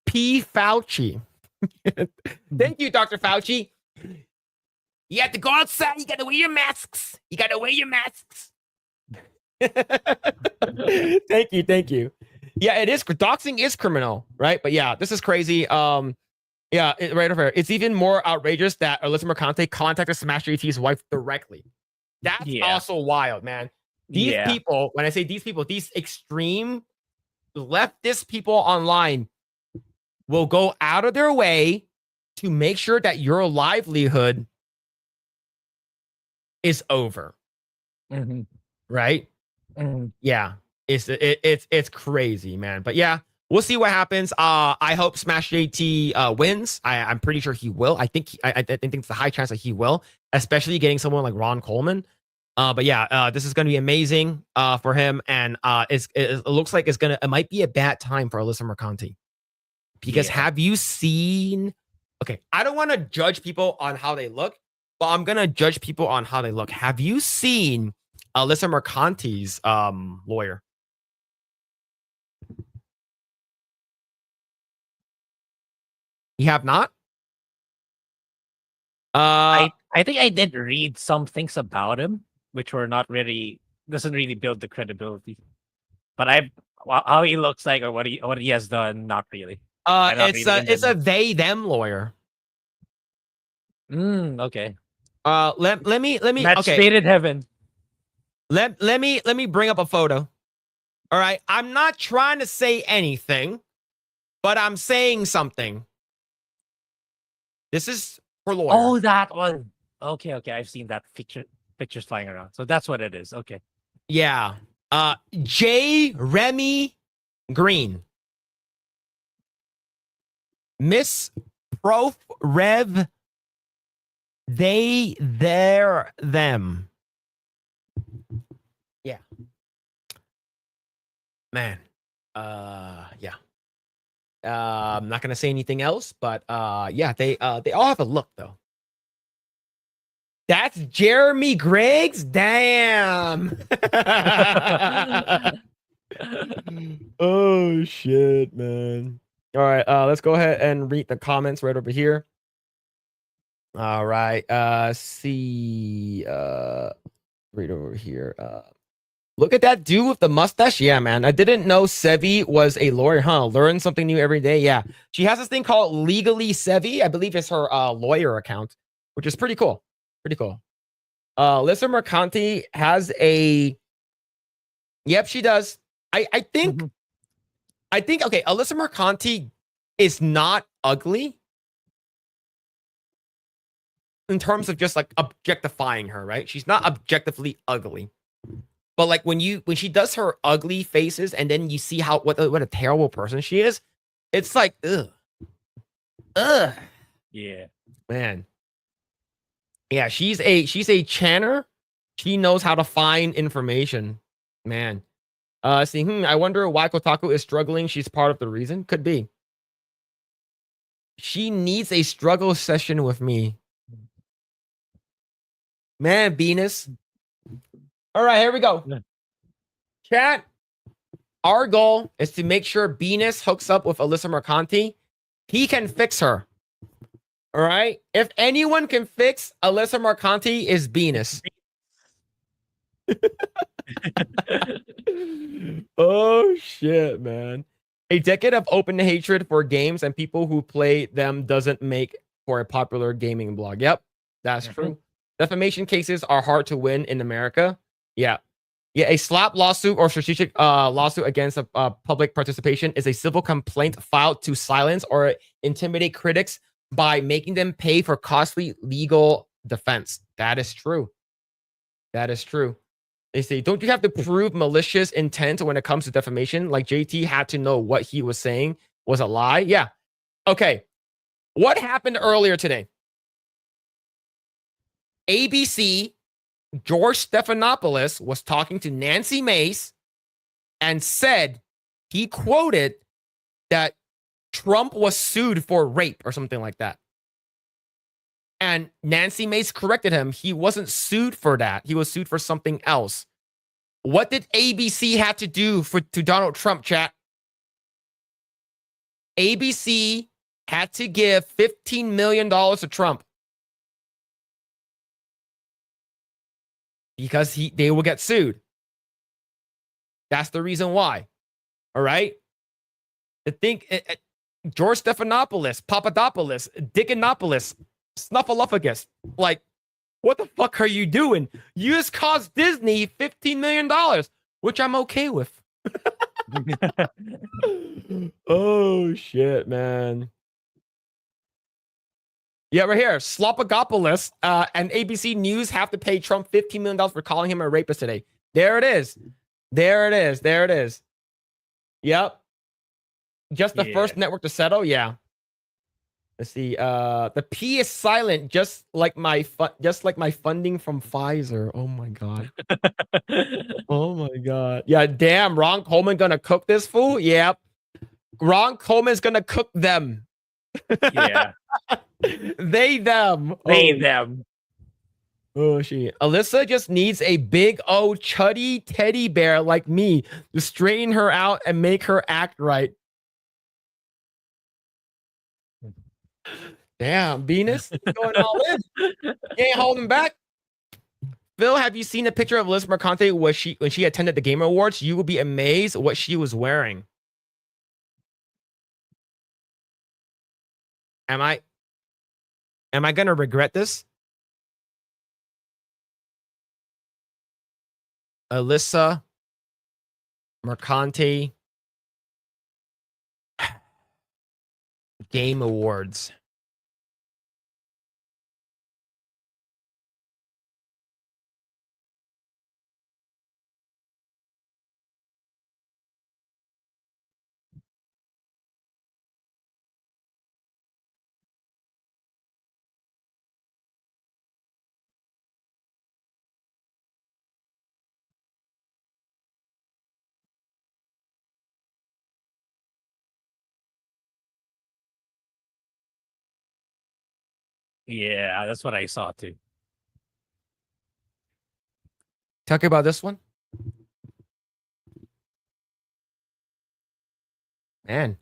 P. Fauci. Thank you, Dr. Fauci. You have to go outside. You got to wear your masks. Thank you. Yeah, it is. Doxing is criminal, right? But yeah, this is crazy. Right over here. It's even more outrageous that Alyssa Mercante contacted Smash JT's wife directly. That's also wild, man. These people, when I say these people, these extreme leftist people online will go out of their way to make sure that your livelihood is over. Right? Yeah. It's crazy, man. But yeah, we'll see what happens. I hope Smash JT wins. I'm pretty sure he will. I think it's a high chance that he will, especially getting someone like Ron Coleman. But yeah, this is going to be amazing for him, and it looks like it might be a bad time for Alyssa Mercante. Because have you seen? Okay, I don't want to judge people on how they look, but I'm gonna judge people on how they look. Have you seen Alyssa Mercante's lawyer? You have not? I think I did read some things about him, which were not really doesn't really build the credibility. But how he looks like or what he has done, not really. It's a they them lawyer. Okay. Let me Match made in heaven. Let me bring up a photo. All right. I'm not trying to say anything, but I'm saying something. This is her lawyer. Oh, that one. Okay. I've seen that pictures flying around. So that's what it is. Okay. Yeah. J. Remy Green. Miss Prof Rev, they, their, them. Yeah. Man. Yeah. I'm not gonna say anything else, but yeah, they all have a look though. That's Jeremy Greggs? Damn. Oh shit, man. All right, let's go ahead and read the comments right over here. All right, see, right over here. Look at that dude with the mustache. Yeah, man. I didn't know Sevi was a lawyer, huh? Learn something new every day. Yeah. She has this thing called Legally Sevi. I believe it's her lawyer account, which is pretty cool. Pretty cool. Lisa Mercanti has a. Yep, she does. I think okay, Alyssa Mercanti is not ugly in terms of just like objectifying her, right? She's not objectively ugly. But like when she does her ugly faces and then you see what a terrible person she is, it's like ugh. Yeah. Man. Yeah, she's a channer. She knows how to find information. Man. See, I wonder why Kotaku is struggling. She's part of the reason. Could be. She needs a struggle session with me. Man, Venus. All right, here we go. Yeah. Chat. Our goal is to make sure Venus hooks up with Alyssa Mercanti. He can fix her. All right. If anyone can fix Alyssa Mercanti, is Venus. Oh shit, man. A decade of open hatred for games and people who play them doesn't make for a popular gaming blog. Yep, that's true. Defamation cases are hard to win in America. Yeah. Yeah, a slap lawsuit or strategic lawsuit against a public participation is a civil complaint filed to silence or intimidate critics by making them pay for costly legal defense. That is true. That is true. They say, don't you have to prove malicious intent when it comes to defamation? Like JT had to know what he was saying was a lie. Yeah. Okay. What happened earlier today? ABC, George Stephanopoulos was talking to Nancy Mace and said, he quoted that Trump was sued for rape or something like that. And Nancy Mace corrected him. He wasn't sued for that. He was sued for something else. What did ABC have to do to Donald Trump, chat? ABC had to give $15 million to Trump because they will get sued. That's the reason why. All right. George Stephanopoulos, Papadopoulos, Dickinopoulos, Snuffleupagus. Like, what the fuck are you doing? You just cost Disney $15 million, which I'm okay with. Oh, shit, man. Yeah, right here. Slopagopoulos and ABC News have to pay Trump $15 million for calling him a rapist today. There it is. There it is. There it is. Yep. Just the first network to settle? Yeah. Let's see. The P is silent, just like my funding from Pfizer. Oh my god. Oh my god. Yeah, damn. Ron Coleman gonna cook this fool? Yep. Ron Coleman's gonna cook them. Yeah. They them. Them. Oh shit. Alyssa just needs a big old chuddy teddy bear like me to straighten her out and make her act right. Damn, Venus going all in. You ain't holding back. Phil, have you seen a picture of Alyssa Mercante when she attended the Game Awards? You will be amazed what she was wearing. Am I gonna regret this? Alyssa Mercante Game Awards. Yeah, that's what I saw too. Talk about this one. Man.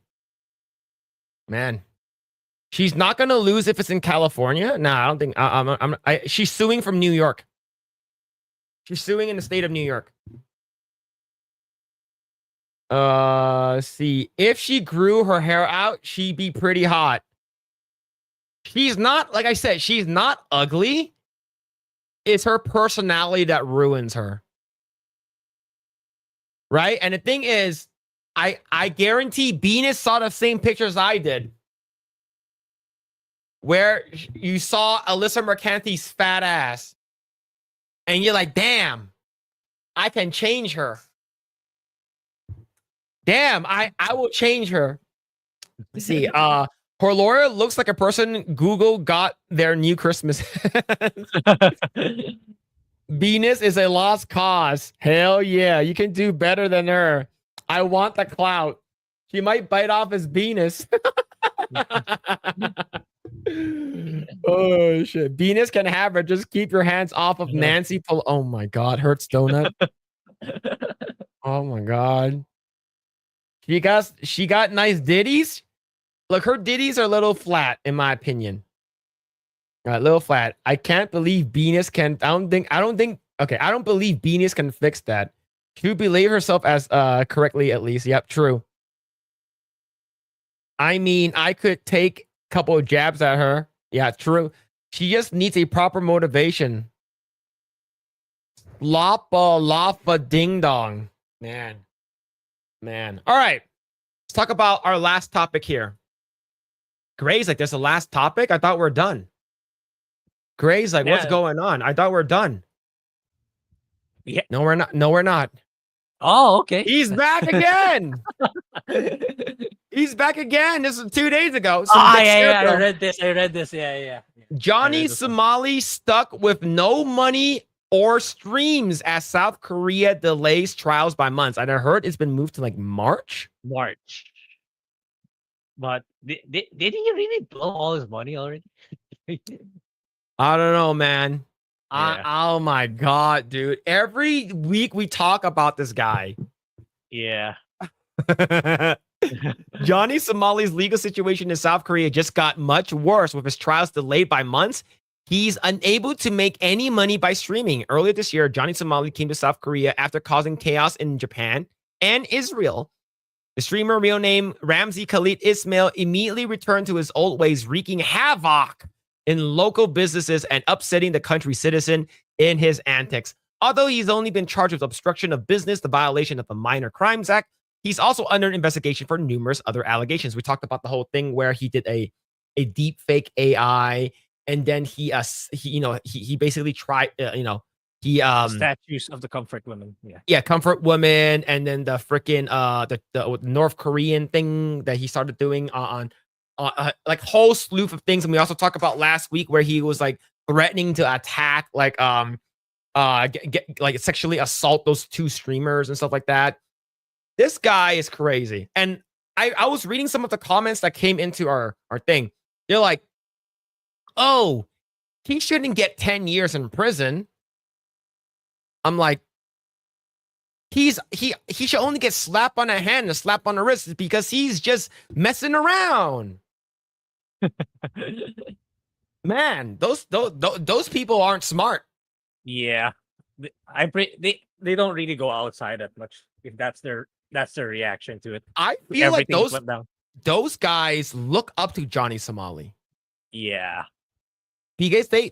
She's not gonna lose if it's in California. Nah, I don't think. She's suing from New York. She's suing in the state of New York. See, if she grew her hair out, she'd be pretty hot. She's not, like I said, she's not ugly. It's her personality that ruins her. Right? And the thing is, I guarantee Venus saw the same pictures I did. Where you saw Alyssa Mercanti's fat ass. And you're like, damn, I can change her. Damn, I will change her. Let's see, Laura looks like a person Google got their new Christmas. Venus is a lost cause. Hell yeah, you can do better than her. I want the clout. She might bite off his Venus. Oh shit. Venus can have her. Just keep your hands off of Nancy. Oh my god, hurts donut. Oh my god. She got nice ditties. Look, her ditties are a little flat, in my opinion. A little flat. I can't believe Venus can. I don't think. Okay, I don't believe Venus can fix that. She believe herself as correctly, at least. Yep, true. I mean, I could take a couple of jabs at her. Yeah, true. She just needs a proper motivation. Lapa ding dong. Man. All right. Let's talk about our last topic here. Grae's like, there's a last topic? I thought we're done. Grae's like, what's going on? I thought we're done. Yeah. No, we're not. No, we're not. Oh, okay. He's back again. He's back again. This was 2 days ago. Yeah. I read this. Yeah. Johnny Somali stuck with no money or streams as South Korea delays trials by months. And I heard it's been moved to like March. But did he really blow all his money already? I don't know, man. Yeah. Oh my god, dude. Every week we talk about this guy. Yeah. Johnny Somali's legal situation in South Korea just got much worse with his trials delayed by months. He's unable to make any money by streaming. Earlier this year, Johnny Somali came to South Korea after causing chaos in Japan and Israel. The streamer, real name Ramzi Khalid Ismail, immediately returned to his old ways, wreaking havoc in local businesses and upsetting the country's citizen in his antics. Although he's only been charged with obstruction of business, the violation of the Minor Crimes Act, he's also under investigation for numerous other allegations. We talked about the whole thing where he did a deep fake AI, and then he basically tried, statues of the comfort women. Yeah, comfort women, and then the freaking the North Korean thing that he started doing on like whole slew of things. And we also talked about last week where he was like threatening to attack, like like sexually assault those two streamers and stuff like that. This guy is crazy. And I was reading some of the comments that came into our thing. They're like, oh, he shouldn't get 10 years in prison. I'm like, he should only get slapped on the hand and slap on the wrist because he's just messing around. Man, those people aren't smart. Yeah, they don't really go outside that much. If that's their reaction to it. I feel like those guys look up to Johnny Somali. Yeah, because they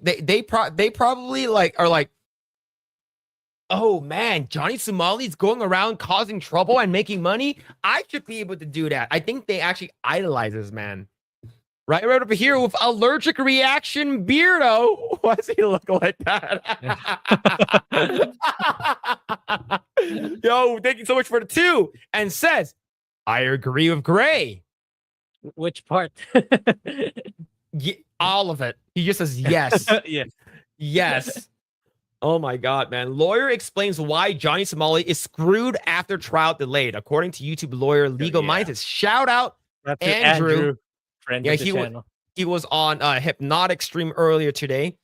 probably are like, oh man, Johnny Somali's going around causing trouble and making money. I should be able to do that. I think they actually idolize this man. Right over here with allergic reaction Beardo. Why does he look like that? Yo, thank you so much for the 2. And says, I agree with Grae. Which part? All of it. He just says yes. Yeah. Yes. Oh my god, man. Lawyer explains why Johnny Somali is screwed after trial delayed. According to YouTube lawyer Legal Minds, shout out That's Andrew. Friend Yeah, of the channel. He was on Hypnotic stream earlier today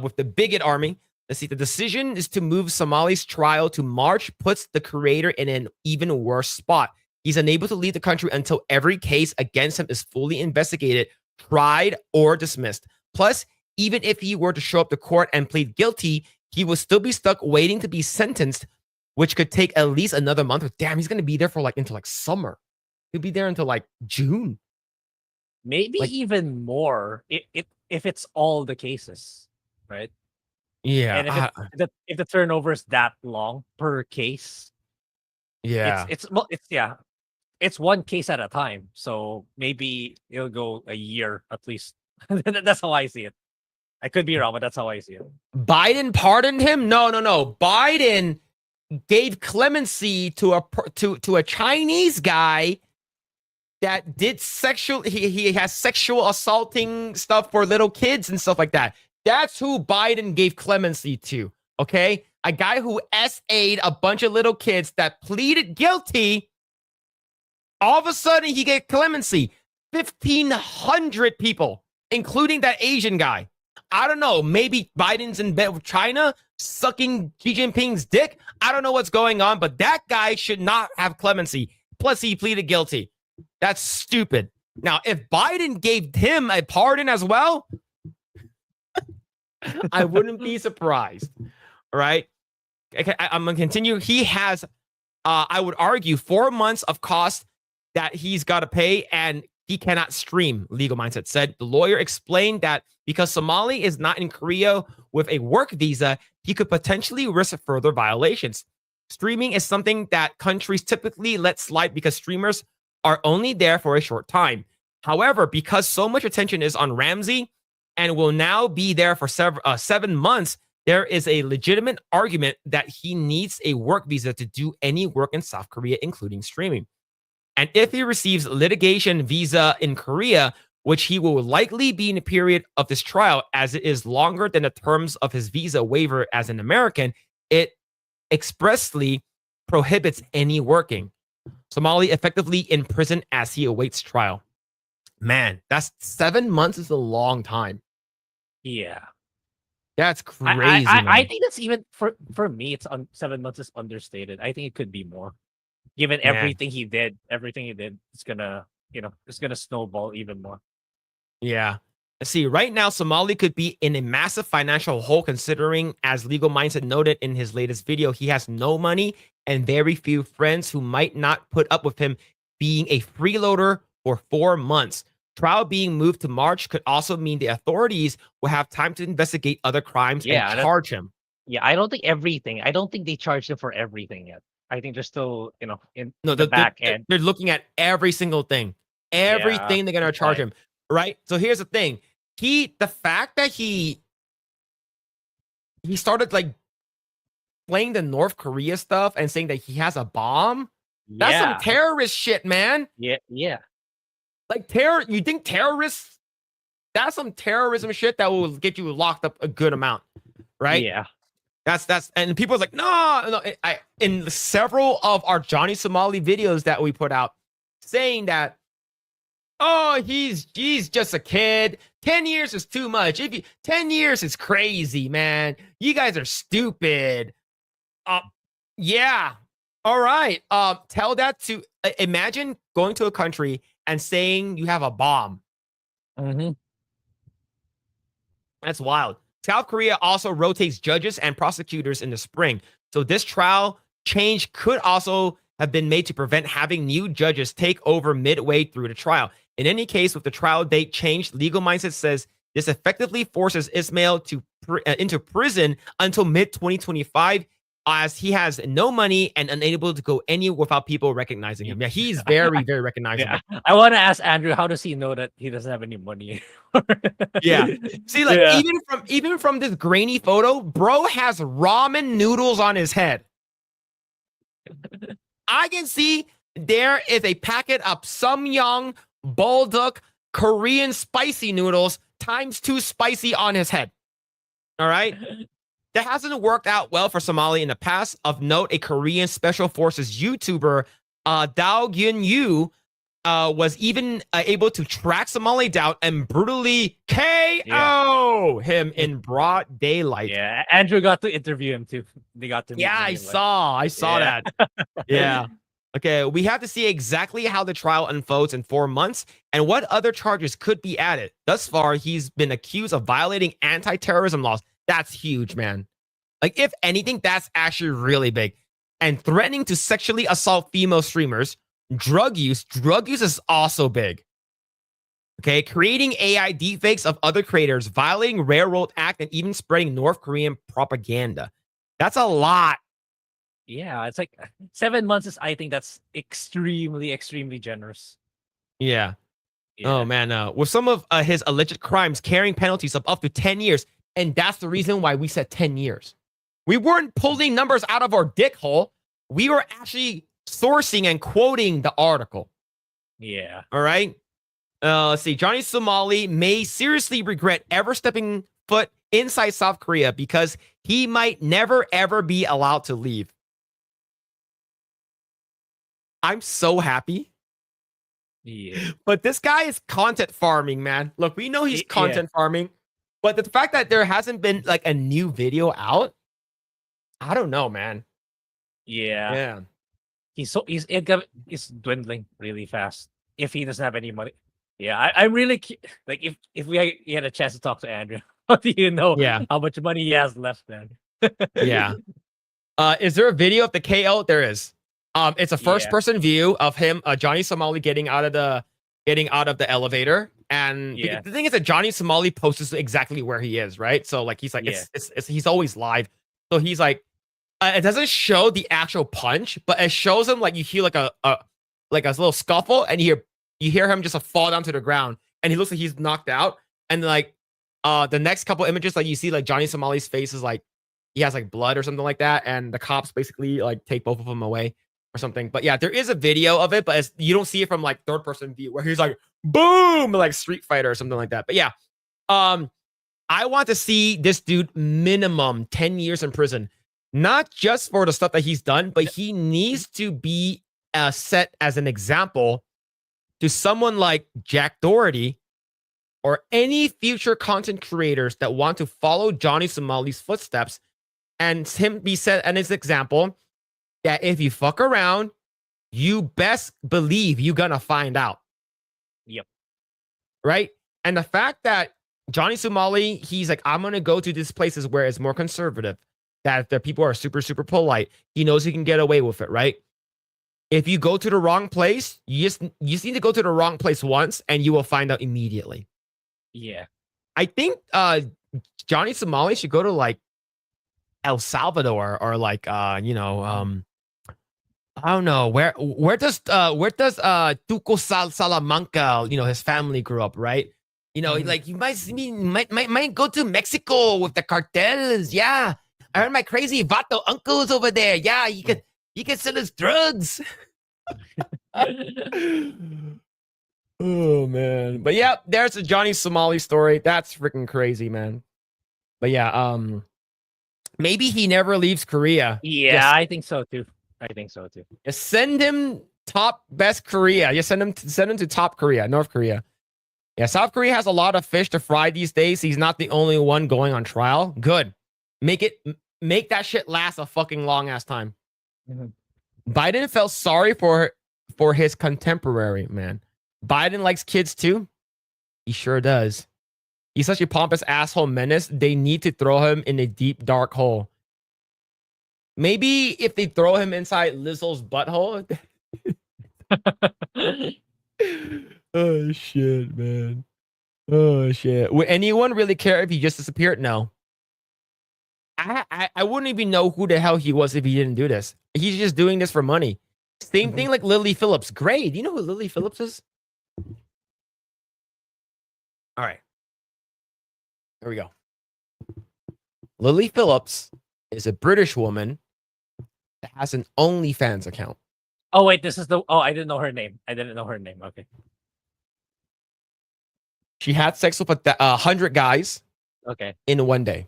with the Bigot Army. Let's see. The decision is to move Somali's trial to March puts the creator in an even worse spot. He's unable to leave the country until every case against him is fully investigated, tried, or dismissed. Plus, even if he were to show up to court and plead guilty, he will still be stuck waiting to be sentenced, which could take at least another month. Damn, he's going to be there for like until like summer. He'll be there until like June. Maybe Like- even more if it's all the cases, right? Yeah. And if the turnover is that long per case, yeah. it's one case at a time. So maybe it'll go a year at least. That's how I see it. I could be wrong, but that's how I see it. Biden pardoned him? No. Biden gave clemency to a Chinese guy that did he has sexual assaulting stuff for little kids and stuff like that. That's who Biden gave clemency to. Okay, a guy who SA'd a bunch of little kids that pleaded guilty. All of a sudden, he gave clemency. 1,500 people, including that Asian guy. I don't know. Maybe Biden's in bed with China, sucking Xi Jinping's dick. I don't know what's going on, but that guy should not have clemency. Plus, he pleaded guilty. That's stupid. Now, if Biden gave him a pardon as well, I wouldn't be surprised. All right. Okay, I'm going to continue. He has, I would argue, 4 months of cost that he's got to pay, and he cannot stream, Legal Mindset said. The lawyer explained that because Somali is not in Korea with a work visa, he could potentially risk further violations. Streaming is something that countries typically let slide because streamers are only there for a short time. However, because so much attention is on Ramsey and will now be there for 7 months, there is a legitimate argument that he needs a work visa to do any work in South Korea, including streaming. And if he receives litigation visa in Korea, which he will likely be in a period of this trial, as it is longer than the terms of his visa waiver as an American, it expressly prohibits any working. Somali effectively in prison as he awaits trial. Man, that's 7 months is a long time. Yeah. That's crazy. I think that's even for me. It's 7 months is understated. I think it could be more, given everything he did. Everything he did, it's gonna snowball even more. Yeah. See, right now, Somali could be in a massive financial hole, considering, as Legal Mindset noted in his latest video, he has no money and very few friends who might not put up with him being a freeloader for 4 months. Trial being moved to March could also mean the authorities will have time to investigate other crimes and charge him. Yeah, I don't think everything. I don't think they charged him for everything yet. I think they're still, in the back end. They're looking at every single thing. Everything they're gonna charge him. Right? So here's the thing. The fact that he started like playing the North Korea stuff and saying that he has a bomb, that's some terrorist shit, man. Yeah. Like you think terrorists, that's some terrorism shit that will get you locked up a good amount, right? Yeah. That's and people are like, no. In several of our Johnny Somali videos that we put out, saying that, oh, he's just a kid. 10 years is too much. 10 years is crazy, man. You guys are stupid. Yeah. All right. Tell that to imagine going to a country and saying you have a bomb. Mm-hmm. That's wild. South Korea also rotates judges and prosecutors in the spring. So this trial change could also have been made to prevent having new judges take over midway through the trial. In any case, with the trial date changed, Legal Mindset says this effectively forces Ismail into prison until mid-2025, as he has no money and unable to go anywhere without people recognizing him. Yeah, he's very, very recognizable. Yeah. I want to ask Andrew, how does he know that he doesn't have any money? Yeah. See, like even from this grainy photo, bro has ramen noodles on his head. I can see there is a packet of Samyang Bulldog Korean spicy noodles × 2 spicy on his head. All right. That hasn't worked out well for Somali in the past. Of note, a Korean Special Forces YouTuber, Dao Gyun Yu, was even able to track Somali down and brutally KO him in broad daylight. Yeah, Andrew got to interview him too. They got to meet Yeah, him I in life. saw Yeah. that. Yeah. Okay, we have to see exactly how the trial unfolds in 4 months and what other charges could be added. Thus far, he's been accused of violating anti-terrorism laws. That's huge, man. Like, if anything, that's actually really big. And threatening to sexually assault female streamers. Drug use is also big. Okay, creating AI deepfakes of other creators, violating Railroad Act, and even spreading North Korean propaganda. That's a lot. Yeah, it's like 7 months is, I think that's extremely, extremely generous. Yeah. Yeah. Oh man, with some of his alleged crimes carrying penalties of up to 10 years, and that's the reason why we said 10 years. We weren't pulling numbers out of our dick hole. We were actually sourcing and quoting the article. Yeah. All right. Let's see. Johnny Somali may seriously regret ever stepping foot inside South Korea because he might never ever be allowed to leave. I'm so happy. Yeah. But this guy is content farming, man. Look, we know he's content farming, but the fact that there hasn't been like a new video out, I don't know, man. Yeah. Yeah. He's dwindling really fast if he doesn't have any money. Yeah, I'm really like if we had a chance to talk to Andrew, how do you know how much money he has left, man? Yeah. Is there a video of the KO? There is. It's a first-person view of him, Johnny Somali getting out of the elevator. And the thing is that Johnny Somali posts exactly where he is, right? So like he's like he's always live. So he's like, it doesn't show the actual punch, but it shows him like you hear like a little scuffle, and you hear him just fall down to the ground, and he looks like he's knocked out. And like the next couple images, like you see like Johnny Somali's face is like he has like blood or something like that, and the cops basically like take both of them away or something. But yeah, there is a video of it, but you don't see it from like third person view where he's like boom, like Street Fighter or something like that. But yeah, I want to see this dude minimum 10 years in prison, not just for the stuff that he's done, but he needs to be set as an example to someone like Jack Doherty or any future content creators that want to follow Johnny Somali's footsteps, and him be set as an example that if you fuck around, you best believe you're gonna find out. Yep. Right? And the fact that Johnny Somali, he's like, I'm gonna go to these places where it's more conservative, that the people are super, super polite. He knows he can get away with it, right? If you go to the wrong place, you just need to go to the wrong place once, and you will find out immediately. Yeah. I think Johnny Somali should go to like El Salvador or like I don't know where does Tuco Salamanca, his family grew up, right? Like you might go to Mexico with the cartels. Yeah, I heard my crazy vato uncles over there. Yeah, you can sell us drugs. Oh man, but yeah, there's a Johnny Somali story. That's freaking crazy, man. But yeah, maybe he never leaves Korea. Yeah, I think so too. Just send him top best Korea. Just send him to top Korea, North Korea. Yeah, South Korea has a lot of fish to fry these days. He's not the only one going on trial. Good. Make that shit last a fucking long ass time. Mm-hmm. Biden felt sorry for his contemporary, man. Biden likes kids too. He sure does. He's such a pompous asshole menace. They need to throw him in a deep, dark hole. Maybe if they throw him inside Lizzo's butthole. Oh, shit, man. Oh, shit. Would anyone really care if he just disappeared? No. I wouldn't even know who the hell he was if he didn't do this. He's just doing this for money. Same thing like Lily Phillips. Grae, do you know who Lily Phillips is? All right. Here we go. Lily Phillips is a British woman that has an OnlyFans account. Oh, wait, this is I didn't know her name. Okay. She had sex with 100 guys. Okay. In one day.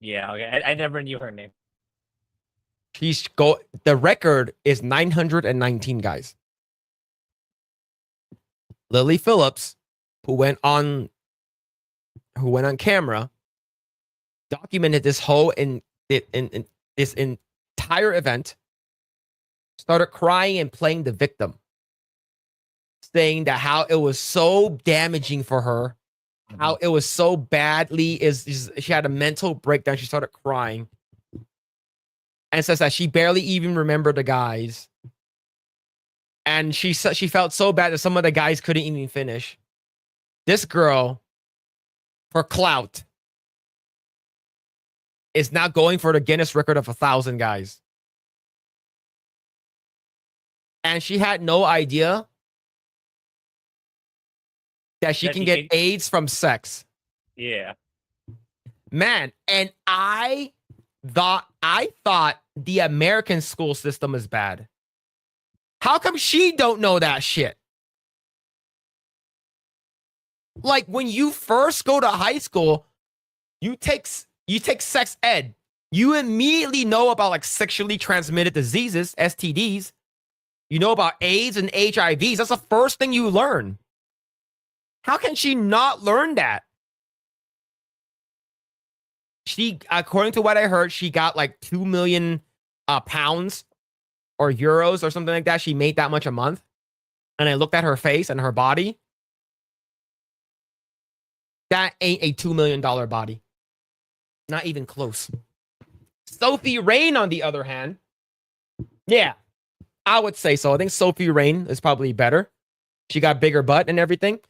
Yeah, okay. I never knew her name. The record is 919 guys. Lily Phillips, who went on camera, documented this whole in this entire event, started crying and playing the victim, saying that how it was so damaging for her, how it was so badly she had a mental breakdown. She started crying and says that she barely even remembered the guys. And she felt so bad that some of the guys couldn't even finish. This girl, for clout, is now going for the Guinness record of 1,000 guys. And she had no idea that she can get AIDS from sex. Yeah. Man, and I thought the American school system is bad. How come she don't know that shit? Like, when you first go to high school, you take sex ed. You immediately know about like sexually transmitted diseases, STDs. You know about AIDS and HIVs. That's the first thing you learn. How can she not learn that? She, according to what I heard, she got like 2 million pounds or euros or something like that. She made that much a month. And I looked at her face and her body. That ain't a $2 million body. Not even close. Sophie Rain, on the other hand, yeah, I would say so. I think Sophie Rain is probably better. She got bigger butt and everything.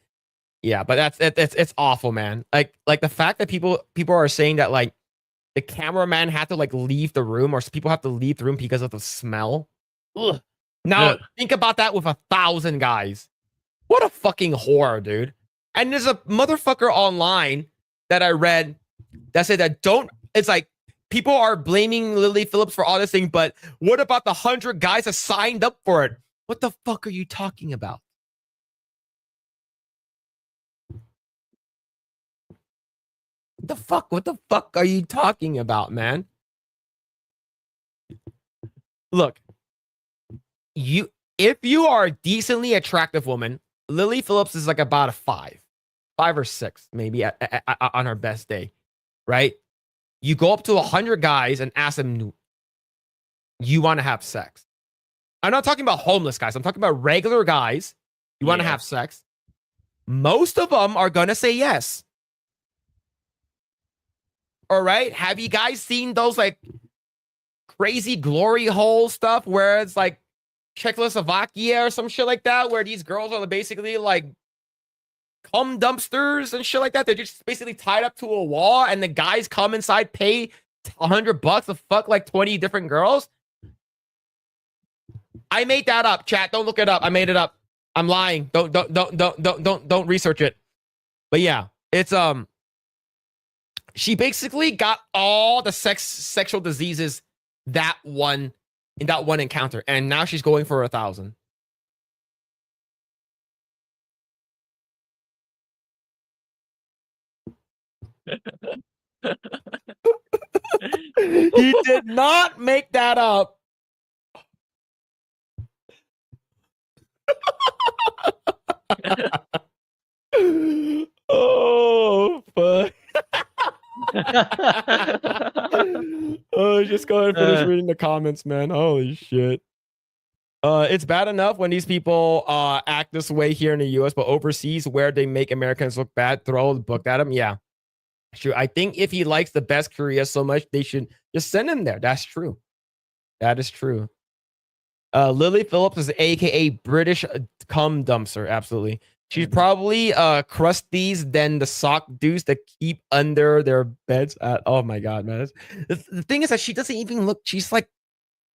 Yeah, but it's awful, man. Like the fact that people are saying that like the cameraman had to like leave the room, or people have to leave the room because of the smell. Ugh. Now think about that with 1,000 guys. What a fucking horror, dude. And there's a motherfucker online that I read that said that it's like people are blaming Lily Phillips for all this thing, but what about the 100 guys that signed up for it? What the fuck are you talking about? What the fuck are you talking about, man? Look, if you are a decently attractive woman, Lily Phillips is like about a 5 or 6, maybe on her best day, right? You go up to 100 guys and ask them, you want to have sex? I'm not talking about homeless guys. I'm talking about regular guys. You want to have sex? Most of them are going to say yes. All right. Have you guys seen those like crazy glory hole stuff where it's like Czechoslovakia or some shit like that, where these girls are basically like cum dumpsters and shit like that? They're just basically tied up to a wall, and the guys come inside, pay $100 to fuck like 20 different girls. I made that up, chat. Don't look it up. I made it up. I'm lying. Don't research it. But yeah, it's she basically got all the sexual diseases in that one encounter, and now she's going for 1,000. He did not make that up. Oh fuck. Oh, just go ahead and finish reading the comments, man. Holy shit. It's bad enough when these people act this way here in the US, but overseas where they make Americans look bad, throw the book at them. Yeah. True. I think if he likes the best Korea so much, they should just send him there. That's true. That is true. Lily Phillips is aka British cum dumpster. Absolutely. She's probably crusties than the sock dudes that keep under their beds. Oh my god, man. The thing is that she doesn't even look. She's like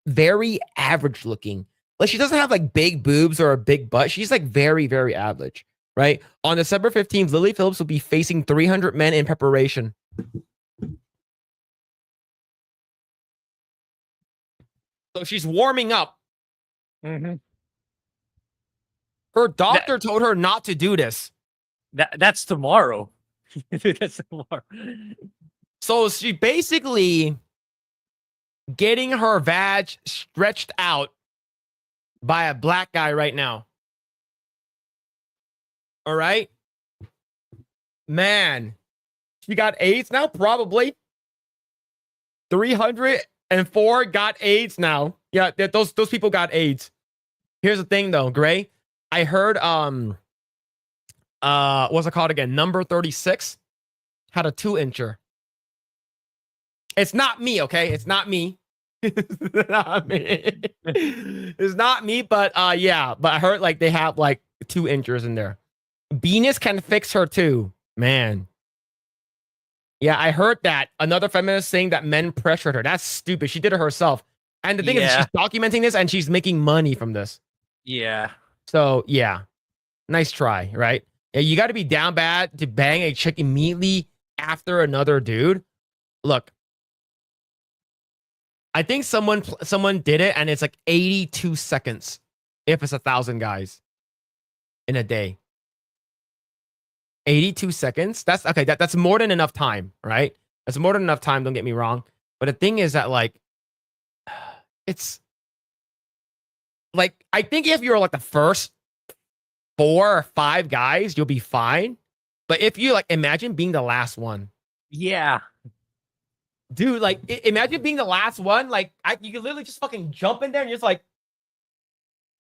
very average looking. Like she doesn't have like big boobs or a big butt. She's like very, very average. Right? On December 15th, Lily Phillips will be facing 300 men in preparation. So she's warming up. Mm-hmm. Her doctor told her not to do this. That's tomorrow. That's tomorrow. So she basically getting her vag stretched out by a black guy right now. All right. Man, she got AIDS now? Probably. 304 got AIDS now. Yeah, those people got AIDS. Here's the thing though, Grae. I heard what's it called again? Number 36 had a 2-incher. It's not me, okay? It's not me. It's not me. It's not me, but yeah, but I heard like they have like 2 inchers in there. Venus can fix her too, man. Yeah, I heard that. Another feminist saying that men pressured her. That's stupid. She did it herself. And the thing is, she's documenting this and she's making money from this. Yeah. So yeah, nice try, right? Yeah, you got to be down bad to bang a chick immediately after another dude. Look, I think someone did it, and it's like 82 seconds if it's 1,000 guys in a day. 82 seconds. That's okay. That's more than enough time, right? That's more than enough time. Don't get me wrong. But the thing is that like, it's like I think if you're like the first 4 or 5 guys, you'll be fine. But if you like, imagine being the last one. Yeah. Dude, like, imagine being the last one. Like, you can literally just fucking jump in there and just like,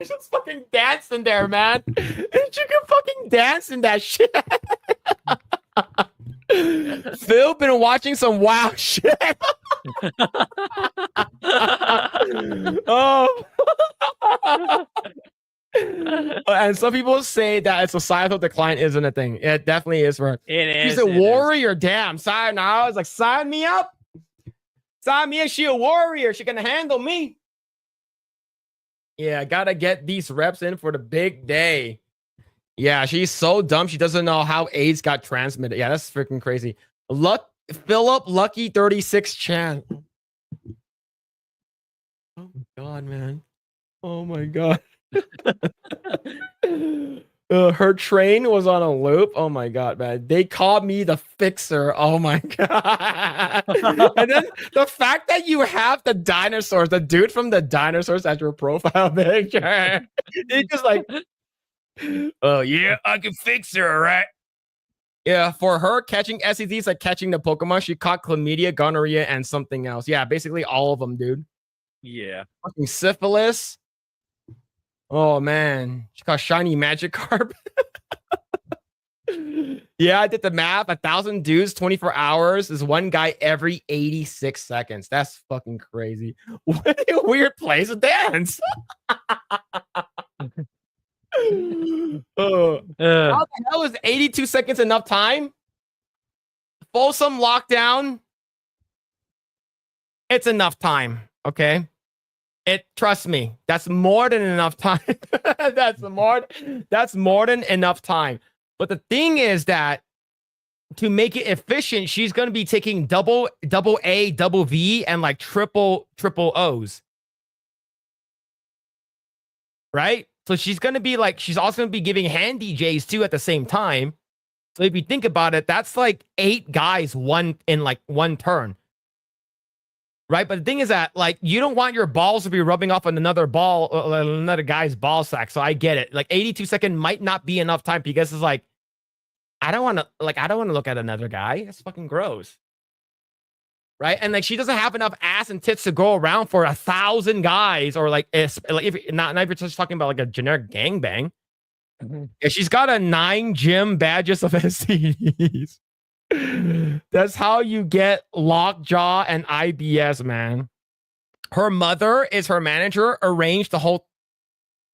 just fucking dance in there, man. And you can fucking dance in that shit. Phil been watching some wild shit. Oh. And some people say that it's a societal decline isn't a thing. It definitely is for her. It is. She's a warrior. Damn. Sign now. I was like, sign me up. Sign me up. She a warrior. She can handle me. Yeah, I gotta get these reps in for the big day. Yeah, she's so dumb. She doesn't know how AIDS got transmitted. Yeah, that's freaking crazy. Phillip Lucky 36 Chan. Oh my god, man. Oh my god. Her train was on a loop. Oh my god, man. They called me the fixer. Oh my god. And then the fact that you have the dinosaurs, the dude from the dinosaurs as your profile picture. He's just like, oh yeah, I can fix her, right? Yeah, for her, catching STDs is like catching the Pokemon. She caught chlamydia, gonorrhea, and something else. Yeah, basically all of them, dude. Yeah. Fucking syphilis. Oh man, she caught shiny Magikarp. Yeah, I did the math. 1,000 dudes, 24 hours is one guy every 86 seconds. That's fucking crazy. What a weird place to dance. How the hell is 82 seconds enough time? Folsom lockdown. It's enough time. Okay. Trust me, that's more than enough time. That's more than enough time. But the thing is that to make it efficient, she's gonna be taking double A, double V, and like triple O's. Right? So she's gonna be like, she's also gonna be giving hand DJs too at the same time. So if you think about it, that's like 8 guys in one turn. Right, but the thing is that like you don't want your balls to be rubbing off on another guy's ball sack. So I get it. Like 82 seconds might not be enough time because it's like I don't want to look at another guy. That's fucking gross. Right, and like she doesn't have enough ass and tits to go around for 1,000 guys, or like if you're just talking about like a generic gangbang. Mm-hmm. Yeah, she's got 9 gym badges of STDs. That's how you get lockjaw and IBS, man. Her mother is her manager, arranged the whole.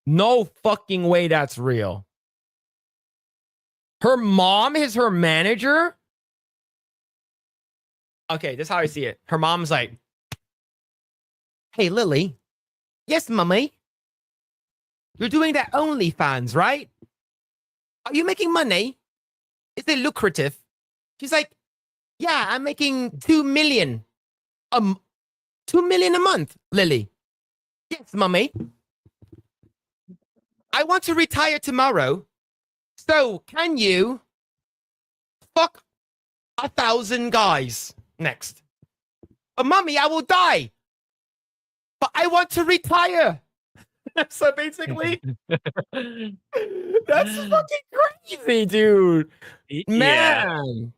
No fucking way that's real. Her mom is her manager? Okay, this is how I see it. Her mom's like, hey, Lily. Yes, mummy. You're doing that OnlyFans, right? Are you making money? Is it lucrative? She's like, yeah, I'm making 2 million. 2 million a month, Lily. Yes, mummy. I want to retire tomorrow. So can you fuck 1,000 guys next? But mummy, I will die. But I want to retire. So basically, that's fucking crazy, dude. Yeah. Man.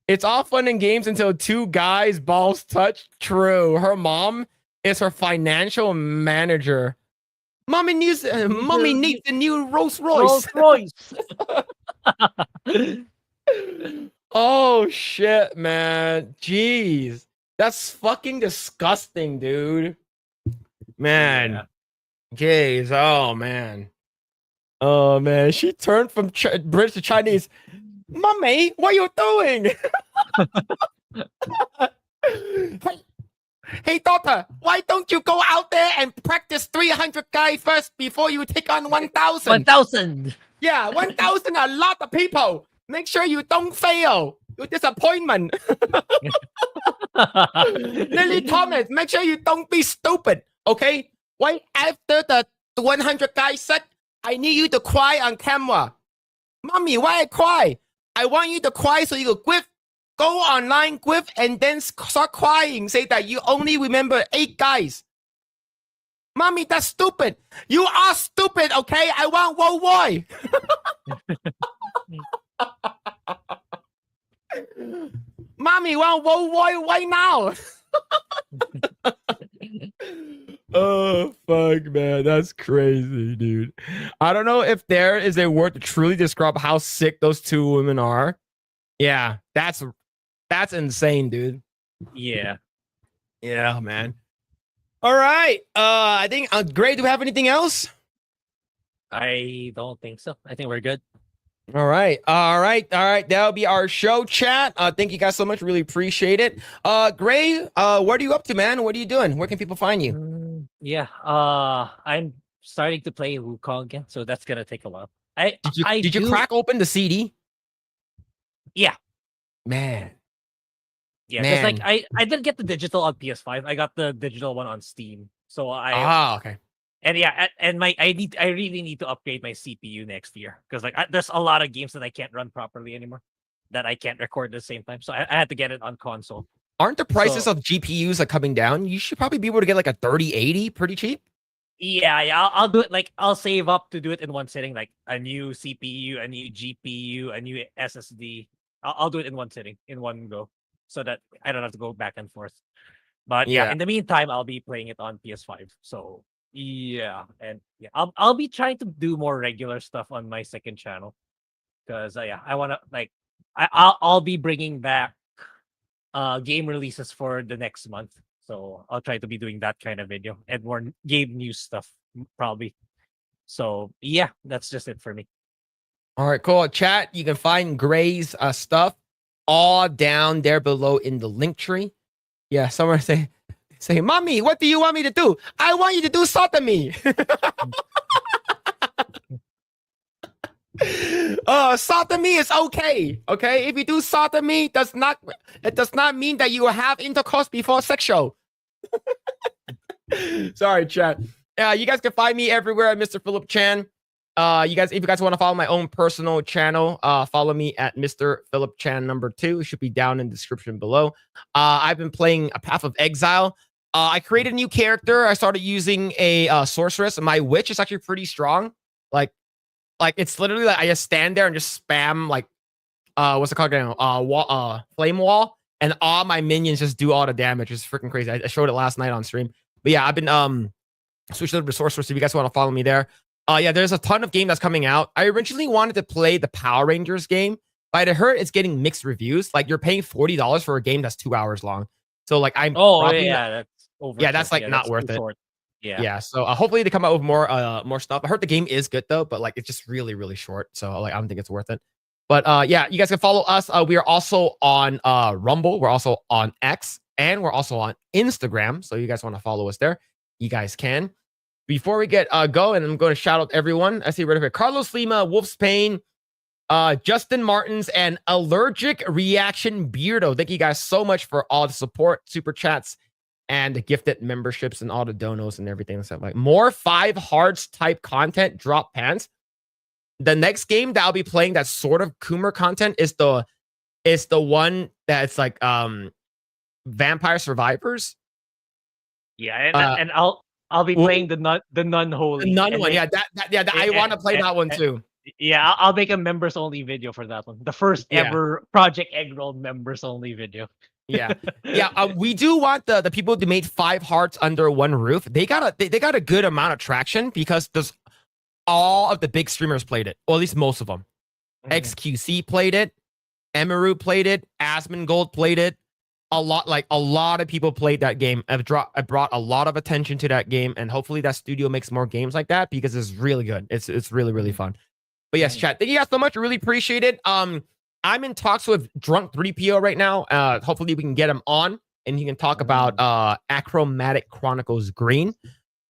It's all fun and games until two guys' balls touch. True. Her mom is her financial manager. Mommy needs a new Rolls Royce. Rolls Royce. Oh shit, man. Jeez. That's fucking disgusting, dude. Man. Yeah. Jeez. Oh man. Oh man. She turned from British to Chinese. Mommy, what are you doing? Hey, daughter, why don't you go out there and practice 300 guys first before you take on 1,000? 1,000. Yeah, 1,000 are a lot of people. Make sure you don't fail. Your disappointment. Lily Thomas, make sure you don't be stupid. Okay? Right after the 100 guys set, I need you to cry on camera. Mommy, why I cry? I want you to cry so you can go online, and then start crying. Say that you only remember 8 guys. Mommy, that's stupid. You are stupid, okay? I want World War. Mommy, want World War right now. Oh, fuck, man. That's crazy, dude. I don't know if there is a word to truly describe how sick those two women are. Yeah, that's insane, dude. Yeah. Yeah, man. All right. I think, Grae, do we have anything else? I don't think so. I think we're good. All right. That'll be our show, chat. Thank you guys so much. Really appreciate it. Grae, what are you up to, man? What are you doing? Where can people find you? Yeah. I'm starting to play Wukong again, so that's gonna take a while. Did you crack open the CD? Yeah. Man. Yeah, because like I didn't get the digital on PS5. I got the digital one on Steam. So okay. And yeah, and I really need to upgrade my CPU next year because like there's a lot of games that I can't run properly anymore that I can't record at the same time. So I had to get it on console. Aren't the prices of GPUs like coming down? You should probably be able to get like a 3080 pretty cheap. Yeah, I'll do it. Like I'll save up to do it in one sitting, like a new CPU, a new GPU, a new SSD. I'll do it in one sitting, in one go, so that I don't have to go back and forth. But yeah, in the meantime, I'll be playing it on PS5. So yeah, and yeah, I'll be trying to do more regular stuff on my second channel because yeah, I want to like I'll be bringing back game releases for the next month. So I'll try to be doing that kind of video and more game news stuff probably. So yeah, that's just it for me. All right, cool. Chat, you can find Grae's stuff all down there below in the link tree. Yeah, someone say, Mommy, what do you want me to do? I want you to do sodomy. Sodomy is okay. Okay, if you do sodomy, it does not mean that you have intercourse before sexual. Sorry, chat. You guys can find me everywhere at Mr. Phillip Chan. If you guys want to follow my own personal channel, follow me at Mr. Phillip Chan #2. It should be down in the description below. I've been playing a Path of Exile. I created a new character. I started using a sorceress. My witch is actually pretty strong. Like it's literally like I just stand there and just spam like what's it called again? Flame wall, and all my minions just do all the damage. It's freaking crazy. I showed it last night on stream. But yeah, I've been switched over to sorceress. If you guys want to follow me there. Yeah, there's a ton of game that's coming out. I originally wanted to play the Power Rangers game, but I heard it's getting mixed reviews. Like you're paying $40 for a game that's 2 hours long. So like I'm that's over. Yeah, that's like not worth it. Short. Yeah. So hopefully they come out with more stuff. I heard the game is good though, but like it's just really, really short. So like I don't think it's worth it. But yeah, you guys can follow us. We are also on Rumble. We're also on X, and we're also on Instagram. So you guys want to follow us there, you guys can. Before we get going, I'm going to shout out everyone. I see right here. Carlos Lima, Wolf's Pain, Justin Martins, and Allergic Reaction Beardo. Thank you guys so much for all the support, super chats, and gifted memberships and all the donos and everything. Stuff like more 5 hearts type content drop pants. The next game that I'll be playing that's sort of Coomer content is the one that's like Vampire Survivors. Yeah, and I'll be Ooh. playing the nun holy. The nun and one, then- I want to play that one too. Yeah, I'll make a members only video for that one. The first Yeah. ever Project Eggroll members only video. Yeah. We do want the people to make 5 hearts under one roof. They got a good amount of traction because there's all of the big streamers played it, or at least most of them. XQC played it, Emaru played it, Asmongold played it. A lot of people played that game. I brought a lot of attention to that game, and hopefully that studio makes more games like that because it's really good. It's really, really fun. But yes, chat, thank you guys so much. I really appreciate it. I'm in talks with Drunk 3PO right now. Hopefully we can get him on and he can talk about Achromatic Chronicles Green.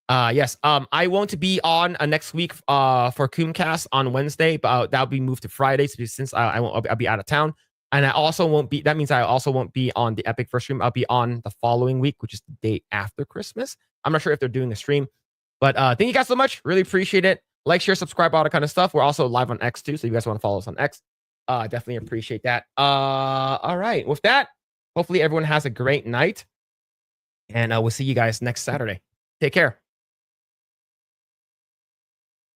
Yes. I won't be on next week for Coomcast on Wednesday, but that'll be moved to Fridays since I'll be out of town. And I also won't be. That means I also won't be on the Epic first stream. I'll be on the following week, which is the day after Christmas. I'm not sure if they're doing a stream, but thank you guys so much. Really appreciate it. Like, share, subscribe, all that kind of stuff. We're also live on X too, so if you guys want to follow us on X, definitely appreciate that. All right. With that, hopefully everyone has a great night, and we'll see you guys next Saturday. Take care.